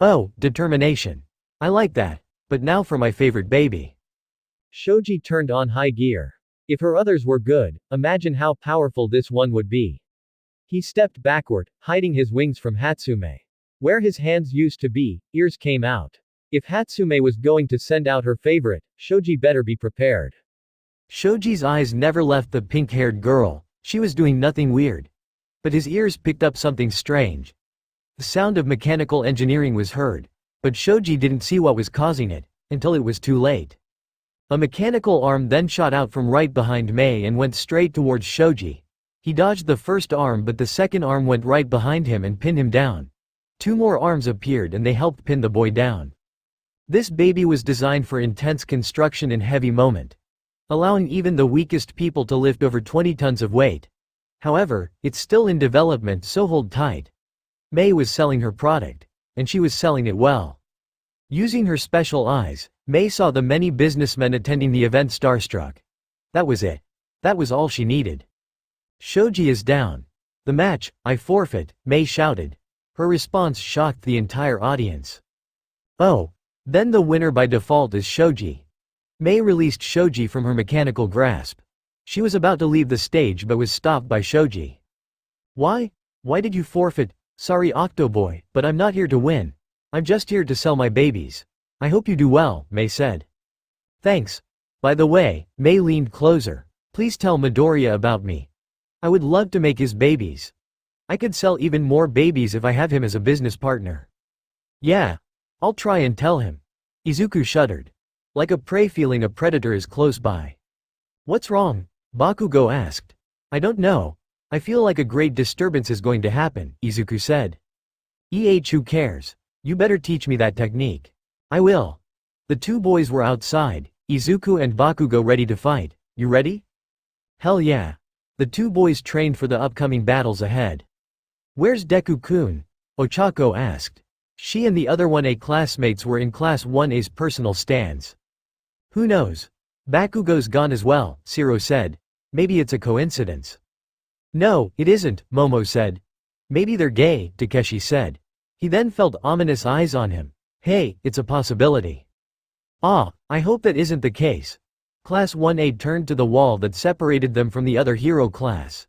Oh, determination. I like that. But now for my favorite baby. Shoji turned on high gear. If her others were good, imagine how powerful this one would be. He stepped backward, hiding his wings from Hatsume. Where his hands used to be, ears came out. If Hatsume was going to send out her favorite, Shoji better be prepared. Shoji's eyes never left the pink-haired girl. She was doing nothing weird. But his ears picked up something strange. The sound of mechanical engineering was heard. But Shoji didn't see what was causing it. until it was too late. A mechanical arm then shot out from right behind Mei and went straight towards Shoji. He dodged the first arm, but the second arm went right behind him and pinned him down. Two more arms appeared and they helped pin the boy down. This baby was designed for intense construction and heavy moment, allowing even the weakest people to lift over 20 tons of weight. However, it's still in development, so hold tight. Mei was selling her product, and she was selling it well. Using her special eyes, Mei saw the many businessmen attending the event starstruck. That was it. That was all she needed. Shoji is down. The match, I forfeit, Mei shouted. Her response shocked the entire audience. Oh, then the winner by default is Shoji. Mei released Shoji from her mechanical grasp. She was about to leave the stage but was stopped by Shoji. Why? Why did you forfeit? Sorry Octoboy, but I'm not here to win. I'm just here to sell my babies. I hope you do well, Mei said. Thanks. By the way, Mei leaned closer. Please tell Midoriya about me. I would love to make his babies. I could sell even more babies if I have him as a business partner. Yeah. I'll try and tell him. Izuku shuddered. Like a prey feeling a predator is close by. What's wrong? Bakugo asked. I don't know. I feel like a great disturbance is going to happen, Izuku said. Who cares? You better teach me that technique. I will. The two boys were outside, Izuku and Bakugo ready to fight. You ready? Hell yeah. The two boys trained for the upcoming battles ahead. Where's Deku-kun? Ochako asked. She and the other 1A classmates were in Class 1A's personal stands. Who knows? Bakugo's gone as well, Shiro said. Maybe it's a coincidence. No, it isn't, Momo said. Maybe they're gay, Takeshi said. He then felt ominous eyes on him. Hey, it's a possibility. Ah, I hope that isn't the case. Class 1A turned to the wall that separated them from the other hero class.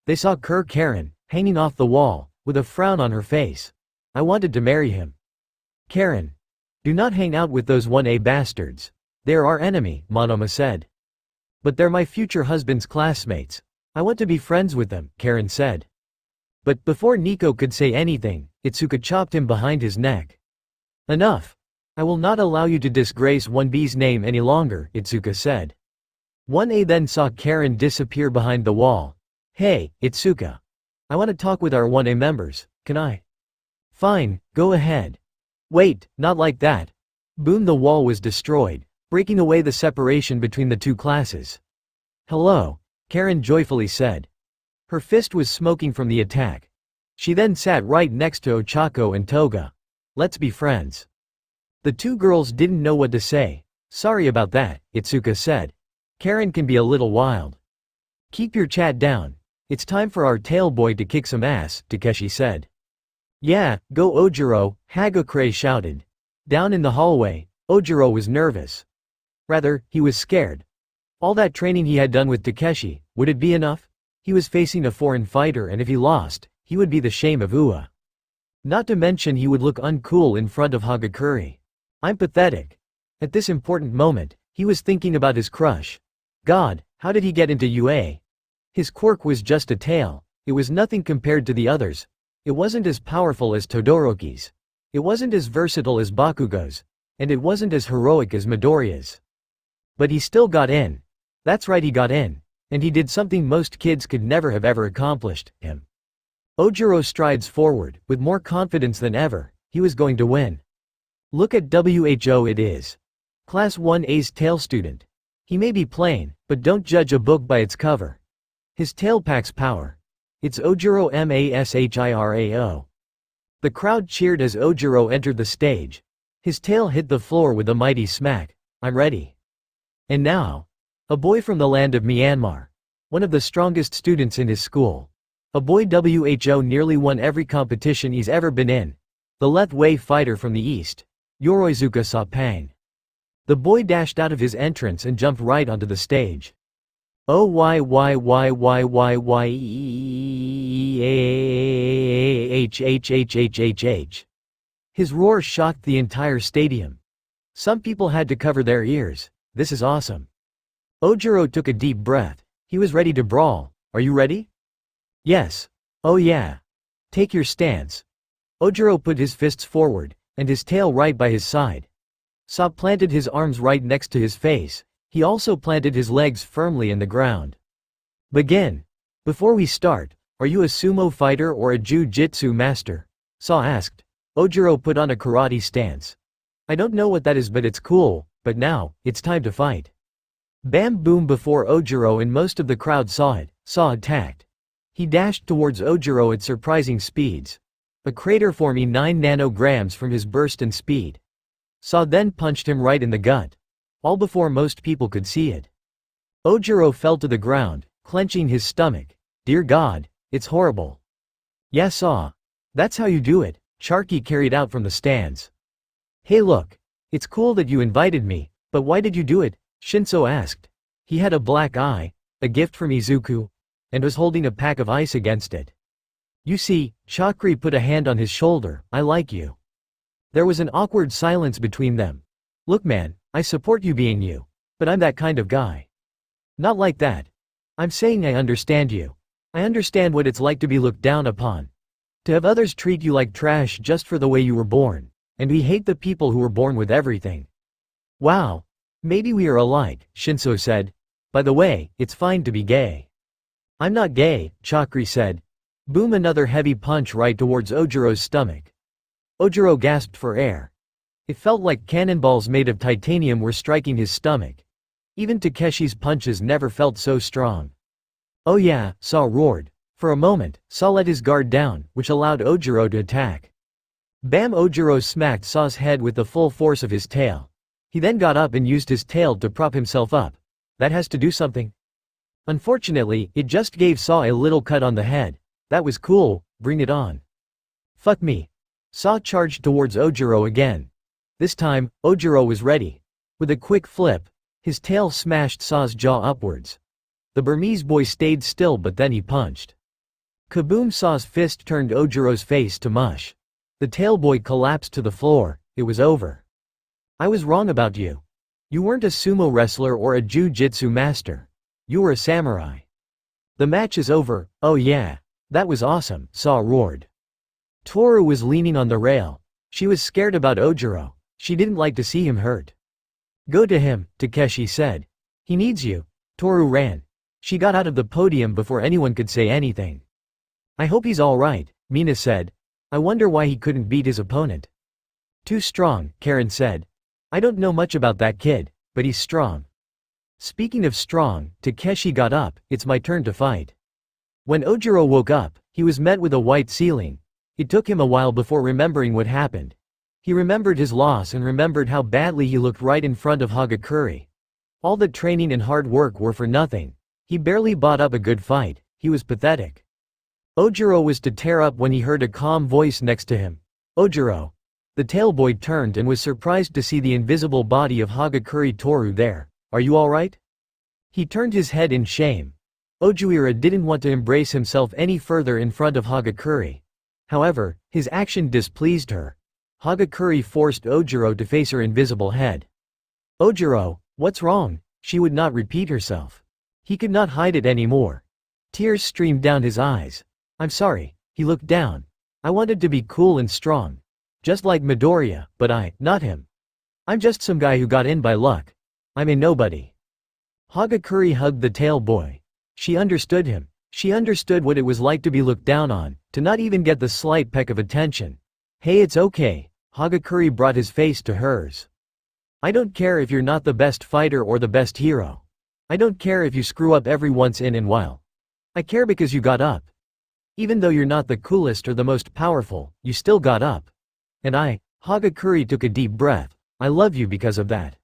They saw Karen, hanging off the wall, with a frown on her face. I wanted to marry him. Karen. Do not hang out with those 1A bastards. They're our enemy, Monoma said. But they're my future husband's classmates. I want to be friends with them, Karen said. But before Nico could say anything, Itsuka chopped him behind his neck. Enough. I will not allow you to disgrace 1B's name any longer, Itsuka said. 1A then saw Karen disappear behind the wall. Hey, Itsuka. I want to talk with our 1A members, can I? Fine, go ahead. Wait, not like that. Boom, the wall was destroyed, breaking away the separation between the two classes. Hello, Karen joyfully said. Her fist was smoking from the attack. She then sat right next to Ochako and Toga. Let's be friends. The two girls didn't know what to say. Sorry about that, Itsuka said. Karen can be a little wild. Keep your chat down. It's time for our tail boy to kick some ass, Takeshi said. Yeah, go Ojiro, Hagakure shouted. Down in the hallway, Ojiro was nervous. Rather, he was scared. All that training he had done with Takeshi, would it be enough? He was facing a foreign fighter and if he lost, he would be the shame of UA. Not to mention he would look uncool in front of Hagakure. I'm pathetic. At this important moment, he was thinking about his crush. God, how did he get into UA? His quirk was just a tail. It was nothing compared to the others. It wasn't as powerful as Todoroki's. It wasn't as versatile as Bakugo's. And it wasn't as heroic as Midoriya's. But he still got in. That's right, he got in. And he did something most kids could never have ever accomplished, him. Ojiro strides forward, with more confidence than ever. He was going to win. Look at WHO it is. Class 1A's tail student. He may be plain, but don't judge a book by its cover. His tail packs power. It's Ojiro Mashirao. The crowd cheered as Ojiro entered the stage. His tail hit the floor with a mighty smack. I'm ready. And now, a boy from the land of Myanmar. One of the strongest students in his school. A boy WHO nearly won every competition he's ever been in. The Lethwei fighter from the east. Yoroizuka Sapang. The boy dashed out of his entrance and jumped right onto the stage. OYYYYYYYHHHHHH. His roar shocked the entire stadium. Some people had to cover their ears. This is awesome. Ojiro took a deep breath. He was ready to brawl. Are you ready? Yes. Oh yeah. Take your stance. Ojiro put his fists forward, and his tail right by his side. Saw planted his arms right next to his face. He also planted his legs firmly in the ground. Begin. Before we start, are you a sumo fighter or a jiu-jitsu master? Saw asked. Ojiro put on a karate stance. I don't know what that is, but it's cool, but now, it's time to fight. Bam boom! Before Ojiro and most of the crowd saw it, Saw attacked. He dashed towards Ojiro at surprising speeds. A crater forming 9 nanograms from his burst and speed. Saw then punched him right in the gut. All before most people could see it. Ojiro fell to the ground, clenching his stomach. Dear God, it's horrible. Yeah, Saw. That's how you do it, Sharky carried out from the stands. Hey look. It's cool that you invited me, but why did you do it? Shinso asked. He had a black eye, a gift from Izuku, and was holding a pack of ice against it. You see, Chakri put a hand on his shoulder. I like you. There was an awkward silence between them. Look man, I support you being you, but I'm that kind of guy. Not like that. I'm saying I understand you. I understand what it's like to be looked down upon. To have others treat you like trash just for the way you were born. And we hate the people who were born with everything. Wow. Maybe we are alike, Shinso said. By the way, it's fine to be gay. I'm not gay, Chakri said. Boom! Another heavy punch right towards Ojiro's stomach. Ojiro gasped for air. It felt like cannonballs made of titanium were striking his stomach. Even Takeshi's punches never felt so strong. Oh yeah, Saw roared. For a moment, Saw let his guard down, which allowed Ojiro to attack. Bam! Ojiro smacked Saw's head with the full force of his tail. He then got up and used his tail to prop himself up. That has to do something. Unfortunately, it just gave Saw a little cut on the head. That was cool, bring it on. Fuck me. Saw charged towards Ojiro again. This time, Ojiro was ready. With a quick flip, his tail smashed Saw's jaw upwards. The Burmese boy stayed still, but then he punched. Kaboom! Saw's fist turned Ojiro's face to mush. The tail boy collapsed to the floor. It was over. I was wrong about you. You weren't a sumo wrestler or a jiu-jitsu master. You were a samurai. The match is over. Oh yeah. That was awesome, Saw roared. Toru was leaning on the rail. She was scared about Ojiro. She didn't like to see him hurt. Go to him, Takeshi said. He needs you. Toru ran. She got out of the podium before anyone could say anything. I hope he's alright, Mina said. I wonder why he couldn't beat his opponent. Too strong, Karen said. I don't know much about that kid, but he's strong. Speaking of strong, Takeshi got up. It's my turn to fight. When Ojiro woke up, he was met with a white ceiling. It took him a while before remembering what happened. He remembered his loss and remembered how badly he looked right in front of Hagakure. All the training and hard work were for nothing. He barely bought up a good fight. He was pathetic. Ojiro was to tear up when he heard a calm voice next to him. Ojiro. The tailboy turned and was surprised to see the invisible body of Hagakure Toru there. Are you alright? He turned his head in shame. Ojiira didn't want to embrace himself any further in front of Hagakure. However, his action displeased her. Hagakure forced Ojiro to face her invisible head. Ojiro, what's wrong? She would not repeat herself. He could not hide it anymore. Tears streamed down his eyes. I'm sorry. He looked down. I wanted to be cool and strong. Just like Midoriya, but not him. I'm just some guy who got in by luck. I'm a nobody. Hagakure hugged the tail boy. She understood him. She understood what it was like to be looked down on, to not even get the slight peck of attention. Hey, it's okay. Hagakure brought his face to hers. I don't care if you're not the best fighter or the best hero. I don't care if you screw up every once in a while. I care because you got up. Even though you're not the coolest or the most powerful, you still got up. And Hagakure took a deep breath. I love you because of that.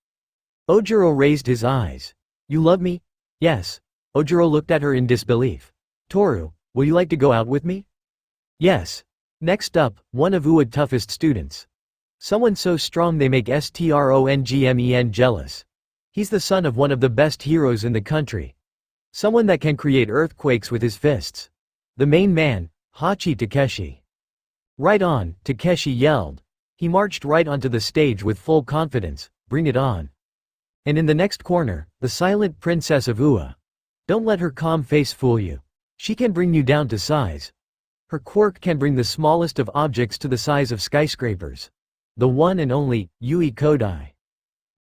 Ojiro raised his eyes. You love me? Yes. Ojiro looked at her in disbelief. Toru, will you like to go out with me? Yes. Next up, one of UA's toughest students. Someone so strong they make Strongmen jealous. He's the son of one of the best heroes in the country. Someone that can create earthquakes with his fists. The main man, Hachi Takeshi. Right on, Takeshi yelled. He marched right onto the stage with full confidence. Bring it on. And in the next corner, the silent princess of UA. Don't let her calm face fool you. She can bring you down to size. Her quirk can bring the smallest of objects to the size of skyscrapers. The one and only, Yui Kodai.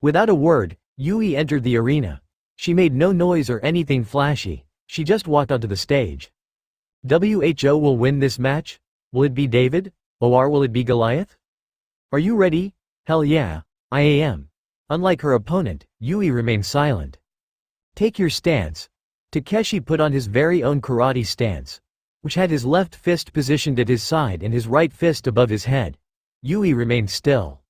Without a word, Yui entered the arena. She made no noise or anything flashy, she just walked onto the stage. "Who will win this match? Will it be David? Or will it be Goliath? Are you ready?" "Hell yeah, I am." Unlike her opponent, Yui remained silent. "Take your stance." Takeshi put on his very own karate stance, which had his left fist positioned at his side and his right fist above his head. Yui remained still.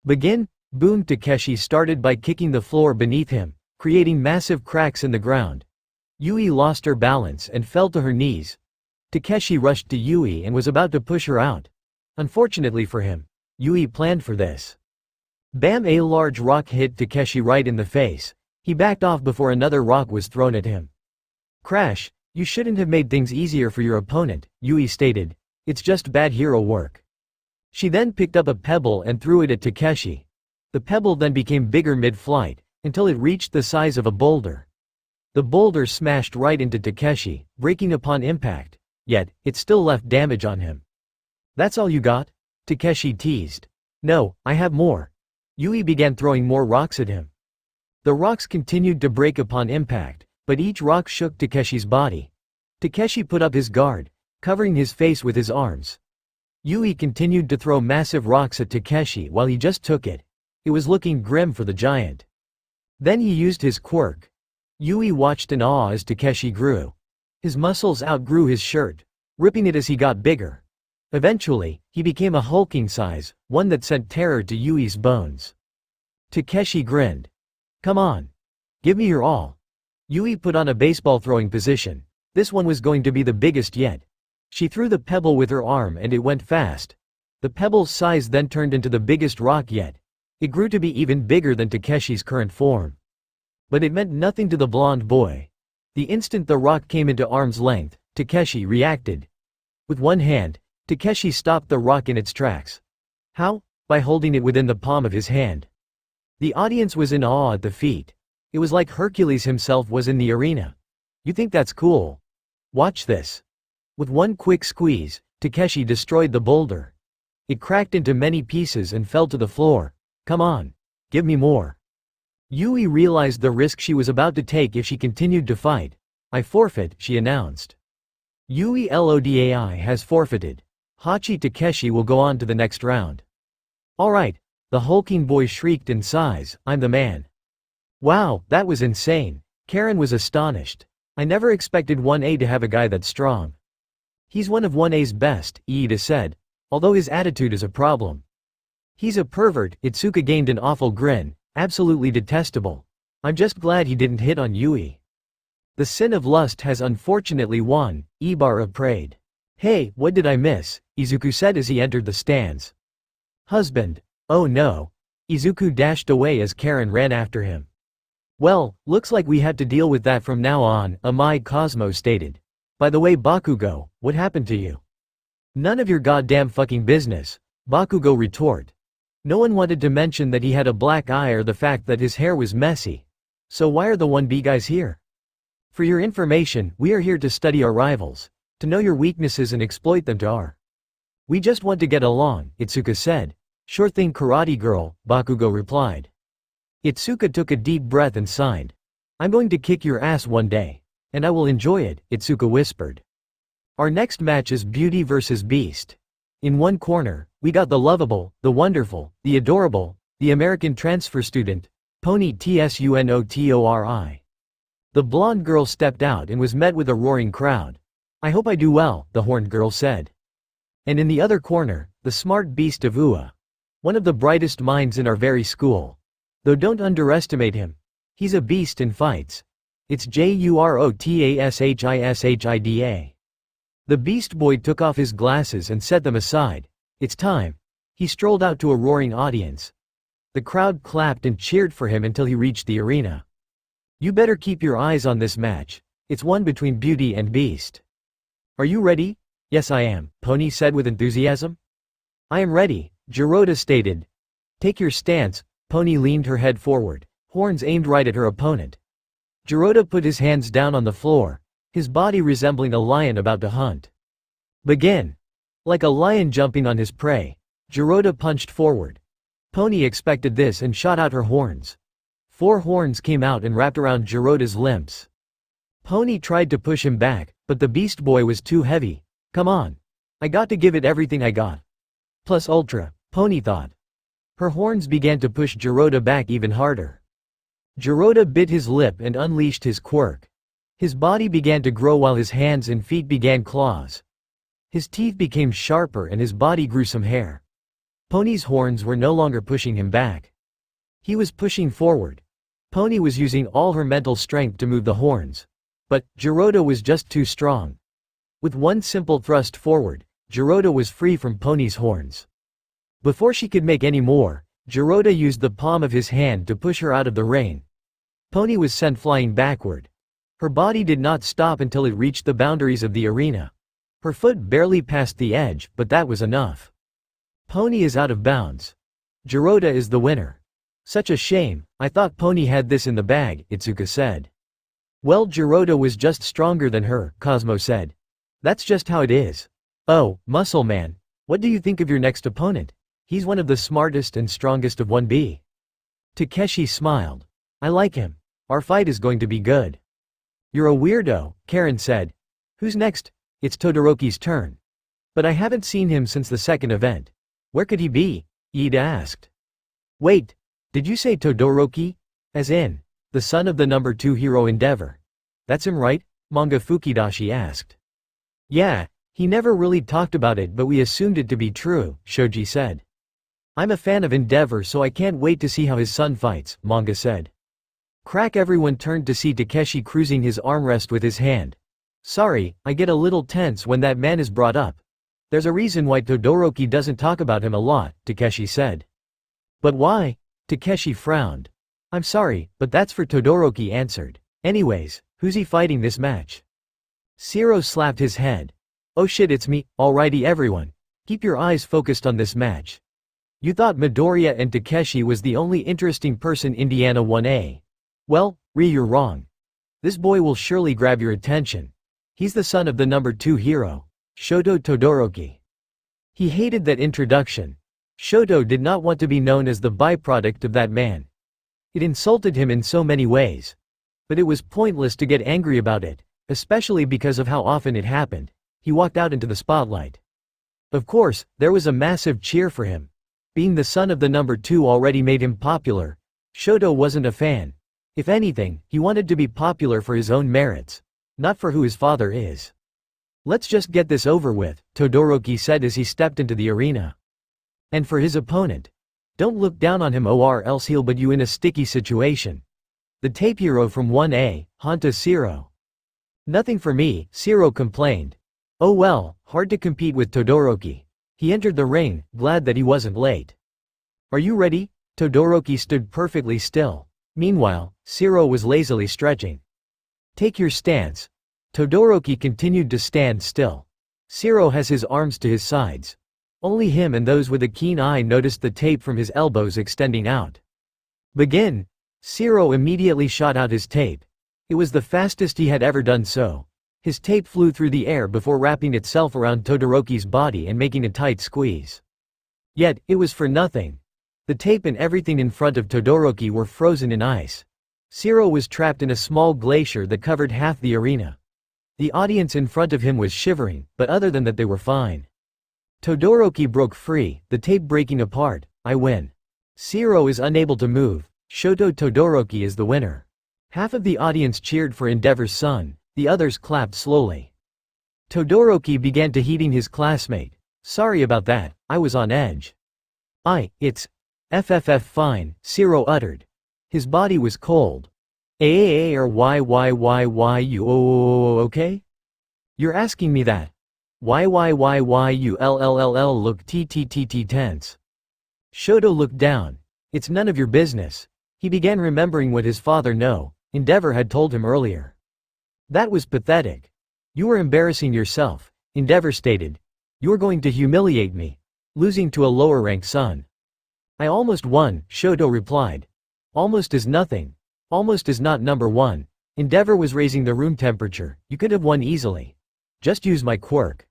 "Begin." Boom. Takeshi started by kicking the floor beneath him, creating massive cracks in the ground. Yui lost her balance and fell to her knees. Takeshi rushed to Yui and was about to push her out. Unfortunately for him, Yui planned for this. Bam! A large rock hit Takeshi right in the face. He backed off before another rock was thrown at him. Crash! "You shouldn't have made things easier for your opponent," Yui stated. "It's just bad hero work." She then picked up a pebble and threw it at Takeshi. The pebble then became bigger mid-flight, until it reached the size of a boulder. The boulder smashed right into Takeshi, breaking upon impact, yet, it still left damage on him. "That's all you got?" Takeshi teased. "No, I have more." Yui began throwing more rocks at him. The rocks continued to break upon impact, but each rock shook Takeshi's body. Takeshi put up his guard, covering his face with his arms. Yui continued to throw massive rocks at Takeshi while he just took it. It was looking grim for the giant. Then he used his quirk. Yui watched in awe as Takeshi grew. His muscles outgrew his shirt, ripping it as he got bigger. Eventually, he became a hulking size, one that sent terror to Yui's bones. Takeshi grinned. "Come on. Give me your all." Yui put on a baseball throwing position. This one was going to be the biggest yet. She threw the pebble with her arm and it went fast. The pebble's size then turned into the biggest rock yet. It grew to be even bigger than Takeshi's current form. But it meant nothing to the blonde boy. The instant the rock came into arm's length, Takeshi reacted. With one hand, Takeshi stopped the rock in its tracks. How? By holding it within the palm of his hand. The audience was in awe at the feat. It was like Hercules himself was in the arena. "You think that's cool? Watch this." With one quick squeeze, Takeshi destroyed the boulder. It cracked into many pieces and fell to the floor. "Come on. Give me more." Yui realized the risk she was about to take if she continued to fight. "I forfeit," she announced. Yui Lodai has forfeited. Hachi Takeshi will go on to the next round. "Alright," the hulking boy shrieked in size, "I'm the man." "Wow, that was insane." Karen was astonished. "I never expected 1A to have a guy that strong." "He's one of 1A's best," Iida said, "although his attitude is a problem." "He's a pervert," Itsuka gained an awful grin, "absolutely detestable. I'm just glad he didn't hit on Yui." "The sin of lust has unfortunately won," Ibarra prayed. "Hey, what did I miss?" Izuku said as he entered the stands. "Husband. Oh no." Izuku dashed away as Karen ran after him. "Well, looks like we had to deal with that from now on," Amai Cosmo stated. "By the way, Bakugo, what happened to you?" "None of your goddamn fucking business," Bakugo retorted. No one wanted to mention that he had a black eye or the fact that his hair was messy. So why are the 1B guys here? For your information, we are here to study our rivals, to know your weaknesses and exploit them to our. We just want to get along, Itsuka said. Sure thing, karate girl, Bakugo replied. Itsuka took a deep breath and sighed. I'm going to kick your ass one day. And I will enjoy it, Itsuka whispered. Our next match is Beauty vs Beast. In one corner, we got the lovable, the wonderful, the adorable, the American transfer student, Pony Tsunotori. The blonde girl stepped out and was met with a roaring crowd. I hope I do well, the horned girl said. And in the other corner, the smart beast of Ua. One of the brightest minds in our very school. Though don't underestimate him. He's a beast in fights. It's Jurotashishida. The beast boy took off his glasses and set them aside. It's time. He strolled out to a roaring audience. The crowd clapped and cheered for him until he reached the arena. You better keep your eyes on this match. It's one between Beauty and Beast. Are you ready? Yes I am, Pony said with enthusiasm. I am ready, Jirota stated. Take your stance, Pony leaned her head forward, horns aimed right at her opponent. Jirota put his hands down on the floor, his body resembling a lion about to hunt. Begin. Like a lion jumping on his prey, Jirota punched forward. Pony expected this and shot out her horns. 4 horns came out and wrapped around Jiroda's limbs. Pony tried to push him back, but the beast boy was too heavy. Come on. I got to give it everything I got. Plus ultra, Pony thought. Her horns began to push Jiroda back even harder. Jiroda bit his lip and unleashed his quirk. His body began to grow while his hands and feet began claws. His teeth became sharper and his body grew some hair. Pony's horns were no longer pushing him back. He was pushing forward. Pony was using all her mental strength to move the horns. But Jiroda was just too strong. With one simple thrust forward, Jiroda was free from Pony's horns. Before she could make any more, Jiroda used the palm of his hand to push her out of the ring. Pony was sent flying backward. Her body did not stop until it reached the boundaries of the arena. Her foot barely passed the edge, but that was enough. Pony is out of bounds. Jiroda is the winner. Such a shame, I thought Pony had this in the bag, Izuku said. Well, Jiroda was just stronger than her, Cosmo said. That's just how it is. Oh, Muscle Man, what do you think of your next opponent? He's one of the smartest and strongest of 1B. Takeshi smiled. I like him. Our fight is going to be good. You're a weirdo, Karen said. Who's next? It's Todoroki's turn. But I haven't seen him since the second event. Where could he be? Ida asked. Wait, did you say Todoroki? As in, the son of the number 2 hero Endeavor. That's him, right? Manga Fukidashi asked. Yeah, he never really talked about it, but we assumed it to be true, Shoji said. I'm a fan of Endeavor, so I can't wait to see how his son fights, Manga said. Crack. Everyone turned to see Takeshi cruising his armrest with his hand. Sorry, I get a little tense when that man is brought up. There's a reason why Todoroki doesn't talk about him a lot, Takeshi said. But why? Takeshi frowned. I'm sorry, but that's for Todoroki answered. Anyways, who's he fighting this match? Zero slapped his head. Oh shit, it's me. Alrighty everyone. Keep your eyes focused on this match. You thought Midoriya and Takeshi was the only interesting person in Indiana 1A. Well, you're wrong. This boy will surely grab your attention. He's the son of the number 2 hero, Shoto Todoroki. He hated that introduction. Shoto did not want to be known as the byproduct of that man. It insulted him in so many ways. But it was pointless to get angry about it, especially because of how often it happened. He walked out into the spotlight. Of course, there was a massive cheer for him. Being the son of the number 2 already made him popular. Shoto wasn't a fan. If anything, he wanted to be popular for his own merits, not for who his father is. Let's just get this over with, Todoroki said as he stepped into the arena. And for his opponent, don't look down on him or else he'll put you in a sticky situation. The tape hero from 1A, Hanta Zero. Nothing for me, Zero complained. Oh well, hard to compete with Todoroki. He entered the ring, glad that he wasn't late. Are you ready? Todoroki stood perfectly still. Meanwhile, Zero was lazily stretching. Take your stance. Todoroki continued to stand still. Zero has his arms to his sides. Only him and those with a keen eye noticed the tape from his elbows extending out. Begin! Zero immediately shot out his tape. It was the fastest he had ever done so. His tape flew through the air before wrapping itself around Todoroki's body and making a tight squeeze. Yet, it was for nothing. The tape and everything in front of Todoroki were frozen in ice. Zero was trapped in a small glacier that covered half the arena. The audience in front of him was shivering, but other than that they were fine. Todoroki broke free, the tape breaking apart. I win. Zero is unable to move. Shoto Todoroki is the winner. Half of the audience cheered for Endeavor's son, the others clapped slowly. Todoroki began to heating his classmate. Sorry about that, I was on edge. It's fine, Zero uttered. His body was cold. Or why you okay? You're asking me that. Why you look tense. Shoto looked down. It's none of your business. He began remembering what his father Endeavor had told him earlier. That was pathetic. You were embarrassing yourself, Endeavor stated. You are going to humiliate me. Losing to a lower ranked son. I almost won, Shoto replied. Almost is nothing. Almost is not number 1. Endeavor was raising the room temperature. You could have won easily. Just use my quirk.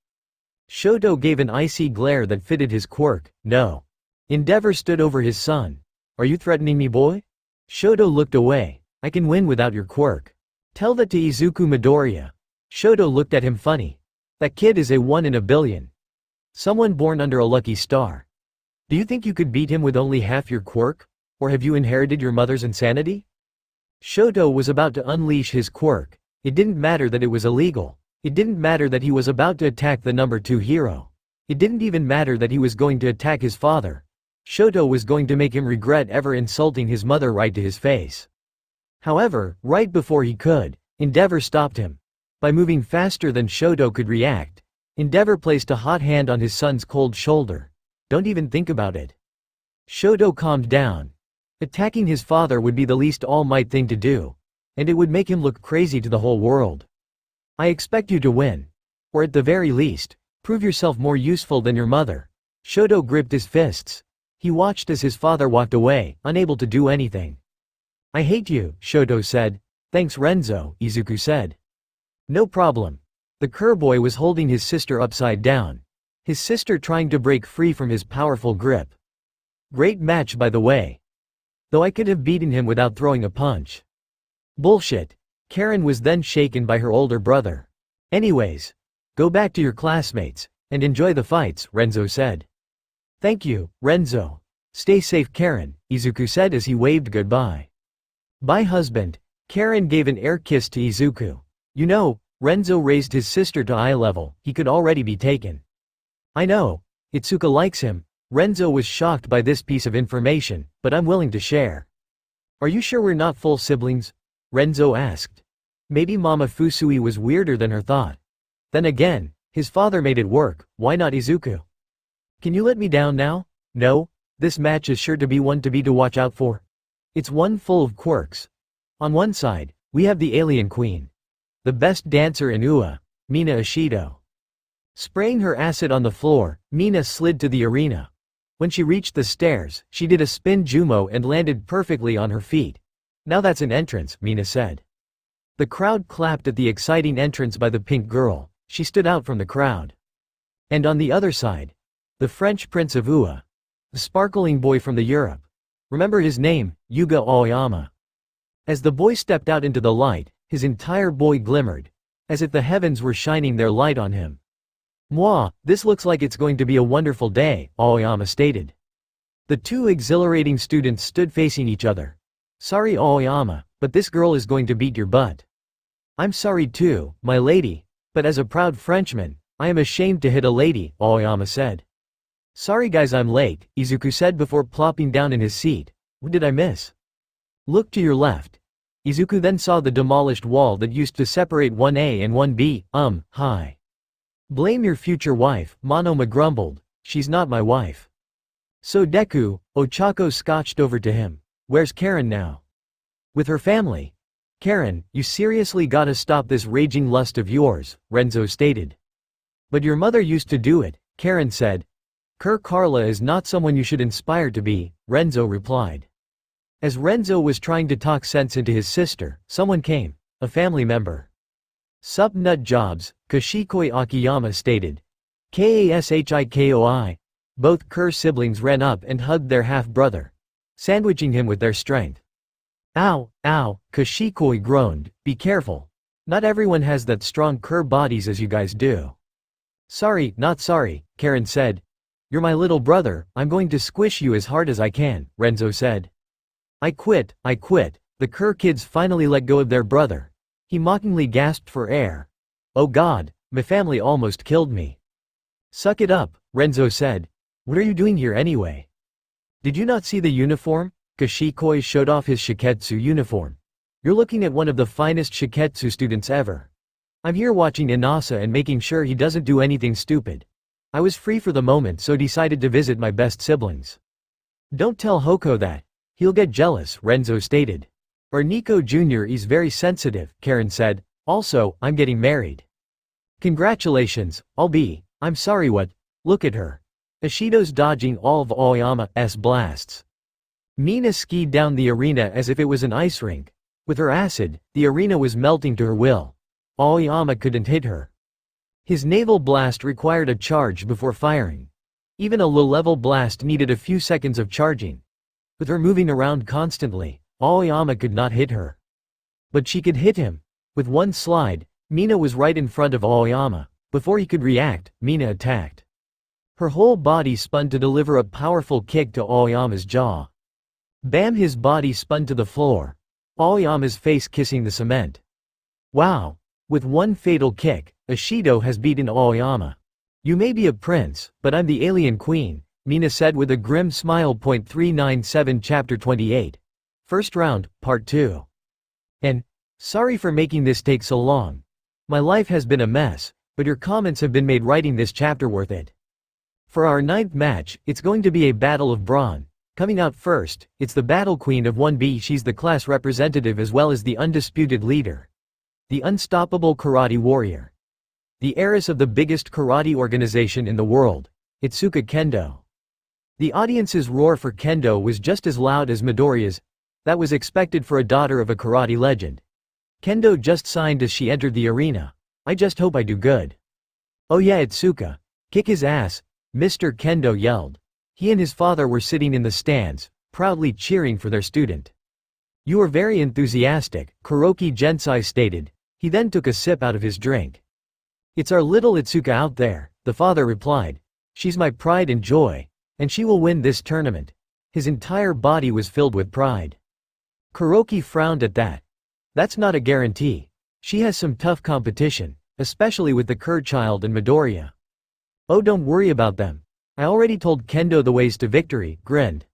Shoto gave an icy glare that fitted his quirk. No. Endeavor stood over his son. Are you threatening me, boy? Shoto looked away. I can win without your quirk. Tell that to Izuku Midoriya. Shoto looked at him funny. That kid is a 1 in a billion. Someone born under a lucky star. Do you think you could beat him with only half your quirk? Or have you inherited your mother's insanity? Shoto was about to unleash his quirk. It didn't matter that it was illegal. It didn't matter that he was about to attack the number 2 hero. It didn't even matter that he was going to attack his father. Shoto was going to make him regret ever insulting his mother right to his face. However, right before he could, Endeavor stopped him. By moving faster than Shoto could react, Endeavor placed a hot hand on his son's cold shoulder. Don't even think about it. Shoto calmed down. Attacking his father would be the least all-might thing to do, and it would make him look crazy to the whole world. I expect you to win. Or at the very least, prove yourself more useful than your mother. Shoto gripped his fists. He watched as his father walked away, unable to do anything. I hate you, Shoto said. Thanks Renzo, Izuku said. No problem. The Kerboy was holding his sister upside down. His sister trying to break free from his powerful grip. Great match by the way. Though I could have beaten him without throwing a punch. Bullshit. Karen was then shaken by her older brother. Anyways, go back to your classmates, and enjoy the fights, Renzo said. Thank you, Renzo. Stay safe Karen, Izuku said as he waved goodbye. Bye husband. Karen gave an air kiss to Izuku. You know, Renzo raised his sister to eye level, he could already be taken. I know. Itsuka likes him. Renzo was shocked by this piece of information, but I'm willing to share. Are you sure we're not full siblings? Renzo asked. Maybe Mama Fusui was weirder than her thought. Then again, his father made it work, why not Izuku? Can you let me down now? No, this match is sure to be one to watch out for. It's one full of quirks. On one side, we have the alien queen. The best dancer in UA, Mina Ishido. Spraying her acid on the floor, Mina slid to the arena. When she reached the stairs, she did a spin Jumo and landed perfectly on her feet. Now that's an entrance, Mina said. The crowd clapped at the exciting entrance by the pink girl. She stood out from the crowd. And on the other side, the French Prince of UA. The sparkling boy from the Europe. Remember his name, Yuga Aoyama. As the boy stepped out into the light, his entire boy glimmered, as if the heavens were shining their light on him. Mwah, this looks like it's going to be a wonderful day, Aoyama stated. The two exhilarating students stood facing each other. Sorry Aoyama, but this girl is going to beat your butt. I'm sorry too, my lady, but as a proud Frenchman, I am ashamed to hit a lady, Aoyama said. Sorry guys I'm late, Izuku said before plopping down in his seat. What did I miss? Look to your left. Izuku then saw the demolished wall that used to separate 1A and 1B, hi. Blame your future wife, Monoma grumbled, she's not my wife. So Deku, Ochako scotched over to him. Where's Karen now? With her family. Karen, you seriously gotta stop this raging lust of yours, Renzo stated. But your mother used to do it, Karen said. Carla is not someone you should aspire to be, Renzo replied. As Renzo was trying to talk sense into his sister, someone came, a family member. Sup nut jobs, Kashikoi Akiyama stated. Kashikoi. Both Kerr siblings ran up and hugged their half-brother, sandwiching him with their strength. Ow, ow, Kashikoi groaned, be careful. Not everyone has that strong Kerr bodies as you guys do. Sorry, not sorry, Karen said. You're my little brother, I'm going to squish you as hard as I can, Renzo said. I quit, the Kerr kids finally let go of their brother. He mockingly gasped for air. Oh god, my family almost killed me. Suck it up, Renzo said. What are you doing here anyway? Did you not see the uniform? Kashikoi showed off his Shiketsu uniform. You're looking at one of the finest Shiketsu students ever. I'm here watching Inasa and making sure he doesn't do anything stupid. I was free for the moment so decided to visit my best siblings. Don't tell Hoko that. He'll get jealous, Renzo stated. Or Nico Jr. is very sensitive, Karen said. Also, I'm getting married. Congratulations, I'm sorry what? Look at her. Ishido's dodging all of Aoyama's blasts. Mina skied down the arena as if it was an ice rink. With her acid, the arena was melting to her will. Aoyama couldn't hit her. His naval blast required a charge before firing. Even a low-level blast needed a few seconds of charging. With her moving around constantly, Aoyama could not hit her. But she could hit him. With one slide, Mina was right in front of Aoyama. Before he could react, Mina attacked. Her whole body spun to deliver a powerful kick to Aoyama's jaw. Bam! His body spun to the floor. Aoyama's face kissing the cement. Wow! With one fatal kick, Ashido has beaten Aoyama. You may be a prince, but I'm the alien queen, Mina said with a grim smile. 397 Chapter 28. First round, Part 2. And, sorry for making this take so long. My life has been a mess, but your comments have been made writing this chapter worth it. For our 9th match, it's going to be a battle of brawn. Coming out first, it's the battle queen of 1B. She's the class representative as well as the undisputed leader. The unstoppable karate warrior. The heiress of the biggest karate organization in the world, Izuku Kendo. The audience's roar for Kendo was just as loud as Midoriya's. That was expected for a daughter of a karate legend. Kendo just signed as she entered the arena. I just hope I do good. Oh yeah, Izuku. Kick his ass, Mr. Kendo yelled. He and his father were sitting in the stands, proudly cheering for their student. You are very enthusiastic, Kuroki Gensai stated. He then took a sip out of his drink. It's our little Izuku out there, the father replied. She's my pride and joy, and she will win this tournament. His entire body was filled with pride. Kuroki frowned at that. That's not a guarantee. She has some tough competition, especially with the Kurchild and Midoriya. Oh, don't worry about them. I already told Kendo the ways to victory, grinned.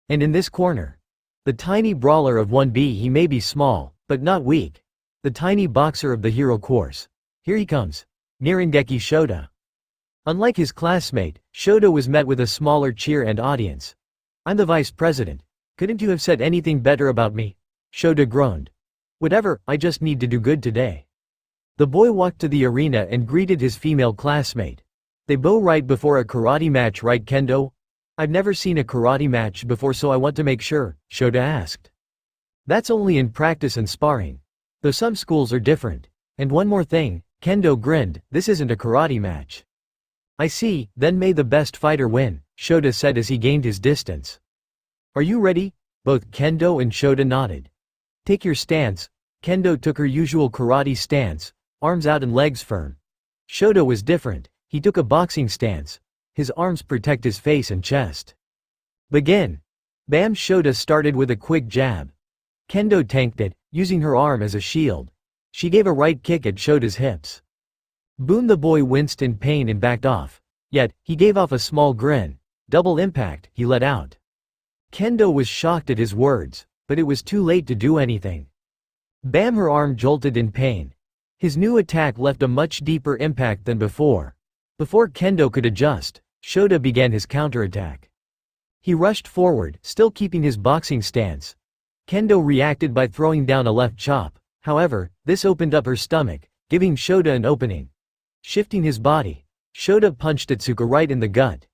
And in this corner, the tiny brawler of 1B. He may be small, but not weak. The tiny boxer of the hero course. Here he comes. Nirengeki Shota. Unlike his classmate, Shota was met with a smaller cheer and audience. I'm the vice president. Couldn't you have said anything better about me? Shota groaned. Whatever, I just need to do good today. The boy walked to the arena and greeted his female classmate. They bow right before a karate match, right Kendo? I've never seen a karate match before, so I want to make sure, Shota asked. That's only in practice and sparring. Though some schools are different. And one more thing, Kendo grinned, this isn't a karate match. I see, then may the best fighter win, Shota said as he gained his distance. Are you ready? Both Kendo and Shota nodded. Take your stance. Kendo took her usual karate stance, arms out and legs firm. Shota was different, he took a boxing stance. His arms protect his face and chest. Begin. Bam! Shota started with a quick jab. Kendo tanked it, using her arm as a shield. She gave a right kick at Shota's hips. Boom! The boy winced in pain and backed off. Yet, he gave off a small grin. Double impact, he let out. Kendo was shocked at his words, but it was too late to do anything. Bam! Her arm jolted in pain. His new attack left a much deeper impact than before. Before Kendo could adjust, Shota began his counterattack. He rushed forward, still keeping his boxing stance. Kendo reacted by throwing down a left chop. However, this opened up her stomach, giving Shota an opening. Shifting his body, Shota punched Izuku right in the gut.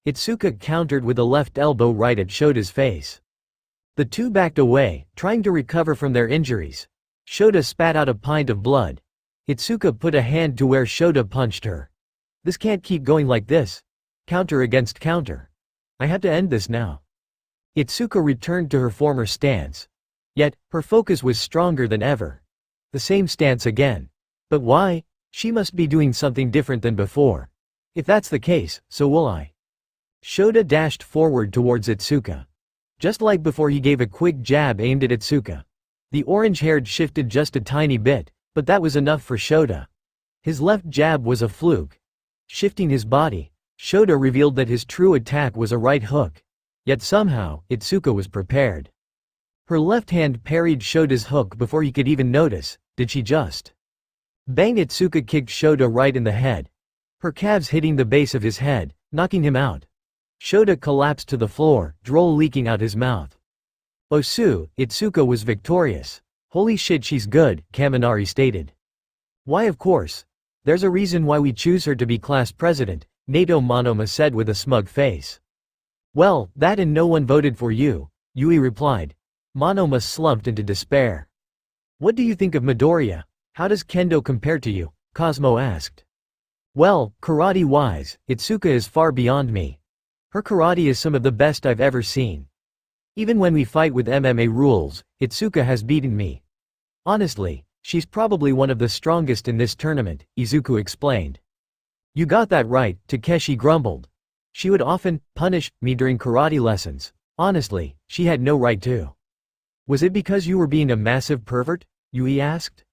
Izuku countered with a left elbow right at Shota's face. The two backed away, trying to recover from their injuries. Shota spat out a pint of blood. Izuku put a hand to where Shota punched her. This can't keep going like this. Counter against counter. I have to end this now. Izuku returned to her former stance. Yet, her focus was stronger than ever. The same stance again. But why? She must be doing something different than before. If that's the case, so will I. Shota dashed forward towards Izuku. Just like before, he gave a quick jab aimed at Izuku. The orange-haired shifted just a tiny bit, but that was enough for Shota. His left jab was a fluke. Shifting his body, Shota revealed that his true attack was a right hook. Yet somehow, Izuku was prepared. Her left hand parried Shota's hook before he could even notice. Did she just? Bang! Izuku kicked Shota right in the head. Her calves hitting the base of his head, knocking him out. Shota collapsed to the floor, drool leaking out his mouth. Osu, Izuku was victorious. Holy shit, she's good, Kaminari stated. Why, of course. There's a reason why we choose her to be class president, Nato Monoma said with a smug face. Well, that and no one voted for you, Yui replied. Monoma slumped into despair. What do you think of Midoriya? How does Kendo compare to you? Cosmo asked. Well, karate-wise, Itsuka is far beyond me. Her karate is some of the best I've ever seen. Even when we fight with MMA rules, Itsuka has beaten me. Honestly, she's probably one of the strongest in this tournament, Izuku explained. You got that right, Takeshi grumbled. She would often punish me during karate lessons. Honestly, she had no right to. Was it because you were being a massive pervert? Yui asked.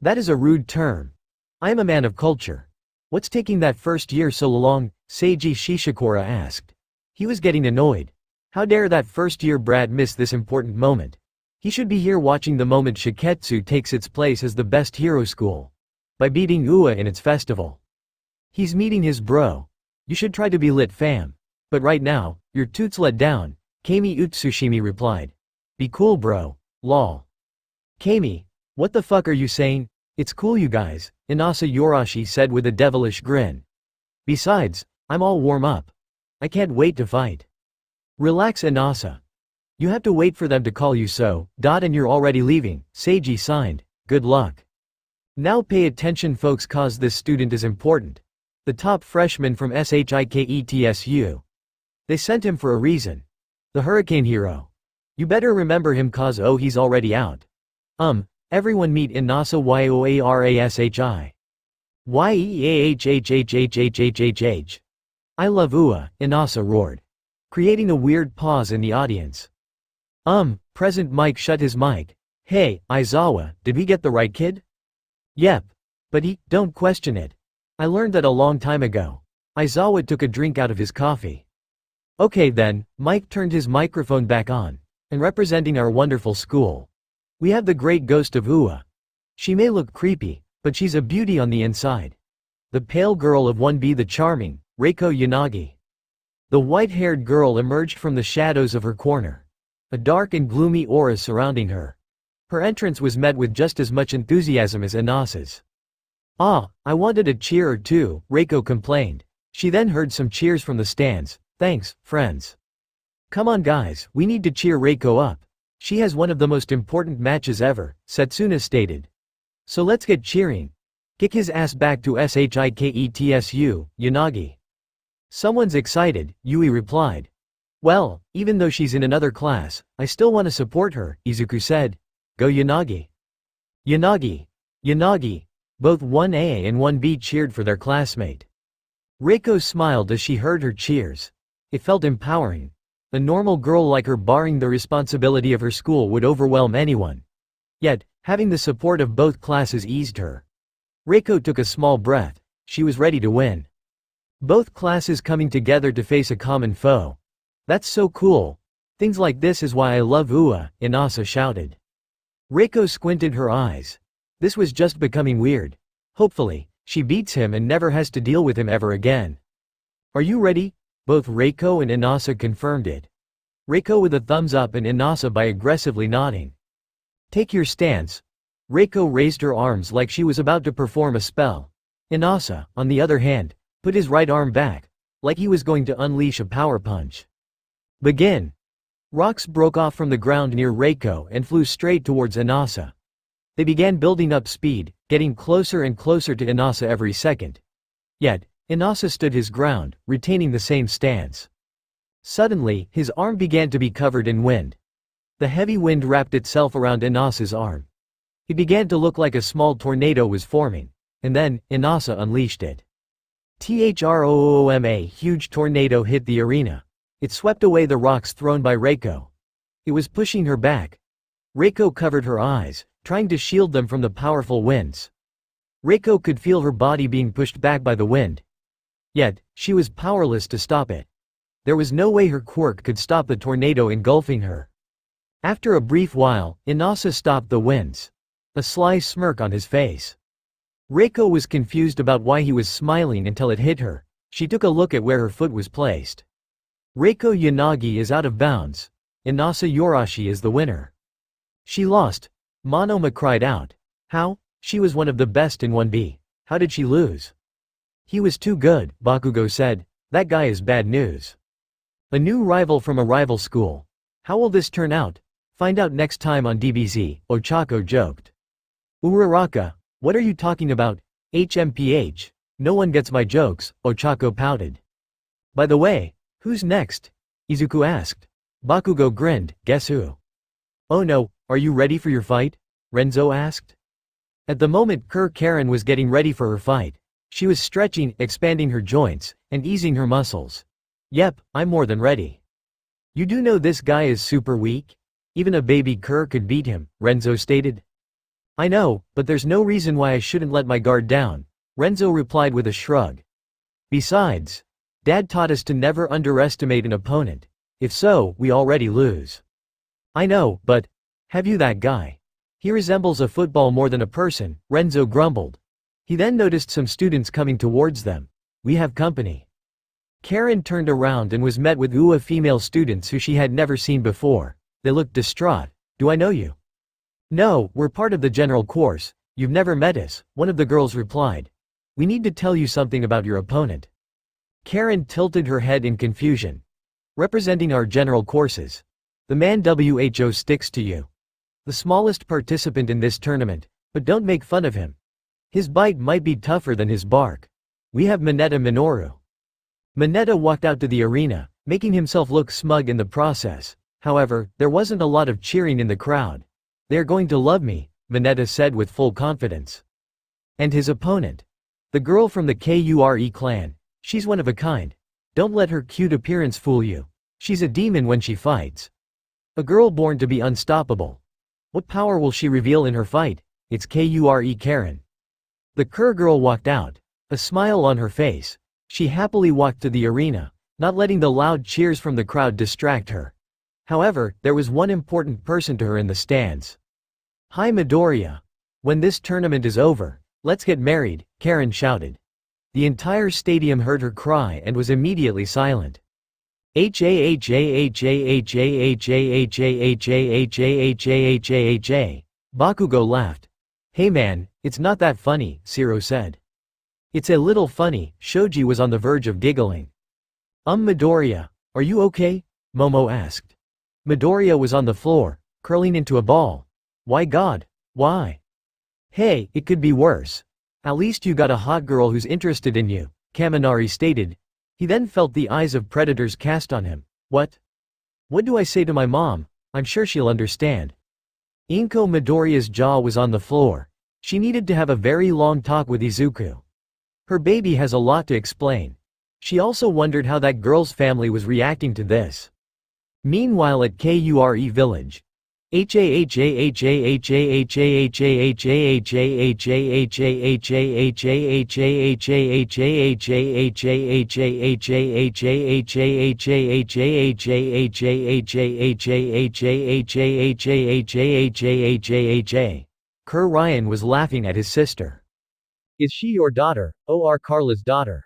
That is a rude term. I am a man of culture. What's taking that first year so long? Seiji Shishikura asked. He was getting annoyed. How dare that first-year brat miss this important moment? He should be here watching the moment Shiketsu takes its place as the best hero school. By beating Ua in its festival. He's meeting his bro. You should try to be lit fam. But right now, your toots let down, Kami Utsushimi replied. Be cool bro, lol. Kami, what the fuck are you saying? It's cool you guys, Inasa Yorashi said with a devilish grin. Besides, I'm all warm up. I can't wait to fight. Relax Inasa. You have to wait for them to call you so, and you're already leaving, Seiji signed, good luck. Now pay attention folks cause this student is important. The top freshman from SHIKETSU. They sent him for a reason. The hurricane hero. You better remember him cause he's already out. Everyone meet Inasa Yoarashi. Yeahhhhhhhhhh. I love Ua, Inasa roared. Creating a weird pause in the audience. President Mike shut his mic. Hey, Aizawa, did we get the right kid? Yep. But don't question it. I learned that a long time ago. Aizawa took a drink out of his coffee. Okay then, Mike turned his microphone back on. And representing our wonderful school. We have the great ghost of Ua. She may look creepy, but she's a beauty on the inside. The pale girl of 1B, the charming, Reiko Yanagi. The white-haired girl emerged from the shadows of her corner. A dark and gloomy aura surrounding her. Her entrance was met with just as much enthusiasm as Inasa's. I wanted a cheer or two, Reiko complained. She then heard some cheers from the stands. Thanks, friends. Come on guys, we need to cheer Reiko up. She has one of the most important matches ever, Setsuna stated. So let's get cheering. Kick his ass back to SHIKETSU, Yanagi. Someone's excited, Yui replied. Well, even though she's in another class, I still want to support her, Izuku said. Go Yanagi. Yanagi. Yanagi. Both 1A and 1B cheered for their classmate. Reiko smiled as she heard her cheers. It felt empowering. A normal girl like her barring the responsibility of her school would overwhelm anyone. Yet, having the support of both classes eased her. Reiko took a small breath. She was ready to win. Both classes coming together to face a common foe. That's so cool. Things like this is why I love Ua, Inasa shouted. Reiko squinted her eyes. This was just becoming weird. Hopefully, she beats him and never has to deal with him ever again. Are you ready? Both Reiko and Inasa confirmed it. Reiko with a thumbs up and Inasa by aggressively nodding. Take your stance. Reiko raised her arms like she was about to perform a spell. Inasa, on the other hand, put his right arm back, like he was going to unleash a power punch. Begin. Rocks broke off from the ground near Reiko and flew straight towards Inasa. They began building up speed, getting closer and closer to Inasa every second. Yet, Inasa stood his ground, retaining the same stance. Suddenly, his arm began to be covered in wind. The heavy wind wrapped itself around Inasa's arm. It began to look like a small tornado was forming. And then, Inasa unleashed it. A huge tornado hit the arena. It swept away the rocks thrown by Reiko. It was pushing her back. Reiko covered her eyes, trying to shield them from the powerful winds. Reiko could feel her body being pushed back by the wind. Yet, she was powerless to stop it. There was no way her quirk could stop the tornado engulfing her. After a brief while, Inasa stopped the winds. A sly smirk on his face. Reiko was confused about why he was smiling until it hit her. She took a look at where her foot was placed. Reiko Yanagi is out of bounds. Inasa Yorashi is the winner. She lost. Monoma cried out. How? She was one of the best in 1B. How did she lose? He was too good, Bakugo said. That guy is bad news. A new rival from a rival school. How will this turn out? Find out next time on DBZ, Ochako joked. Uraraka. What are you talking about? HMPH. No one gets my jokes, Ochako pouted. By the way, who's next? Izuku asked. Bakugo grinned, guess who? Oh no, are you ready for your fight? Renzo asked. At the moment Karen was getting ready for her fight. She was stretching, expanding her joints, and easing her muscles. Yep, I'm more than ready. You do know this guy is super weak? Even a baby could beat him, Renzo stated. I know, but there's no reason why I shouldn't let my guard down, Renzo replied with a shrug. Besides, Dad taught us to never underestimate an opponent. If so, we already lose. I know, but have you that guy? He resembles a football more than a person, Renzo grumbled. He then noticed some students coming towards them. We have company. Karen turned around and was met with female students who she had never seen before. They looked distraught. Do I know you? No, we're part of the general course. You've never met us, one of the girls replied. We need to tell you something about your opponent. Karen tilted her head in confusion. Representing our general courses. The man who sticks to you. The smallest participant in this tournament, but don't make fun of him. His bite might be tougher than his bark. We have Mineta Minoru. Mineta walked out to the arena, making himself look smug in the process. However, there wasn't a lot of cheering in the crowd. They're going to love me, Mineta said with full confidence. And his opponent? The girl from the Kure clan. She's one of a kind. Don't let her cute appearance fool you. She's a demon when she fights. A girl born to be unstoppable. What power will she reveal in her fight? It's Kure Karen. The girl walked out, a smile on her face. She happily walked to the arena, not letting the loud cheers from the crowd distract her. However, there was one important person to her in the stands. Hi Midoriya. When this tournament is over, let's get married, Karen shouted. The entire stadium heard her cry and was immediately silent. Bakugo laughed. Hey man, it's not that funny, Zero said. It's a little funny, Shoji was on the verge of giggling. Midoriya, are you okay? Momo asked. Midoriya was on the floor, curling into a ball. Why God? Why? Hey, it could be worse. At least you got a hot girl who's interested in you, Kaminari stated. He then felt the eyes of predators cast on him. What? What do I say to my mom? I'm sure she'll understand. Inko Midoriya's jaw was on the floor. She needed to have a very long talk with Izuku. Her baby has a lot to explain. She also wondered how that girl's family was reacting to this. Meanwhile at Kure village. Ryan was laughing at his sister. Is she your daughter, or Carla's daughter?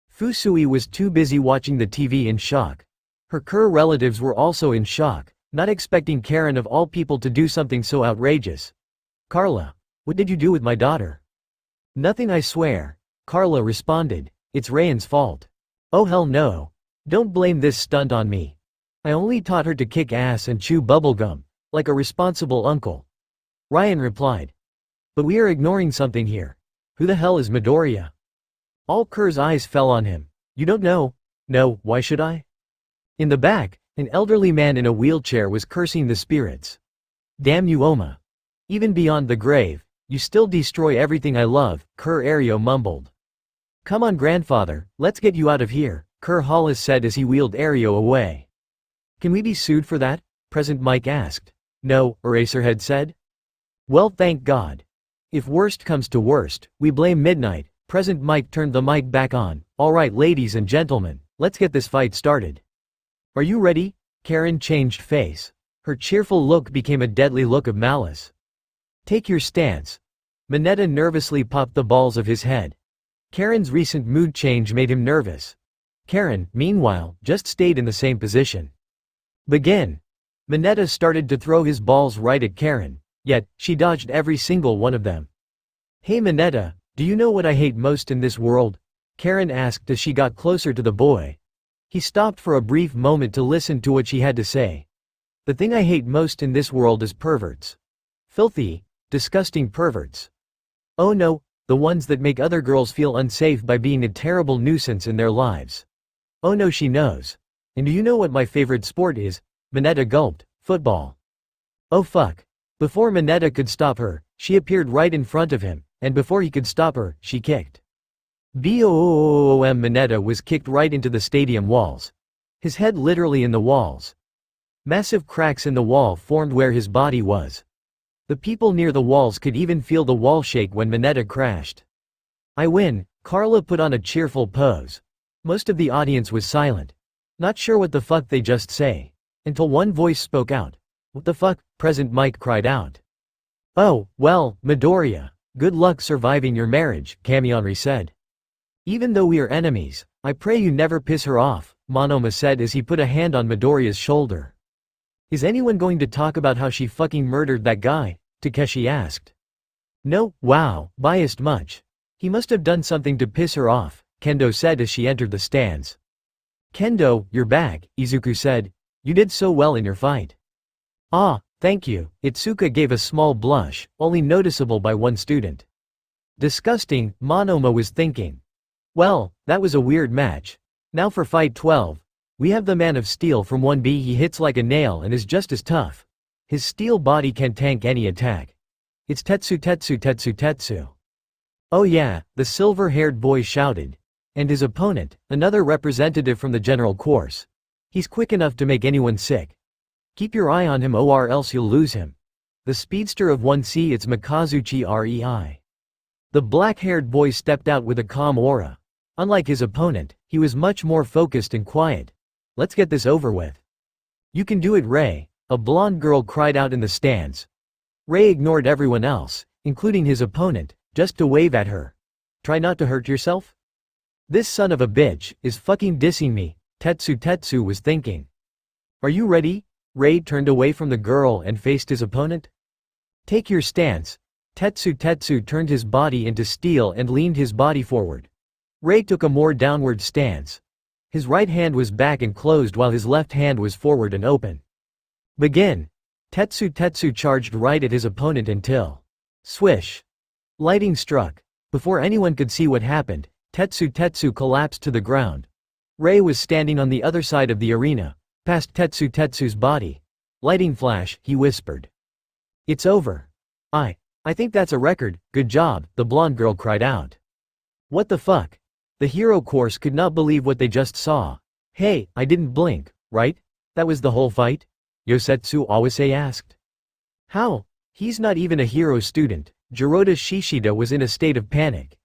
Fusui was too busy watching the TV in shock. Her Kerr relatives were also in shock, not expecting Karen of all people to do something so outrageous. Carla, what did you do with my daughter? Nothing, I swear, Carla responded. It's Ryan's fault. Oh hell no. Don't blame this stunt on me. I only taught her to kick ass and chew bubblegum, like a responsible uncle. Ryan replied. But we are ignoring something here. Who the hell is Midoriya? All Kerr's eyes fell on him. You don't know? No, why should I? In the back, an elderly man in a wheelchair was cursing the spirits. Damn you, Oma. Even beyond the grave, you still destroy everything I love, Kerr Ario mumbled. Come on grandfather, let's get you out of here, Kerr Hollis said as he wheeled Ario away. Can we be sued for that? Present Mike asked. No, Eraserhead said. Well, thank God. If worst comes to worst, we blame Midnight. Present Mike turned the mic back on. Alright ladies and gentlemen, let's get this fight started. Are you ready? Karen changed face. Her cheerful look became a deadly look of malice. Take your stance. Mineta nervously popped the balls of his head. Karen's recent mood change made him nervous. Karen, meanwhile, just stayed in the same position. Begin. Mineta started to throw his balls right at Karen, yet, she dodged every single one of them. Hey Mineta, do you know what I hate most in this world? Karen asked as she got closer to the boy. He stopped for a brief moment to listen to what she had to say. The thing I hate most in this world is perverts. Filthy, disgusting perverts. Oh no, the ones that make other girls feel unsafe by being a terrible nuisance in their lives. Oh no, she knows. And do you know what my favorite sport is? Mineta gulped. Football. Oh fuck. Before Mineta could stop her, she appeared right in front of him, and before he could stop her, she kicked. Boom! Mineta was kicked right into the stadium walls. His head literally in the walls. Massive cracks in the wall formed where his body was. The people near the walls could even feel the wall shake when Mineta crashed. I win, Carla put on a cheerful pose. Most of the audience was silent. Not sure what the fuck they just say. Until one voice spoke out. What the fuck? Present Mike cried out. Oh, well, Midoriya. Good luck surviving your marriage, Kamionri said. Even though we are enemies, I pray you never piss her off, Monoma said as he put a hand on Midoriya's shoulder. Is anyone going to talk about how she fucking murdered that guy? Takeshi asked. No, wow, biased much. He must have done something to piss her off, Kendo said as she entered the stands. Kendo, you're back, Izuku said. You did so well in your fight. Ah, thank you, Itsuka gave a small blush, only noticeable by one student. Disgusting, Monoma was thinking. Well, that was a weird match. Now for fight 12. We have the Man of Steel from 1B. He hits like a nail and is just as tough. His steel body can tank any attack. It's Tetsu. Oh yeah, the silver-haired boy shouted. And his opponent, another representative from the general course. He's quick enough to make anyone sick. Keep your eye on him or else you'll lose him. The speedster of 1C, it's Mikazuchi Rei. The black-haired boy stepped out with a calm aura. Unlike his opponent, he was much more focused and quiet. Let's get this over with. You can do it, Rei, a blonde girl cried out in the stands. Rei ignored everyone else, including his opponent, just to wave at her. Try not to hurt yourself? This son of a bitch is fucking dissing me, Tetsu was thinking. Are you ready? Rei turned away from the girl and faced his opponent. Take your stance. Tetsu turned his body into steel and leaned his body forward. Rei took a more downward stance. His right hand was back and closed while his left hand was forward and open. Begin. Tetsu charged right at his opponent until. Swish. Lightning struck. Before anyone could see what happened, Tetsu collapsed to the ground. Rei was standing on the other side of the arena, past Tetsu's body. Lighting flash, he whispered. It's over. I think that's a record, good job, the blonde girl cried out. What the fuck? The hero course could not believe what they just saw. Hey, I didn't blink, right? That was the whole fight? Yosetsu Awase asked. How? He's not even a hero student. Jiroda Shishida was in a state of panic.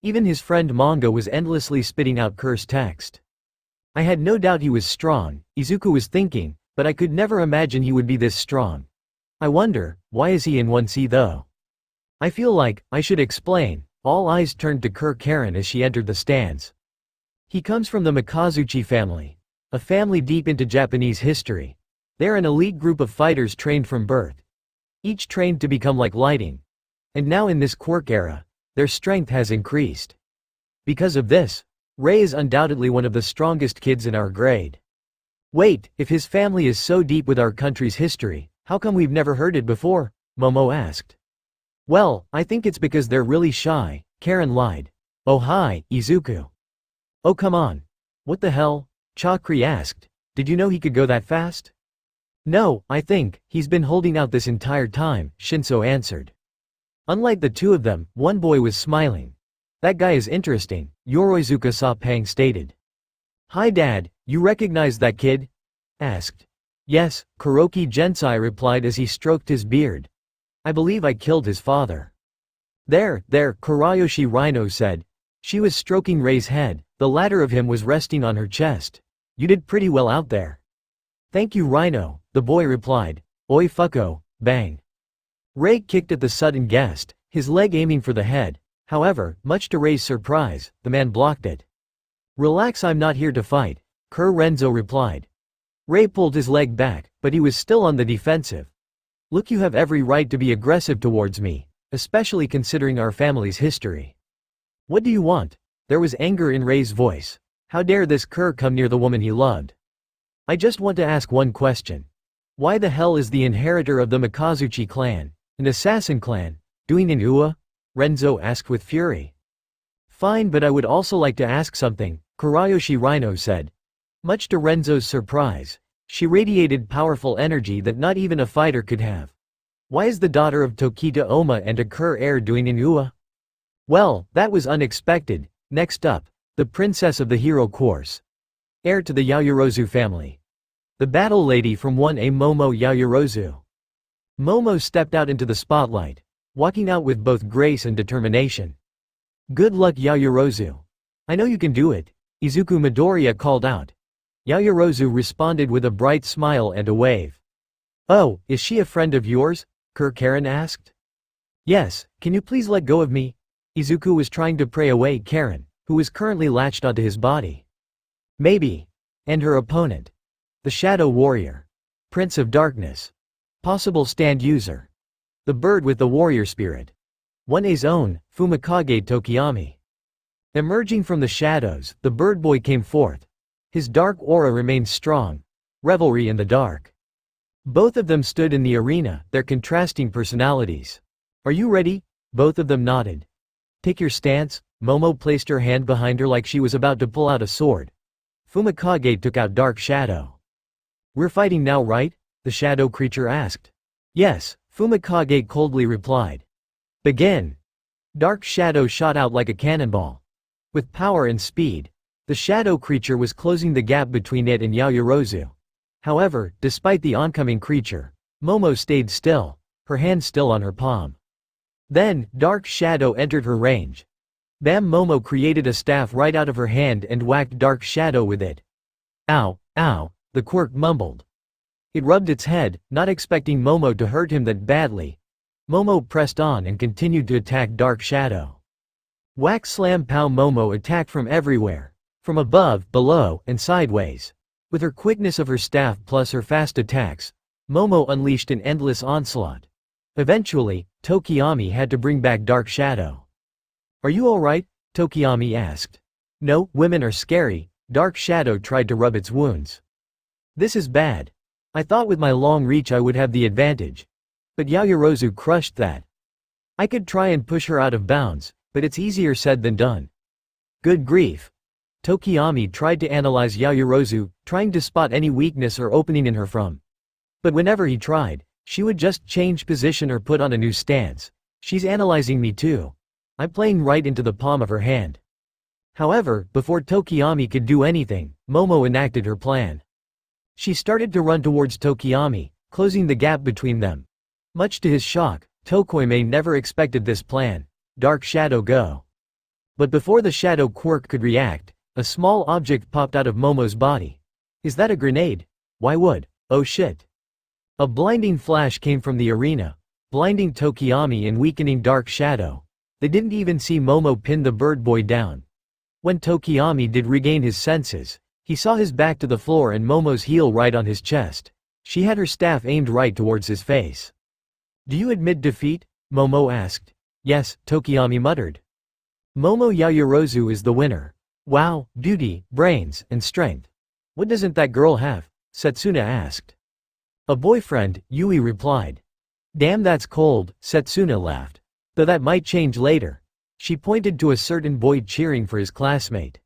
Even his friend Manga was endlessly spitting out cursed text. I had no doubt he was strong, Izuku was thinking, but I could never imagine he would be this strong. I wonder, why is he in 1C though? I feel like, I should explain. All eyes turned to Karen as she entered the stands. He comes from the Mikazuchi family. A family deep into Japanese history. They're an elite group of fighters trained from birth. Each trained to become like lighting. And now in this quirk era, their strength has increased. Because of this, Ray is undoubtedly one of the strongest kids in our grade. Wait, if his family is so deep with our country's history, how come we've never heard it before? Momo asked. Well, I think it's because they're really shy, Karen lied. Oh hi, Izuku. Oh come on. What the hell? Chakri asked. Did you know he could go that fast? No, I think, he's been holding out this entire time, Shinso answered. Unlike the two of them, one boy was smiling. That guy is interesting, Yoroizuka Sapang stated. Hi dad, you recognize that kid? Asked. Yes, Kuroki Gensai replied as he stroked his beard. I believe I killed his father. There, Kurayoshi Rhino said. She was stroking Rei's head, the latter of him was resting on her chest. You did pretty well out there. Thank you Rhino, the boy replied. Oi fucko, bang. Rei kicked at the sudden guest, his leg aiming for the head. However, much to Rei's surprise, the man blocked it. Relax, I'm not here to fight, Renzo replied. Rei pulled his leg back, but he was still on the defensive. Look, you have every right to be aggressive towards me, especially considering our family's history. What do you want? There was anger in Rei's voice. How dare this come near the woman he loved? I just want to ask one question. Why the hell is the inheritor of the Mikazuchi clan, an assassin clan, doing in Ua? Renzo asked with fury. Fine, but I would also like to ask something, Kurayoshi Rhino said. Much to Renzo's surprise, she radiated powerful energy that not even a fighter could have. Why is the daughter of Tokita Oma and a heir doing in Ua? Well, that was unexpected. Next up, the princess of the hero course. Heir to the Yayorozu family. The battle lady from 1A Momo Yayorozu. Momo stepped out into the spotlight, walking out with both grace and determination. Good luck Yayorozu. I know you can do it, Izuku Midoriya called out. Yayorozu responded with a bright smile and a wave. Oh, is she a friend of yours? Karen asked. Yes, can you please let go of me? Izuku was trying to pray away Karen, who was currently latched onto his body. Maybe. And her opponent. The Shadow Warrior. Prince of Darkness. Possible stand user. The bird with the warrior spirit. 1A's own, Fumikage Tokiyami. Emerging from the shadows, the bird boy came forth. His dark aura remained strong. Revelry in the dark. Both of them stood in the arena, their contrasting personalities. Are you ready? Both of them nodded. Take your stance. Momo placed her hand behind her like she was about to pull out a sword. Fumikage took out Dark Shadow. We're fighting now, right? The shadow creature asked. Yes, Fumikage coldly replied. Begin. Dark Shadow shot out like a cannonball. With power and speed, the shadow creature was closing the gap between it and Yayorozu. However, despite the oncoming creature, Momo stayed still, her hand still on her palm. Then, Dark Shadow entered her range. Bam! Momo created a staff right out of her hand and whacked Dark Shadow with it. Ow, ow, the quirk mumbled. It rubbed its head, not expecting Momo to hurt him that badly. Momo pressed on and continued to attack Dark Shadow. Whack slam pow! Momo attacked from everywhere. From above, below, and sideways. With her quickness of her staff plus her fast attacks, Momo unleashed an endless onslaught. Eventually, Tokiyami had to bring back Dark Shadow. Are you alright? Tokiyami asked. No, women are scary. Dark Shadow tried to rub its wounds. This is bad. I thought with my long reach I would have the advantage. But Yayorozu crushed that. I could try and push her out of bounds, but it's easier said than done. Good grief. Tokiyami tried to analyze Yayorozu, trying to spot any weakness or opening in her from. But whenever he tried, she would just change position or put on a new stance. She's analyzing me too. I'm playing right into the palm of her hand. However, before Tokiyami could do anything, Momo enacted her plan. She started to run towards Tokiyami, closing the gap between them. Much to his shock, Tokoime never expected this plan. Dark Shadow Go. But before the Shadow Quirk could react, a small object popped out of Momo's body. Is that a grenade? Why would? Oh shit. A blinding flash came from the arena, blinding Tokiyami and weakening Dark Shadow. They didn't even see Momo pin the bird boy down. When Tokiyami did regain his senses, he saw his back to the floor and Momo's heel right on his chest. She had her staff aimed right towards his face. Do you admit defeat? Momo asked. Yes, Tokiyami muttered. Momo Yaoyorozu is the winner. Wow, beauty, brains, and strength. What doesn't that girl have? Setsuna asked. A boyfriend, Yui replied. Damn, that's cold, Setsuna laughed. Though that might change later. She pointed to a certain boy cheering for his classmate.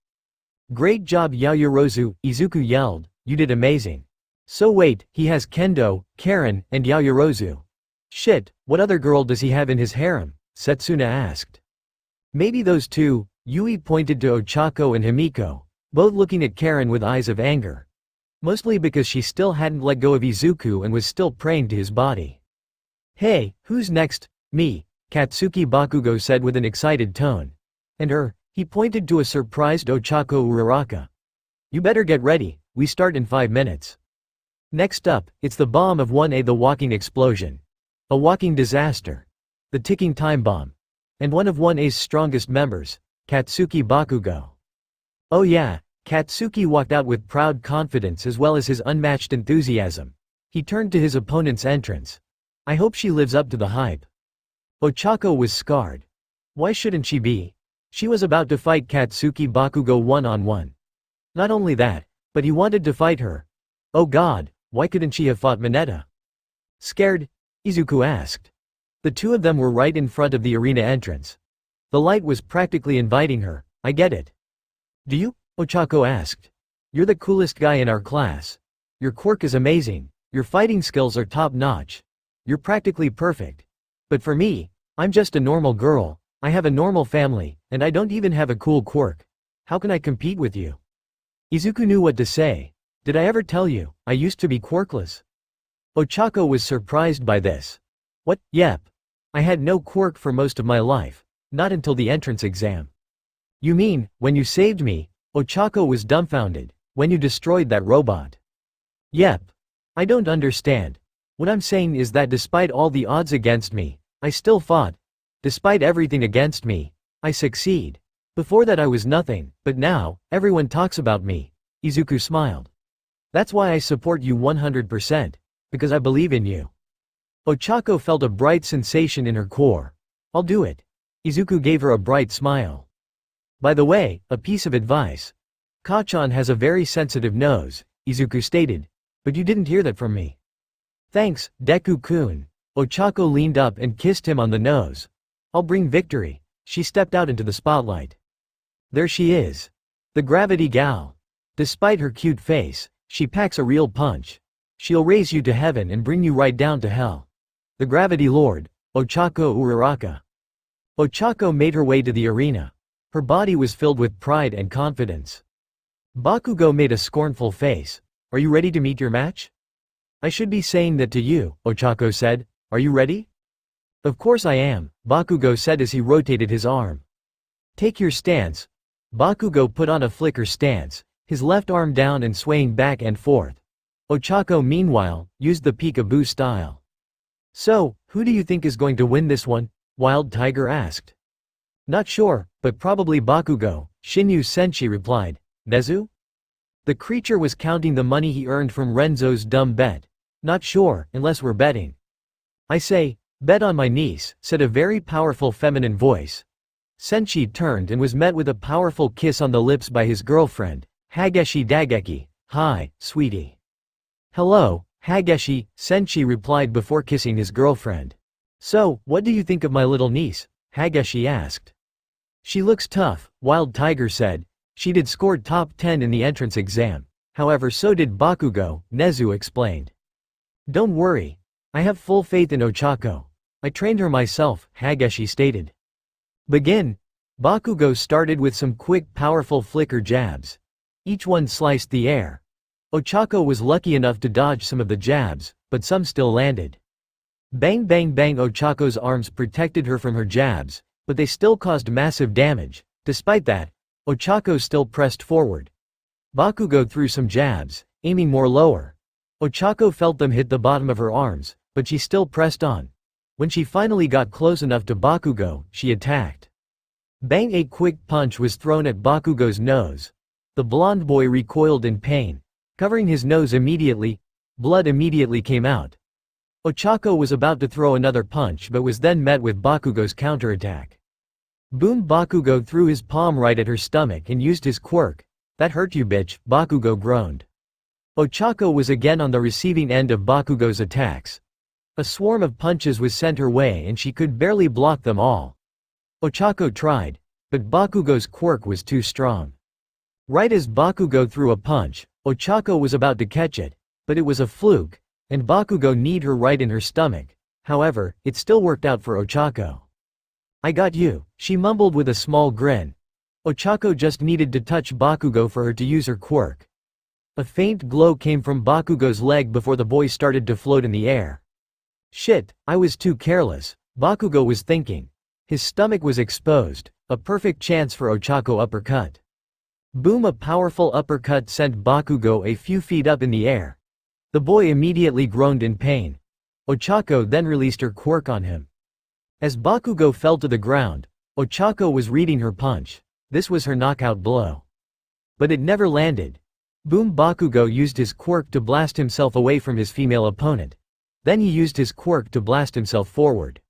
Great job Yaoyorozu, Izuku yelled, you did amazing. So wait, he has Kendo, Karen, and Yaoyorozu. Shit, what other girl does he have in his harem? Setsuna asked. Maybe those two, Yui pointed to Ochako and Himiko, both looking at Karen with eyes of anger. Mostly because she still hadn't let go of Izuku and was still praying to his body. Hey, who's next? Me, Katsuki Bakugo said with an excited tone. And her, he pointed to a surprised Ochako Uraraka. You better get ready, we start in 5 minutes. Next up, it's the bomb of 1A, the walking explosion. A walking disaster. The ticking time bomb. And one of 1A's strongest members, Katsuki Bakugo. Oh yeah, Katsuki walked out with proud confidence as well as his unmatched enthusiasm. He turned to his opponent's entrance. I hope she lives up to the hype. Ochako was scarred. Why shouldn't she be? She was about to fight Katsuki Bakugo one-on-one. Not only that, but he wanted to fight her. Oh god, why couldn't she have fought Mineta? Scared? Izuku asked. The two of them were right in front of the arena entrance. The light was practically inviting her. I get it. Do you? Ochako asked. You're the coolest guy in our class. Your quirk is amazing. Your fighting skills are top-notch. You're practically perfect. But for me, I'm just a normal girl, I have a normal family, and I don't even have a cool quirk. How can I compete with you? Izuku knew what to say. Did I ever tell you, I used to be quirkless? Ochako was surprised by this. What? Yep. I had no quirk for most of my life. Not until the entrance exam. You mean, when you saved me? Ochako was dumbfounded. When you destroyed that robot. Yep. I don't understand. What I'm saying is that despite all the odds against me, I still fought. Despite everything against me, I succeed. Before that I was nothing, but now, everyone talks about me. Izuku smiled. That's why I support you 100%. Because I believe in you. Ochako felt a bright sensation in her core. I'll do it. Izuku gave her a bright smile. By the way, a piece of advice. Kachan has a very sensitive nose, Izuku stated. But you didn't hear that from me. Thanks, Deku-kun. Ochako leaned up and kissed him on the nose. I'll bring victory. She stepped out into the spotlight. There she is. The gravity gal. Despite her cute face, she packs a real punch. She'll raise you to heaven and bring you right down to hell. The gravity lord, Ochako Uraraka. Ochako made her way to the arena. Her body was filled with pride and confidence. Bakugo made a scornful face. Are you ready to meet your match? I should be saying that to you, Ochako said. Are you ready? Of course I am, Bakugo said as he rotated his arm. Take your stance. Bakugo put on a flicker stance, his left arm down and swaying back and forth. Ochako meanwhile, used the peekaboo style. So, who do you think is going to win this one? Wild Tiger asked. Not sure, but probably Bakugo, Shinyu Senshi replied. Nezu? The creature was counting the money he earned from Renzo's dumb bet. Not sure, unless we're betting. I say, bet on my niece, said a very powerful feminine voice. Senshi turned and was met with a powerful kiss on the lips by his girlfriend, Hageshi Dageki. Hi, sweetie. Hello, Hageshi, Senshi replied before kissing his girlfriend. So, what do you think of my little niece? Hageshi asked. She looks tough, Wild Tiger said. She did scored top 10 in the entrance exam. However, so did Bakugo, Nezu explained. Don't worry. I have full faith in Ochako. I trained her myself, Hageshi stated. Begin. Bakugo started with some quick powerful flicker jabs. Each one sliced the air. Ochako was lucky enough to dodge some of the jabs, but some still landed. Bang bang bang. Ochako's arms protected her from her jabs, but they still caused massive damage. Despite that, Ochako still pressed forward. Bakugo threw some jabs, aiming more lower. Ochako felt them hit the bottom of her arms, but she still pressed on. When she finally got close enough to Bakugo, she attacked. Bang! A quick punch was thrown at Bakugo's nose. The blonde boy recoiled in pain. Covering his nose immediately, blood immediately came out. Ochako was about to throw another punch but was then met with Bakugo's counterattack. Boom! Bakugo threw his palm right at her stomach and used his quirk. "That hurt you, bitch," Bakugo groaned. Ochako was again on the receiving end of Bakugo's attacks. A swarm of punches was sent her way and she could barely block them all. Ochako tried, but Bakugo's quirk was too strong. Right as Bakugo threw a punch, Ochako was about to catch it, but it was a fluke, and Bakugo kneed her right in her stomach. However, it still worked out for Ochako. "I got you," she mumbled with a small grin. Ochako just needed to touch Bakugo for her to use her quirk. A faint glow came from Bakugo's leg before the boy started to float in the air. "Shit, I was too careless," Bakugo was thinking. His stomach was exposed, a perfect chance for Ochako uppercut. Boom! A powerful uppercut sent Bakugo a few feet up in the air. The boy immediately groaned in pain. Ochako then released her quirk on him. As Bakugo fell to the ground, Ochako was reading her punch. This was her knockout blow. But it never landed. Boom! Bakugo used his quirk to blast himself away from his female opponent. Then he used his quirk to blast himself forward.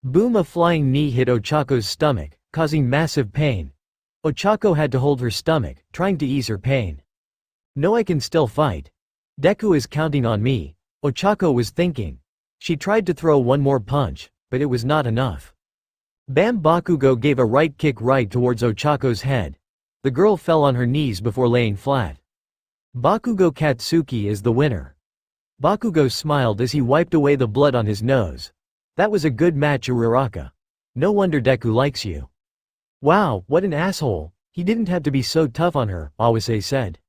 Boom! A flying knee hit Ochako's stomach, causing massive pain. Ochako had to hold her stomach, trying to ease her pain. "No, I can still fight. Deku is counting on me," Ochako was thinking. She tried to throw one more punch, but it was not enough. Bam! Bakugo gave a right kick right towards Ochako's head. The girl fell on her knees before laying flat. Bakugo Katsuki is the winner. Bakugo smiled as he wiped away the blood on his nose. "That was a good match, Uraraka. No wonder Deku likes you." "Wow, what an asshole, he didn't have to be so tough on her," Awase said.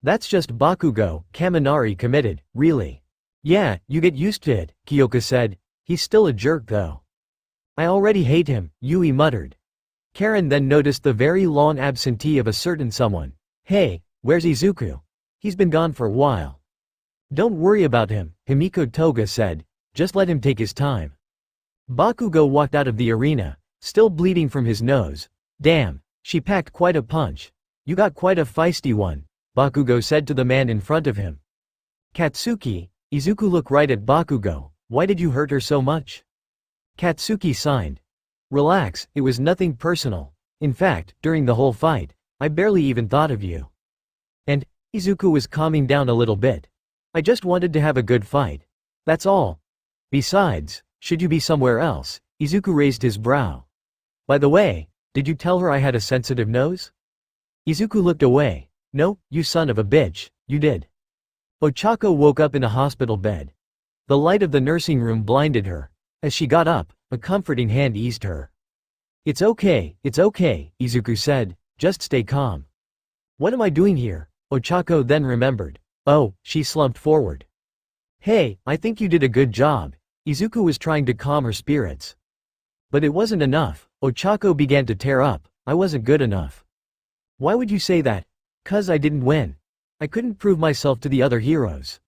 "That's just Bakugo," Kaminari committed, "really." "Yeah, you get used to it," Kyoka said. "He's still a jerk though." "I already hate him," Yui muttered. Karen then noticed the very long absentee of a certain someone. "Hey, where's Izuku? He's been gone for a while." "Don't worry about him," Himiko Toga said. "Just let him take his time." Bakugo walked out of the arena, still bleeding from his nose. "Damn, she packed quite a punch. You got quite a feisty one," Bakugo said to the man in front of him. "Katsuki," Izuku looked right at Bakugo. "Why did you hurt her so much?" Katsuki signed. "Relax, it was nothing personal. In fact, during the whole fight, I barely even thought of you." And Izuku was calming down a little bit. "I just wanted to have a good fight. That's all. Besides, should you be somewhere else?" Izuku raised his brow. "By the way, did you tell her I had a sensitive nose?" Izuku looked away. "No, you son of a bitch, you did." Ochako woke up in a hospital bed. The light of the nursing room blinded her. As she got up, a comforting hand eased her. It's okay, Izuku said, "just stay calm." "What am I doing here?" Ochako then remembered. "Oh," she slumped forward. "Hey, I think you did a good job." Izuku was trying to calm her spirits. But it wasn't enough. Ochako began to tear up. "I wasn't good enough." "Why would you say that?" "'Cause I didn't win. I couldn't prove myself to the other heroes.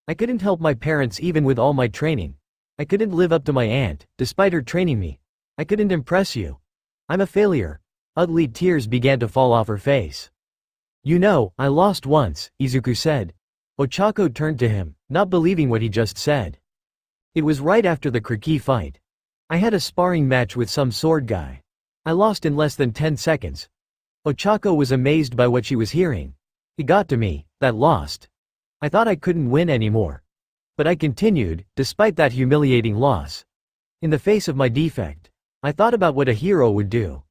I couldn't help my parents even with all my training. I couldn't live up to my aunt, despite her training me. I couldn't impress you. I'm a failure." Ugly tears began to fall off her face. "You know, I lost once," Izuku said. Ochako turned to him, not believing what he just said. "It was right after the Kriki fight. I had a sparring match with some sword guy. I lost in less than 10 seconds. Ochako was amazed by what she was hearing. "It got to me, that lost. I thought I couldn't win anymore. But I continued, despite that humiliating loss. In the face of my defect, I thought about what a hero would do.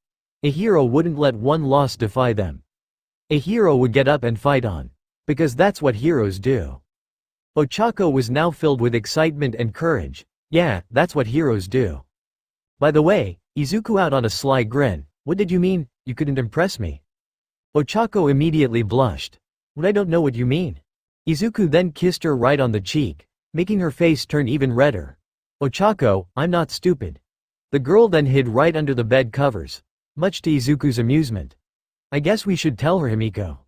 A hero wouldn't let one loss defy them. A hero would get up and fight on. Because that's what heroes do." Ochako was now filled with excitement and courage. "Yeah, that's what heroes do." "By the way," Izuku out on a sly grin, "what did you mean, you couldn't impress me?" Ochako immediately blushed. "What, I don't know what you mean." Izuku then kissed her right on the cheek, making her face turn even redder. Ochako, I'm not stupid. The girl then hid right under the bed covers, much to Izuku's amusement. I guess we should tell her, Himiko.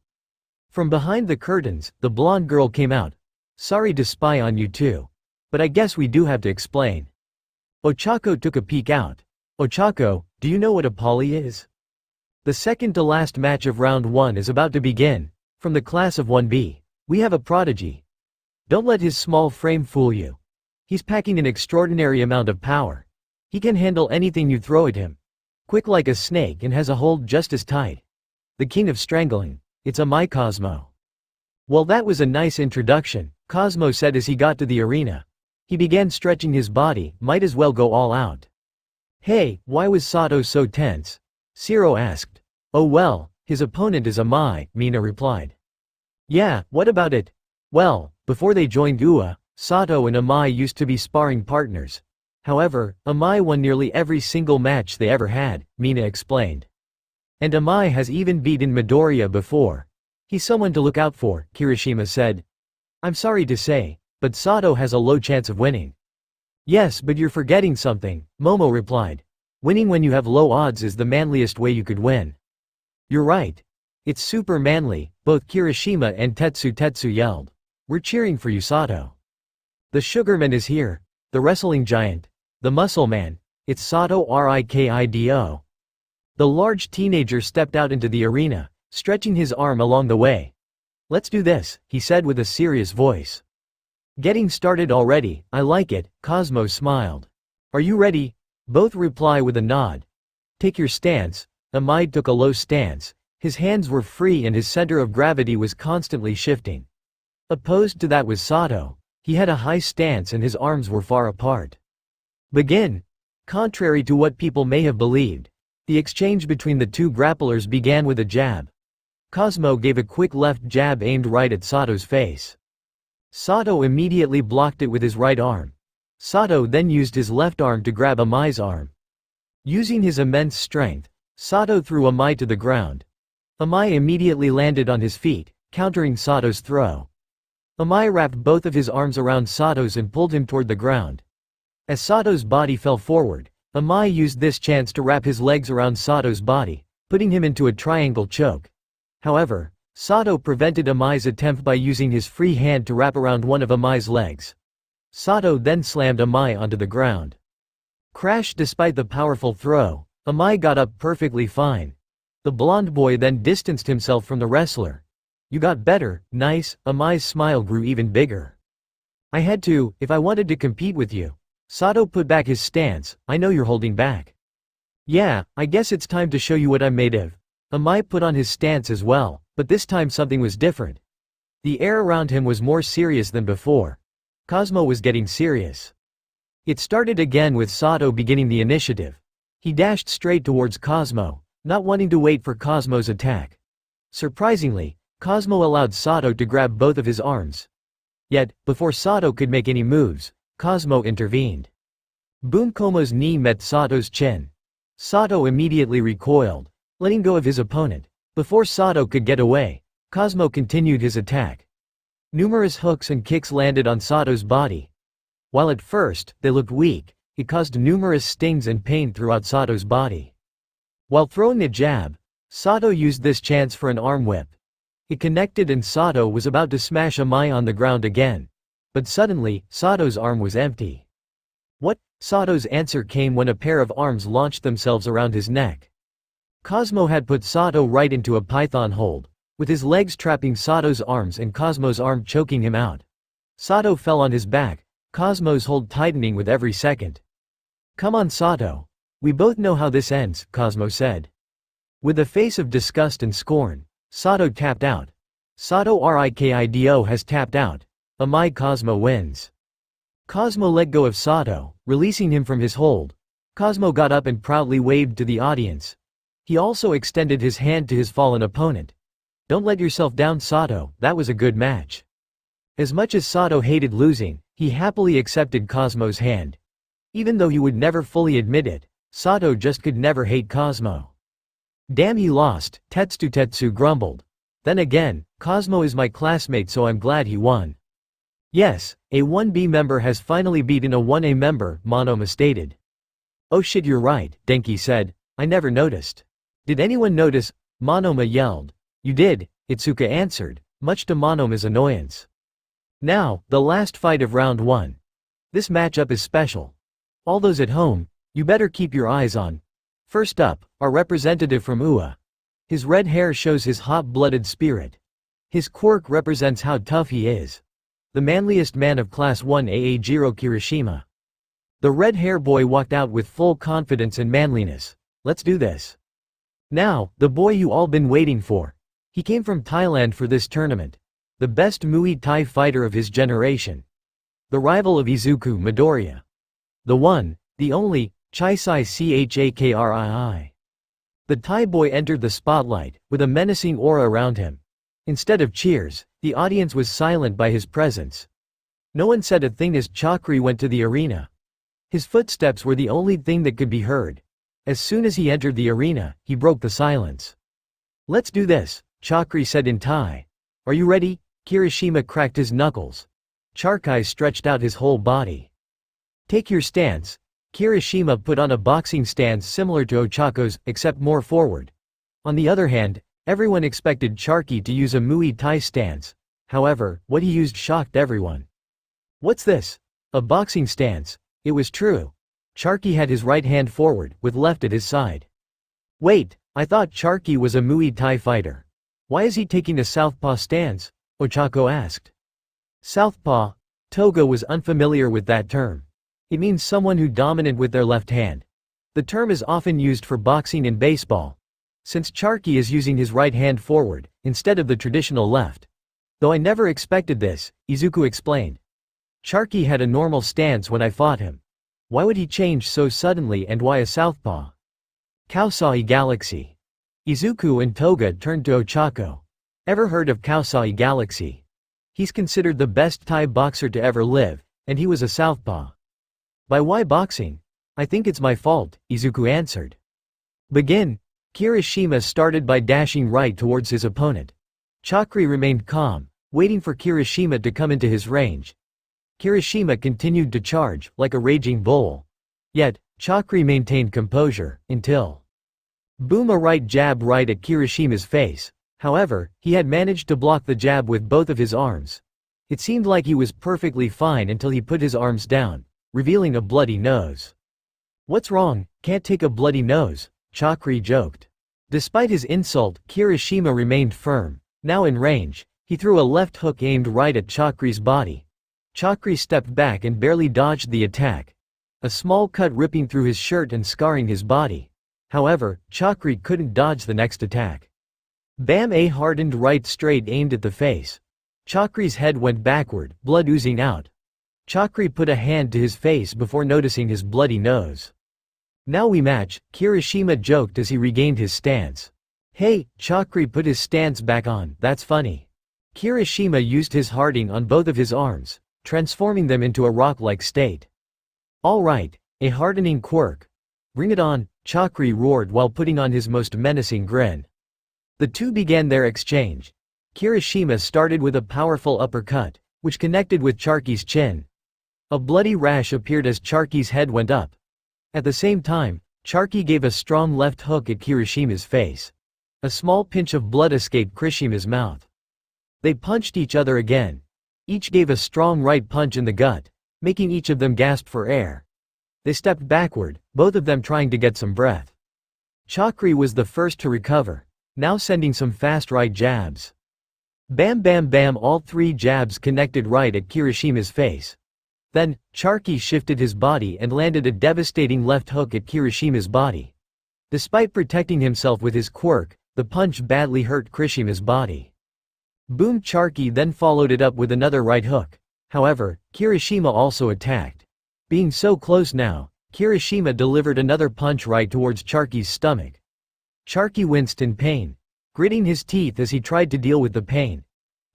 From behind the curtains, the blonde girl came out. Sorry to spy on you too. But I guess we do have to explain. Ochako took a peek out. Ochako, do you know what a poly is? The second to last match of round 1 is about to begin. From the class of 1B, we have a prodigy. Don't let his small frame fool you. He's packing an extraordinary amount of power. He can handle anything you throw at him. Quick like a snake and has a hold just as tight. The king of strangling. It's a my Cosmo. Well, that was a nice introduction, Cosmo said as he got to the arena. He began stretching his body, might as well go all out. Hey, why was Sato so tense? Shiro asked. Oh well, his opponent is Amai, Mina replied. Yeah, what about it? Well, before they joined UA, Sato and Amai used to be sparring partners. However, Amai won nearly every single match they ever had, Mina explained. And Amai has even beaten Midoriya before. He's someone to look out for, Kirishima said. I'm sorry to say, but Sato has a low chance of winning. Yes, but you're forgetting something, Momo replied. Winning when you have low odds is the manliest way you could win. You're right. It's super manly, both Kirishima and Tetsu yelled. We're cheering for you, Sato. The Sugarman is here, the wrestling giant, the muscle man, it's Sato Rikido. The large teenager stepped out into the arena, stretching his arm along the way. Let's do this, he said with a serious voice. Getting started already, I like it, Cosmo smiled. Are you ready? Both reply with a nod. Take your stance. Amai took a low stance, his hands were free and his center of gravity was constantly shifting. Opposed to that was Sato. He had a high stance and his arms were far apart. Begin. Contrary to what people may have believed, the exchange between the two grapplers began with a jab. Cosmo gave a quick left jab aimed right at Sato's face. Sato immediately blocked it with his right arm. Sato then used his left arm to grab Amai's arm. Using his immense strength, Sato threw Amai to the ground. Amai immediately landed on his feet, countering Sato's throw. Amai wrapped both of his arms around Sato's and pulled him toward the ground. As Sato's body fell forward, Amai used this chance to wrap his legs around Sato's body, putting him into a triangle choke. However, Sato prevented Amai's attempt by using his free hand to wrap around one of Amai's legs. Sato then slammed Amai onto the ground. Crash. Despite the powerful throw, Amai got up perfectly fine. The blonde boy then distanced himself from the wrestler. You got better, nice, Amai's smile grew even bigger. I had to, if I wanted to compete with you. Sato put back his stance, I know you're holding back. Yeah, I guess it's time to show you what I'm made of. Amai put on his stance as well, but this time something was different. The air around him was more serious than before. Cosmo was getting serious. It started again with Sato beginning the initiative. He dashed straight towards Cosmo, not wanting to wait for Cosmo's attack. Surprisingly, Cosmo allowed Sato to grab both of his arms. Yet, before Sato could make any moves, Cosmo intervened. Bunkomo's knee met Sato's chin. Sato immediately recoiled, letting go of his opponent. Before Sato could get away, Cosmo continued his attack. Numerous hooks and kicks landed on Sato's body. While at first, they looked weak, it caused numerous stings and pain throughout Sato's body. While throwing a jab, Sato used this chance for an arm whip. It connected and Sato was about to smash Amai on the ground again. But suddenly, Sato's arm was empty. What? Sato's answer came when a pair of arms launched themselves around his neck. Cosmo had put Sato right into a python hold, with his legs trapping Sato's arms and Cosmo's arm choking him out. Sato fell on his back, Cosmo's hold tightening with every second. Come on, Sato. We both know how this ends, Cosmo said. With a face of disgust and scorn, Sato tapped out. Sato Rikido has tapped out. Amai. Cosmo wins. Cosmo let go of Sato, releasing him from his hold. Cosmo got up and proudly waved to the audience. He also extended his hand to his fallen opponent. Don't let yourself down, Sato, that was a good match. As much as Sato hated losing, he happily accepted Cosmo's hand. Even though he would never fully admit it, Sato just could never hate Cosmo. Damn, he lost, Tetsu grumbled. Then again, Cosmo is my classmate, so I'm glad he won. Yes, a 1B member has finally beaten a 1A member, Monoma stated. Oh shit, you're right, Denki said. I never noticed. Did anyone notice? Monoma yelled. You did, Itsuka answered, much to Monoma's annoyance. Now, the last fight of round 1. This matchup is special. All those at home, you better keep your eyes on. First up, our representative from UA. His red hair shows his hot-blooded spirit. His quirk represents how tough he is. The manliest man of Class 1A, Jiro Kirishima. The red hair boy walked out with full confidence and manliness. Let's do this. Now, the boy you all been waiting for. He came from Thailand for this tournament. The best Muay Thai fighter of his generation. The rival of Izuku, Midoriya. The one, the only, Chisai Chakrii. The Thai boy entered the spotlight, with a menacing aura around him. Instead of cheers, the audience was silent by his presence. No one said a thing as Chakri went to the arena. His footsteps were the only thing that could be heard. As soon as he entered the arena, he broke the silence. Let's do this, Chakri said in Thai. Are you ready? Kirishima cracked his knuckles. Chakri stretched out his whole body. Take your stance. Kirishima put on a boxing stance similar to Ochako's, except more forward. On the other hand, everyone expected Charky to use a Muay Thai stance. However, what he used shocked everyone. What's this? A boxing stance. It was true. Charky had his right hand forward, with left at his side. Wait, I thought Charky was a Muay Thai fighter. Why is he taking a southpaw stance? Ochako asked. Southpaw? Toga was unfamiliar with that term. It means someone who dominant with their left hand. The term is often used for boxing and baseball. Since Charky is using his right hand forward, instead of the traditional left. Though I never expected this, Izuku explained. Charky had a normal stance when I fought him. Why would he change so suddenly and why a southpaw? Kaosai Galaxy. Izuku and Toga turned to Ochako. Ever heard of Kaosai Galaxy? He's considered the best Thai boxer to ever live, and he was a southpaw. By why boxing? I think it's my fault, Izuku answered. Begin. Kirishima started by dashing right towards his opponent. Chakri remained calm, waiting for Kirishima to come into his range. Kirishima continued to charge, like a raging bull. Yet, Chakri maintained composure, until boom, a right jab right at Kirishima's face. However, he had managed to block the jab with both of his arms. It seemed like he was perfectly fine until he put his arms down, revealing a bloody nose. What's wrong? Can't take a bloody nose, Chakri joked. Despite his insult, Kirishima remained firm. Now in range, he threw a left hook aimed right at Chakri's body. Chakri stepped back and barely dodged the attack. A small cut ripping through his shirt and scarring his body. However, Chakri couldn't dodge the next attack. Bam, a hardened right straight aimed at the face. Chakri's head went backward, blood oozing out. Chakri put a hand to his face before noticing his bloody nose. Now we match, Kirishima joked as he regained his stance. Hey, Chakri put his stance back on, that's funny. Kirishima used his hardening on both of his arms, transforming them into a rock-like state. Alright, a hardening quirk. Bring it on, Chakri roared while putting on his most menacing grin. The two began their exchange. Kirishima started with a powerful uppercut, which connected with Charky's chin. A bloody rash appeared as Charky's head went up. At the same time, Charky gave a strong left hook at Kirishima's face. A small pinch of blood escaped Kirishima's mouth. They punched each other again. Each gave a strong right punch in the gut, making each of them gasp for air. They stepped backward, both of them trying to get some breath. Chakri was the first to recover, now sending some fast right jabs. Bam bam bam, all three jabs connected right at Kirishima's face. Then, Charky shifted his body and landed a devastating left hook at Kirishima's body. Despite protecting himself with his quirk, the punch badly hurt Kirishima's body. Boom, Charky then followed it up with another right hook. However, Kirishima also attacked. Being so close now, Kirishima delivered another punch right towards Charky's stomach. Charky winced in pain, gritting his teeth as he tried to deal with the pain.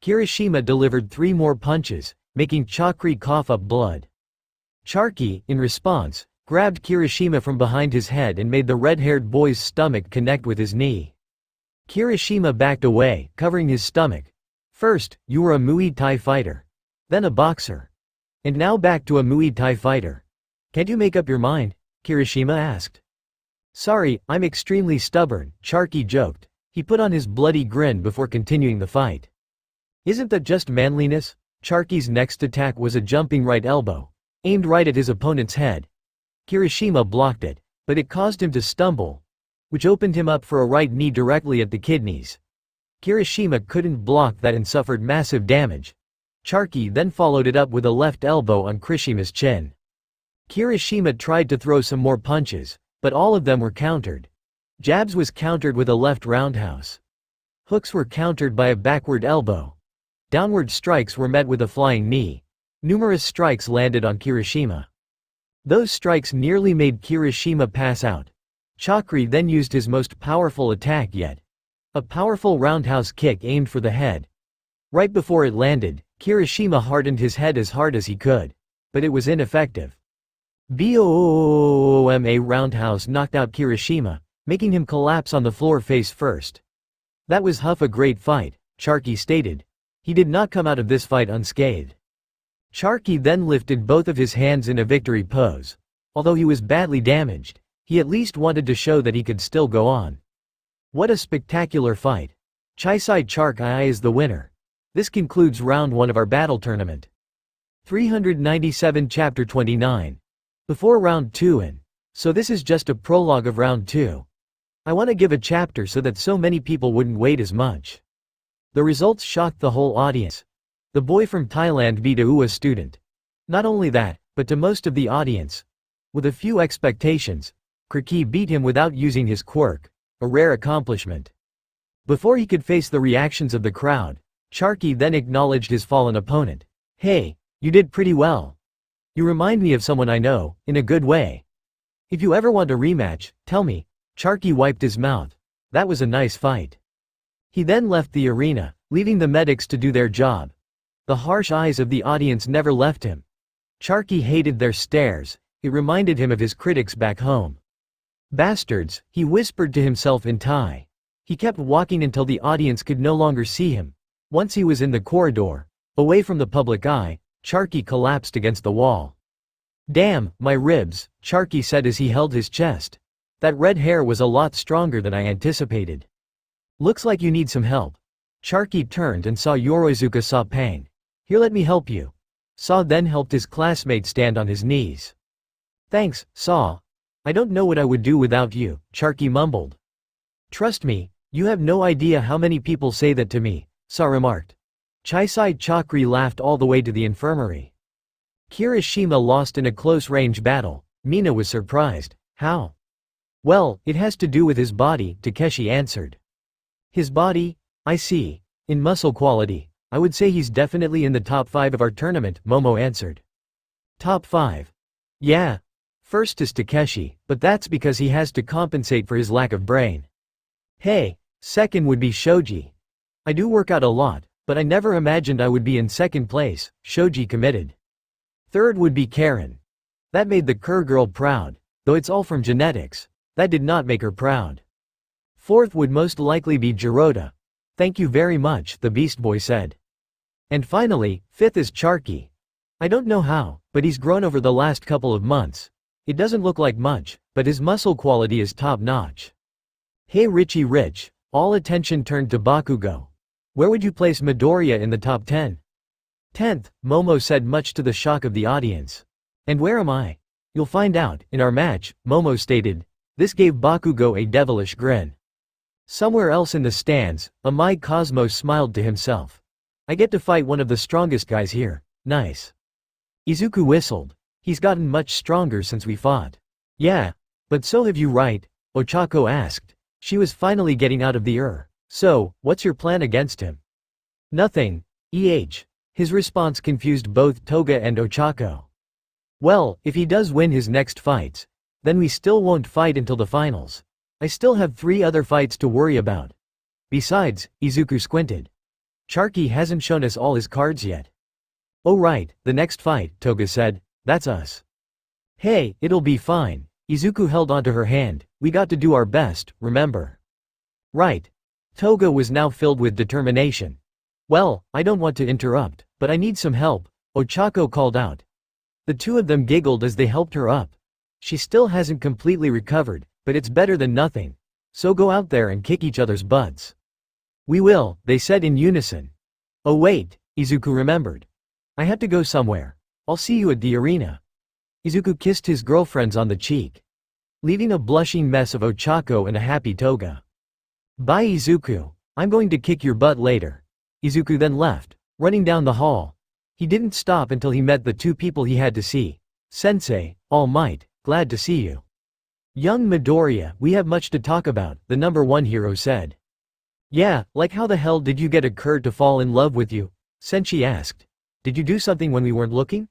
Kirishima delivered 3 more punches, making Chakri cough up blood. Charky, in response, grabbed Kirishima from behind his head and made the red-haired boy's stomach connect with his knee. Kirishima backed away, covering his stomach. First, you were a Muay Thai fighter. then a boxer. And now back to a Muay Thai fighter. Can't you make up your mind? Kirishima asked. Sorry, I'm extremely stubborn, Sharky joked. He put on his bloody grin before continuing the fight. Isn't that just manliness? Sharky's next attack was a jumping right elbow, aimed right at his opponent's head. Kirishima blocked it, but it caused him to stumble, which opened him up for a right knee directly at the kidneys. Kirishima couldn't block that and suffered massive damage. Sharky then followed it up with a left elbow on Kirishima's chin. Kirishima tried to throw some more punches, but all of them were countered. Jabs was countered with a left roundhouse. Hooks were countered by a backward elbow. Downward strikes were met with a flying knee. Numerous strikes landed on Kirishima. Those strikes nearly made Kirishima pass out. Chakri then used his most powerful attack yet. A powerful roundhouse kick aimed for the head. Right before it landed, Kirishima hardened his head as hard as he could. But it was ineffective. BOOMA roundhouse knocked out Kirishima, making him collapse on the floor face first. That was a great fight, Sharky stated. He did not come out of this fight unscathed. Sharky then lifted both of his hands in a victory pose. Although he was badly damaged, he at least wanted to show that he could still go on. What a spectacular fight. Chaisai Sharky is the winner. This concludes round 1 of our battle tournament. 397 Chapter 29. Before round 2 and so this is just a prologue of round 2. I want to give a chapter so that so many people wouldn't wait as much. The results shocked the whole audience. The boy from Thailand beat a UA student. Not only that, but to most of the audience, with a few expectations, Kriki beat him without using his quirk, a rare accomplishment. Before he could face the reactions of the crowd, Sharky then acknowledged his fallen opponent. Hey, you did pretty well. You remind me of someone I know, in a good way. If you ever want a rematch, tell me. Sharky wiped his mouth. That was a nice fight. He then left the arena, leaving the medics to do their job. The harsh eyes of the audience never left him. Sharky hated their stares. It reminded him of his critics back home. Bastards, he whispered to himself in Thai. He kept walking until the audience could no longer see him. Once he was in the corridor, away from the public eye, Sharky collapsed against the wall. Damn, my ribs, Sharky said as he held his chest. That red hair was a lot stronger than I anticipated. Looks like you need some help. Sharky turned and saw Yoroizuka Sapang. Here, let me help you. Saw then helped his classmate stand on his knees. Thanks, Saw. I don't know what I would do without you, Sharky mumbled. Trust me, you have no idea how many people say that to me, Saw remarked. Chaisai Chakri laughed all the way to the infirmary. Kirishima lost in a close-range battle. Mina was surprised. How? Well, it has to do with his body, Takeshi answered. His body? I see. In muscle quality, I would say he's definitely in the top 5 of our tournament, Momo answered. Top 5? Yeah. First is Takeshi, but that's because he has to compensate for his lack of brain. Hey, second would be Shoji. I do work out a lot, but I never imagined I would be in second place, Shoji committed. Third would be Karen. That made the Kerr girl proud, though it's all from genetics. That did not make her proud. Fourth would most likely be Jirota. Thank you very much, the Beast Boy said. And finally, fifth is Sharky. I don't know how, but he's grown over the last couple of months. It doesn't look like much, but his muscle quality is top-notch. Hey Richie Rich, all attention turned to Bakugo. Where would you place Midoriya in the top 10? 10th, Momo said, much to the shock of the audience. And where am I? You'll find out, in our match, Momo stated. This gave Bakugo a devilish grin. Somewhere else in the stands, Amai Cosmos smiled to himself. I get to fight one of the strongest guys here. Nice. Izuku whistled. He's gotten much stronger since we fought. Yeah. But so have you, right? Ochako asked. She was finally getting out of the So, what's your plan against him? Nothing. His response confused both Toga and Ochako. Well, if he does win his next fights, then we still won't fight until the finals. I still have 3 other fights to worry about. Besides, Izuku squinted. Sharky hasn't shown us all his cards yet. Oh right, the next fight, Toga said. That's us. Hey, it'll be fine. Izuku held onto her hand. We got to do our best, remember? Right. Toga was now filled with determination. Well, I don't want to interrupt, but I need some help. Ochako called out. The two of them giggled as they helped her up. She still hasn't completely recovered, but it's better than nothing. So go out there and kick each other's butts. We will, they said in unison. Oh wait, Izuku remembered. I have to go somewhere. I'll see you at the arena. Izuku kissed his girlfriends on the cheek, leaving a blushing mess of Ochako and a happy Toga. Bye Izuku, I'm going to kick your butt later. Izuku then left, running down the hall. He didn't stop until he met the two people he had to see. Sensei, All Might, glad to see you. Young Midoriya, we have much to talk about, the number one hero said. Yeah, like how the hell did you get a Kurd to fall in love with you? Senshi asked. Did you do something when we weren't looking?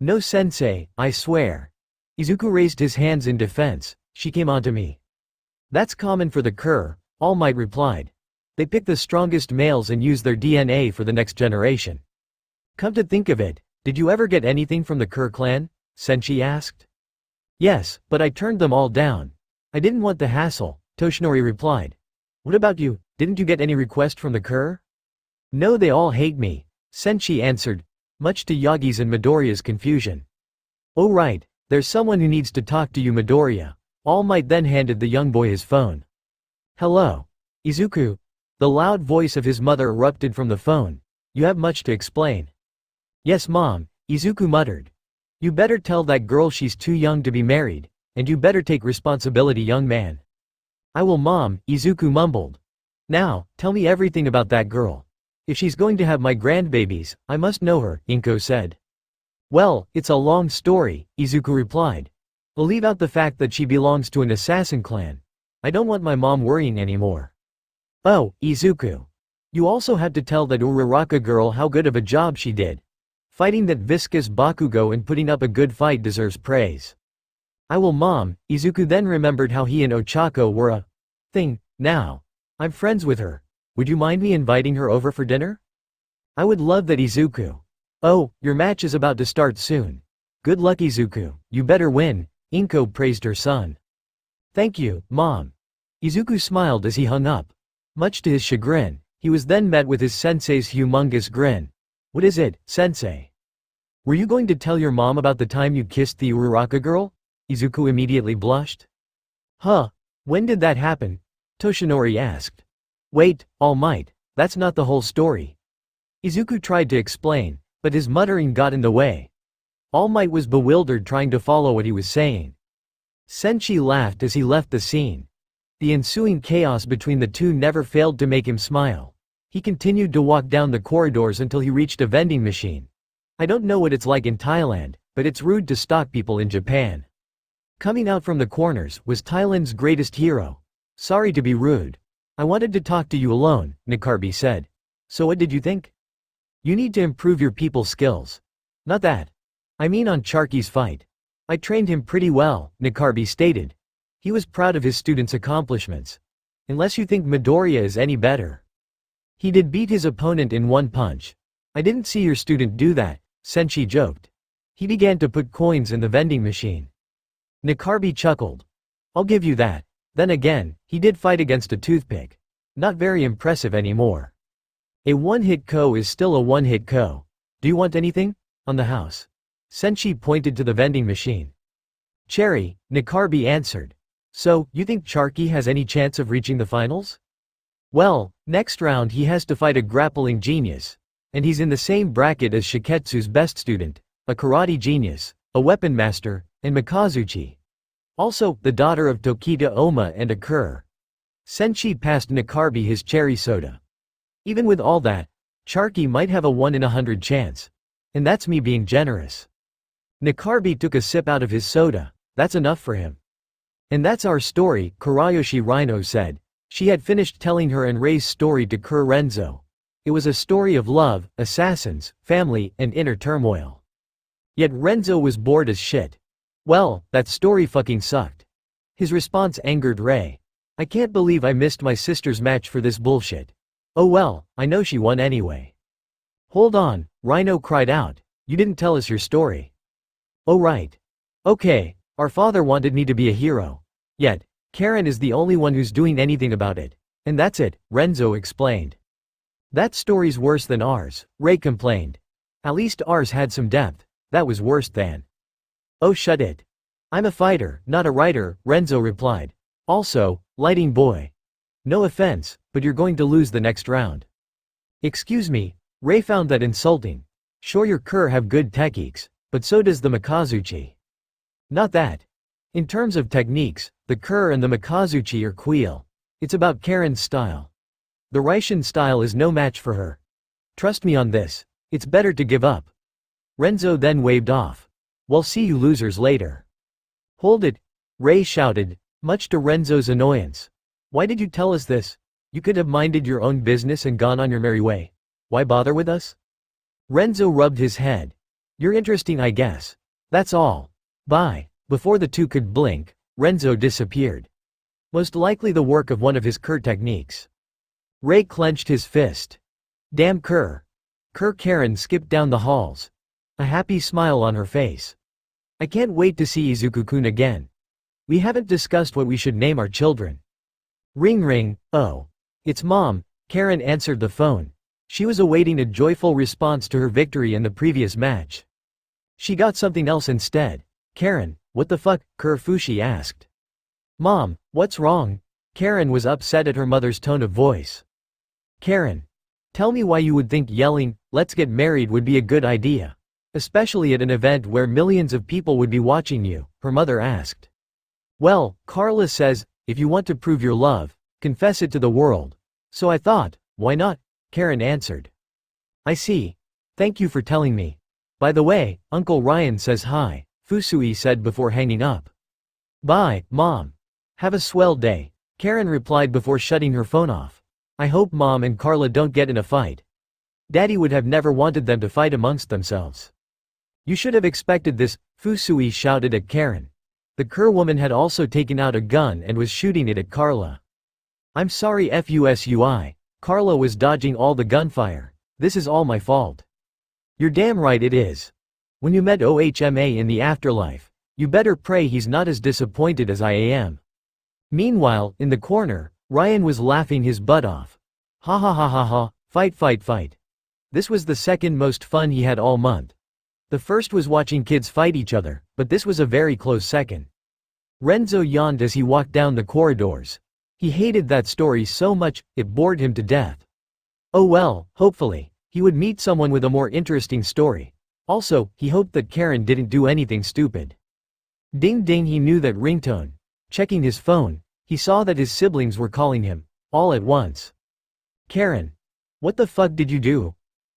No sensei, I swear. Izuku raised his hands in defense. She came onto me. That's common for the Kur, All Might replied. They pick the strongest males and use their DNA for the next generation. Come to think of it, did you ever get anything from the Kur clan? Senshi asked. Yes, but I turned them all down. I didn't want the hassle, Toshinori replied. What about you, didn't you get any request from the Kur? No, they all hate me, Senshi answered, much to Yagi's and Midoriya's confusion. Oh right, there's someone who needs to talk to you Midoriya. All Might then handed the young boy his phone. Hello. Izuku. The loud voice of his mother erupted from the phone. You have much to explain. Yes mom, Izuku muttered. You better tell that girl she's too young to be married, and you better take responsibility young man. I will mom, Izuku mumbled. Now, tell me everything about that girl. If she's going to have my grandbabies, I must know her, Inko said. Well, it's a long story, Izuku replied. We'll leave out the fact that she belongs to an assassin clan. I don't want my mom worrying anymore. Oh, Izuku. You also had to tell that Uraraka girl how good of a job she did. Fighting that viscous Bakugo and putting up a good fight deserves praise. I will mom, Izuku then remembered how he and Ochako were a thing. Now, I'm friends with her. Would you mind me inviting her over for dinner? I would love that Izuku. Oh, your match is about to start soon. Good luck Izuku, you better win, Inko praised her son. Thank you, mom. Izuku smiled as he hung up. Much to his chagrin, he was then met with his sensei's humongous grin. What is it, sensei? Were you going to tell your mom about the time you kissed the Uraraka girl? Izuku immediately blushed. Huh, when did that happen? Toshinori asked. Wait, All Might, that's not the whole story. Izuku tried to explain, but his muttering got in the way. All Might was bewildered trying to follow what he was saying. Senshi laughed as he left the scene. The ensuing chaos between the two never failed to make him smile. He continued to walk down the corridors until he reached a vending machine. I don't know what it's like in Thailand, but it's rude to stalk people in Japan. Coming out from the corners was Thailand's greatest hero. Sorry to be rude. I wanted to talk to you alone, Nikarbi said. So what did you think? You need to improve your people skills. Not that. I mean on Charky's fight. I trained him pretty well, Nikarbi stated. He was proud of his students' accomplishments. Unless you think Midoriya is any better. He did beat his opponent in one punch. I didn't see your student do that, Senshi joked. He began to put coins in the vending machine. Nikarbi chuckled. I'll give you that. Then again, he did fight against a toothpick. Not very impressive anymore. A one-hit KO is still a one-hit KO. Do you want anything? On the house. Senshi pointed to the vending machine. Cherry, Nikarbi answered. So, you think Charky has any chance of reaching the finals? Well, next round he has to fight a grappling genius. And he's in the same bracket as Shiketsu's best student, a karate genius, a weapon master, and Mikazuchi. Also, the daughter of Tokita Oma and a Kur. Senshi passed Nikarbi his cherry soda. Even with all that, Charky might have a 1 in 100 chance. And that's me being generous. Nikarbi took a sip out of his soda. That's enough for him. And that's our story, Kurayoshi Rhino said. She had finished telling her and Rei's story to Kur Renzo. It was a story of love, assassins, family, and inner turmoil. Yet Renzo was bored as shit. Well, that story fucking sucked. His response angered Rei. I can't believe I missed my sister's match for this bullshit. Oh well, I know she won anyway. Hold on, Rhino cried out. You didn't tell us your story. Oh right. Okay, our father wanted me to be a hero. Yet, Karen is the only one who's doing anything about it. And that's it, Renzo explained. That story's worse than ours, Rei complained. At least ours had some depth. That was worse than. Oh, shut it. I'm a fighter, not a writer, Renzo replied. Also, lighting boy. No offense, but you're going to lose the next round. Excuse me, Ray found that insulting. Sure, your Kur have good techniques, but so does the Mikazuchi. Not that. In terms of techniques, the Kur and the Mikazuchi are queel. It's about Karen's style. The Raishin style is no match for her. Trust me on this. It's better to give up. Renzo then waved off. We'll see you losers later. Hold it, Ray shouted, much to Renzo's annoyance. Why did you tell us this? You could have minded your own business and gone on your merry way. Why bother with us? Renzo rubbed his head. You're interesting, I guess. That's all. Bye. Before the two could blink, Renzo disappeared. Most likely the work of one of his Kur techniques. Ray clenched his fist. Damn Kur. Karen skipped down the halls. A happy smile on her face. I can't wait to see Izuku-kun again. We haven't discussed what we should name our children. Ring ring, oh. It's Mom, Karen answered the phone. She was awaiting a joyful response to her victory in the previous match. She got something else instead. Karen, what the fuck, Fushi asked. Mom, what's wrong? Karen was upset at her mother's tone of voice. Karen. Tell me why you would think yelling, let's get married would be a good idea. Especially at an event where millions of people would be watching you, her mother asked. Well, Carla says, if you want to prove your love, confess it to the world. So I thought, why not? Karen answered. I see. Thank you for telling me. By the way, Uncle Ryan says hi, Fusui said before hanging up. Bye, Mom. Have a swell day, Karen replied before shutting her phone off. I hope Mom and Carla don't get in a fight. Daddy would have never wanted them to fight amongst themselves. You should have expected this, Fusui shouted at Karen. The Kur woman had also taken out a gun and was shooting it at Carla. I'm sorry Fusui. Carla was dodging all the gunfire. This is all my fault. You're damn right it is. When you met OHMA in the afterlife, you better pray he's not as disappointed as I am. Meanwhile, in the corner, Ryan was laughing his butt off. Ha ha ha ha ha, fight. This was the second most fun he had all month. The first was watching kids fight each other, but this was a very close second. Renzo yawned as he walked down the corridors. He hated that story so much, it bored him to death. Oh well, hopefully, he would meet someone with a more interesting story. Also, he hoped that Karen didn't do anything stupid. Ding ding, he knew that ringtone. Checking his phone, he saw that his siblings were calling him, all at once. Karen. What the fuck did you do?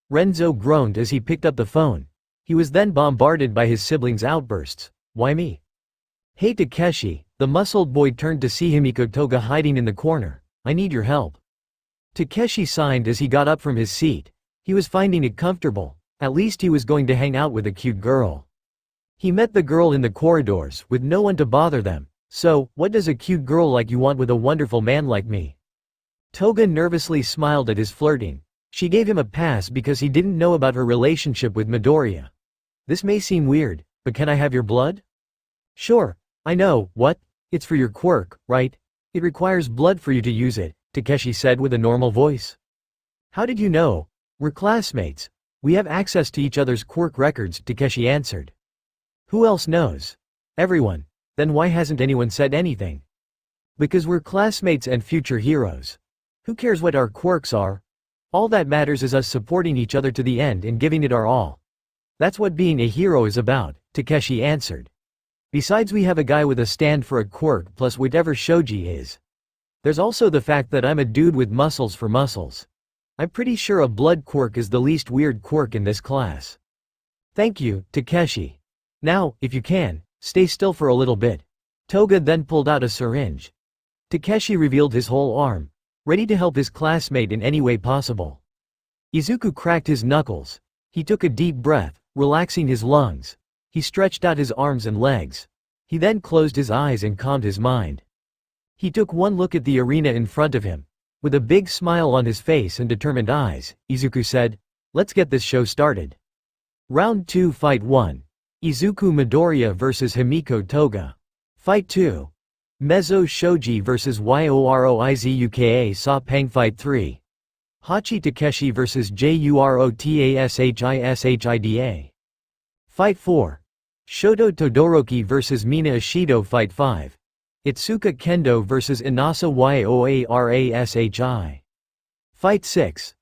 Renzo groaned as he picked up the phone. He was then bombarded by his siblings' outbursts. Why me? Hey Takeshi, the muscled boy turned to see Himiko Toga hiding in the corner. I need your help. Takeshi signed as he got up from his seat. He was finding it comfortable. At least he was going to hang out with a cute girl. He met the girl in the corridors with no one to bother them. So, what does a cute girl like you want with a wonderful man like me? Toga nervously smiled at his flirting. She gave him a pass because he didn't know about her relationship with Midoriya. This may seem weird, but can I have your blood? Sure, I know, what? It's for your quirk, right? It requires blood for you to use it, Takeshi said with a normal voice. How did you know? We're classmates. We have access to each other's quirk records, Takeshi answered. Who else knows? Everyone. Then why hasn't anyone said anything? Because we're classmates and future heroes. Who cares what our quirks are? All that matters is us supporting each other to the end and giving it our all. That's what being a hero is about, Takeshi answered. Besides, we have a guy with a stand for a quirk plus whatever shoji is. There's also the fact that I'm a dude with muscles for muscles. I'm pretty sure a blood quirk is the least weird quirk in this class. Thank you, Takeshi. Now, if you can, stay still for a little bit. Toga then pulled out a syringe. Takeshi revealed his whole arm, ready to help his classmate in any way possible. Izuku cracked his knuckles. He took a deep breath, relaxing his lungs. He stretched out his arms and legs. He then closed his eyes and calmed his mind. He took one look at the arena in front of him. With a big smile on his face and determined eyes, Izuku said, let's get this show started. Round 2, Fight 1. Izuku Midoriya vs Himiko Toga. Fight 2. Mezzo Shoji vs Yoroizuka Sa Pang. Fight 3. Hachi Takeshi vs Jurotashishida. Fight 4. Shoto Todoroki vs Mina Ishido. Fight 5. Itsuka Kendo vs Inasa Yoarashi. Fight 6.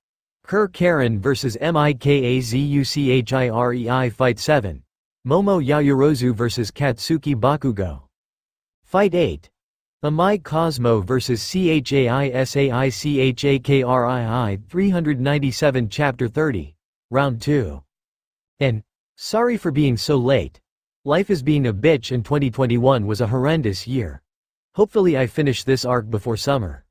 Kur Karen vs Mikazuchirei. Fight 7. Momo Yaoyorozu vs Katsuki Bakugo. Fight 8. Amai Cosmo vs Chaisaicakrii. 397 Chapter 30. Round 2. And sorry for being so late. Life is being a bitch and 2021 was a horrendous year. Hopefully I finish this arc before summer.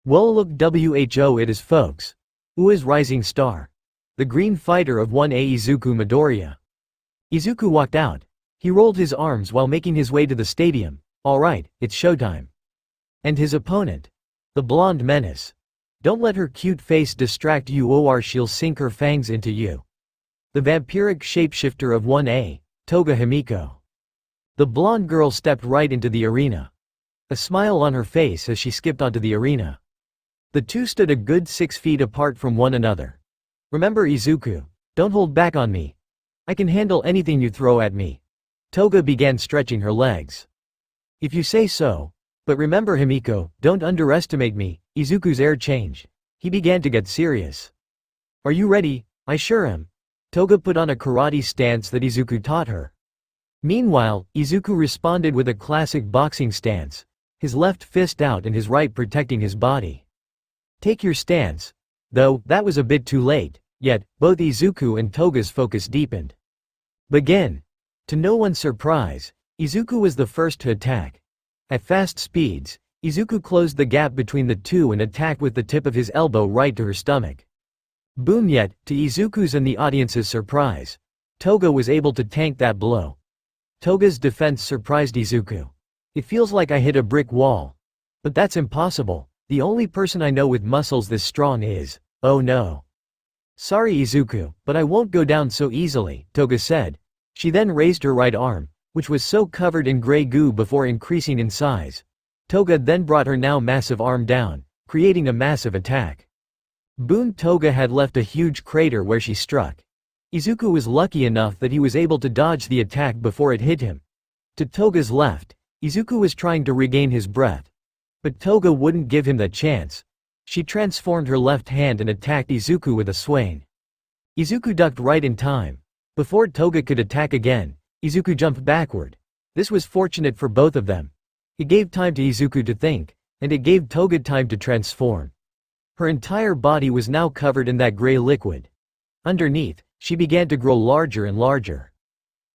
Well look who it is folks. Ua's rising star. The green fighter of 1A Izuku Midoriya. Izuku walked out. He rolled his arms while making his way to the stadium. Alright, it's showtime. And his opponent. The blonde menace. Don't let her cute face distract you or she'll sink her fangs into you. The vampiric shapeshifter of 1A, Toga Himiko. The blonde girl stepped right into the arena. A smile on her face as she skipped onto the arena. The two stood a good 6 feet apart from one another. Remember Izuku, don't hold back on me. I can handle anything you throw at me. Toga began stretching her legs. If you say so. But remember Himiko, don't underestimate me. Izuku's air changed. He began to get serious. Are you ready? I sure am. Toga put on a karate stance that Izuku taught her. Meanwhile, Izuku responded with a classic boxing stance, his left fist out and his right protecting his body. Take your stance. Though, that was a bit too late, yet, both Izuku and Toga's focus deepened. Begin. To no one's surprise, Izuku was the first to attack. At fast speeds, Izuku closed the gap between the two and attacked with the tip of his elbow right to her stomach. Boom! Yet, to Izuku's and the audience's surprise, Toga was able to tank that blow. Toga's defense surprised Izuku. It feels like I hit a brick wall. But that's impossible. The only person I know with muscles this strong is, oh no. Sorry Izuku, but I won't go down so easily, Toga said. She then raised her right arm, which was so covered in gray goo before increasing in size. Toga then brought her now massive arm down, creating a massive attack. Boom! Toga had left a huge crater where she struck. Izuku was lucky enough that he was able to dodge the attack before it hit him. To Toga's left, Izuku was trying to regain his breath. But Toga wouldn't give him that chance. She transformed her left hand and attacked Izuku with a swing. Izuku ducked right in time. Before Toga could attack again, Izuku jumped backward. This was fortunate for both of them. It gave time to Izuku to think, and it gave Toga time to transform. Her entire body was now covered in that gray liquid. Underneath, she began to grow larger and larger.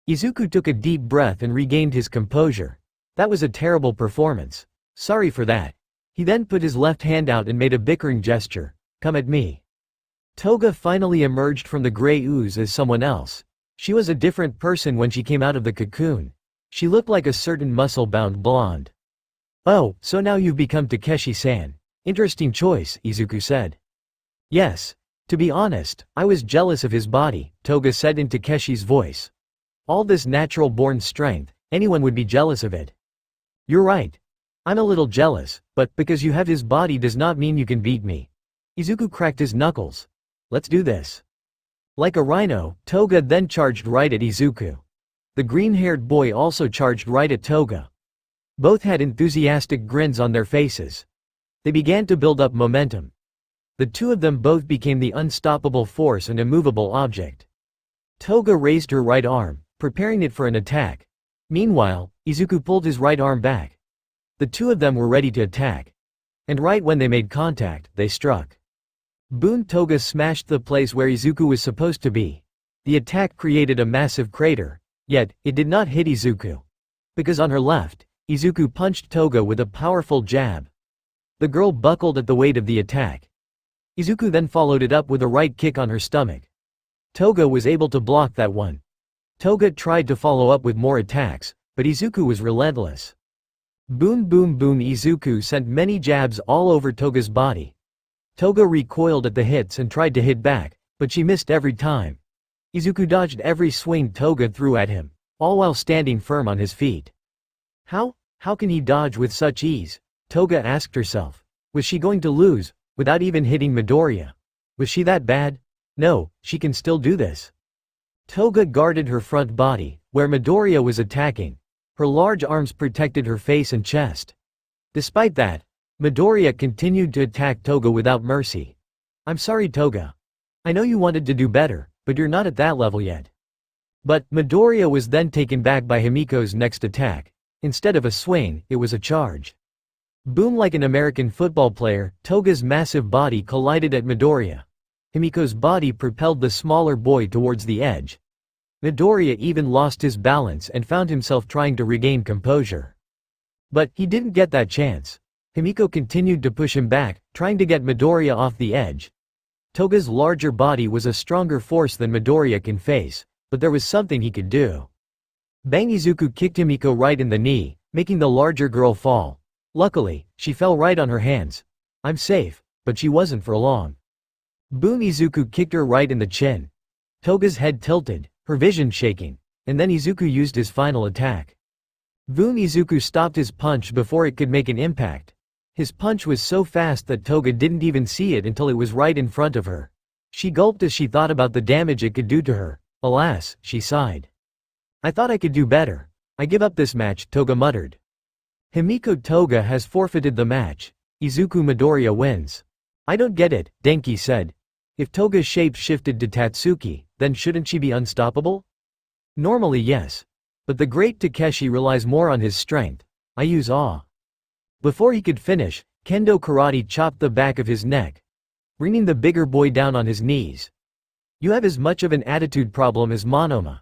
Izuku took a deep breath and regained his composure. That was a terrible performance. Sorry for that. He then put his left hand out and made a bickering gesture. Come at me. Toga finally emerged from the gray ooze as someone else. She was a different person when she came out of the cocoon. She looked like a certain muscle-bound blonde. Oh, so now you've become Takeshi-san. Interesting choice, Izuku said. Yes. To be honest, I was jealous of his body, Toga said in Takeshi's voice. All this natural-born strength, anyone would be jealous of it. You're right. I'm a little jealous, but because you have his body does not mean you can beat me. Izuku cracked his knuckles. Let's do this. Like a rhino, Toga then charged right at Izuku. The green-haired boy also charged right at Toga. Both had enthusiastic grins on their faces. They began to build up momentum. The two of them both became the unstoppable force and immovable object. Toga raised her right arm, preparing it for an attack. Meanwhile, Izuku pulled his right arm back. The two of them were ready to attack. And right when they made contact, they struck. Boom! Toga smashed the place where Izuku was supposed to be. The attack created a massive crater, yet, it did not hit Izuku. Because on her left, Izuku punched Toga with a powerful jab. The girl buckled at the weight of the attack. Izuku then followed it up with a right kick on her stomach. Toga was able to block that one. Toga tried to follow up with more attacks, but Izuku was relentless. Boom boom boom! Izuku sent many jabs all over Toga's body. Toga recoiled at the hits and tried to hit back, but she missed every time. Izuku dodged every swing Toga threw at him, all while standing firm on his feet. How can he dodge with such ease? Toga asked herself. Was she going to lose, without even hitting Midoriya? Was she that bad? No, she can still do this. Toga guarded her front body, where Midoriya was attacking. Her large arms protected her face and chest. Despite that, Midoriya continued to attack Toga without mercy. I'm sorry, Toga. I know you wanted to do better, but you're not at that level yet. But Midoriya was then taken back by Himiko's next attack. Instead of a swing, it was a charge. Boom! Like an American football player, Toga's massive body collided at Midoriya. Himiko's body propelled the smaller boy towards the edge. Midoriya even lost his balance and found himself trying to regain composure. But he didn't get that chance. Himiko continued to push him back, trying to get Midoriya off the edge. Toga's larger body was a stronger force than Midoriya can face, but there was something he could do. Bang! Izuku kicked Himiko right in the knee, making the larger girl fall. Luckily, she fell right on her hands. I'm safe, but she wasn't for long. Boom! Izuku kicked her right in the chin. Toga's head tilted, her vision shaking, and then Izuku used his final attack. Boom! Izuku stopped his punch before it could make an impact. His punch was so fast that Toga didn't even see it until it was right in front of her. She gulped as she thought about the damage it could do to her. Alas, she sighed. I thought I could do better. I give up this match, Toga muttered. Himiko Toga has forfeited the match. Izuku Midoriya wins. I don't get it, Denki said. If Toga's shape shifted to Tatsuki, then shouldn't she be unstoppable? Normally yes. But the great Takeshi relies more on his strength. I use awe. Before he could finish, Kendo Karate chopped the back of his neck, bringing the bigger boy down on his knees. You have as much of an attitude problem as Monoma.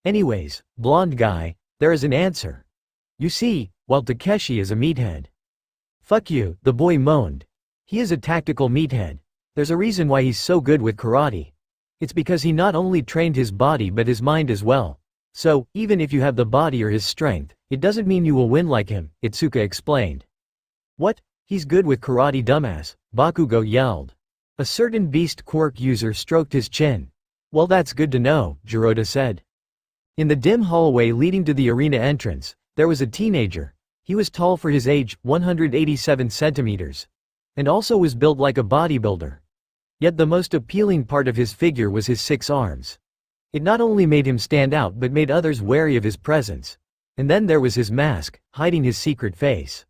Anyways, blonde guy, there is an answer. You see, while Takeshi is a meathead. Fuck you, the boy moaned. He is a tactical meathead. There's a reason why he's so good with karate. It's because he not only trained his body but his mind as well. So, even if you have the body or his strength, it doesn't mean you will win like him, Itsuka explained. What? He's good with karate, dumbass, Bakugo yelled. A certain beast quirk user stroked his chin. Well, that's good to know, Jiroda said. In the dim hallway leading to the arena entrance, there was a teenager. He was tall for his age, 187 centimeters. And also was built like a bodybuilder. Yet the most appealing part of his figure was his 6 arms. It not only made him stand out but made others wary of his presence. And then there was his mask, hiding his secret face.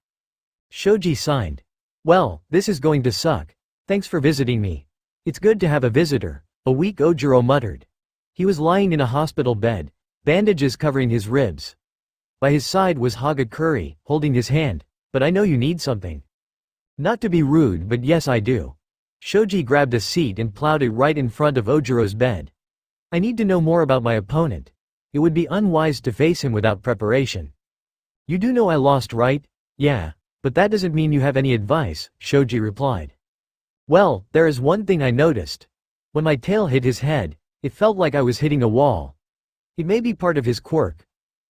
Shoji signed. Well, this is going to suck. Thanks for visiting me. It's good to have a visitor, a weak Ojiro muttered. He was lying in a hospital bed, bandages covering his ribs. By his side was Hagakure, holding his hand. But I know you need something. Not to be rude, but yes I do. Shoji grabbed a seat and plowed it right in front of Ojiro's bed. I need to know more about my opponent. It would be unwise to face him without preparation. You do know I lost, right? Yeah. But that doesn't mean you have any advice, Shoji replied. Well, there is one thing I noticed. When my tail hit his head, it felt like I was hitting a wall. It may be part of his quirk.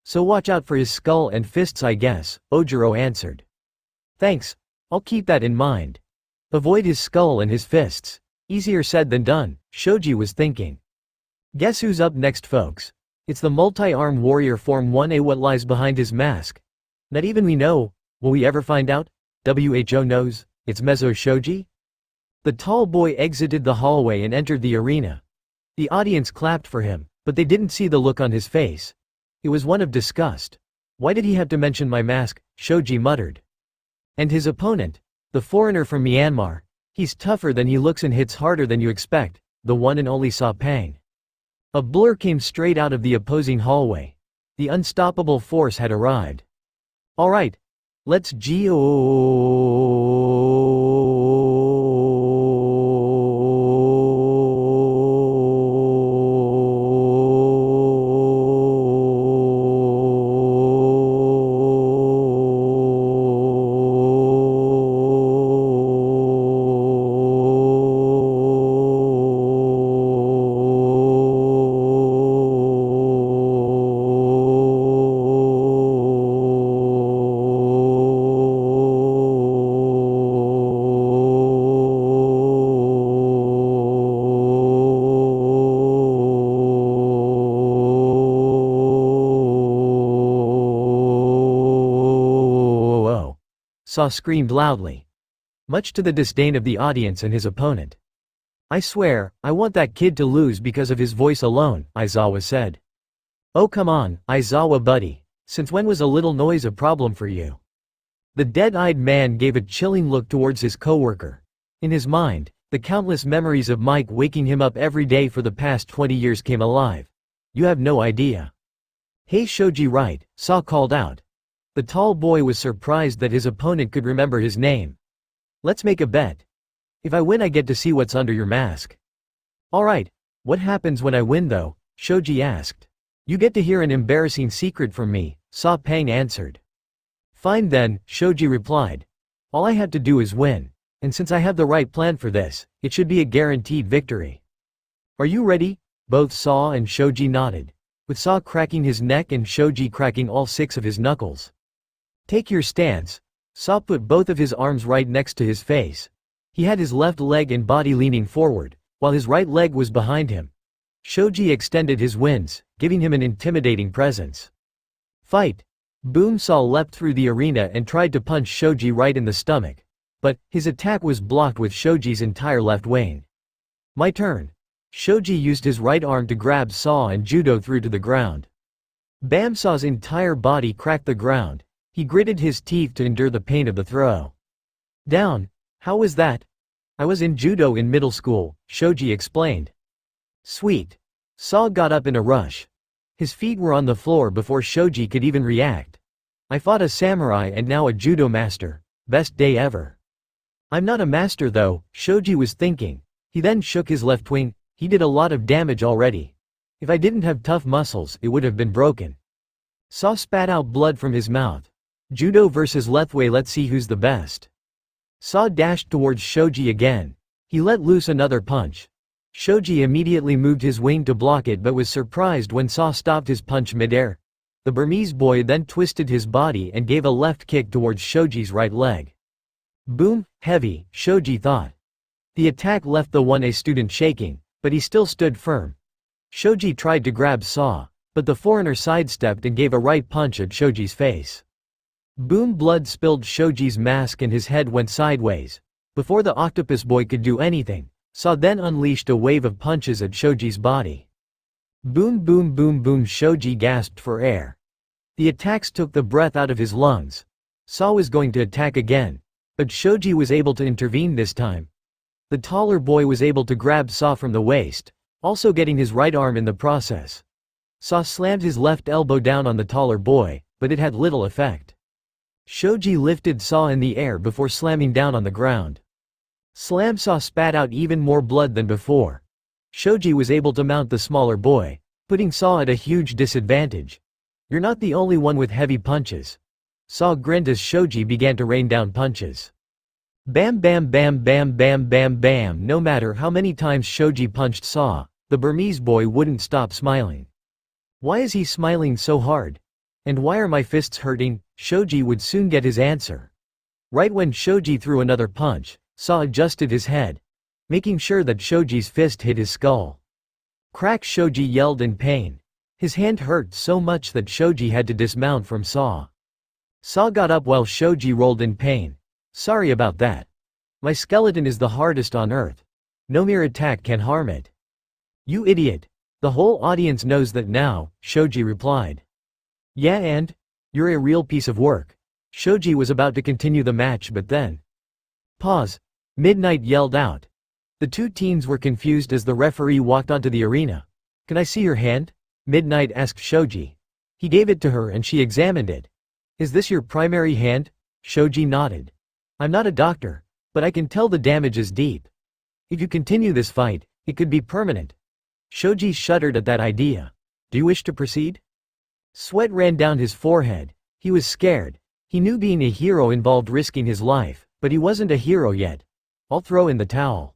So watch out for his skull and fists, I guess, Ojiro answered. Thanks, I'll keep that in mind. Avoid his skull and his fists. Easier said than done, Shoji was thinking. Guess who's up next, folks? It's the multi-arm warrior form 1A. What lies behind his mask? Not even we know. Will we ever find out? WHO knows. It's Mezzo Shoji? The tall boy exited the hallway and entered the arena. The audience clapped for him, but they didn't see the look on his face. It was one of disgust. Why did he have to mention my mask? Shoji muttered. And his opponent? The foreigner from Myanmar. He's tougher than he looks and hits harder than you expect, the one and only Sapang. A blur came straight out of the opposing hallway. The unstoppable force had arrived. Alright. Let's go. Sa screamed loudly, much to the disdain of the audience and his opponent. I swear, I want that kid to lose because of his voice alone, Aizawa said. Oh come on, Aizawa buddy. Since when was a little noise a problem for you? The dead-eyed man gave a chilling look towards his coworker. In his mind, the countless memories of Mike waking him up every day for the past 20 years came alive. You have no idea. Hey Shoji, right, Saw called out. The tall boy was surprised that his opponent could remember his name. Let's make a bet. If I win I get to see what's under your mask. Alright, what happens when I win though? Shoji asked. You get to hear an embarrassing secret from me, Saw Pang answered. Fine then, Shoji replied. All I have to do is win. And since I have the right plan for this, it should be a guaranteed victory. Are you ready? Both Saw and Shoji nodded, with Saw cracking his neck and Shoji cracking all 6 of his knuckles. Take your stance. Saw put both of his arms right next to his face. He had his left leg and body leaning forward, while his right leg was behind him. Shoji extended his wings, giving him an intimidating presence. Fight! Boom! Saw leapt through the arena and tried to punch Shoji right in the stomach. But, his attack was blocked with Shoji's entire left wing. My turn. Shoji used his right arm to grab Saw and judo through to the ground. Bam! Saw's entire body cracked the ground. He gritted his teeth to endure the pain of the throw. Down. How was that? I was in judo in middle school, Shoji explained. Sweet. Saw got up in a rush. His feet were on the floor before Shoji could even react. I fought a samurai and now a judo master. Best day ever. I'm not a master though, Shoji was thinking. He then shook his left wing. He did a lot of damage already. If I didn't have tough muscles, it would have been broken. Saw spat out blood from his mouth. Judo versus Lethway, let's see who's the best. Saw dashed towards Shoji again. He let loose another punch. Shoji immediately moved his wing to block it but was surprised when Saw stopped his punch midair. The Burmese boy then twisted his body and gave a left kick towards Shoji's right leg. Boom, heavy, Shoji thought. The attack left the 1A student shaking, but he still stood firm. Shoji tried to grab Saw, but the foreigner sidestepped and gave a right punch at Shoji's face. Boom! Blood spilled Shoji's mask and his head went sideways. Before the octopus boy could do anything, Saw then unleashed a wave of punches at Shoji's body. Boom boom boom boom! Shoji gasped for air. The attacks took the breath out of his lungs. Saw was going to attack again, but Shoji was able to intervene this time. The taller boy was able to grab Saw from the waist, also getting his right arm in the process. Saw slammed his left elbow down on the taller boy, but it had little effect. Shoji lifted Saw in the air before slamming down on the ground. Slam! Saw spat out even more blood than before. Shoji was able to mount the smaller boy, putting Saw at a huge disadvantage. You're not the only one with heavy punches. Saw grinned as Shoji began to rain down punches. Bam bam bam bam bam bam bam! No matter how many times Shoji punched Saw, the Burmese boy wouldn't stop smiling. Why is he smiling so hard? And why are my fists hurting? Shoji would soon get his answer. Right when Shoji threw another punch, Saw adjusted his head, making sure that Shoji's fist hit his skull. Crack! Shoji yelled in pain. His hand hurt so much that Shoji had to dismount from Saw. Saw got up while Shoji rolled in pain. Sorry about that. My skeleton is the hardest on earth. No mere attack can harm it. You idiot. The whole audience knows that now, Shoji replied. Yeah, and? You're a real piece of work. Shoji was about to continue the match but then. Pause. Midnight yelled out. The two teens were confused as the referee walked onto the arena. Can I see your hand? Midnight asked Shoji. He gave it to her and she examined it. Is this your primary hand? Shoji nodded. I'm not a doctor, but I can tell the damage is deep. If you continue this fight, it could be permanent. Shoji shuddered at that idea. Do you wish to proceed? Sweat ran down his forehead. He was scared. He knew being a hero involved risking his life, but he wasn't a hero yet. I'll throw in the towel.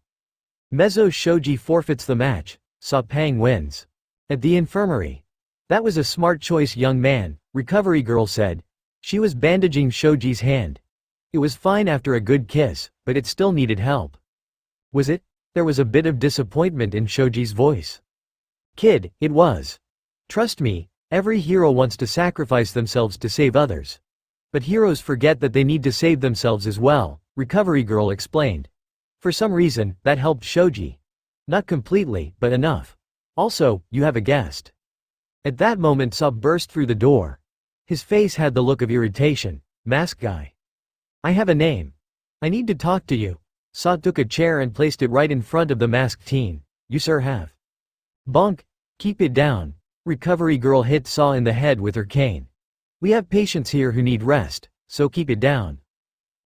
Mezzo Shoji forfeits the match. Saw Pang wins. At the infirmary. That was a smart choice, young man, recovery girl said. She was bandaging Shoji's hand. It was fine after a good kiss, but it still needed help. Was it? There was a bit of disappointment in Shoji's voice. Kid, it was. Trust me, every hero wants to sacrifice themselves to save others. But heroes forget that they need to save themselves as well, recovery girl explained. For some reason, that helped Shoji. Not completely, but enough. Also, you have a guest. At that moment Saw burst through the door. His face had the look of irritation. Mask guy. I have a name. I need to talk to you. Saw took a chair and placed it right in front of the masked teen. You sir have. Bonk. Keep it down. Recovery girl hit Saw in the head with her cane. We have patients here who need rest, so keep it down.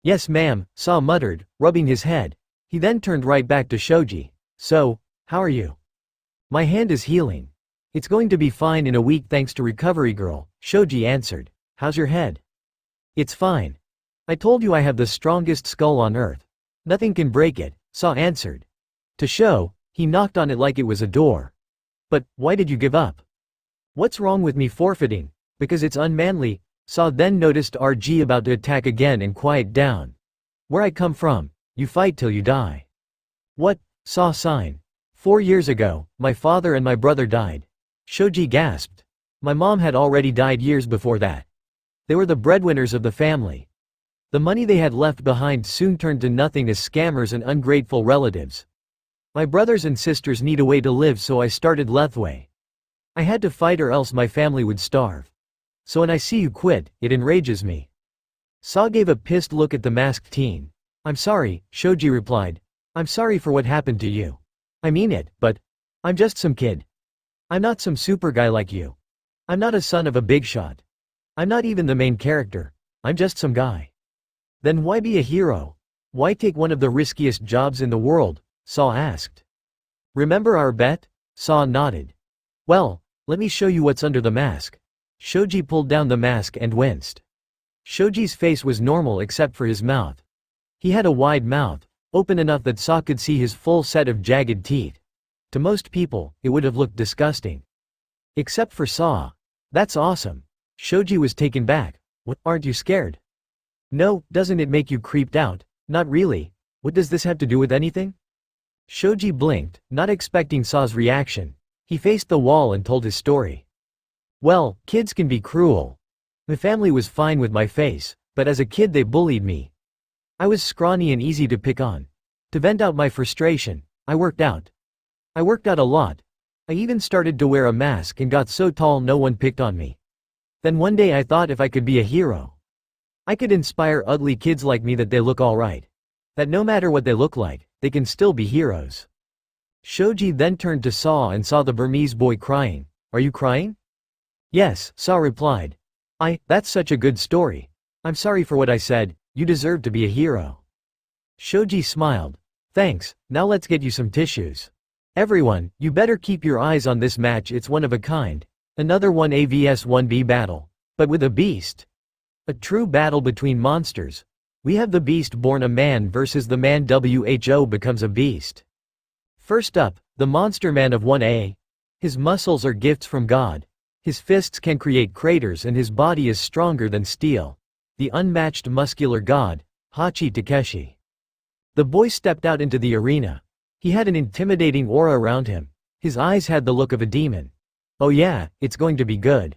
Yes ma'am, Saw muttered, rubbing his head. He then turned right back to Shoji. So, how are you? My hand is healing. It's going to be fine in a week thanks to recovery girl, Shoji answered. How's your head? It's fine. I told you I have the strongest skull on earth. Nothing can break it, Saw answered. To show, he knocked on it like it was a door. But, why did you give up? What's wrong with me forfeiting? Because it's unmanly. Saw then noticed RG about to attack again and quiet down. Where I come from, you fight till you die. What? Saw sign. 4 years ago, my father and my brother died. Shoji gasped. My mom had already died years before that. They were the breadwinners of the family. The money they had left behind soon turned to nothing as scammers and ungrateful relatives. My brothers and sisters need a way to live, so I started Lethway. I had to fight or else my family would starve. So when I see you quit, it enrages me. Saw gave a pissed look at the masked teen. I'm sorry, Shoji replied. I'm sorry for what happened to you. I mean it, but I'm just some kid. I'm not some super guy like you. I'm not a son of a big shot. I'm not even the main character. I'm just some guy. Then why be a hero? Why take one of the riskiest jobs in the world? Saw asked. Remember our bet? Saw nodded. Well, let me show you what's under the mask. Shoji pulled down the mask and winced. Shoji's face was normal except for his mouth. He had a wide mouth, open enough that Saw could see his full set of jagged teeth. To most people, it would have looked disgusting. Except for Saw. That's awesome. Shoji was taken back. What, aren't you scared? No, doesn't it make you creeped out? Not really. What does this have to do with anything? Shoji blinked, not expecting Saw's reaction. He faced the wall and told his story. Well, kids can be cruel. My family was fine with my face, but as a kid they bullied me. I was scrawny and easy to pick on. To vent out my frustration, I worked out. I worked out a lot. I even started to wear a mask and got so tall no one picked on me. Then one day I thought if I could be a hero, I could inspire ugly kids like me that they look alright. That no matter what they look like, they can still be heroes. Shoji then turned to Saw and saw the Burmese boy crying. Are you crying? Yes, Saw replied. That's such a good story. I'm sorry for what I said, you deserve to be a hero. Shoji smiled. Thanks, now let's get you some tissues. Everyone, you better keep your eyes on this match, it's one of a kind. Another 1A vs 1B battle. But with a beast. A true battle between monsters. We have the beast born a man versus the man who becomes a beast. First up, the monster man of 1A. His muscles are gifts from God. His fists can create craters and his body is stronger than steel. The unmatched muscular god, Hachi Takeshi. The boy stepped out into the arena. He had an intimidating aura around him. His eyes had the look of a demon. Oh yeah, it's going to be good.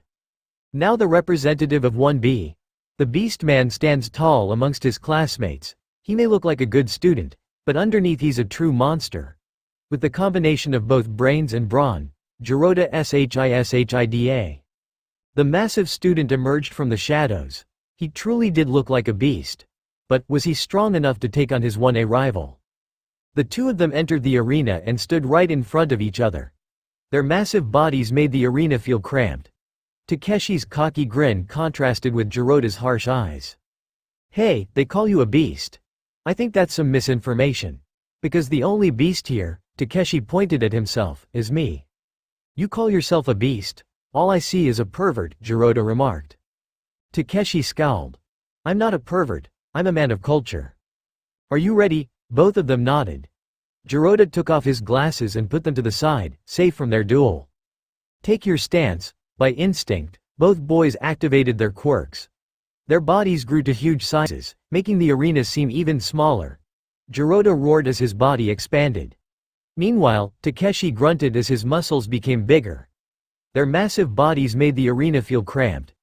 Now the representative of 1B. The Beast Man stands tall amongst his classmates. He may look like a good student, but underneath he's a true monster. With the combination of both brains and brawn, Jiroda Shishida. The massive student emerged from the shadows. He truly did look like a beast. But was he strong enough to take on his 1A rival? The two of them entered the arena and stood right in front of each other. Their massive bodies made the arena feel cramped. Takeshi's cocky grin contrasted with Jiroda's harsh eyes. Hey, they call you a beast. I think that's some misinformation. Because the only beast here, Takeshi pointed at himself, is me. You call yourself a beast? All I see is a pervert, Jiroda remarked. Takeshi scowled. I'm not a pervert, I'm a man of culture. Are you ready? Both of them nodded. Jiroda took off his glasses and put them to the side, safe from their duel. Take your stance. By instinct, both boys activated their quirks. Their bodies grew to huge sizes, making the arena seem even smaller. Jiroda roared as his body expanded. Meanwhile, Takeshi grunted as his muscles became bigger. Their massive bodies made the arena feel cramped.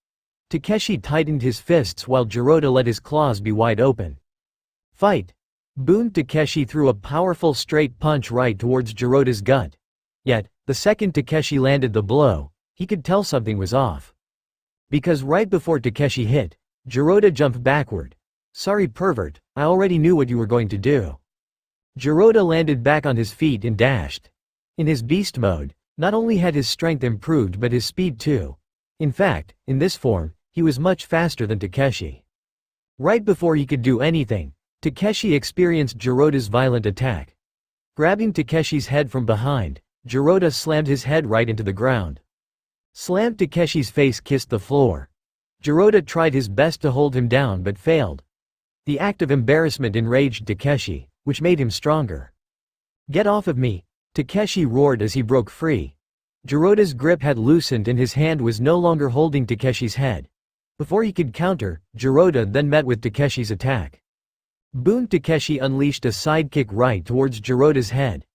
Takeshi tightened his fists while Jiroda let his claws be wide open. Fight! Boom! Takeshi threw a powerful straight punch right towards Jirota's gut. Yet, the second Takeshi landed the blow, he could tell something was off. Because right before Takeshi hit, Jirota jumped backward. "Sorry pervert, I already knew what you were going to do." Jirota landed back on his feet and dashed. In his beast mode, not only had his strength improved but his speed too. In fact, in this form, he was much faster than Takeshi. Right before he could do anything, Takeshi experienced Jirota's violent attack. Grabbing Takeshi's head from behind, Jirota slammed his head right into the ground. Slammed. Takeshi's face kissed the floor. Jirota tried his best to hold him down but failed. The act of embarrassment enraged Takeshi, which made him stronger. "Get off of me!" Takeshi roared as he broke free. Jirota's grip had loosened and his hand was no longer holding Takeshi's head. Before he could counter, Jirota then met with Takeshi's attack. Boom! Takeshi unleashed a sidekick right towards Jirota's head.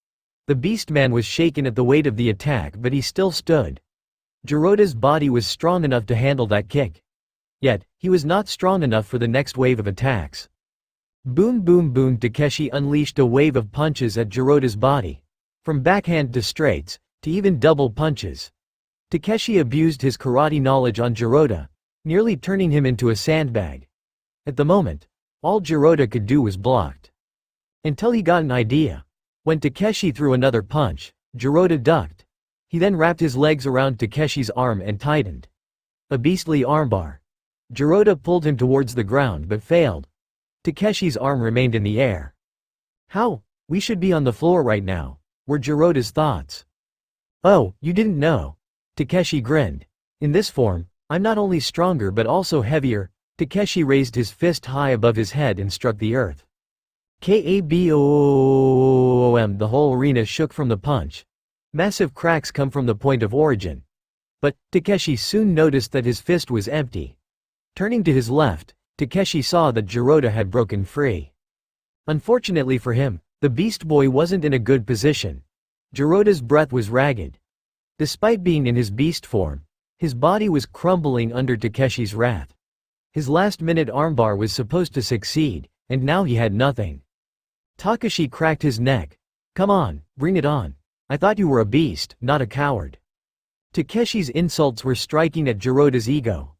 The Beastman was shaken at the weight of the attack but he still stood. Jirota's body was strong enough to handle that kick. Yet, he was not strong enough for the next wave of attacks. Boom! Boom! Boom! Takeshi unleashed a wave of punches at Jirota's body. From backhand to straights, to even double punches. Takeshi abused his karate knowledge on Jirota, nearly turning him into a sandbag. At the moment, all Jirota could do was blocked. Until he got an idea. When Takeshi threw another punch, Jirota ducked. He then wrapped his legs around Takeshi's arm and tightened. A beastly armbar. Jirota pulled him towards the ground but failed. Takeshi's arm remained in the air. "How? We should be on the floor right now," were Jirota's thoughts. "Oh, you didn't know?" Takeshi grinned. "In this form, I'm not only stronger but also heavier." Takeshi raised his fist high above his head and struck the earth. Kaboom! The whole arena shook from the punch. Massive cracks come from the point of origin. But, Takeshi soon noticed that his fist was empty. Turning to his left, Takeshi saw that Jirota had broken free. Unfortunately for him, the Beast Boy wasn't in a good position. Jirota's breath was ragged. Despite being in his beast form, his body was crumbling under Takeshi's wrath. His last-minute armbar was supposed to succeed, and now he had nothing. Takashi cracked his neck. "Come on, bring it on. I thought you were a beast, not a coward." Takeshi's insults were striking at Jirota's ego.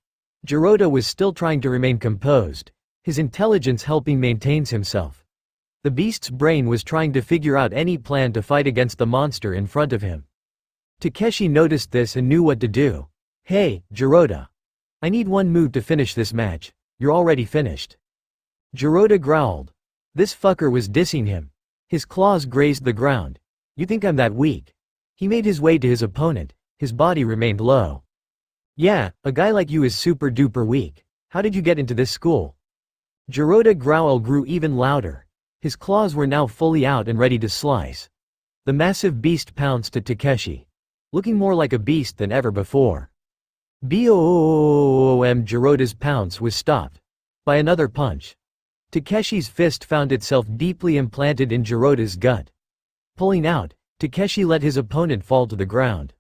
Jirota was still trying to remain composed, his intelligence helping maintain himself. The beast's brain was trying to figure out any plan to fight against the monster in front of him. Takeshi noticed this and knew what to do. "Hey, Jirota. I need one move to finish this match. You're already finished." Jirota growled. This fucker was dissing him. His claws grazed the ground. "You think I'm that weak?" He made his way to his opponent, his body remained low. "Yeah, a guy like you is super duper weak. How did you get into this school?" Jirota's growl grew even louder. His claws were now fully out and ready to slice. The massive beast pounced at Takeshi. Looking more like a beast than ever before. Boom! Jirota's pounce was stopped by another punch. Takeshi's fist found itself deeply implanted in Jirota's gut. Pulling out, Takeshi let his opponent fall to the ground.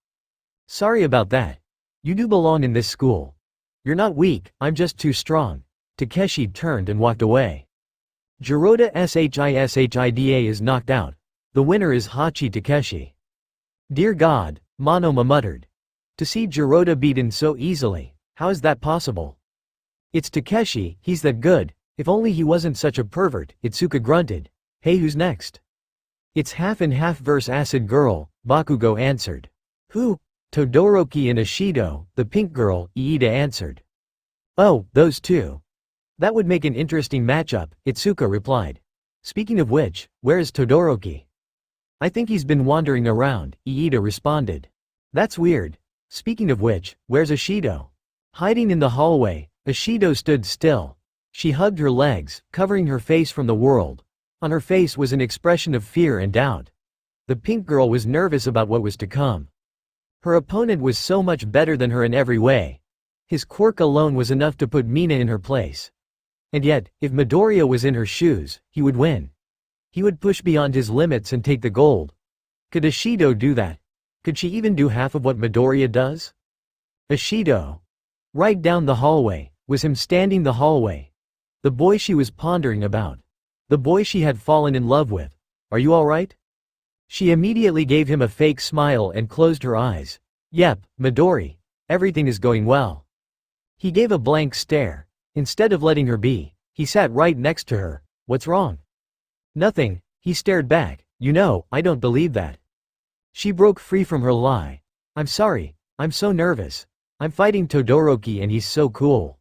"Sorry about that. You do belong in this school. You're not weak, I'm just too strong." Takeshi turned and walked away. Jirota Shishida is knocked out. The winner is Hachi Takeshi. "Dear God," Monoma muttered. "To see Jirota beaten so easily, how is that possible?" "It's Takeshi, he's that good. If only he wasn't such a pervert," Itsuka grunted. "Hey, who's next?" "It's half and half verse Acid Girl," Bakugo answered. "Who?" "Todoroki and Ishido, the pink girl," Iida answered. "Oh, those two. That would make an interesting matchup," Itsuka replied. "Speaking of which, where is Todoroki?" "I think he's been wandering around," Iida responded. "That's weird. Speaking of which, where's Ishido?" Hiding in the hallway, Ishido stood still. She hugged her legs, covering her face from the world. On her face was an expression of fear and doubt. The pink girl was nervous about what was to come. Her opponent was so much better than her in every way. His quirk alone was enough to put Mina in her place. And yet, if Midoriya was in her shoes, he would win. He would push beyond his limits and take the gold. Could Ishido do that? Could she even do half of what Midoriya does? Ishido. Right down the hallway, was him standing the hallway. The boy she was pondering about. The boy she had fallen in love with. Are you alright? She immediately gave him a fake smile and closed her eyes. Yep, Midori. Everything is going well. He gave a blank stare. Instead of letting her be, he sat right next to her. What's wrong? Nothing, he stared back. You know, I don't believe that. She broke free from her lie. I'm sorry, I'm so nervous. I'm fighting Todoroki and he's so cool.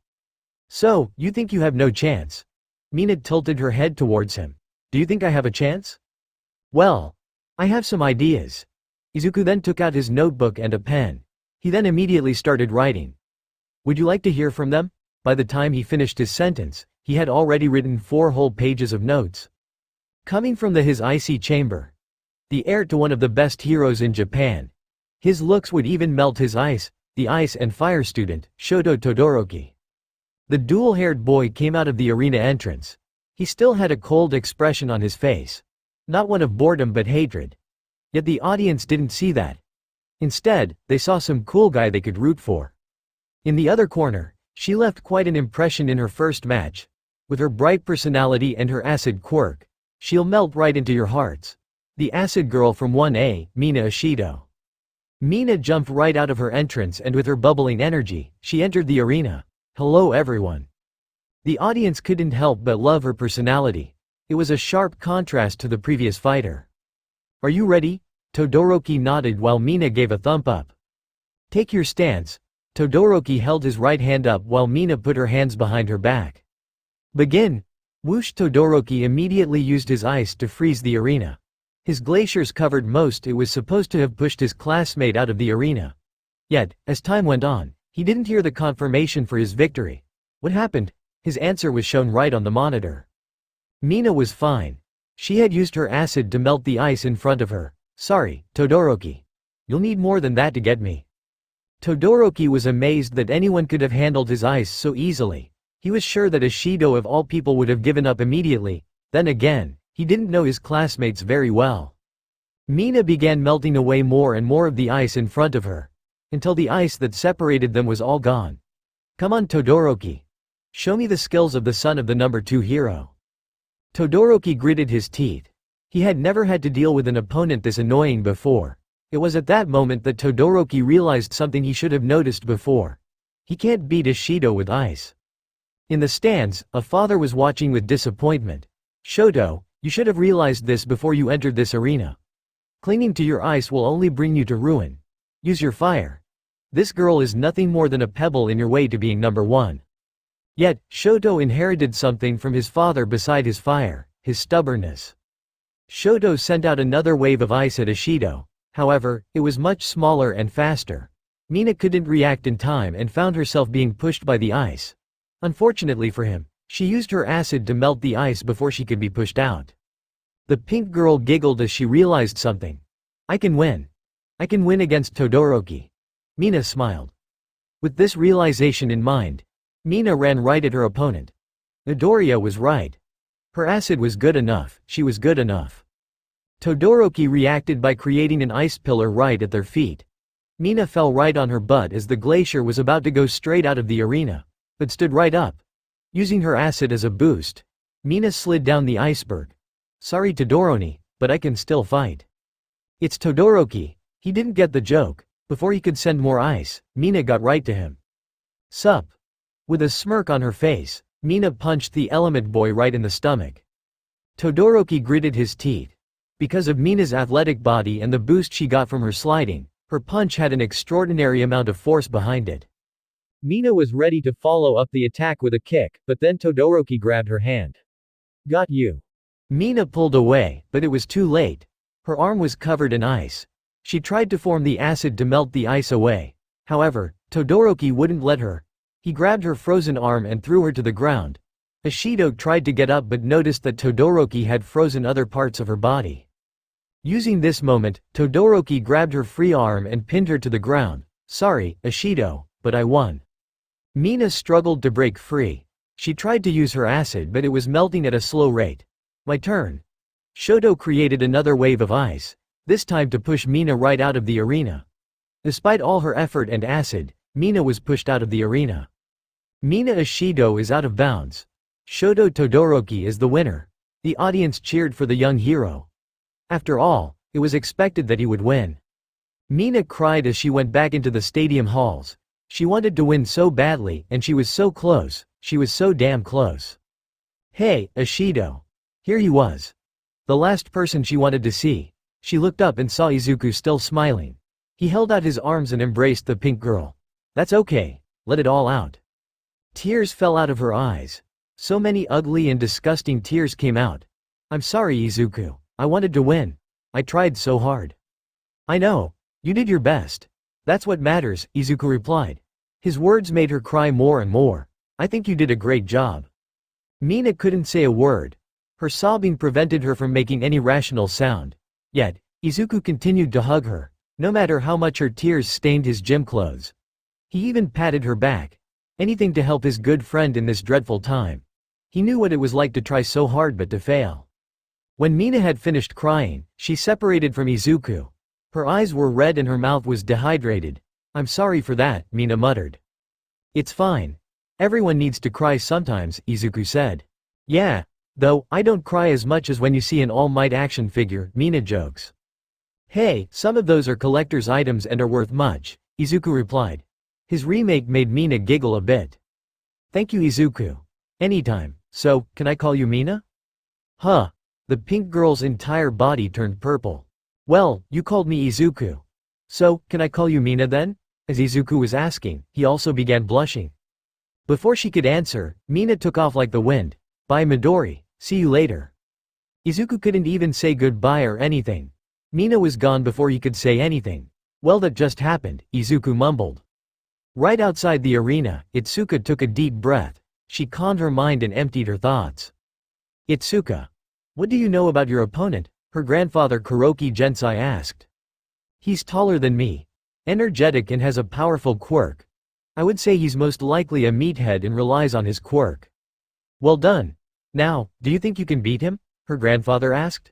So, you think you have no chance? Mina tilted her head towards him. Do you think I have a chance? Well, I have some ideas. Izuku then took out his notebook and a pen. He then immediately started writing. Would you like to hear from them? By the time he finished his sentence, he had already written 4 whole pages of notes. Coming from his icy chamber. The heir to one of the best heroes in Japan. His looks would even melt his ice, the ice and fire student, Shoto Todoroki. The dual-haired boy came out of the arena entrance. He still had a cold expression on his face. Not one of boredom but hatred. Yet the audience didn't see that. Instead, they saw some cool guy they could root for. In the other corner, she left quite an impression in her first match. With her bright personality and her acid quirk, she'll melt right into your hearts. The acid girl from 1A, Mina Ishido. Mina jumped right out of her entrance and with her bubbling energy, she entered the arena. Hello everyone. The audience couldn't help but love her personality. It was a sharp contrast to the previous fighter. Are you ready? Todoroki nodded while Mina gave a thumb up. Take your stance. Todoroki held his right hand up while Mina put her hands behind her back. Begin. Whoosh! Todoroki immediately used his ice to freeze the arena. His glaciers covered most. It was supposed to have pushed his classmate out of the arena. Yet, as time went on, he didn't hear the confirmation for his victory. What happened? His answer was shown right on the monitor. Mina was fine. She had used her acid to melt the ice in front of her. Sorry, Todoroki. You'll need more than that to get me. Todoroki was amazed that anyone could have handled his ice so easily. He was sure that Ishido of all people would have given up immediately. Then again, he didn't know his classmates very well. Mina began melting away more and more of the ice in front of her, until the ice that separated them was all gone. Come on Todoroki. Show me the skills of the son of the number 2 hero. Todoroki gritted his teeth. He had never had to deal with an opponent this annoying before. It was at that moment that Todoroki realized something he should have noticed before. He can't beat Ishido with ice. In the stands, a father was watching with disappointment. Shoto, you should have realized this before you entered this arena. Clinging to your ice will only bring you to ruin. Use your fire. This girl is nothing more than a pebble in your way to being number 1. Yet, Shoto inherited something from his father beside his fire, his stubbornness. Shoto sent out another wave of ice at Ishido. However, it was much smaller and faster. Mina couldn't react in time and found herself being pushed by the ice. Unfortunately for him, she used her acid to melt the ice before she could be pushed out. The pink girl giggled as she realized something. I can win. I can win against Todoroki. Mina smiled. With this realization in mind, Mina ran right at her opponent. Midoriya was right. Her acid was good enough, she was good enough. Todoroki reacted by creating an ice pillar right at their feet. Mina fell right on her butt as the glacier was about to go straight out of the arena, but stood right up. Using her acid as a boost, Mina slid down the iceberg. Sorry Todoroki, but I can still fight. It's Todoroki. He didn't get the joke. Before he could send more ice, Mina got right to him. Sup? With a smirk on her face, Mina punched the element boy right in the stomach. Todoroki gritted his teeth. Because of Mina's athletic body and the boost she got from her sliding, her punch had an extraordinary amount of force behind it. Mina was ready to follow up the attack with a kick, but then Todoroki grabbed her hand. Got you. Mina pulled away, but it was too late. Her arm was covered in ice. She tried to form the acid to melt the ice away. However, Todoroki wouldn't let her. He grabbed her frozen arm and threw her to the ground. Ishido tried to get up but noticed that Todoroki had frozen other parts of her body. Using this moment, Todoroki grabbed her free arm and pinned her to the ground. Sorry, Ishido, but I won. Mina struggled to break free. She tried to use her acid but it was melting at a slow rate. My turn. Shoto created another wave of ice, this time to push Mina right out of the arena. Despite all her effort and acid, Mina was pushed out of the arena. Mina Ishido is out of bounds. Shoto Todoroki is the winner. The audience cheered for the young hero. After all, it was expected that he would win. Mina cried as she went back into the stadium halls. She wanted to win so badly, and she was so close, she was so damn close. Hey, Ishido. Here he was. The last person she wanted to see. She looked up and saw Izuku still smiling. He held out his arms and embraced the pink girl. That's okay, let it all out. Tears fell out of her eyes. So many ugly and disgusting tears came out. I'm sorry, Izuku. I wanted to win. I tried so hard. I know. You did your best. That's what matters, Izuku replied. His words made her cry more and more. I think you did a great job. Mina couldn't say a word. Her sobbing prevented her from making any rational sound. Yet, Izuku continued to hug her, no matter how much her tears stained his gym clothes. He even patted her back. Anything to help his good friend in this dreadful time. He knew what it was like to try so hard but to fail. When Mina had finished crying, she separated from Izuku. Her eyes were red and her mouth was dehydrated. I'm sorry for that, Mina muttered. It's fine. Everyone needs to cry sometimes, Izuku said. Yeah, though, I don't cry as much as when you see an All Might action figure, Mina jokes. Hey, some of those are collector's items and are worth much, Izuku replied. His remake made Mina giggle a bit. Thank you, Izuku. Anytime. So, can I call you Mina? Huh. The pink girl's entire body turned purple. Well, you called me Izuku. So, can I call you Mina then? As Izuku was asking, he also began blushing. Before she could answer, Mina took off like the wind. Bye Midori, see you later. Izuku couldn't even say goodbye or anything. Mina was gone before he could say anything. Well, that just happened, Izuku mumbled. Right outside the arena, Itsuka took a deep breath. She calmed her mind and emptied her thoughts. Itsuka. What do you know about your opponent? Her grandfather Kuroki Gensai asked. He's taller than me. Energetic and has a powerful quirk. I would say he's most likely a meathead and relies on his quirk. Well done. Now, do you think you can beat him? Her grandfather asked.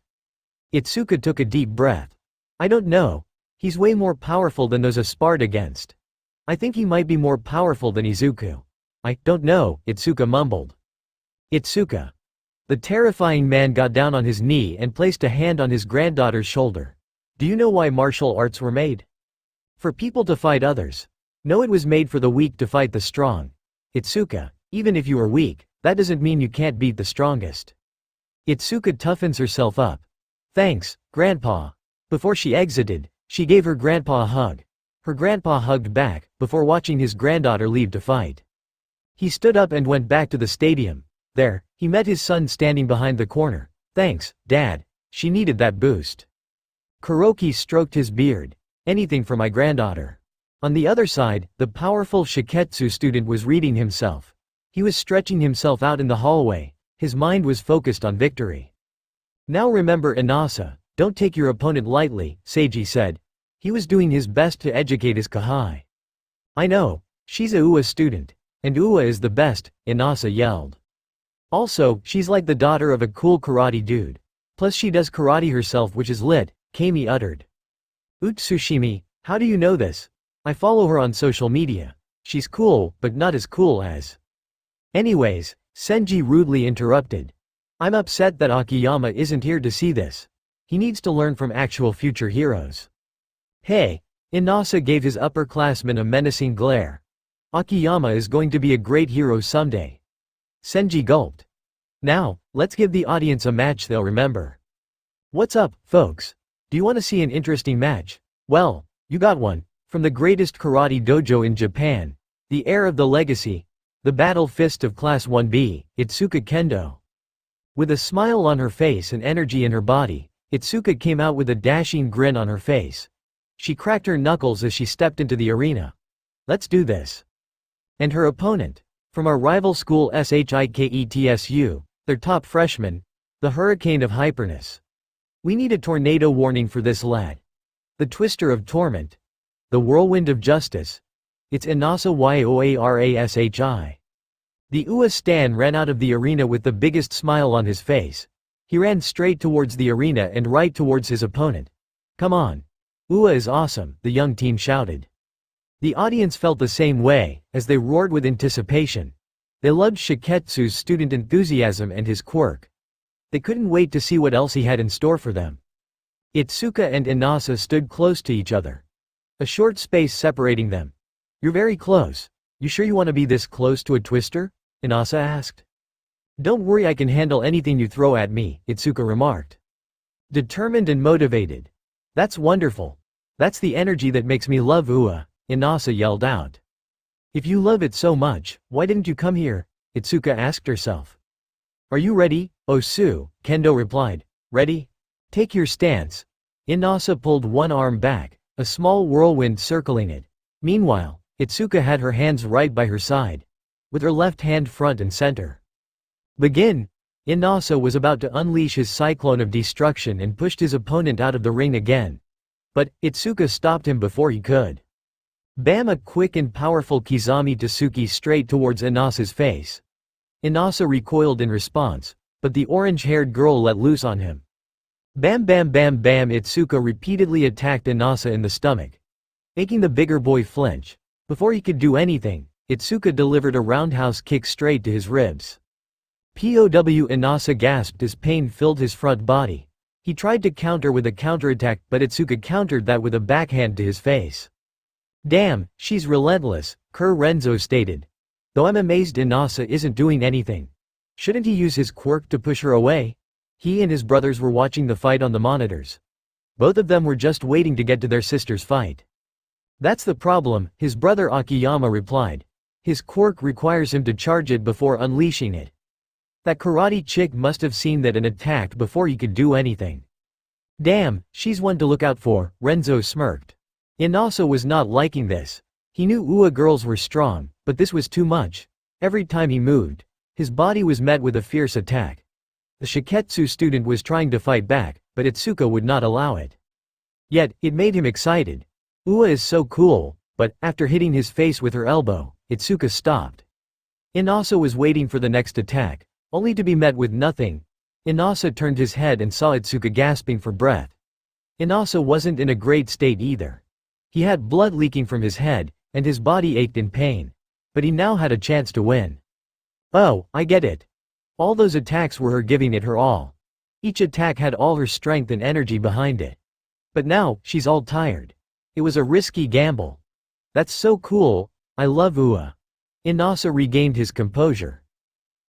Itsuka took a deep breath. I don't know. He's way more powerful than those I sparred against. I think he might be more powerful than Izuku. I don't know, Itsuka mumbled. Itsuka. The terrifying man got down on his knee and placed a hand on his granddaughter's shoulder. Do you know why martial arts were made? For people to fight others. No, it was made for the weak to fight the strong. Itsuka, even if you are weak, that doesn't mean you can't beat the strongest. Itsuka toughens herself up. Thanks, Grandpa. Before she exited, she gave her grandpa a hug. Her grandpa hugged back, before watching his granddaughter leave to fight. He stood up and went back to the stadium. There, he met his son standing behind the corner. Thanks, Dad. She needed that boost. Kuroki stroked his beard. Anything for my granddaughter. On the other side, the powerful Shiketsu student was reading himself. He was stretching himself out in the hallway. His mind was focused on victory. Now remember Inasa, don't take your opponent lightly, Seiji said. He was doing his best to educate his Kahai. I know. She's a UA student. And UA is the best, Inasa yelled. Also, she's like the daughter of a cool karate dude. Plus she does karate herself, which is lit, Kami uttered. Utsushimi, how do you know this? I follow her on social media. She's cool, but not as cool as. Anyways, Senji rudely interrupted. I'm upset that Akiyama isn't here to see this. He needs to learn from actual future heroes. Hey, Inasa gave his upperclassman a menacing glare. Akiyama is going to be a great hero someday. Senji gulped. Now, let's give the audience a match they'll remember. What's up, folks? Do you want to see an interesting match? Well, you got one. From the greatest karate dojo in Japan, the heir of the legacy, the battle fist of Class 1B, Itsuka Kendo. With a smile on her face and energy in her body, Itsuka came out with a dashing grin on her face. She cracked her knuckles as she stepped into the arena. Let's do this. And her opponent, from our rival school SHIKETSU, their top freshman, the Hurricane of Hyperness. We need a tornado warning for this lad. The Twister of Torment. The Whirlwind of Justice. It's Inasa Yoarashi. The UA stan ran out of the arena with the biggest smile on his face. He ran straight towards the arena and right towards his opponent. Come on. UA is awesome, the young teen shouted. The audience felt the same way, as they roared with anticipation. They loved Shiketsu's student enthusiasm and his quirk. They couldn't wait to see what else he had in store for them. Itsuka and Inasa stood close to each other. A short space separating them. "You're very close. You sure you want to be this close to a twister?" Inasa asked. "Don't worry, I can handle anything you throw at me," Itsuka remarked. Determined and motivated. "That's wonderful. That's the energy that makes me love Ua," Inasa yelled out. "If you love it so much, why didn't you come here?" Itsuka asked herself. "Are you ready, Osu?" Kendo replied. "Ready? Take your stance." Inasa pulled one arm back, a small whirlwind circling it. Meanwhile, Itsuka had her hands right by her side, with her left hand front and center. "Begin!" Inasa was about to unleash his cyclone of destruction and pushed his opponent out of the ring again. But Itsuka stopped him before he could. Bam! A quick and powerful Kizami Tasuki straight towards Inasa's face. Inasa recoiled in response, but the orange-haired girl let loose on him. Bam bam bam bam! Itsuka repeatedly attacked Inasa in the stomach, making the bigger boy flinch. Before he could do anything, Itsuka delivered a roundhouse kick straight to his ribs. POW! Inasa gasped as pain filled his front body. He tried to counter with a counterattack, but Itsuka countered that with a backhand to his face. "Damn, she's relentless," Renzo stated. "Though I'm amazed Inasa isn't doing anything. Shouldn't he use his quirk to push her away?" He and his brothers were watching the fight on the monitors. Both of them were just waiting to get to their sister's fight. "That's the problem," his brother Akiyama replied. "His quirk requires him to charge it before unleashing it. That karate chick must have seen that and attacked before he could do anything." "Damn, she's one to look out for," Renzo smirked. Inasa was not liking this. He knew Ua girls were strong, but this was too much. Every time he moved, his body was met with a fierce attack. The Shiketsu student was trying to fight back, but Itsuka would not allow it. Yet, it made him excited. Ua is so cool, but, after hitting his face with her elbow, Itsuka stopped. Inasa was waiting for the next attack, only to be met with nothing. Inasa turned his head and saw Itsuka gasping for breath. Inasa wasn't in a great state either. He had blood leaking from his head, and his body ached in pain. But he now had a chance to win. "Oh, I get it. All those attacks were her giving it her all. Each attack had all her strength and energy behind it. But now, she's all tired. It was a risky gamble. That's so cool, I love Ua." Inasa regained his composure.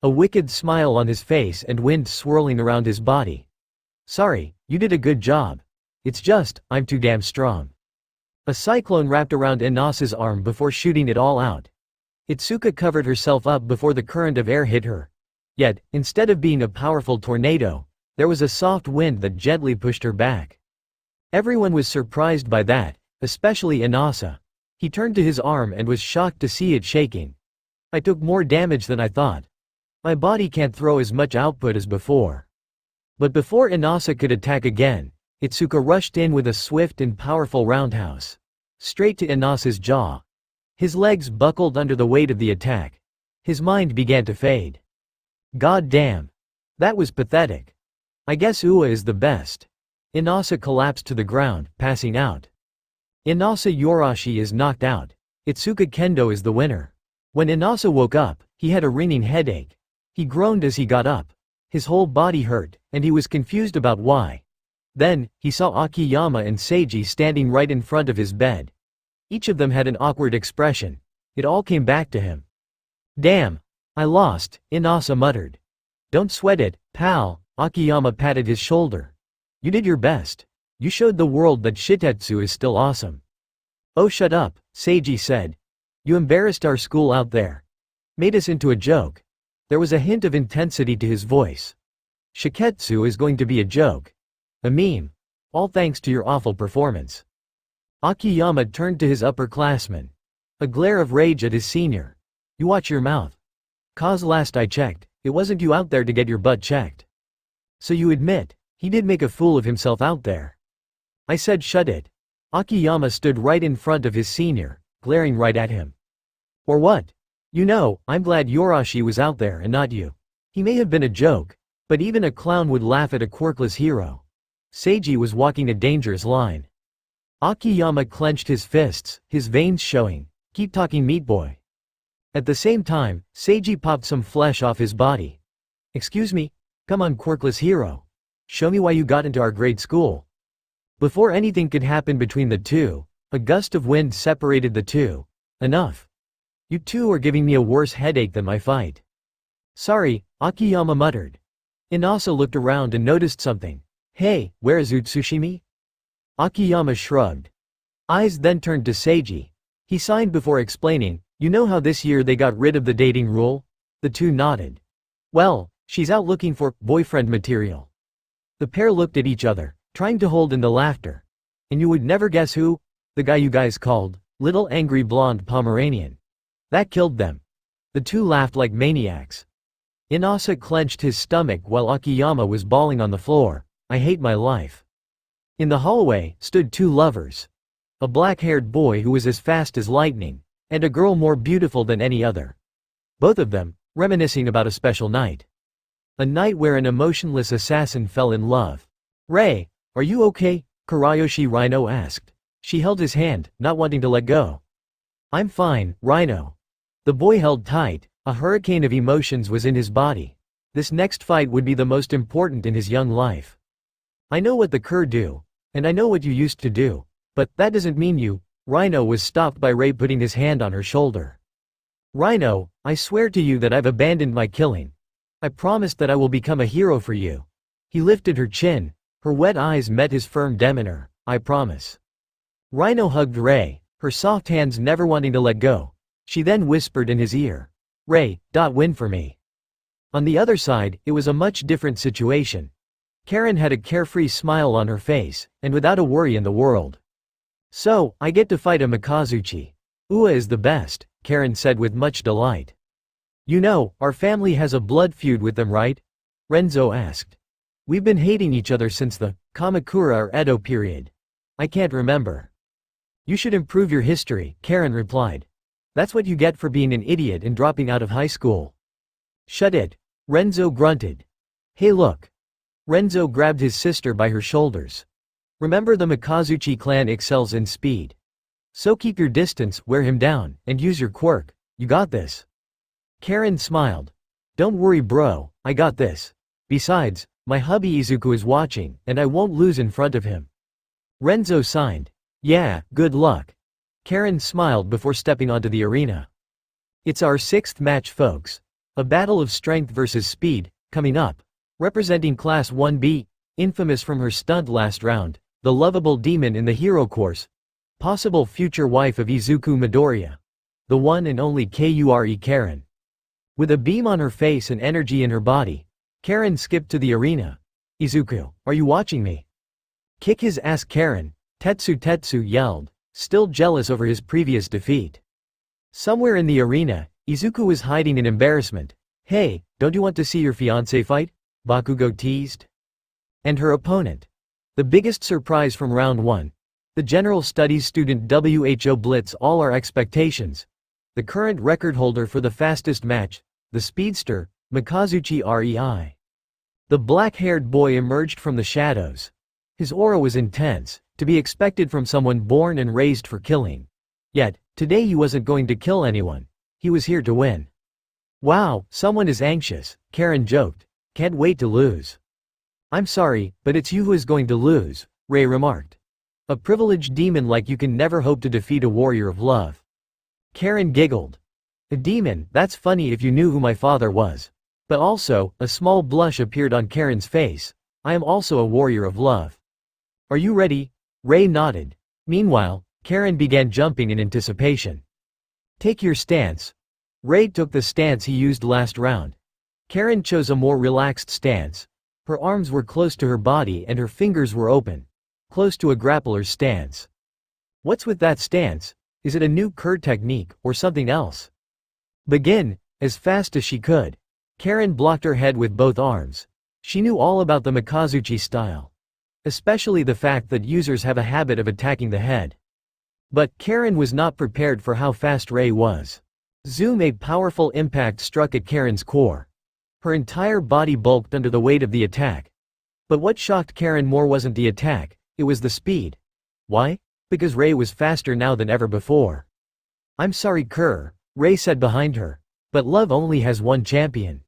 A wicked smile on his face and wind swirling around his body. "Sorry, you did a good job. It's just, I'm too damn strong." A cyclone wrapped around Inasa's arm before shooting it all out. Itsuka covered herself up before the current of air hit her. Yet, instead of being a powerful tornado, there was a soft wind that gently pushed her back. Everyone was surprised by that, especially Inasa. He turned to his arm and was shocked to see it shaking. "I took more damage than I thought. My body can't throw as much output as before." But before Inasa could attack again, Itsuka rushed in with a swift and powerful roundhouse. Straight to Inasa's jaw. His legs buckled under the weight of the attack. His mind began to fade. God damn. That was pathetic. I guess Ua is the best. Inasa collapsed to the ground, passing out. Inasa Yorashi is knocked out. Itsuka Kendo is the winner. When Inasa woke up, he had a ringing headache. He groaned as he got up. His whole body hurt, and he was confused about why. Then, he saw Akiyama and Seiji standing right in front of his bed. Each of them had an awkward expression. It all came back to him. "Damn. I lost," Inasa muttered. "Don't sweat it, pal," Akiyama patted his shoulder. "You did your best. You showed the world that Shitetsu is still awesome." "Oh shut up," Seiji said. "You embarrassed our school out there. Made us into a joke." There was a hint of intensity to his voice. "Shiketsu is going to be a joke. A meme. All thanks to your awful performance." Akiyama turned to his upperclassman. A glare of rage at his senior. "You watch your mouth. 'Cause last I checked, it wasn't you out there to get your butt checked. So you admit, he did make a fool of himself out there." "I said shut it." Akiyama stood right in front of his senior, glaring right at him. "Or what? You know, I'm glad Yorashi was out there and not you. He may have been a joke, but even a clown would laugh at a quirkless hero." Seiji was walking a dangerous line. Akiyama clenched his fists, his veins showing. "Keep talking, meat boy." At the same time, Seiji popped some flesh off his body. "Excuse me?" Come on, quirkless hero. Show me why you got into our grade school. Before anything could happen between the two, a gust of wind separated the two. Enough. You two are giving me a worse headache than my fight. Sorry, Akiyama muttered. Inasa looked around and noticed something. Hey, where is Utsushimi? Akiyama shrugged. Eyes then turned to Seiji. He signed before explaining, you know how this year they got rid of the dating rule? The two nodded. Well, she's out looking for boyfriend material. The pair looked at each other, trying to hold in the laughter. And you would never guess who? The guy you guys called little angry blonde Pomeranian. That killed them. The two laughed like maniacs. Inasa clenched his stomach while Akiyama was bawling on the floor. I hate my life. In the hallway stood two lovers. A black-haired boy who was as fast as lightning, and a girl more beautiful than any other. Both of them, reminiscing about a special night. A night where an emotionless assassin fell in love. Rei, are you okay? Kurayoshi Rhino asked. She held his hand, not wanting to let go. I'm fine, Rhino. The boy held tight, a hurricane of emotions was in his body. This next fight would be the most important in his young life. I know what the Kur do, and I know what you used to do, but that doesn't mean you. Rhino was stopped by Rei putting his hand on her shoulder. Rhino, I swear to you that I've abandoned my killing. I promised that I will become a hero for you. He lifted her chin, her wet eyes met his firm demeanor. I promise. Rhino hugged Rei, her soft hands never wanting to let go. She then whispered in his ear. Rei, win for me. On the other side, it was a much different situation. Karen had a carefree smile on her face, and without a worry in the world. So, I get to fight a Mikazuchi. Ua is the best, Karen said with much delight. You know, our family has a blood feud with them, right? Renzo asked. We've been hating each other since the Kamakura or Edo period. I can't remember. You should improve your history, Karen replied. That's what you get for being an idiot and dropping out of high school. Shut it, Renzo grunted. Hey look. Renzo grabbed his sister by her shoulders. Remember the Mikazuchi clan excels in speed. So keep your distance, wear him down, and use your quirk. You got this. Karen smiled. Don't worry bro, I got this. Besides, my hubby Izuku is watching, and I won't lose in front of him. Renzo signed. Yeah, good luck. Karen smiled before stepping onto the arena. It's our 6th match folks. A battle of strength versus speed, coming up. Representing Class 1B, infamous from her stunt last round, the lovable demon in the hero course. Possible future wife of Izuku Midoriya. The one and only Kure Karen. With a beam on her face and energy in her body, Karen skipped to the arena. Izuku, are you watching me? Kick his ass Karen, Tetsu yelled, still jealous over his previous defeat. Somewhere in the arena, Izuku was hiding in embarrassment. Hey, don't you want to see your fiancé fight? Bakugo teased. And her opponent. The biggest surprise from round 1. The general studies student WHO blitz all our expectations. The current record holder for the fastest match, the speedster, Mikazuchi Rei. The black-haired boy emerged from the shadows. His aura was intense, to be expected from someone born and raised for killing. Yet, today he wasn't going to kill anyone. He was here to win. Wow, someone is anxious, Karen joked. Can't wait to lose. I'm sorry, but it's you who is going to lose, Rei remarked. A privileged demon like you can never hope to defeat a warrior of love. Karen giggled. A demon, that's funny if you knew who my father was. But also, a small blush appeared on Karen's face. I am also a warrior of love. Are you ready? Rei nodded. Meanwhile, Karen began jumping in anticipation. Take your stance. Rei took the stance he used last round. Karen chose a more relaxed stance. Her arms were close to her body and her fingers were open. Close to a grappler's stance. What's with that stance? Is it a new Kur technique, or something else? Begin, as fast as she could. Karen blocked her head with both arms. She knew all about the Mikazuchi style. Especially the fact that users have a habit of attacking the head. But Karen was not prepared for how fast Rei was. Zoom, a powerful impact struck at Karen's core. Her entire body bulked under the weight of the attack. But what shocked Karen more wasn't the attack, it was the speed. Why? Because Rei was faster now than ever before. I'm sorry Kur, Rei said behind her, but love only has one champion.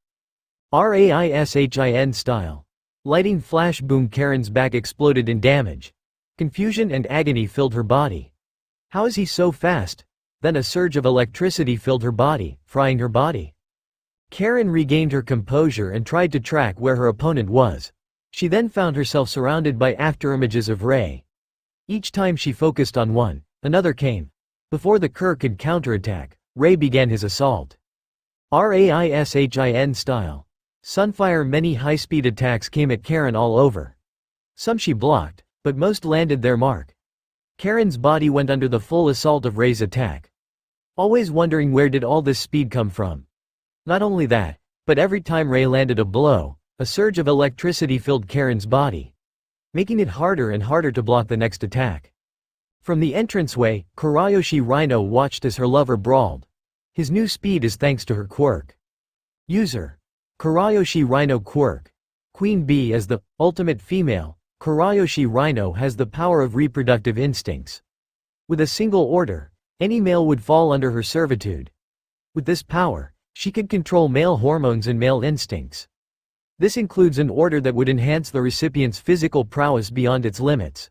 RAISHIN style. Lighting flash boom. Karen's back exploded in damage. Confusion and agony filled her body. How is he so fast? Then a surge of electricity filled her body, frying her body. Karen regained her composure and tried to track where her opponent was. She then found herself surrounded by afterimages of Ray. Each time she focused on one, another came. Before the Kerr could counterattack, Ray began his assault. RAISHIN style. Sunfire. Many high-speed attacks came at Karen all over. Some she blocked, but most landed their mark. Karen's body went under the full assault of Ray's attack. Always wondering where did all this speed come from. Not only that, but every time Ray landed a blow, a surge of electricity filled Karen's body, making it harder and harder to block the next attack. From the entranceway, Kurayoshi Rhino watched as her lover brawled. His new speed is thanks to her quirk. User. Kurayoshi Rhino quirk. Queen Bee. As the ultimate female, Kurayoshi Rhino has the power of reproductive instincts. With a single order, any male would fall under her servitude. With this power, she could control male hormones and male instincts. This includes an order that would enhance the recipient's physical prowess beyond its limits.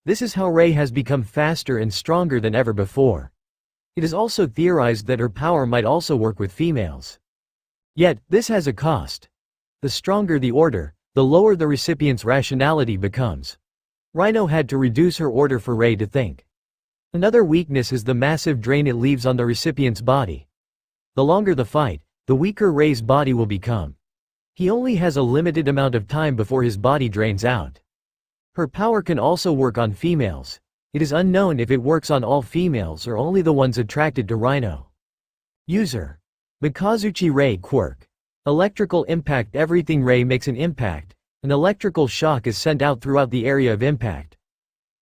This is how Ray has become faster and stronger than ever before. It is also theorized that her power might also work with females. Yet, this has a cost. The stronger the order, the lower the recipient's rationality becomes. Rhino had to reduce her order for Ray to think. Another weakness is the massive drain it leaves on the recipient's body. The longer the fight, the weaker Ray's body will become. He only has a limited amount of time before his body drains out. Her power can also work on females. It is unknown if it works on all females or only the ones attracted to Rhino. User. Mikazuchi Ray quirk. Electrical impact. Everything Ray makes an impact, an electrical shock is sent out throughout the area of impact.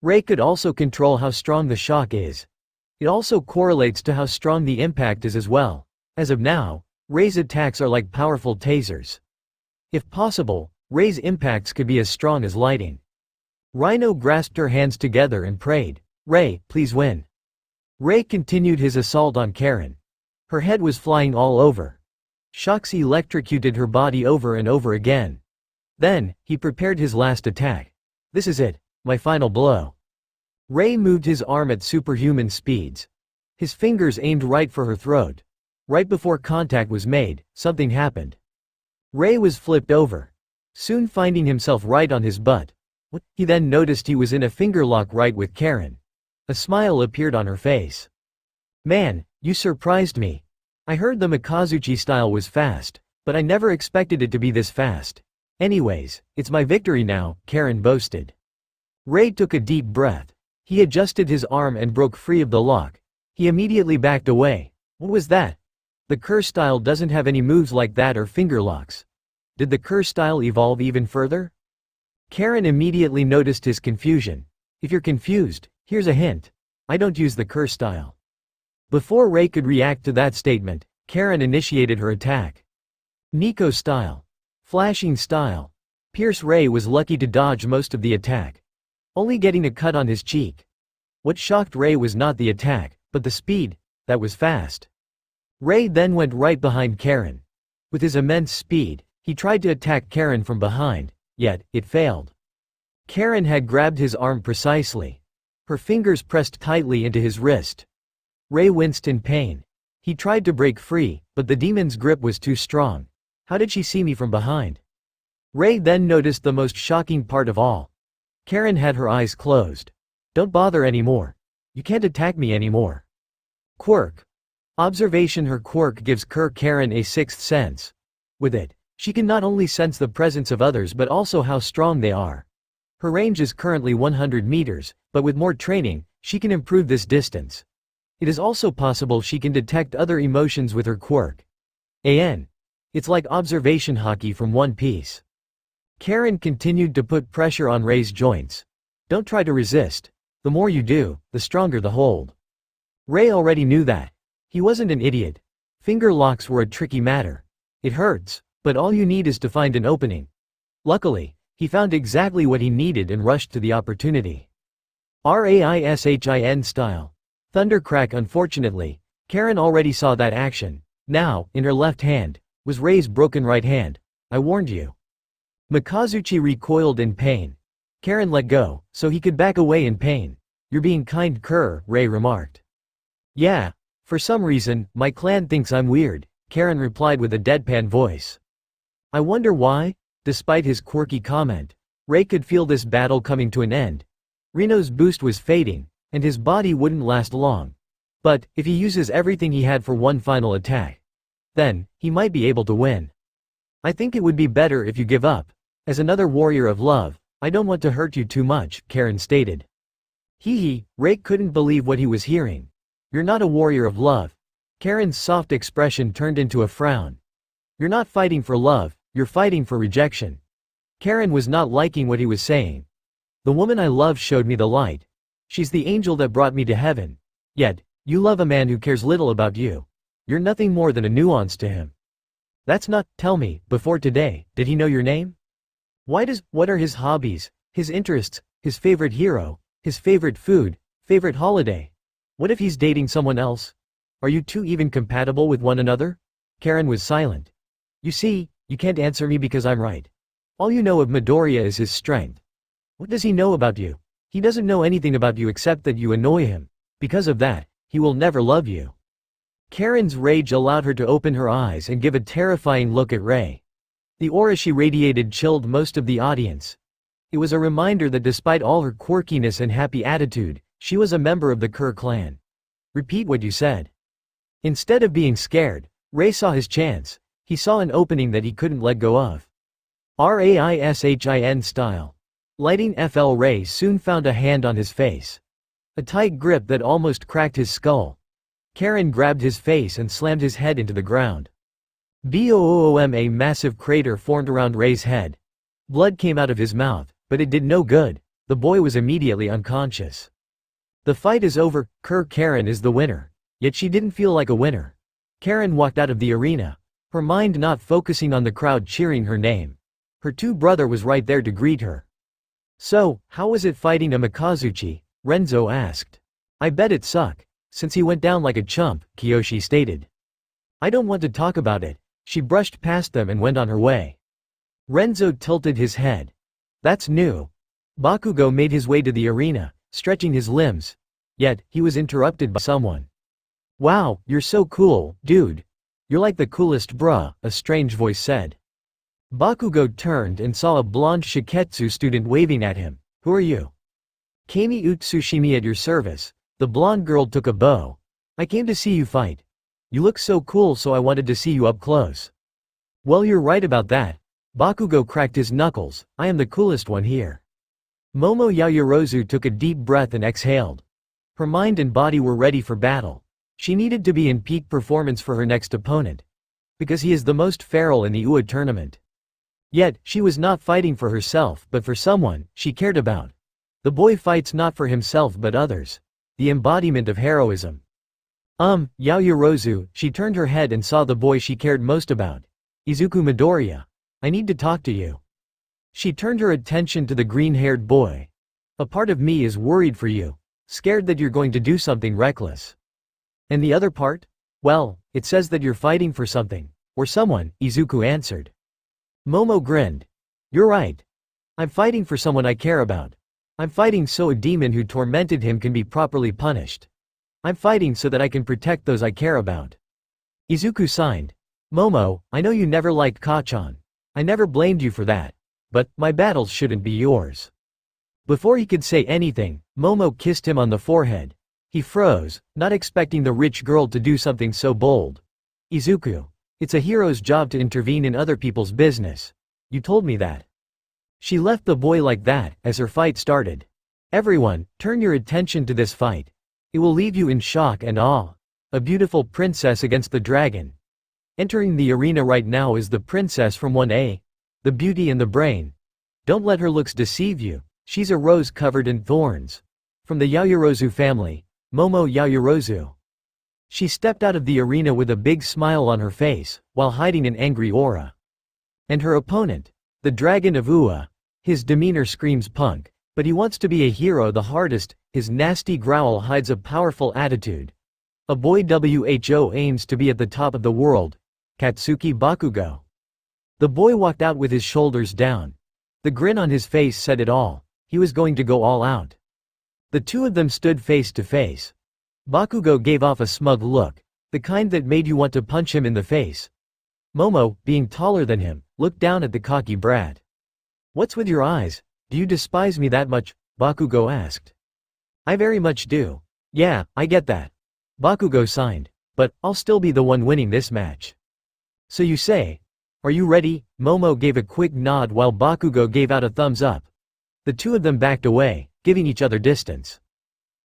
Ray could also control how strong the shock is. It also correlates to how strong the impact is as well. As of now, Ray's attacks are like powerful tasers. If possible, Ray's impacts could be as strong as lightning. Rhino grasped her hands together and prayed, "Ray, please win." Ray continued his assault on Karen. Her head was flying all over. Shocks electrocuted her body over and over again. Then, he prepared his last attack. "This is it, my final blow." Ray moved his arm at superhuman speeds. His fingers aimed right for her throat. Right before contact was made, something happened. Ray was flipped over, soon finding himself right on his butt. He then noticed he was in a fingerlock right with Karen. A smile appeared on her face. "Man, you surprised me. I heard the Mikazuchi style was fast, but I never expected it to be this fast. Anyways, it's my victory now," Karen boasted. Ray took a deep breath. He adjusted his arm and broke free of the lock. He immediately backed away. What was that? The Kerr style doesn't have any moves like that or finger locks. Did the Kerr style evolve even further? Karen immediately noticed his confusion. If you're confused, here's a hint. I don't use the Kerr style. Before Ray could react to that statement, Karen initiated her attack. Nico style. Flashing style. Pierce. Ray was lucky to dodge most of the attack, only getting a cut on his cheek. What shocked Ray was not the attack, but the speed. That was fast. Ray then went right behind Karen. With his immense speed, he tried to attack Karen from behind, yet, it failed. Karen had grabbed his arm precisely. Her fingers pressed tightly into his wrist. Ray winced in pain. He tried to break free, but the demon's grip was too strong. How did she see me from behind? Ray then noticed the most shocking part of all. Karen had her eyes closed. Don't bother anymore. You can't attack me anymore. Quirk. Observation. Her quirk gives Karen a sixth sense. With it, she can not only sense the presence of others but also how strong they are. Her range is currently 100 meters, but with more training, she can improve this distance. It is also possible she can detect other emotions with her quirk. It's like observation hockey from One Piece. Karen continued to put pressure on Ray's joints. Don't try to resist. The more you do, the stronger the hold. Ray already knew that. He wasn't an idiot. Finger locks were a tricky matter. It hurts, but all you need is to find an opening. Luckily, he found exactly what he needed and rushed to the opportunity. RAISHIN style. Thundercrack. Unfortunately, Karen already saw that action. Now, in her left hand, was Ray's broken right hand, I warned you. Mikazuchi recoiled in pain. Karen let go, so he could back away in pain. You're being kind, Ray remarked. Yeah. For some reason, my clan thinks I'm weird, Karen replied with a deadpan voice. I wonder why? Despite his quirky comment, Ray could feel this battle coming to an end. Reno's boost was fading, and his body wouldn't last long. But, if he uses everything he had for one final attack, then, he might be able to win. I think it would be better if you give up. As another warrior of love, I don't want to hurt you too much, Karen stated. Ray couldn't believe what he was hearing. You're not a warrior of love. Karen's soft expression turned into a frown. You're not fighting for love, you're fighting for rejection. Karen was not liking what he was saying. The woman I love showed me the light. She's the angel that brought me to heaven. Yet, you love a man who cares little about you. You're nothing more than a nuance to him. That's not, tell me, before today, did he know your name? What are his hobbies, his interests, his favorite hero, his favorite food, favorite holiday? What if he's dating someone else? Are you two even compatible with one another? Karen was silent. You see, you can't answer me because I'm right. All you know of Midoriya is his strength. What does he know about you? He doesn't know anything about you except that you annoy him. Because of that, he will never love you. Karen's rage allowed her to open her eyes and give a terrifying look at Ray. The aura she radiated chilled most of the audience. It was a reminder that despite all her quirkiness and happy attitude, she was a member of the Kerr clan. Repeat what you said. Instead of being scared, Ray saw his chance. He saw an opening that he couldn't let go of. Raishin style. Lighting FL Ray soon found a hand on his face. A tight grip that almost cracked his skull. Karen grabbed his face and slammed his head into the ground. Boom! A massive crater formed around Ray's head. Blood came out of his mouth, but it did no good. The boy was immediately unconscious. The fight is over, Karen is the winner. Yet she didn't feel like a winner. Karen walked out of the arena, her mind not focusing on the crowd cheering her name. Her brother was right there to greet her. So, how was it fighting a Mikazuchi? Renzo asked. I bet it sucked, since he went down like a chump, Kiyoshi stated. I don't want to talk about it. She brushed past them and went on her way. Renzo tilted his head. That's new. Bakugo made his way to the arena, stretching his limbs. Yet, he was interrupted by someone. Wow, you're so cool, dude. You're like the coolest bruh, a strange voice said. Bakugo turned and saw a blonde Shiketsu student waving at him. Who are you? Kami Utsushimi at your service. The blonde girl took a bow. I came to see you fight. You look so cool, so I wanted to see you up close. Well, you're right about that. Bakugo cracked his knuckles. I am the coolest one here. Momo Yaoyorozu took a deep breath and exhaled. Her mind and body were ready for battle. She needed to be in peak performance for her next opponent. Because he is the most feral in the UA tournament. Yet, she was not fighting for herself but for someone she cared about. The boy fights not for himself but others. The embodiment of heroism. Yaoyorozu, she turned her head and saw the boy she cared most about. Izuku Midoriya. I need to talk to you. She turned her attention to the green-haired boy. A part of me is worried for you, scared that you're going to do something reckless. And the other part? Well, it says that you're fighting for something, or someone, Izuku answered. Momo grinned. You're right. I'm fighting for someone I care about. I'm fighting so a demon who tormented him can be properly punished. I'm fighting so that I can protect those I care about. Izuku signed. Momo, I know you never liked Kachan. I never blamed you for that. But, my battles shouldn't be yours. Before he could say anything, Momo kissed him on the forehead. He froze, not expecting the rich girl to do something so bold. Izuku. It's a hero's job to intervene in other people's business. You told me that. She left the boy like that, as her fight started. Everyone, turn your attention to this fight. It will leave you in shock and awe. A beautiful princess against the dragon. Entering the arena right now is the princess from 1A. The beauty and the brain. Don't let her looks deceive you. She's a rose covered in thorns. From the Yaoyorozu family, Momo Yaoyorozu. She stepped out of the arena with a big smile on her face, while hiding an angry aura. And her opponent, the dragon of Ua. His demeanor screams punk, but he wants to be a hero the hardest. His nasty growl hides a powerful attitude. A boy who aims to be at the top of the world. Katsuki Bakugo. The boy walked out with his shoulders down. The grin on his face said it all. He was going to go all out. The two of them stood face to face. Bakugo gave off a smug look, the kind that made you want to punch him in the face. Momo, being taller than him, looked down at the cocky brat. "What's with your eyes? Do you despise me that much?" Bakugo asked. "I very much do. Yeah, I get that." Bakugo signed. "But I'll still be the one winning this match." "So you say? Are you ready?" Momo gave a quick nod while Bakugo gave out a thumbs up. The two of them backed away, giving each other distance.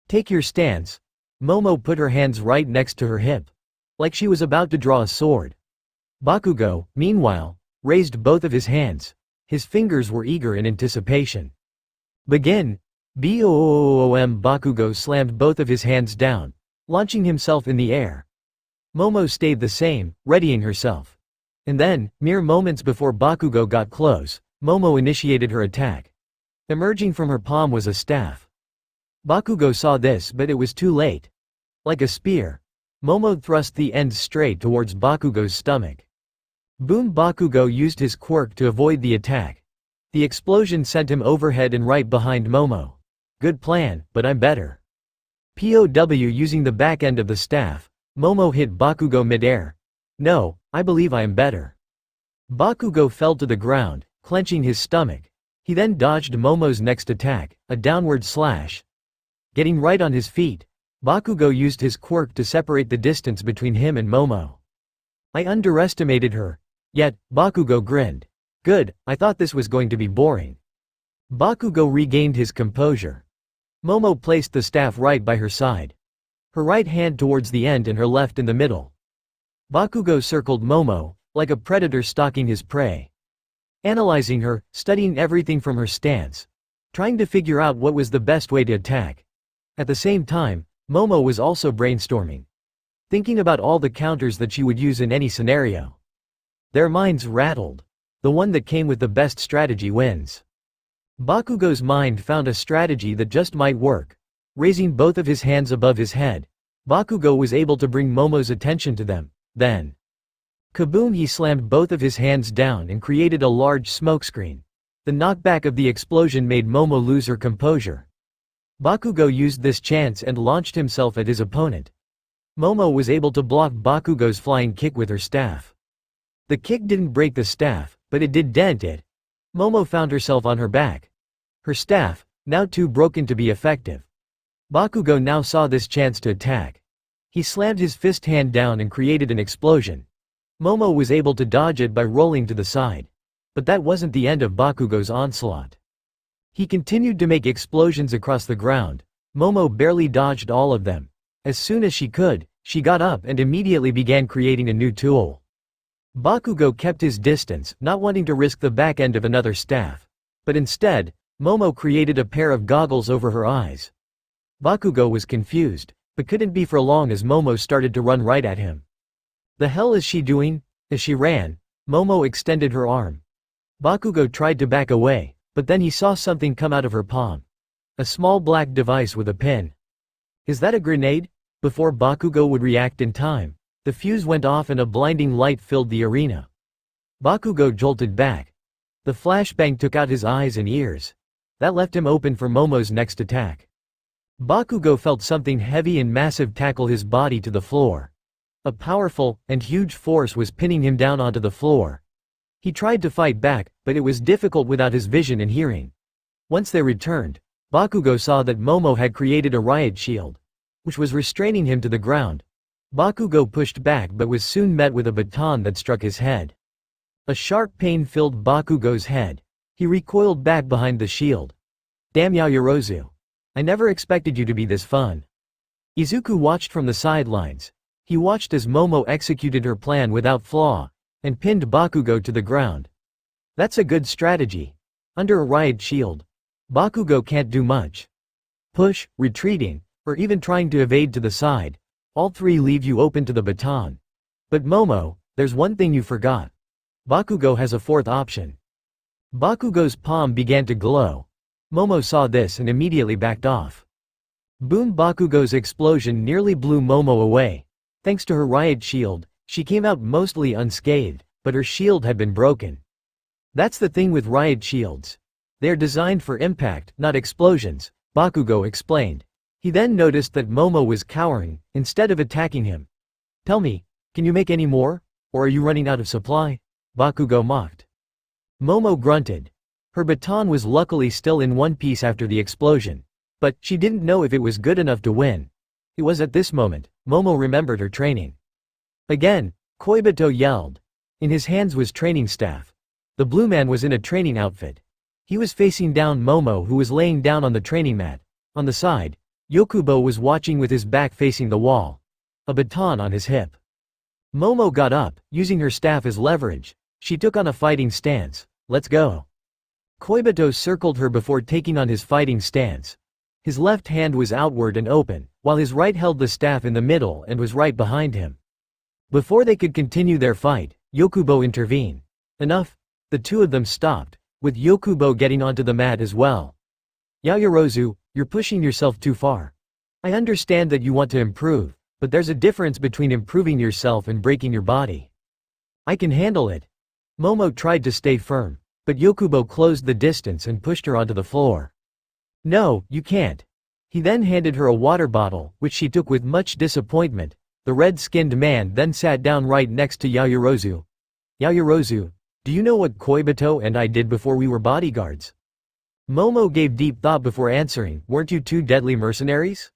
"Take your stance." Momo put her hands right next to her hip, like she was about to draw a sword. Bakugo, meanwhile, raised both of his hands. His fingers were eager in anticipation. "Begin!" Boom! Bakugo slammed both of his hands down, launching himself in the air. Momo stayed the same, readying herself. And then, mere moments before Bakugo got close, Momo initiated her attack. Emerging from her palm was a staff. Bakugo saw this, but it was too late. Like a spear, Momo thrust the end straight towards Bakugo's stomach. Boom! Bakugo used his quirk to avoid the attack. The explosion sent him overhead and right behind Momo. "Good plan, but I'm better." POW using the back end of the staff, Momo hit Bakugo mid-air. "No, I believe I am better." Bakugo fell to the ground, clenching his stomach. He then dodged Momo's next attack, a downward slash. Getting right on his feet, Bakugo used his quirk to separate the distance between him and Momo. "I underestimated her." Yet, Bakugo grinned. "Good, I thought this was going to be boring." Bakugo regained his composure. Momo placed the staff right by her side. Her right hand towards the end and her left in the middle. Bakugo circled Momo, like a predator stalking his prey. Analyzing her, studying everything from her stance. Trying to figure out what was the best way to attack. At the same time, Momo was also brainstorming. Thinking about all the counters that she would use in any scenario. Their minds rattled. The one that came with the best strategy wins. Bakugo's mind found a strategy that just might work. Raising both of his hands above his head, Bakugo was able to bring Momo's attention to them. Then, kaboom! He slammed both of his hands down and created a large smokescreen. The knockback of the explosion made Momo lose her composure. Bakugo used this chance and launched himself at his opponent. Momo was able to block Bakugo's flying kick with her staff. The kick didn't break the staff, but it did dent it. Momo found herself on her back. Her staff, now too broken to be effective. Bakugo now saw this chance to attack. He slammed his fist hand down and created an explosion. Momo was able to dodge it by rolling to the side. But that wasn't the end of Bakugo's onslaught. He continued to make explosions across the ground. Momo barely dodged all of them. As soon as she could, she got up and immediately began creating a new tool. Bakugo kept his distance, not wanting to risk the back end of another staff. But instead, Momo created a pair of goggles over her eyes. Bakugo was confused, but couldn't be for long as Momo started to run right at him. "The hell is she doing?" As she ran, Momo extended her arm. Bakugo tried to back away, but then he saw something come out of her palm. A small black device with a pin. "Is that a grenade?" Before Bakugo would react in time, the fuse went off and a blinding light filled the arena. Bakugo jolted back. The flashbang took out his eyes and ears. That left him open for Momo's next attack. Bakugo felt something heavy and massive tackle his body to the floor. A powerful and huge force was pinning him down onto the floor. He tried to fight back, but it was difficult without his vision and hearing. Once they returned, Bakugo saw that Momo had created a riot shield, which was restraining him to the ground. Bakugo pushed back but was soon met with a baton that struck his head. A sharp pain filled Bakugo's head. He recoiled back behind the shield. "Damn Yayorozu. I never expected you to be this fun." Izuku watched from the sidelines. He watched as Momo executed her plan without flaw, and pinned Bakugo to the ground. That's a good strategy. Under a riot shield, Bakugo can't do much. Push, retreating, or even trying to evade to the side. All three leave you open to the baton. But Momo, there's one thing you forgot. Bakugo has a fourth option. Bakugo's palm began to glow. Momo saw this and immediately backed off. Boom! Bakugo's explosion nearly blew Momo away. Thanks to her riot shield, she came out mostly unscathed. but her shield had been broken. That's the thing with riot shields. They are designed for impact, not explosions, Bakugo explained. He then noticed that Momo was cowering, instead of attacking him. Tell me, can you make any more? Or are you running out of supply? Bakugo mocked. Momo grunted. Her baton was luckily still in one piece after the explosion. But she didn't know if it was good enough to win. It was at this moment, Momo remembered her training. Again, Koibito yelled. In his hands was training staff. The blue man was in a training outfit. He was facing down Momo, who was laying down on the training mat. On the side, Yokubo was watching with his back facing the wall. A baton on his hip. Momo got up, using her staff as leverage. She took on a fighting stance. Let's go. Koibito circled her before taking on his fighting stance. His left hand was outward and open, while his right held the staff in the middle and was right behind him. Before they could continue their fight, Yokubo intervened. Enough. The two of them stopped, with Yokubo getting onto the mat as well. Yaoyorozu, you're pushing yourself too far. I understand that you want to improve, but there's a difference between improving yourself and breaking your body. I can handle it. Momo tried to stay firm, but Yokubo closed the distance and pushed her onto the floor. No, you can't. He then handed her a water bottle, which she took with much disappointment. The red-skinned man then sat down right next to Yaoyorozu. Yaoyorozu, do you know what Koibito and I did before we were bodyguards? Momo gave deep thought before answering. Weren't you two deadly mercenaries?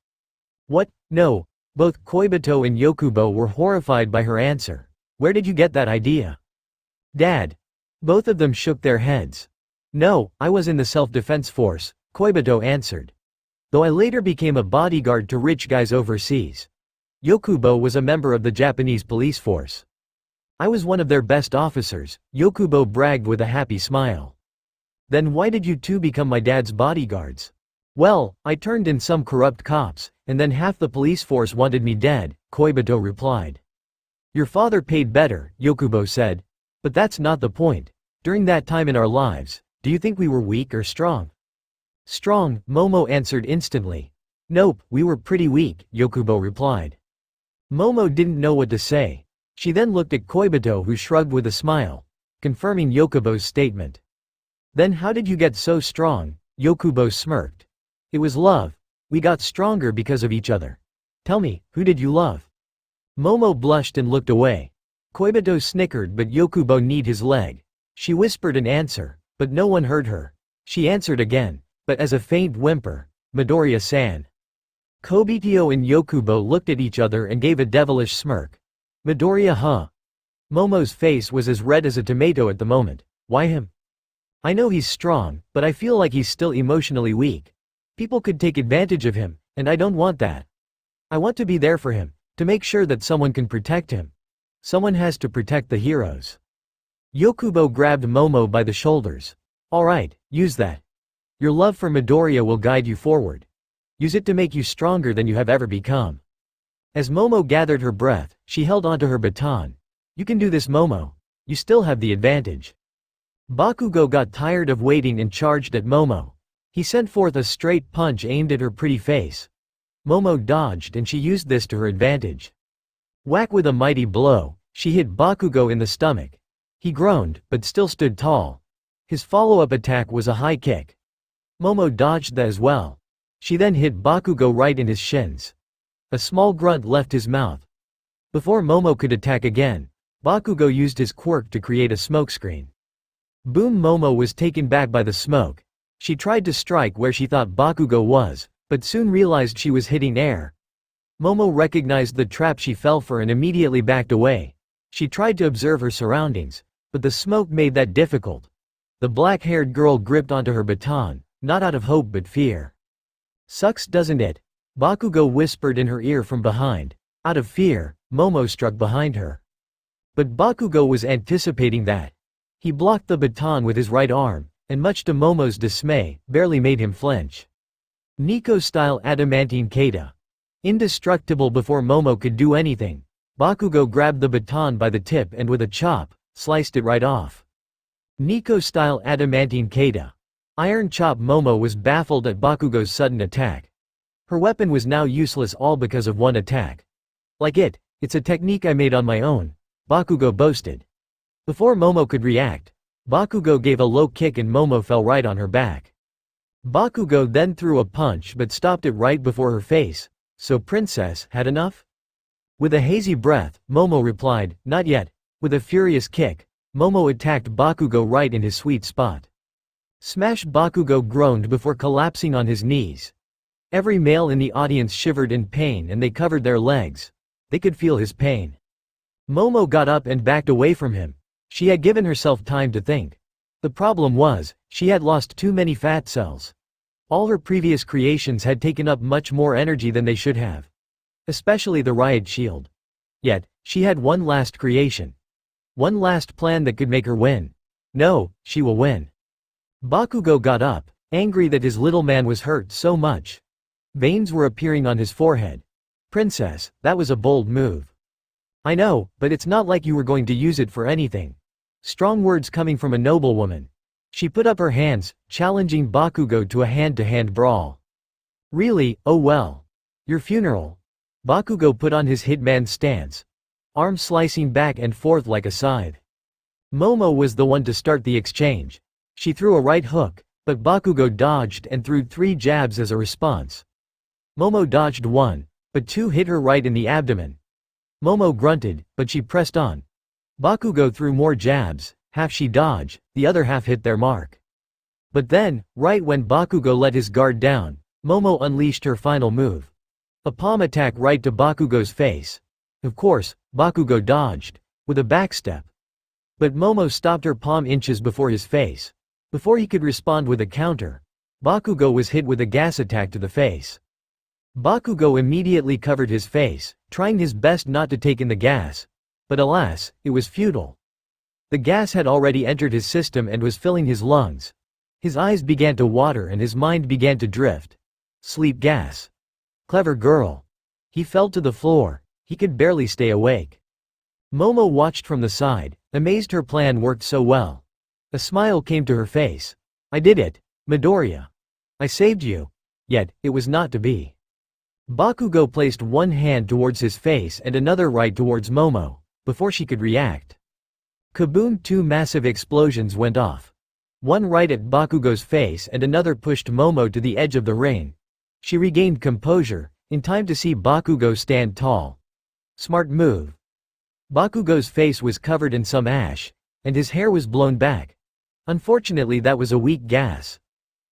What? No. Both Koibito and Yokubo were horrified by her answer. Where did you get that idea? Dad. Both of them shook their heads. No, I was in the self-defense force, Koibito answered. Though I later became a bodyguard to rich guys overseas. Yokubo was a member of the Japanese police force. I was one of their best officers, Yokubo bragged with a happy smile. Then why did you two become my dad's bodyguards? Well, I turned in some corrupt cops, and then half the police force wanted me dead, Koibito replied. Your father paid better, Yokubo said. But that's not the point. During that time in our lives, do you think we were weak or strong? Strong, Momo answered instantly. Nope, we were pretty weak, Yokubo replied. Momo didn't know what to say. She then looked at Koibito, who shrugged with a smile, confirming Yokubo's statement. Then how did you get so strong? Yokubo smirked. It was love. We got stronger because of each other. Tell me, who did you love? Momo blushed and looked away. Koibito snickered, but Yokubo kneed his leg. She whispered an answer, but no one heard her. She answered again, but as a faint whimper, Midoriya-san. Koibito and Yokubo looked at each other and gave a devilish smirk. Midoriya, huh? Momo's face was as red as a tomato at the moment. Why him? I know he's strong, but I feel like he's still emotionally weak. People could take advantage of him, and I don't want that. I want to be there for him, to make sure that someone can protect him. Someone has to protect the heroes. Yokubo grabbed Momo by the shoulders. Alright, use that. Your love for Midoriya will guide you forward. Use it to make you stronger than you have ever become. As Momo gathered her breath, she held onto her baton. You can do this, Momo. You still have the advantage. Bakugo got tired of waiting and charged at Momo. He sent forth a straight punch aimed at her pretty face. Momo dodged and she used this to her advantage. Whack with a mighty blow, she hit Bakugo in the stomach. He groaned, but still stood tall. His follow-up attack was a high kick. Momo dodged that as well. She then hit Bakugo right in his shins. A small grunt left his mouth. Before Momo could attack again, Bakugo used his quirk to create a smokescreen. Boom! Momo was taken back by the smoke. She tried to strike where she thought Bakugo was, but soon realized she was hitting air. Momo recognized the trap she fell for and immediately backed away. She tried to observe her surroundings, but the smoke made that difficult. The black-haired girl gripped onto her baton, not out of hope but fear. Sucks, doesn't it? Bakugo whispered in her ear from behind. Out of fear, Momo struck behind her. But Bakugo was anticipating that. He blocked the baton with his right arm, and much to Momo's dismay, barely made him flinch. Nico-style adamantine kata. Indestructible before Momo could do anything. Bakugo grabbed the baton by the tip and with a chop, sliced it right off. Nico-style adamantine kata. Iron chop. Momo was baffled at Bakugo's sudden attack. Her weapon was now useless all because of one attack. Like it's a technique I made on my own, Bakugo boasted. Before Momo could react, Bakugo gave a low kick and Momo fell right on her back. Bakugo then threw a punch but stopped it right before her face. So princess, had enough? With a hazy breath, Momo replied, not yet. With a furious kick, Momo attacked Bakugo right in his sweet spot. Smash! Bakugo groaned before collapsing on his knees. Every male in the audience shivered in pain and they covered their legs. They could feel his pain. Momo got up and backed away from him. She had given herself time to think. The problem was, she had lost too many fat cells. All her previous creations had taken up much more energy than they should have. Especially the riot shield. Yet, she had one last creation. One last plan that could make her win. No, she will win. Bakugo got up, angry that his little man was hurt so much. Veins were appearing on his forehead. Princess, that was a bold move. I know, but it's not like you were going to use it for anything. Strong words coming from a noblewoman. She put up her hands, challenging Bakugo to a hand-to-hand brawl. Really? Oh well. Your funeral. Bakugo put on his hitman stance. Arm slicing back and forth like a scythe. Momo was the one to start the exchange. She threw a right hook, but Bakugo dodged and threw 3 jabs as a response. Momo dodged 1, but 2 hit her right in the abdomen. Momo grunted, but she pressed on. Bakugo threw more jabs, half she dodged, the other half hit their mark. But then, right when Bakugo let his guard down, Momo unleashed her final move. A palm attack right to Bakugo's face. Of course, Bakugo dodged, with a backstep. But Momo stopped her palm inches before his face. Before he could respond with a counter, Bakugo was hit with a gas attack to the face. Bakugo immediately covered his face, trying his best not to take in the gas. But alas, it was futile. The gas had already entered his system and was filling his lungs. His eyes began to water and his mind began to drift. Sleep gas. Clever girl. He fell to the floor. He could barely stay awake. Momo watched from the side, amazed her plan worked so well. A smile came to her face. I did it, Midoriya. I saved you. Yet, it was not to be. Bakugo placed one hand towards his face and another right towards Momo, before she could react. Kaboom! 2 massive explosions went off. One right at Bakugo's face and another pushed Momo to the edge of the ring. She regained composure, in time to see Bakugo stand tall. Smart move. Bakugo's face was covered in some ash, and his hair was blown back. Unfortunately that was a weak gas.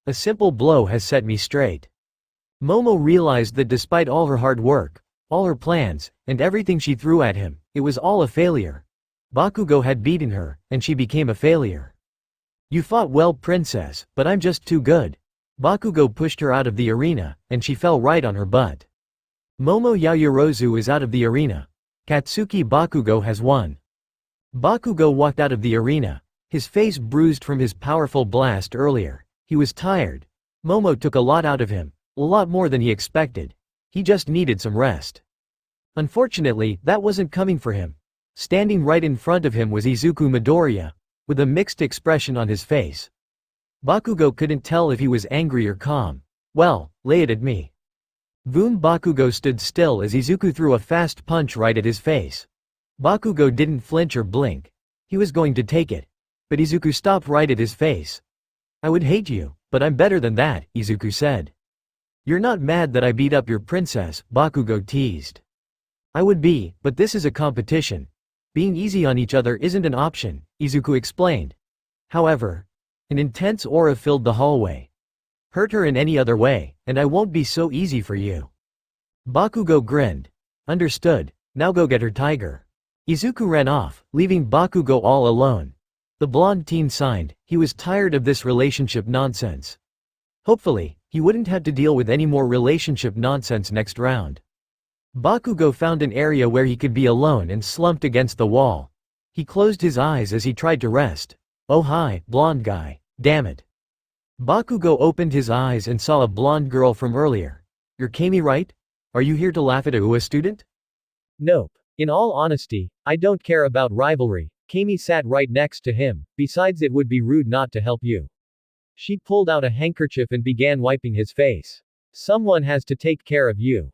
A simple blow has set me straight. Momo realized that despite all her hard work, all her plans, and everything she threw at him, it was all a failure. Bakugo had beaten her, and she became a failure. You fought well, princess, but I'm just too good. Bakugo pushed her out of the arena, and she fell right on her butt. Momo Yaoyorozu is out of the arena. Katsuki Bakugo has won. Bakugo walked out of the arena, his face bruised from his powerful blast earlier. He was tired. Momo took a lot out of him, a lot more than he expected. He just needed some rest. Unfortunately, that wasn't coming for him. Standing right in front of him was Izuku Midoriya, with a mixed expression on his face. Bakugo couldn't tell if he was angry or calm. Well, lay it at me. Boom! Bakugo stood still as Izuku threw a fast punch right at his face. Bakugo didn't flinch or blink. He was going to take it. But Izuku stopped right at his face. I would hate you, but I'm better than that, Izuku said. You're not mad that I beat up your princess, Bakugo teased. I would be, but this is a competition. Being easy on each other isn't an option, Izuku explained. However, an intense aura filled the hallway. Hurt her in any other way, and I won't be so easy for you. Bakugo grinned. Understood, now go get her tiger. Izuku ran off, leaving Bakugo all alone. The blonde teen signed, he was tired of this relationship nonsense. Hopefully, he wouldn't have to deal with any more relationship nonsense next round. Bakugo found an area where he could be alone and slumped against the wall. He closed his eyes as he tried to rest. Oh hi, blonde guy, damn it. Bakugo opened his eyes and saw a blonde girl from earlier. You're Kami, right? Are you here to laugh at a UA student? Nope. In all honesty, I don't care about rivalry. Kami sat right next to him, besides it would be rude not to help you. She pulled out a handkerchief and began wiping his face. Someone has to take care of you.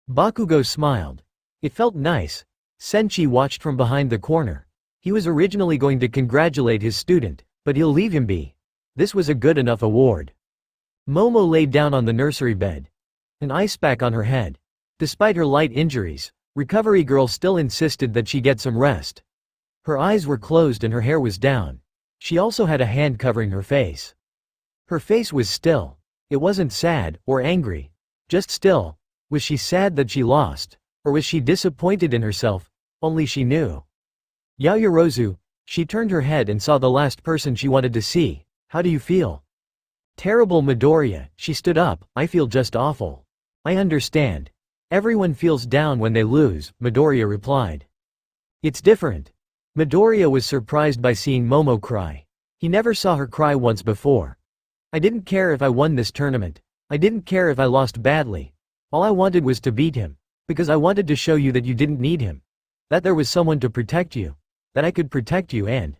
Bakugo smiled. It felt nice. Senshi watched from behind the corner. He was originally going to congratulate his student, but he'll leave him be. This was a good enough award. Momo laid down on the nursery bed, an ice pack on her head. Despite her light injuries, Recovery Girl still insisted that she get some rest. Her eyes were closed and her hair was down. She also had a hand covering her face. Her face was still. It wasn't sad or angry. Just still. Was she sad that she lost? Or was she disappointed in herself? Only she knew. Yaoyorozu. She turned her head and saw the last person she wanted to see. How do you feel? Terrible Midoriya. She stood up. I feel just awful. I understand. Everyone feels down when they lose, Midoriya replied. It's different. Midoriya was surprised by seeing Momo cry. He never saw her cry once before. I didn't care if I won this tournament. I didn't care if I lost badly. All I wanted was to beat him. Because I wanted to show you that you didn't need him. That there was someone to protect you. That I could protect you and…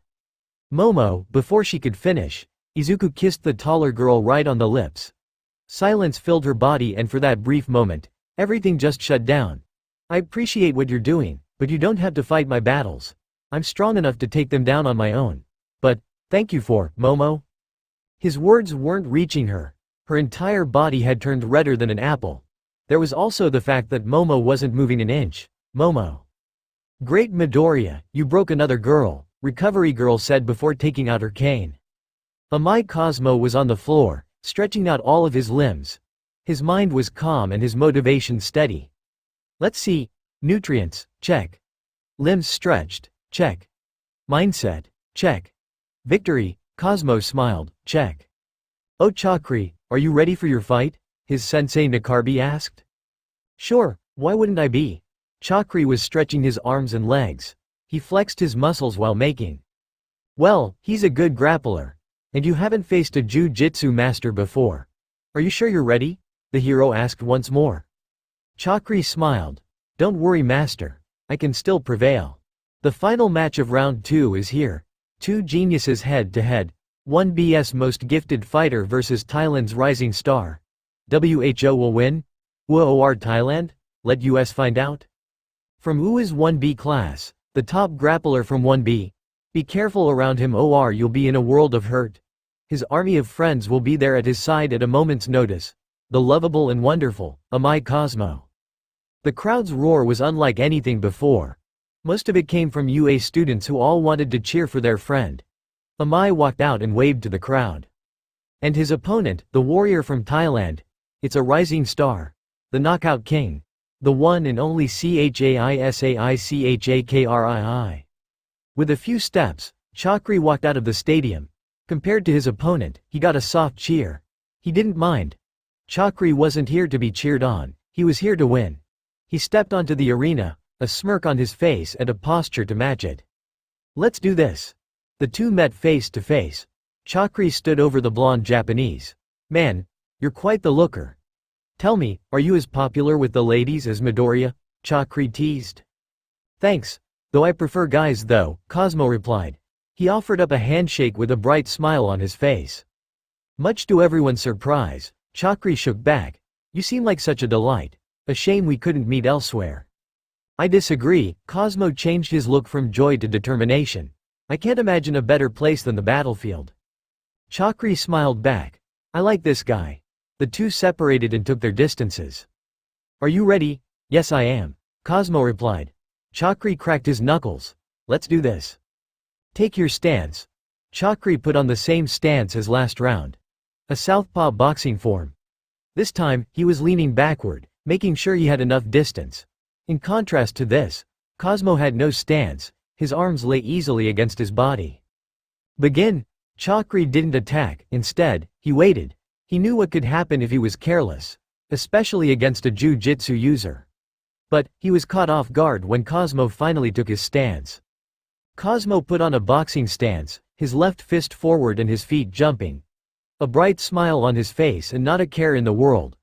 Momo, before she could finish, Izuku kissed the taller girl right on the lips. Silence filled her body and for that brief moment, everything just shut down. I appreciate what you're doing, but you don't have to fight my battles. I'm strong enough to take them down on my own. But, thank you for, Momo. His words weren't reaching her. Her entire body had turned redder than an apple. There was also the fact that Momo wasn't moving an inch. Momo. Great Midoriya, you broke another girl, Recovery Girl said before taking out her cane. Amai Cosmo was on the floor, stretching out all of his limbs. His mind was calm and his motivation steady. Let's see. Nutrients, check. Limbs stretched, check. Mindset, check. Victory, Cosmo smiled, check. Oh Chakri, are you ready for your fight? His sensei Nakarbi asked. Sure, why wouldn't I be? Chakri was stretching his arms and legs. He flexed his muscles while making. Well, he's a good grappler. And you haven't faced a jiu-jitsu master before. Are you sure you're ready? The hero asked once more. Chakri smiled. Don't worry master. I can still prevail. The final match of round 2 is here. Two geniuses head to head. 1BS most gifted fighter versus Thailand's rising star. WHO will win? WOR Thailand? Let US find out? From UA's 1B class, the top grappler from 1B. Be careful around him or you'll be in a world of hurt. His army of friends will be there at his side at a moment's notice. The lovable and wonderful, Amai Cosmo. The crowd's roar was unlike anything before. Most of it came from UA students who all wanted to cheer for their friend. Amai walked out and waved to the crowd. And his opponent, the warrior from Thailand. It's a rising star. The knockout king. The one and only Chaisaicchakrii. With a few steps, Chakri walked out of the stadium. Compared to his opponent, he got a soft cheer. He didn't mind. Chakri wasn't here to be cheered on, he was here to win. He stepped onto the arena, a smirk on his face and a posture to match it. Let's do this. The two met face to face. Chakri stood over the blonde Japanese. Man, you're quite the looker. Tell me, are you as popular with the ladies as Midoriya? Chakri teased. Thanks. Though I prefer guys though, Cosmo replied. He offered up a handshake with a bright smile on his face. Much to everyone's surprise, Chakri shook back. You seem like such a delight. A shame we couldn't meet elsewhere. I disagree, Cosmo changed his look from joy to determination. I can't imagine a better place than the battlefield. Chakri smiled back. I like this guy. The two separated and took their distances. Are you ready? Yes I am, Cosmo replied. Chakri cracked his knuckles. Let's do this. Take your stance. Chakri put on the same stance as last round. A southpaw boxing form. This time, he was leaning backward, making sure he had enough distance. In contrast to this, Cosmo had no stance, his arms lay easily against his body. Begin. Chakri didn't attack, instead, he waited. He knew what could happen if he was careless, especially against a jiu-jitsu user. But, he was caught off guard when Cosmo finally took his stance. Cosmo put on a boxing stance, his left fist forward and his feet jumping. A bright smile on his face and not a care in the world.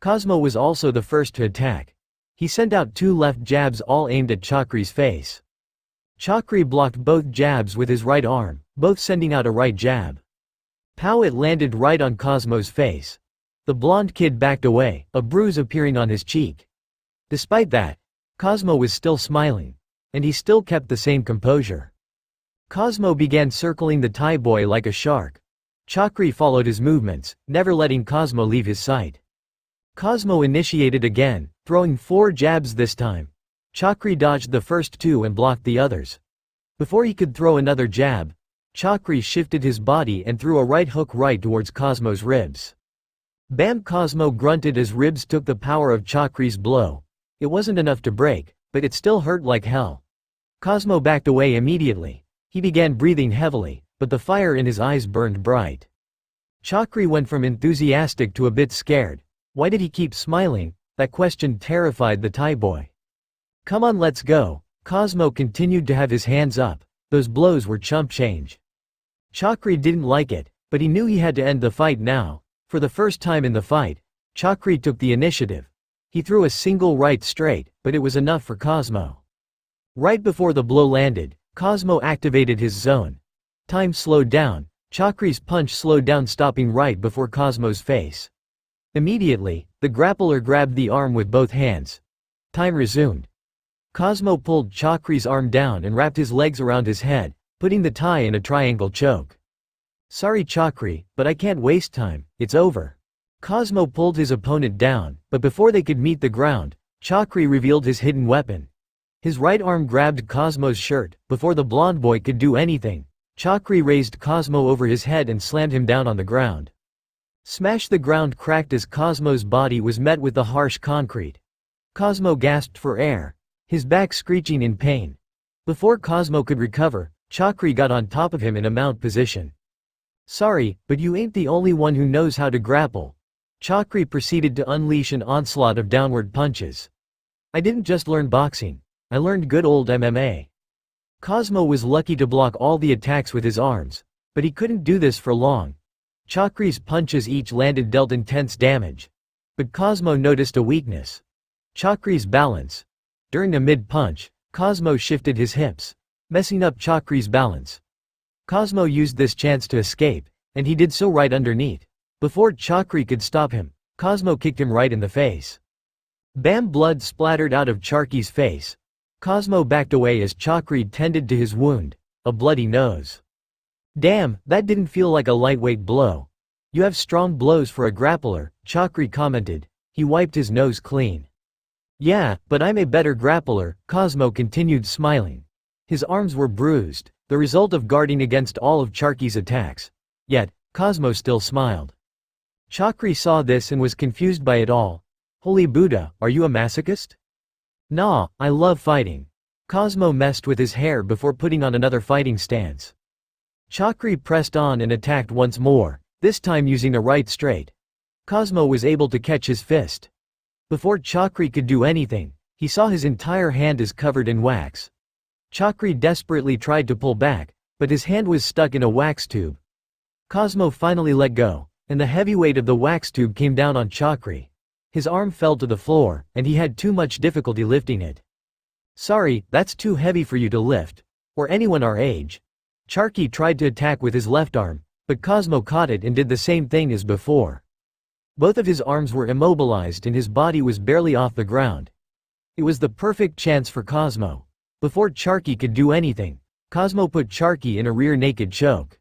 Cosmo was also the first to attack. He sent out two left jabs all aimed at Chakri's face. Chakri blocked both jabs with his right arm, both sending out a right jab. Pow! It landed right on Cosmo's face. The blonde kid backed away, a bruise appearing on his cheek. Despite that, Cosmo was still smiling. And he still kept the same composure. Cosmo began circling the Thai boy like a shark. Chakri followed his movements, never letting Cosmo leave his sight. Cosmo initiated again, throwing 4 jabs this time. Chakri dodged the first 2 and blocked the others. Before he could throw another jab, Chakri shifted his body and threw a right hook right towards Cosmo's ribs. Bam! Cosmo grunted as ribs took the power of Chakri's blow. It wasn't enough to break, but it still hurt like hell. Cosmo backed away immediately. He began breathing heavily, but the fire in his eyes burned bright. Chakri went from enthusiastic to a bit scared. Why did he keep smiling? That question terrified the Thai boy. Come on, let's go. Cosmo continued to have his hands up. Those blows were chump change. Chakri didn't like it, but he knew he had to end the fight now. For the first time in the fight, Chakri took the initiative. He threw a single right straight, but it was enough for Cosmo. Right before the blow landed, Cosmo activated his zone. Time slowed down. Chakri's punch slowed down, stopping right before Cosmo's face. Immediately, the grappler grabbed the arm with both hands. Time resumed. Cosmo pulled Chakri's arm down and wrapped his legs around his head, putting the Thai in a triangle choke. Sorry Chakri, but I can't waste time, it's over. Cosmo pulled his opponent down, but before they could meet the ground, Chakri revealed his hidden weapon. His right arm grabbed Cosmo's shirt. Before the blonde boy could do anything, Chakri raised Cosmo over his head and slammed him down on the ground. Smash! The ground cracked as Cosmo's body was met with the harsh concrete. Cosmo gasped for air, his back screeching in pain. Before Cosmo could recover, Chakri got on top of him in a mount position. Sorry, but you ain't the only one who knows how to grapple. Chakri proceeded to unleash an onslaught of downward punches. I didn't just learn boxing. I learned good old MMA. Cosmo was lucky to block all the attacks with his arms, but he couldn't do this for long. Chakri's punches each landed dealt intense damage. But Cosmo noticed a weakness. Chakri's balance. During a mid-punch, Cosmo shifted his hips, messing up Chakri's balance. Cosmo used this chance to escape, and he did so right underneath. Before Chakri could stop him, Cosmo kicked him right in the face. Bam! Blood splattered out of Chakri's face. Cosmo backed away as Chakri tended to his wound, a bloody nose. Damn, that didn't feel like a lightweight blow. You have strong blows for a grappler, Chakri commented. He wiped his nose clean. Yeah, but I'm a better grappler, Cosmo continued smiling. His arms were bruised, the result of guarding against all of Chakri's attacks. Yet, Cosmo still smiled. Chakri saw this and was confused by it all. Holy Buddha, are you a masochist? Nah, I love fighting. Cosmo messed with his hair before putting on another fighting stance. Chakri pressed on and attacked once more, this time using a right straight. Cosmo was able to catch his fist. Before Chakri could do anything, he saw his entire hand is covered in wax. Chakri desperately tried to pull back, but his hand was stuck in a wax tube. Cosmo finally let go, and the heavy weight of the wax tube came down on Chakri. His arm fell to the floor, and he had too much difficulty lifting it. Sorry, that's too heavy for you to lift. Or anyone our age. Chakri tried to attack with his left arm, but Cosmo caught it and did the same thing as before. Both of his arms were immobilized and his body was barely off the ground. It was the perfect chance for Cosmo. Before Chakri could do anything, Cosmo put Chakri in a rear naked choke.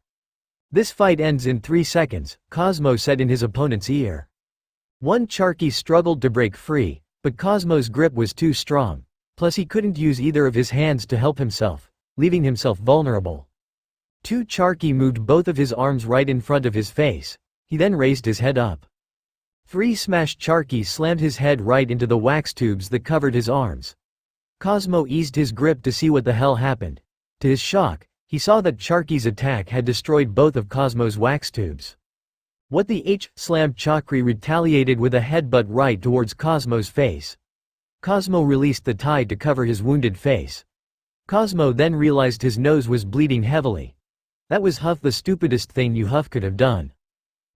This fight ends in 3 seconds, Cosmo said in his opponent's ear. Chakri struggled to break free, but Cosmo's grip was too strong, plus he couldn't use either of his hands to help himself, leaving himself vulnerable. Chakri moved both of his arms right in front of his face. He then raised his head up. 3 smashed. Chakri slammed his head right into the wax tubes that covered his arms. Cosmo eased his grip to see what the hell happened. To his shock, he saw that Chakri's attack had destroyed both of Cosmo's wax tubes. What the h? Slammed. Chakri retaliated with a headbutt right towards Cosmo's face. Cosmo released the tie to cover his wounded face. Cosmo then realized his nose was bleeding heavily. That was the stupidest thing you could have done.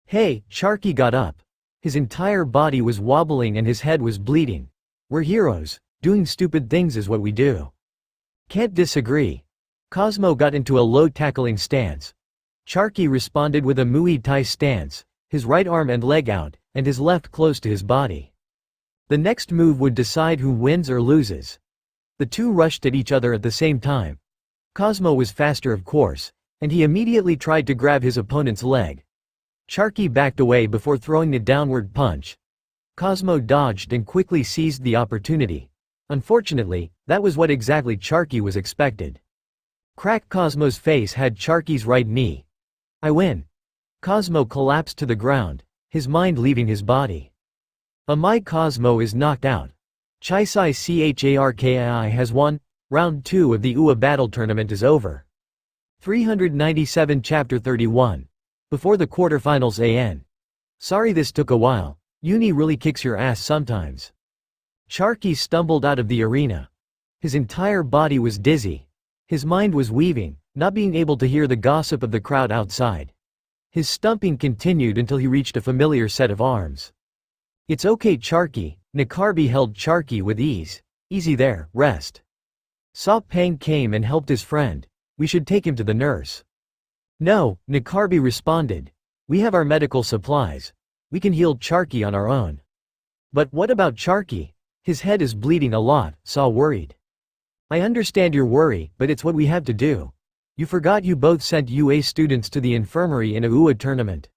Hey, Chakri got up. His entire body was wobbling and his head was bleeding. We're heroes. Doing stupid things is what we do. Can't disagree. Cosmo got into a low tackling stance. Chakri responded with a Muay Thai stance, his right arm and leg out, and his left close to his body. The next move would decide who wins or loses. The two rushed at each other at the same time. Cosmo was faster of course, and he immediately tried to grab his opponent's leg. Charky backed away before throwing a downward punch. Cosmo dodged and quickly seized the opportunity. Unfortunately, that was what exactly Charky was expected. Crack! Cosmo's face had Charky's right knee. I win. Cosmo collapsed to the ground, his mind leaving his body. My Cosmo is knocked out. Chisai Charki has won. Round 2 of the UA battle tournament is over. 397 Chapter 31. Before the quarterfinals AN. Sorry this took a while. Uni really kicks your ass sometimes. Charky stumbled out of the arena. His entire body was dizzy. His mind was weaving, not being able to hear the gossip of the crowd outside. His stumping continued until he reached a familiar set of arms. It's okay Charky. Nikarbi held Charky with ease. Easy there, rest. Sa Pang came and helped his friend. We should take him to the nurse. No, Nikarbi responded. We have our medical supplies. We can heal Charky on our own. But what about Charky? His head is bleeding a lot, Sa worried. I understand your worry, but it's what we have to do. You forgot you both sent UA students to the infirmary in a UA tournament.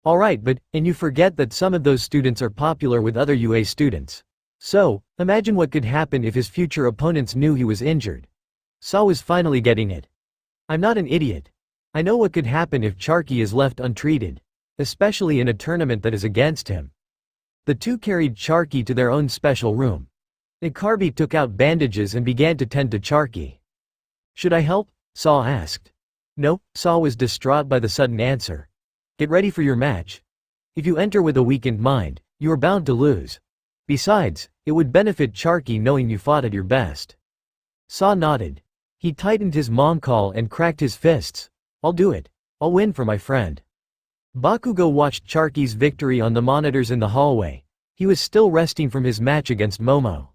Alright, and you forget that some of those students are popular with other UA students. So, imagine what could happen if his future opponents knew he was injured. Sa was finally getting it. I'm not an idiot. I know what could happen if Charky is left untreated, especially in a tournament that is against him. The two carried Charky to their own special room. Nikarbi took out bandages and began to tend to Charky. Should I help? Sa asked. No, Sa was distraught by the sudden answer. Get ready for your match. If you enter with a weakened mind, you are bound to lose. Besides, it would benefit Charky knowing you fought at your best. Sa nodded. He tightened his mongkol and cracked his fists. I'll do it. I'll win for my friend. Bakugo watched Charky's victory on the monitors in the hallway. He was still resting from his match against Momo.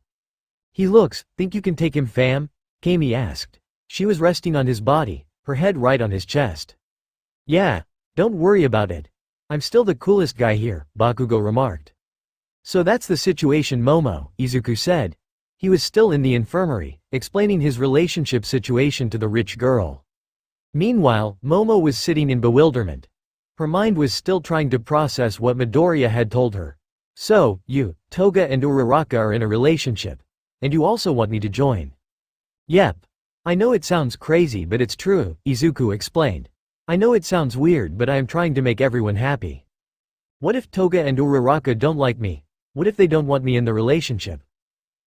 He looks, think you can take him fam? Kami asked. She was resting on his body, her head right on his chest. Yeah, don't worry about it. I'm still the coolest guy here, Bakugo remarked. So that's the situation Momo, Izuku said. He was still in the infirmary, explaining his relationship situation to the rich girl. Meanwhile, Momo was sitting in bewilderment. Her mind was still trying to process what Midoriya had told her. So, you, Toga and Uraraka are in a relationship. And you also want me to join. Yep. I know it sounds crazy but it's true, Izuku explained. I know it sounds weird but I am trying to make everyone happy. What if Toga and Uraraka don't like me? What if they don't want me in the relationship?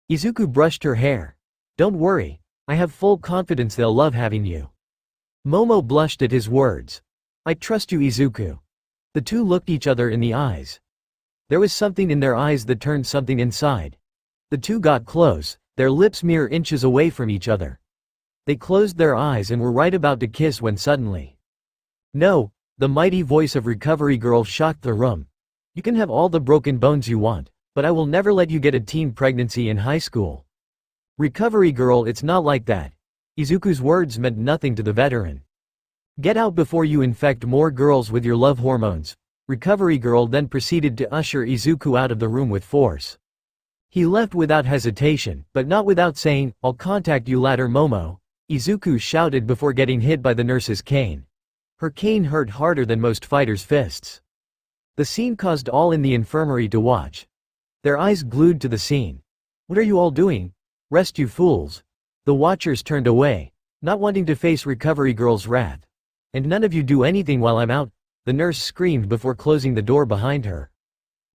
Izuku brushed her hair. Don't worry. I have full confidence they'll love having you. Momo blushed at his words. I trust you Izuku. The two looked each other in the eyes. There was something in their eyes that turned something inside. The two got close, their lips mere inches away from each other. They closed their eyes and were right about to kiss when suddenly. No, the mighty voice of Recovery Girl shocked the room. You can have all the broken bones you want, but I will never let you get a teen pregnancy in high school. Recovery Girl, it's not like that. Izuku's words meant nothing to the veteran. Get out before you infect more girls with your love hormones. Recovery Girl then proceeded to usher Izuku out of the room with force. He left without hesitation, but not without saying, I'll contact you later Momo. Izuku shouted before getting hit by the nurse's cane. Her cane hurt harder than most fighters' fists. The scene caused all in the infirmary to watch. Their eyes glued to the scene. What are you all doing? Rest you fools. The watchers turned away, not wanting to face Recovery Girl's wrath. And none of you do anything while I'm out, the nurse screamed before closing the door behind her.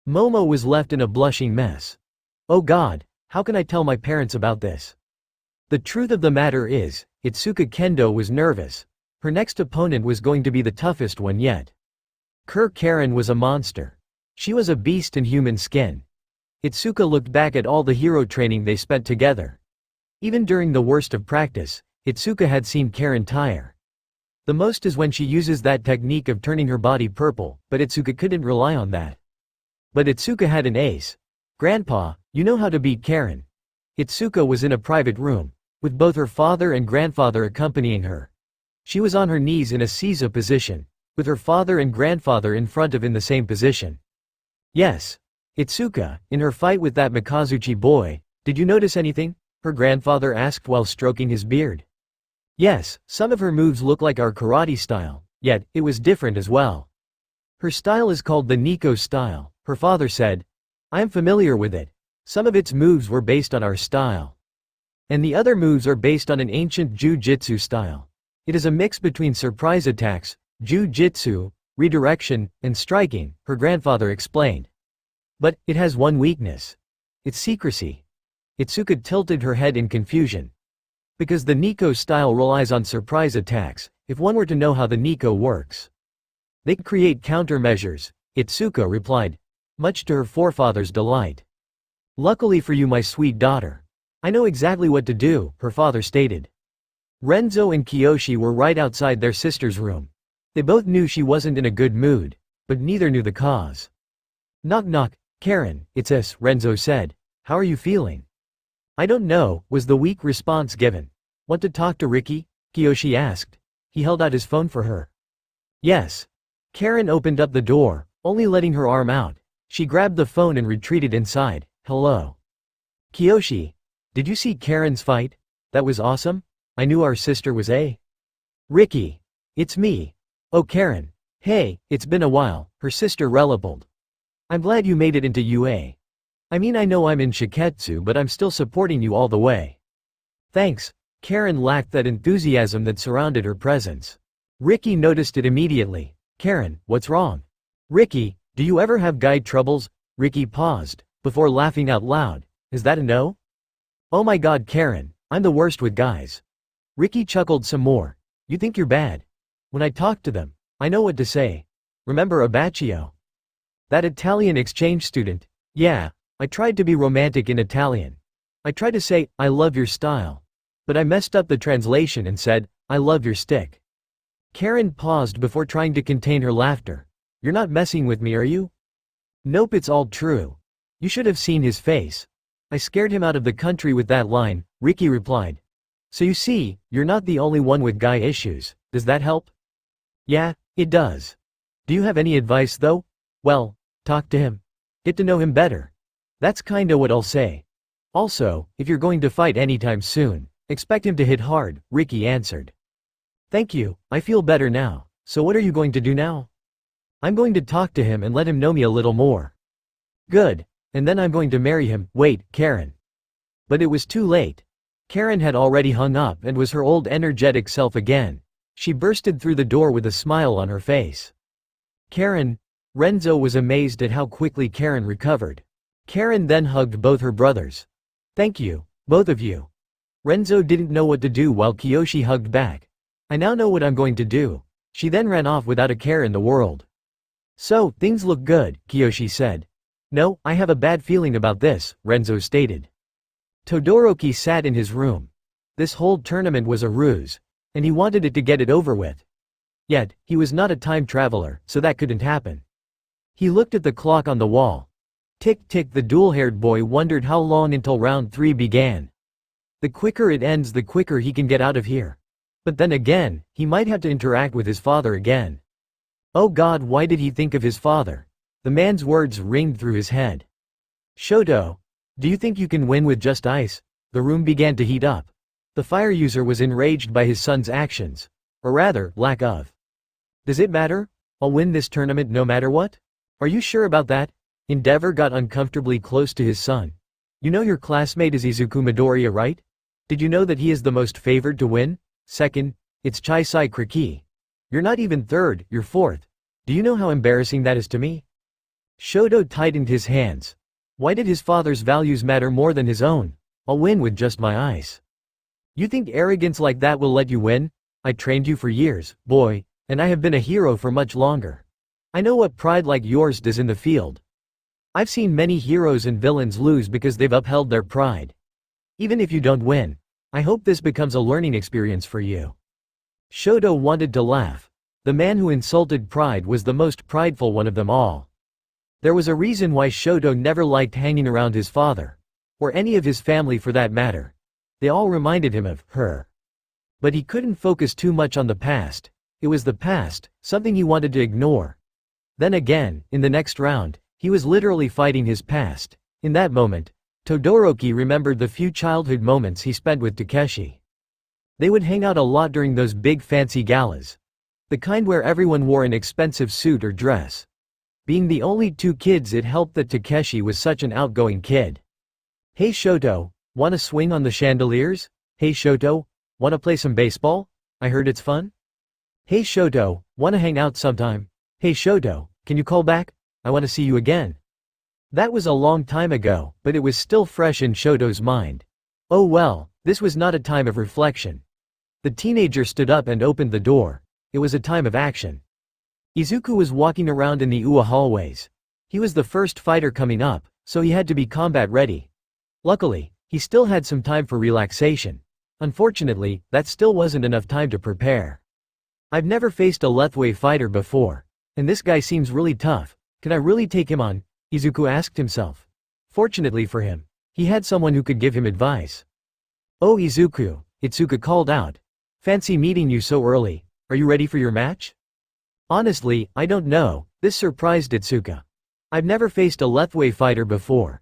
Momo was left in a blushing mess. Oh God, how can I tell my parents about this? The truth of the matter is, Itsuka Kendo was nervous. Her next opponent was going to be the toughest one yet. Karen was a monster. She was a beast in human skin. Itsuka looked back at all the hero training they spent together. Even during the worst of practice, Itsuka had seen Karen tire. The most is when she uses that technique of turning her body purple, but Itsuka couldn't rely on that. But Itsuka had an ace. Grandpa, you know how to beat Karen. Itsuka was in a private room, with both her father and grandfather accompanying her. She was on her knees in a Seiza position, with her father and grandfather in front of in the same position. Yes. Itsuka, in her fight with that Mikazuchi boy, did you notice anything? Her grandfather asked while stroking his beard. Yes, some of her moves look like our karate style, yet, it was different as well. Her style is called the Nico style, her father said. I am familiar with it. Some of its moves were based on our style. And the other moves are based on an ancient jiu-jitsu style. It is a mix between surprise attacks, jiu-jitsu, redirection, and striking, her grandfather explained. But, it has one weakness. Its secrecy. Izuku tilted her head in confusion. Because the Nico style relies on surprise attacks, if one were to know how the Nico works. They create countermeasures, Izuku replied, much to her forefather's delight. Luckily for you, my sweet daughter. I know exactly what to do, her father stated. Renzo and Kiyoshi were right outside their sister's room. They both knew she wasn't in a good mood, but neither knew the cause. Knock knock, Karen, it's us, Renzo said. How are you feeling? I don't know, was the weak response given. Want to talk to Ricky? Kiyoshi asked. He held out his phone for her. Yes. Karen opened up the door, only letting her arm out. She grabbed the phone and retreated inside. Hello. Kiyoshi. Did you see Karen's fight? That was awesome. I knew our sister was a. Ricky. It's me. Oh Karen. Hey, it's been a while, her sister relapsed. I'm glad you made it into UA. I mean, I know I'm in Shiketsu, but I'm still supporting you all the way. Thanks. Karen lacked that enthusiasm that surrounded her presence. Ricky noticed it immediately. Karen, what's wrong? Ricky, do you ever have guy troubles? Ricky paused, before laughing out loud. Is that a no? Oh my god Karen, I'm the worst with guys. Ricky chuckled some more. You think you're bad? When I talk to them, I know what to say. Remember Abacchio? That Italian exchange student? Yeah, I tried to be romantic in Italian. I tried to say, I love your style. But I messed up the translation and said, I love your stick. Karen paused before trying to contain her laughter. You're not messing with me, are you? Nope, it's all true. You should have seen his face. I scared him out of the country with that line, Ricky replied. So you see, you're not the only one with guy issues. Does that help? Yeah, it does. Do you have any advice though? Well, talk to him. Get to know him better. That's kinda what I'll say. Also, if you're going to fight anytime soon, expect him to hit hard, Ricky answered. Thank you, I feel better now. So what are you going to do now? I'm going to talk to him and let him know me a little more. Good. And then I'm going to marry him. Wait, Karen. But it was too late. Karen had already hung up and was her old energetic self again. She bursted through the door with a smile on her face. Karen. Renzo was amazed at how quickly Karen recovered. Karen then hugged both her brothers. Thank you, both of you. Renzo didn't know what to do while Kiyoshi hugged back. I now know what I'm going to do. She then ran off without a care in the world. So, things look good, Kiyoshi said. No, I have a bad feeling about this, Renzo stated. Todoroki sat in his room. This whole tournament was a ruse, and he wanted it to get it over with. Yet, he was not a time traveler, so that couldn't happen. He looked at the clock on the wall. Tick-tick, the dual-haired boy wondered how long until round 3 began. The quicker it ends, the quicker he can get out of here. But then again, he might have to interact with his father again. Oh God, why did he think of his father? The man's words ringed through his head. Shoto, do you think you can win with just ice? The room began to heat up. The fire user was enraged by his son's actions. Or rather, lack of. Does it matter? I'll win this tournament no matter what? Are you sure about that? Endeavor got uncomfortably close to his son. You know your classmate is Izuku Midoriya, right? Did you know that he is the most favored to win? Second, it's Chisai Kriki. You're not even third, you're fourth. Do you know how embarrassing that is to me? Shoto tightened his hands. Why did his father's values matter more than his own? I'll win with just my ice. You think arrogance like that will let you win? I trained you for years, boy, and I have been a hero for much longer. I know what pride like yours does in the field. I've seen many heroes and villains lose because they've upheld their pride. Even if you don't win, I hope this becomes a learning experience for you. Shoto wanted to laugh. The man who insulted pride was the most prideful one of them all. There was a reason why Shoto never liked hanging around his father. Or any of his family for that matter. They all reminded him of her. But he couldn't focus too much on the past. It was the past, something he wanted to ignore. Then again, in the next round, he was literally fighting his past. In that moment, Todoroki remembered the few childhood moments he spent with Takeshi. They would hang out a lot during those big fancy galas. The kind where everyone wore an expensive suit or dress. Being the only two kids, it helped that Takeshi was such an outgoing kid. "Hey Shoto, wanna swing on the chandeliers? Hey Shoto, wanna play some baseball? I heard it's fun? Hey Shoto, wanna hang out sometime? Hey Shoto, can you call back? I wanna see you again." That was a long time ago, but it was still fresh in Shoto's mind. Oh well, this was not a time of reflection. The teenager stood up and opened the door. It was a time of action. Izuku was walking around in the UA hallways. He was the first fighter coming up, so he had to be combat ready. Luckily, he still had some time for relaxation. Unfortunately, that still wasn't enough time to prepare. "I've never faced a Lethwei fighter before. And this guy seems really tough. Can I really take him on?" Izuku asked himself. Fortunately for him, he had someone who could give him advice. "Oh Izuku," Itsuka called out. "Fancy meeting you so early. Are you ready for your match?" "Honestly, I don't know," this surprised Itsuka. "I've never faced a Lethwei fighter before.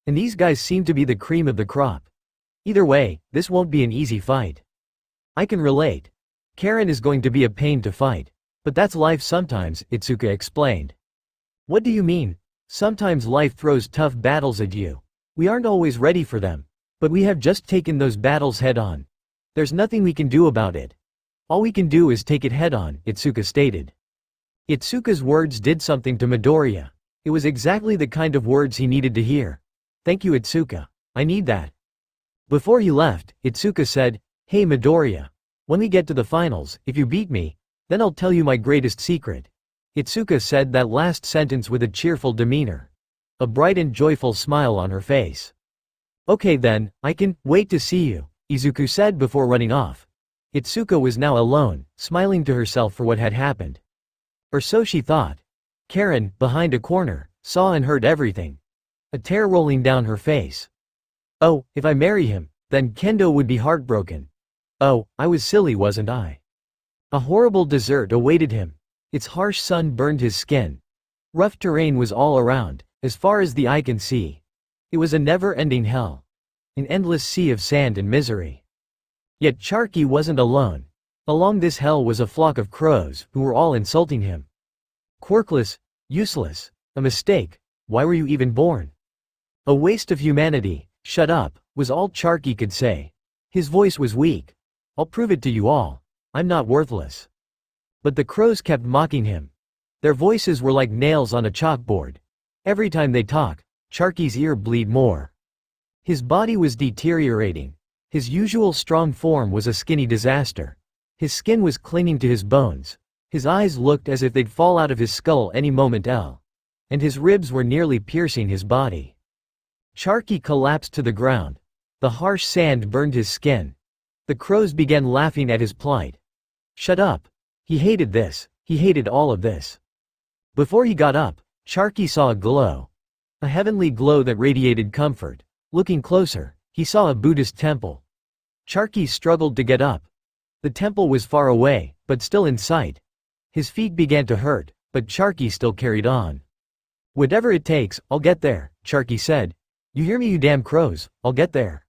And these guys seem to be the cream of the crop. Either way, this won't be an easy fight." "I can relate. Karen is going to be a pain to fight. But that's life sometimes," Itsuka explained. "What do you mean? Sometimes life throws tough battles at you. We aren't always ready for them. But we have just taken those battles head on. There's nothing we can do about it. All we can do is take it head on," Itsuka stated. Itsuka's words did something to Midoriya. It was exactly the kind of words he needed to hear. "Thank you Itsuka. I need that." Before he left, Itsuka said, "Hey Midoriya. When we get to the finals, if you beat me, then I'll tell you my greatest secret." Itsuka said that last sentence with a cheerful demeanor. A bright and joyful smile on her face. "Okay then, I can wait to see you," Izuku said before running off. Itsuka was now alone, smiling to herself for what had happened. Or so she thought. Karen, behind a corner, saw and heard everything. A tear rolling down her face. "Oh, if I marry him, then Kendo would be heartbroken. Oh, I was silly, wasn't I?" A horrible dessert awaited him. Its harsh sun burned his skin. Rough terrain was all around, as far as the eye can see. It was a never-ending hell. An endless sea of sand and misery. Yet Charky wasn't alone. Along this hell was a flock of crows, who were all insulting him. "Quirkless, useless, a mistake, why were you even born? A waste of humanity, shut up," was all Charky could say. His voice was weak. "I'll prove it to you all. I'm not worthless." But the crows kept mocking him. Their voices were like nails on a chalkboard. Every time they talk, Charky's ear bled more. His body was deteriorating. His usual strong form was a skinny disaster. His skin was clinging to his bones. His eyes looked as if they'd fall out of his skull any moment. And his ribs were nearly piercing his body. Charky collapsed to the ground. The harsh sand burned his skin. The crows began laughing at his plight. Shut up. He hated this. He hated all of this. Before he got up, Charky saw a glow. A heavenly glow that radiated comfort. Looking closer, he saw a Buddhist temple. Charky struggled to get up. The temple was far away, but still in sight. His feet began to hurt, but Charky still carried on. "Whatever it takes, I'll get there," Charky said. "You hear me, you damn crows, I'll get there."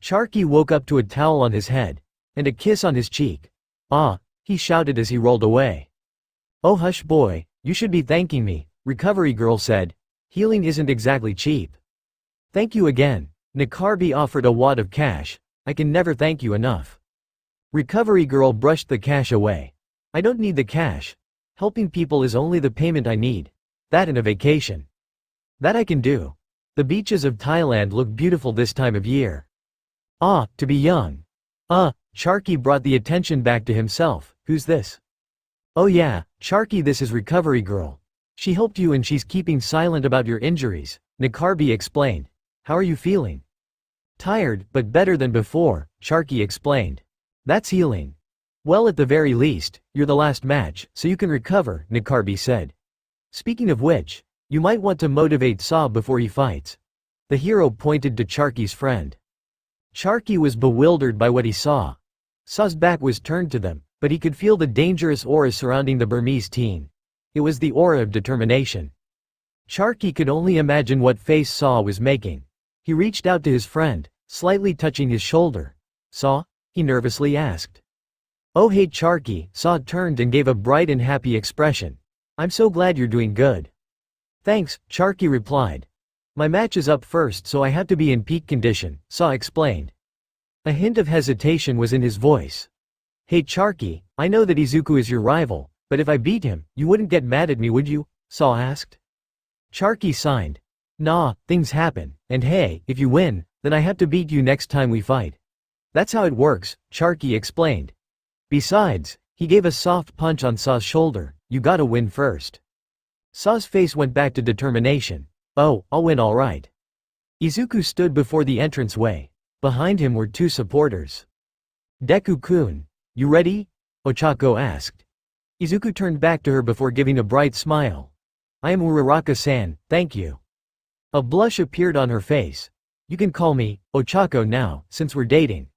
Charky woke up to a towel on his head, and a kiss on his cheek. "Ah," he shouted as he rolled away. "Oh hush boy, you should be thanking me," Recovery Girl said. "Healing isn't exactly cheap." "Thank you again." Nikarbi offered a wad of cash. "I can never thank you enough." Recovery Girl brushed the cash away. "I don't need the cash. Helping people is only the payment I need. That and a vacation. That I can do. The beaches of Thailand look beautiful this time of year. Ah, to be young. Charky brought the attention back to himself. "Who's this?" "Oh yeah, Charky, this is Recovery Girl. She helped you and she's keeping silent about your injuries," Nikarbi explained. "How are you feeling?" "Tired, but better than before," Charky explained. "That's healing." "Well, at the very least, you're the last match, so you can recover," Nikarbi said. "Speaking of which, you might want to motivate Saw before he fights." The hero pointed to Charky's friend. Charky was bewildered by what he saw. Saw's back was turned to them, but he could feel the dangerous aura surrounding the Burmese teen. It was the aura of determination. Charky could only imagine what face Saw was making. He reached out to his friend, slightly touching his shoulder. "Saw?" he nervously asked. Oh hey Charky, Saw turned and gave a bright and happy expression. I'm so glad you're doing good. Thanks, Charky replied. My match is up first so I have to be in peak condition, Saw explained. A hint of hesitation was in his voice. Hey Charky, I know that Izuku is your rival, but if I beat him, you wouldn't get mad at me would you? Saw asked. Charky signed. Nah, things happen, and hey, if you win, then I have to beat you next time we fight. That's how it works, Charky explained. Besides, he gave a soft punch on Saw's shoulder, you gotta win first. Saw's face went back to determination. Oh, I'll win alright. Izuku stood before the entranceway. Behind him were two supporters. Deku-kun, you ready? Ochako asked. Izuku turned back to her before giving a bright smile. I am Uraraka-san, thank you. A blush appeared on her face. You can call me Ochako now, since we're dating.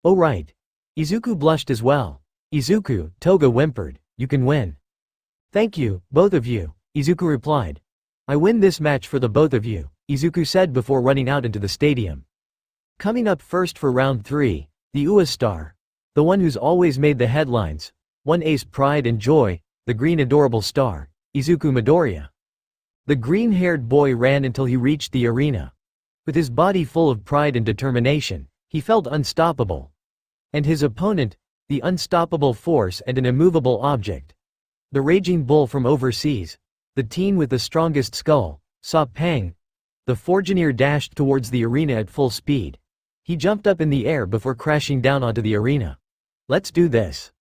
Oh right. Izuku blushed as well. Izuku, Toga whimpered, you can win. Thank you, both of you, Izuku replied. I win this match for the both of you, Izuku said before running out into the stadium. Coming up first for round 3, the Ua star. The one who's always made the headlines, one ace pride and joy, the green adorable star, Izuku Midoriya. The green-haired boy ran until he reached the arena. With his body full of pride and determination, he felt unstoppable. And his opponent, the unstoppable force and an immovable object. The raging bull from overseas, the teen with the strongest skull, Sa Pang. The Forgineer dashed towards the arena at full speed. He jumped up in the air before crashing down onto the arena. Let's do this.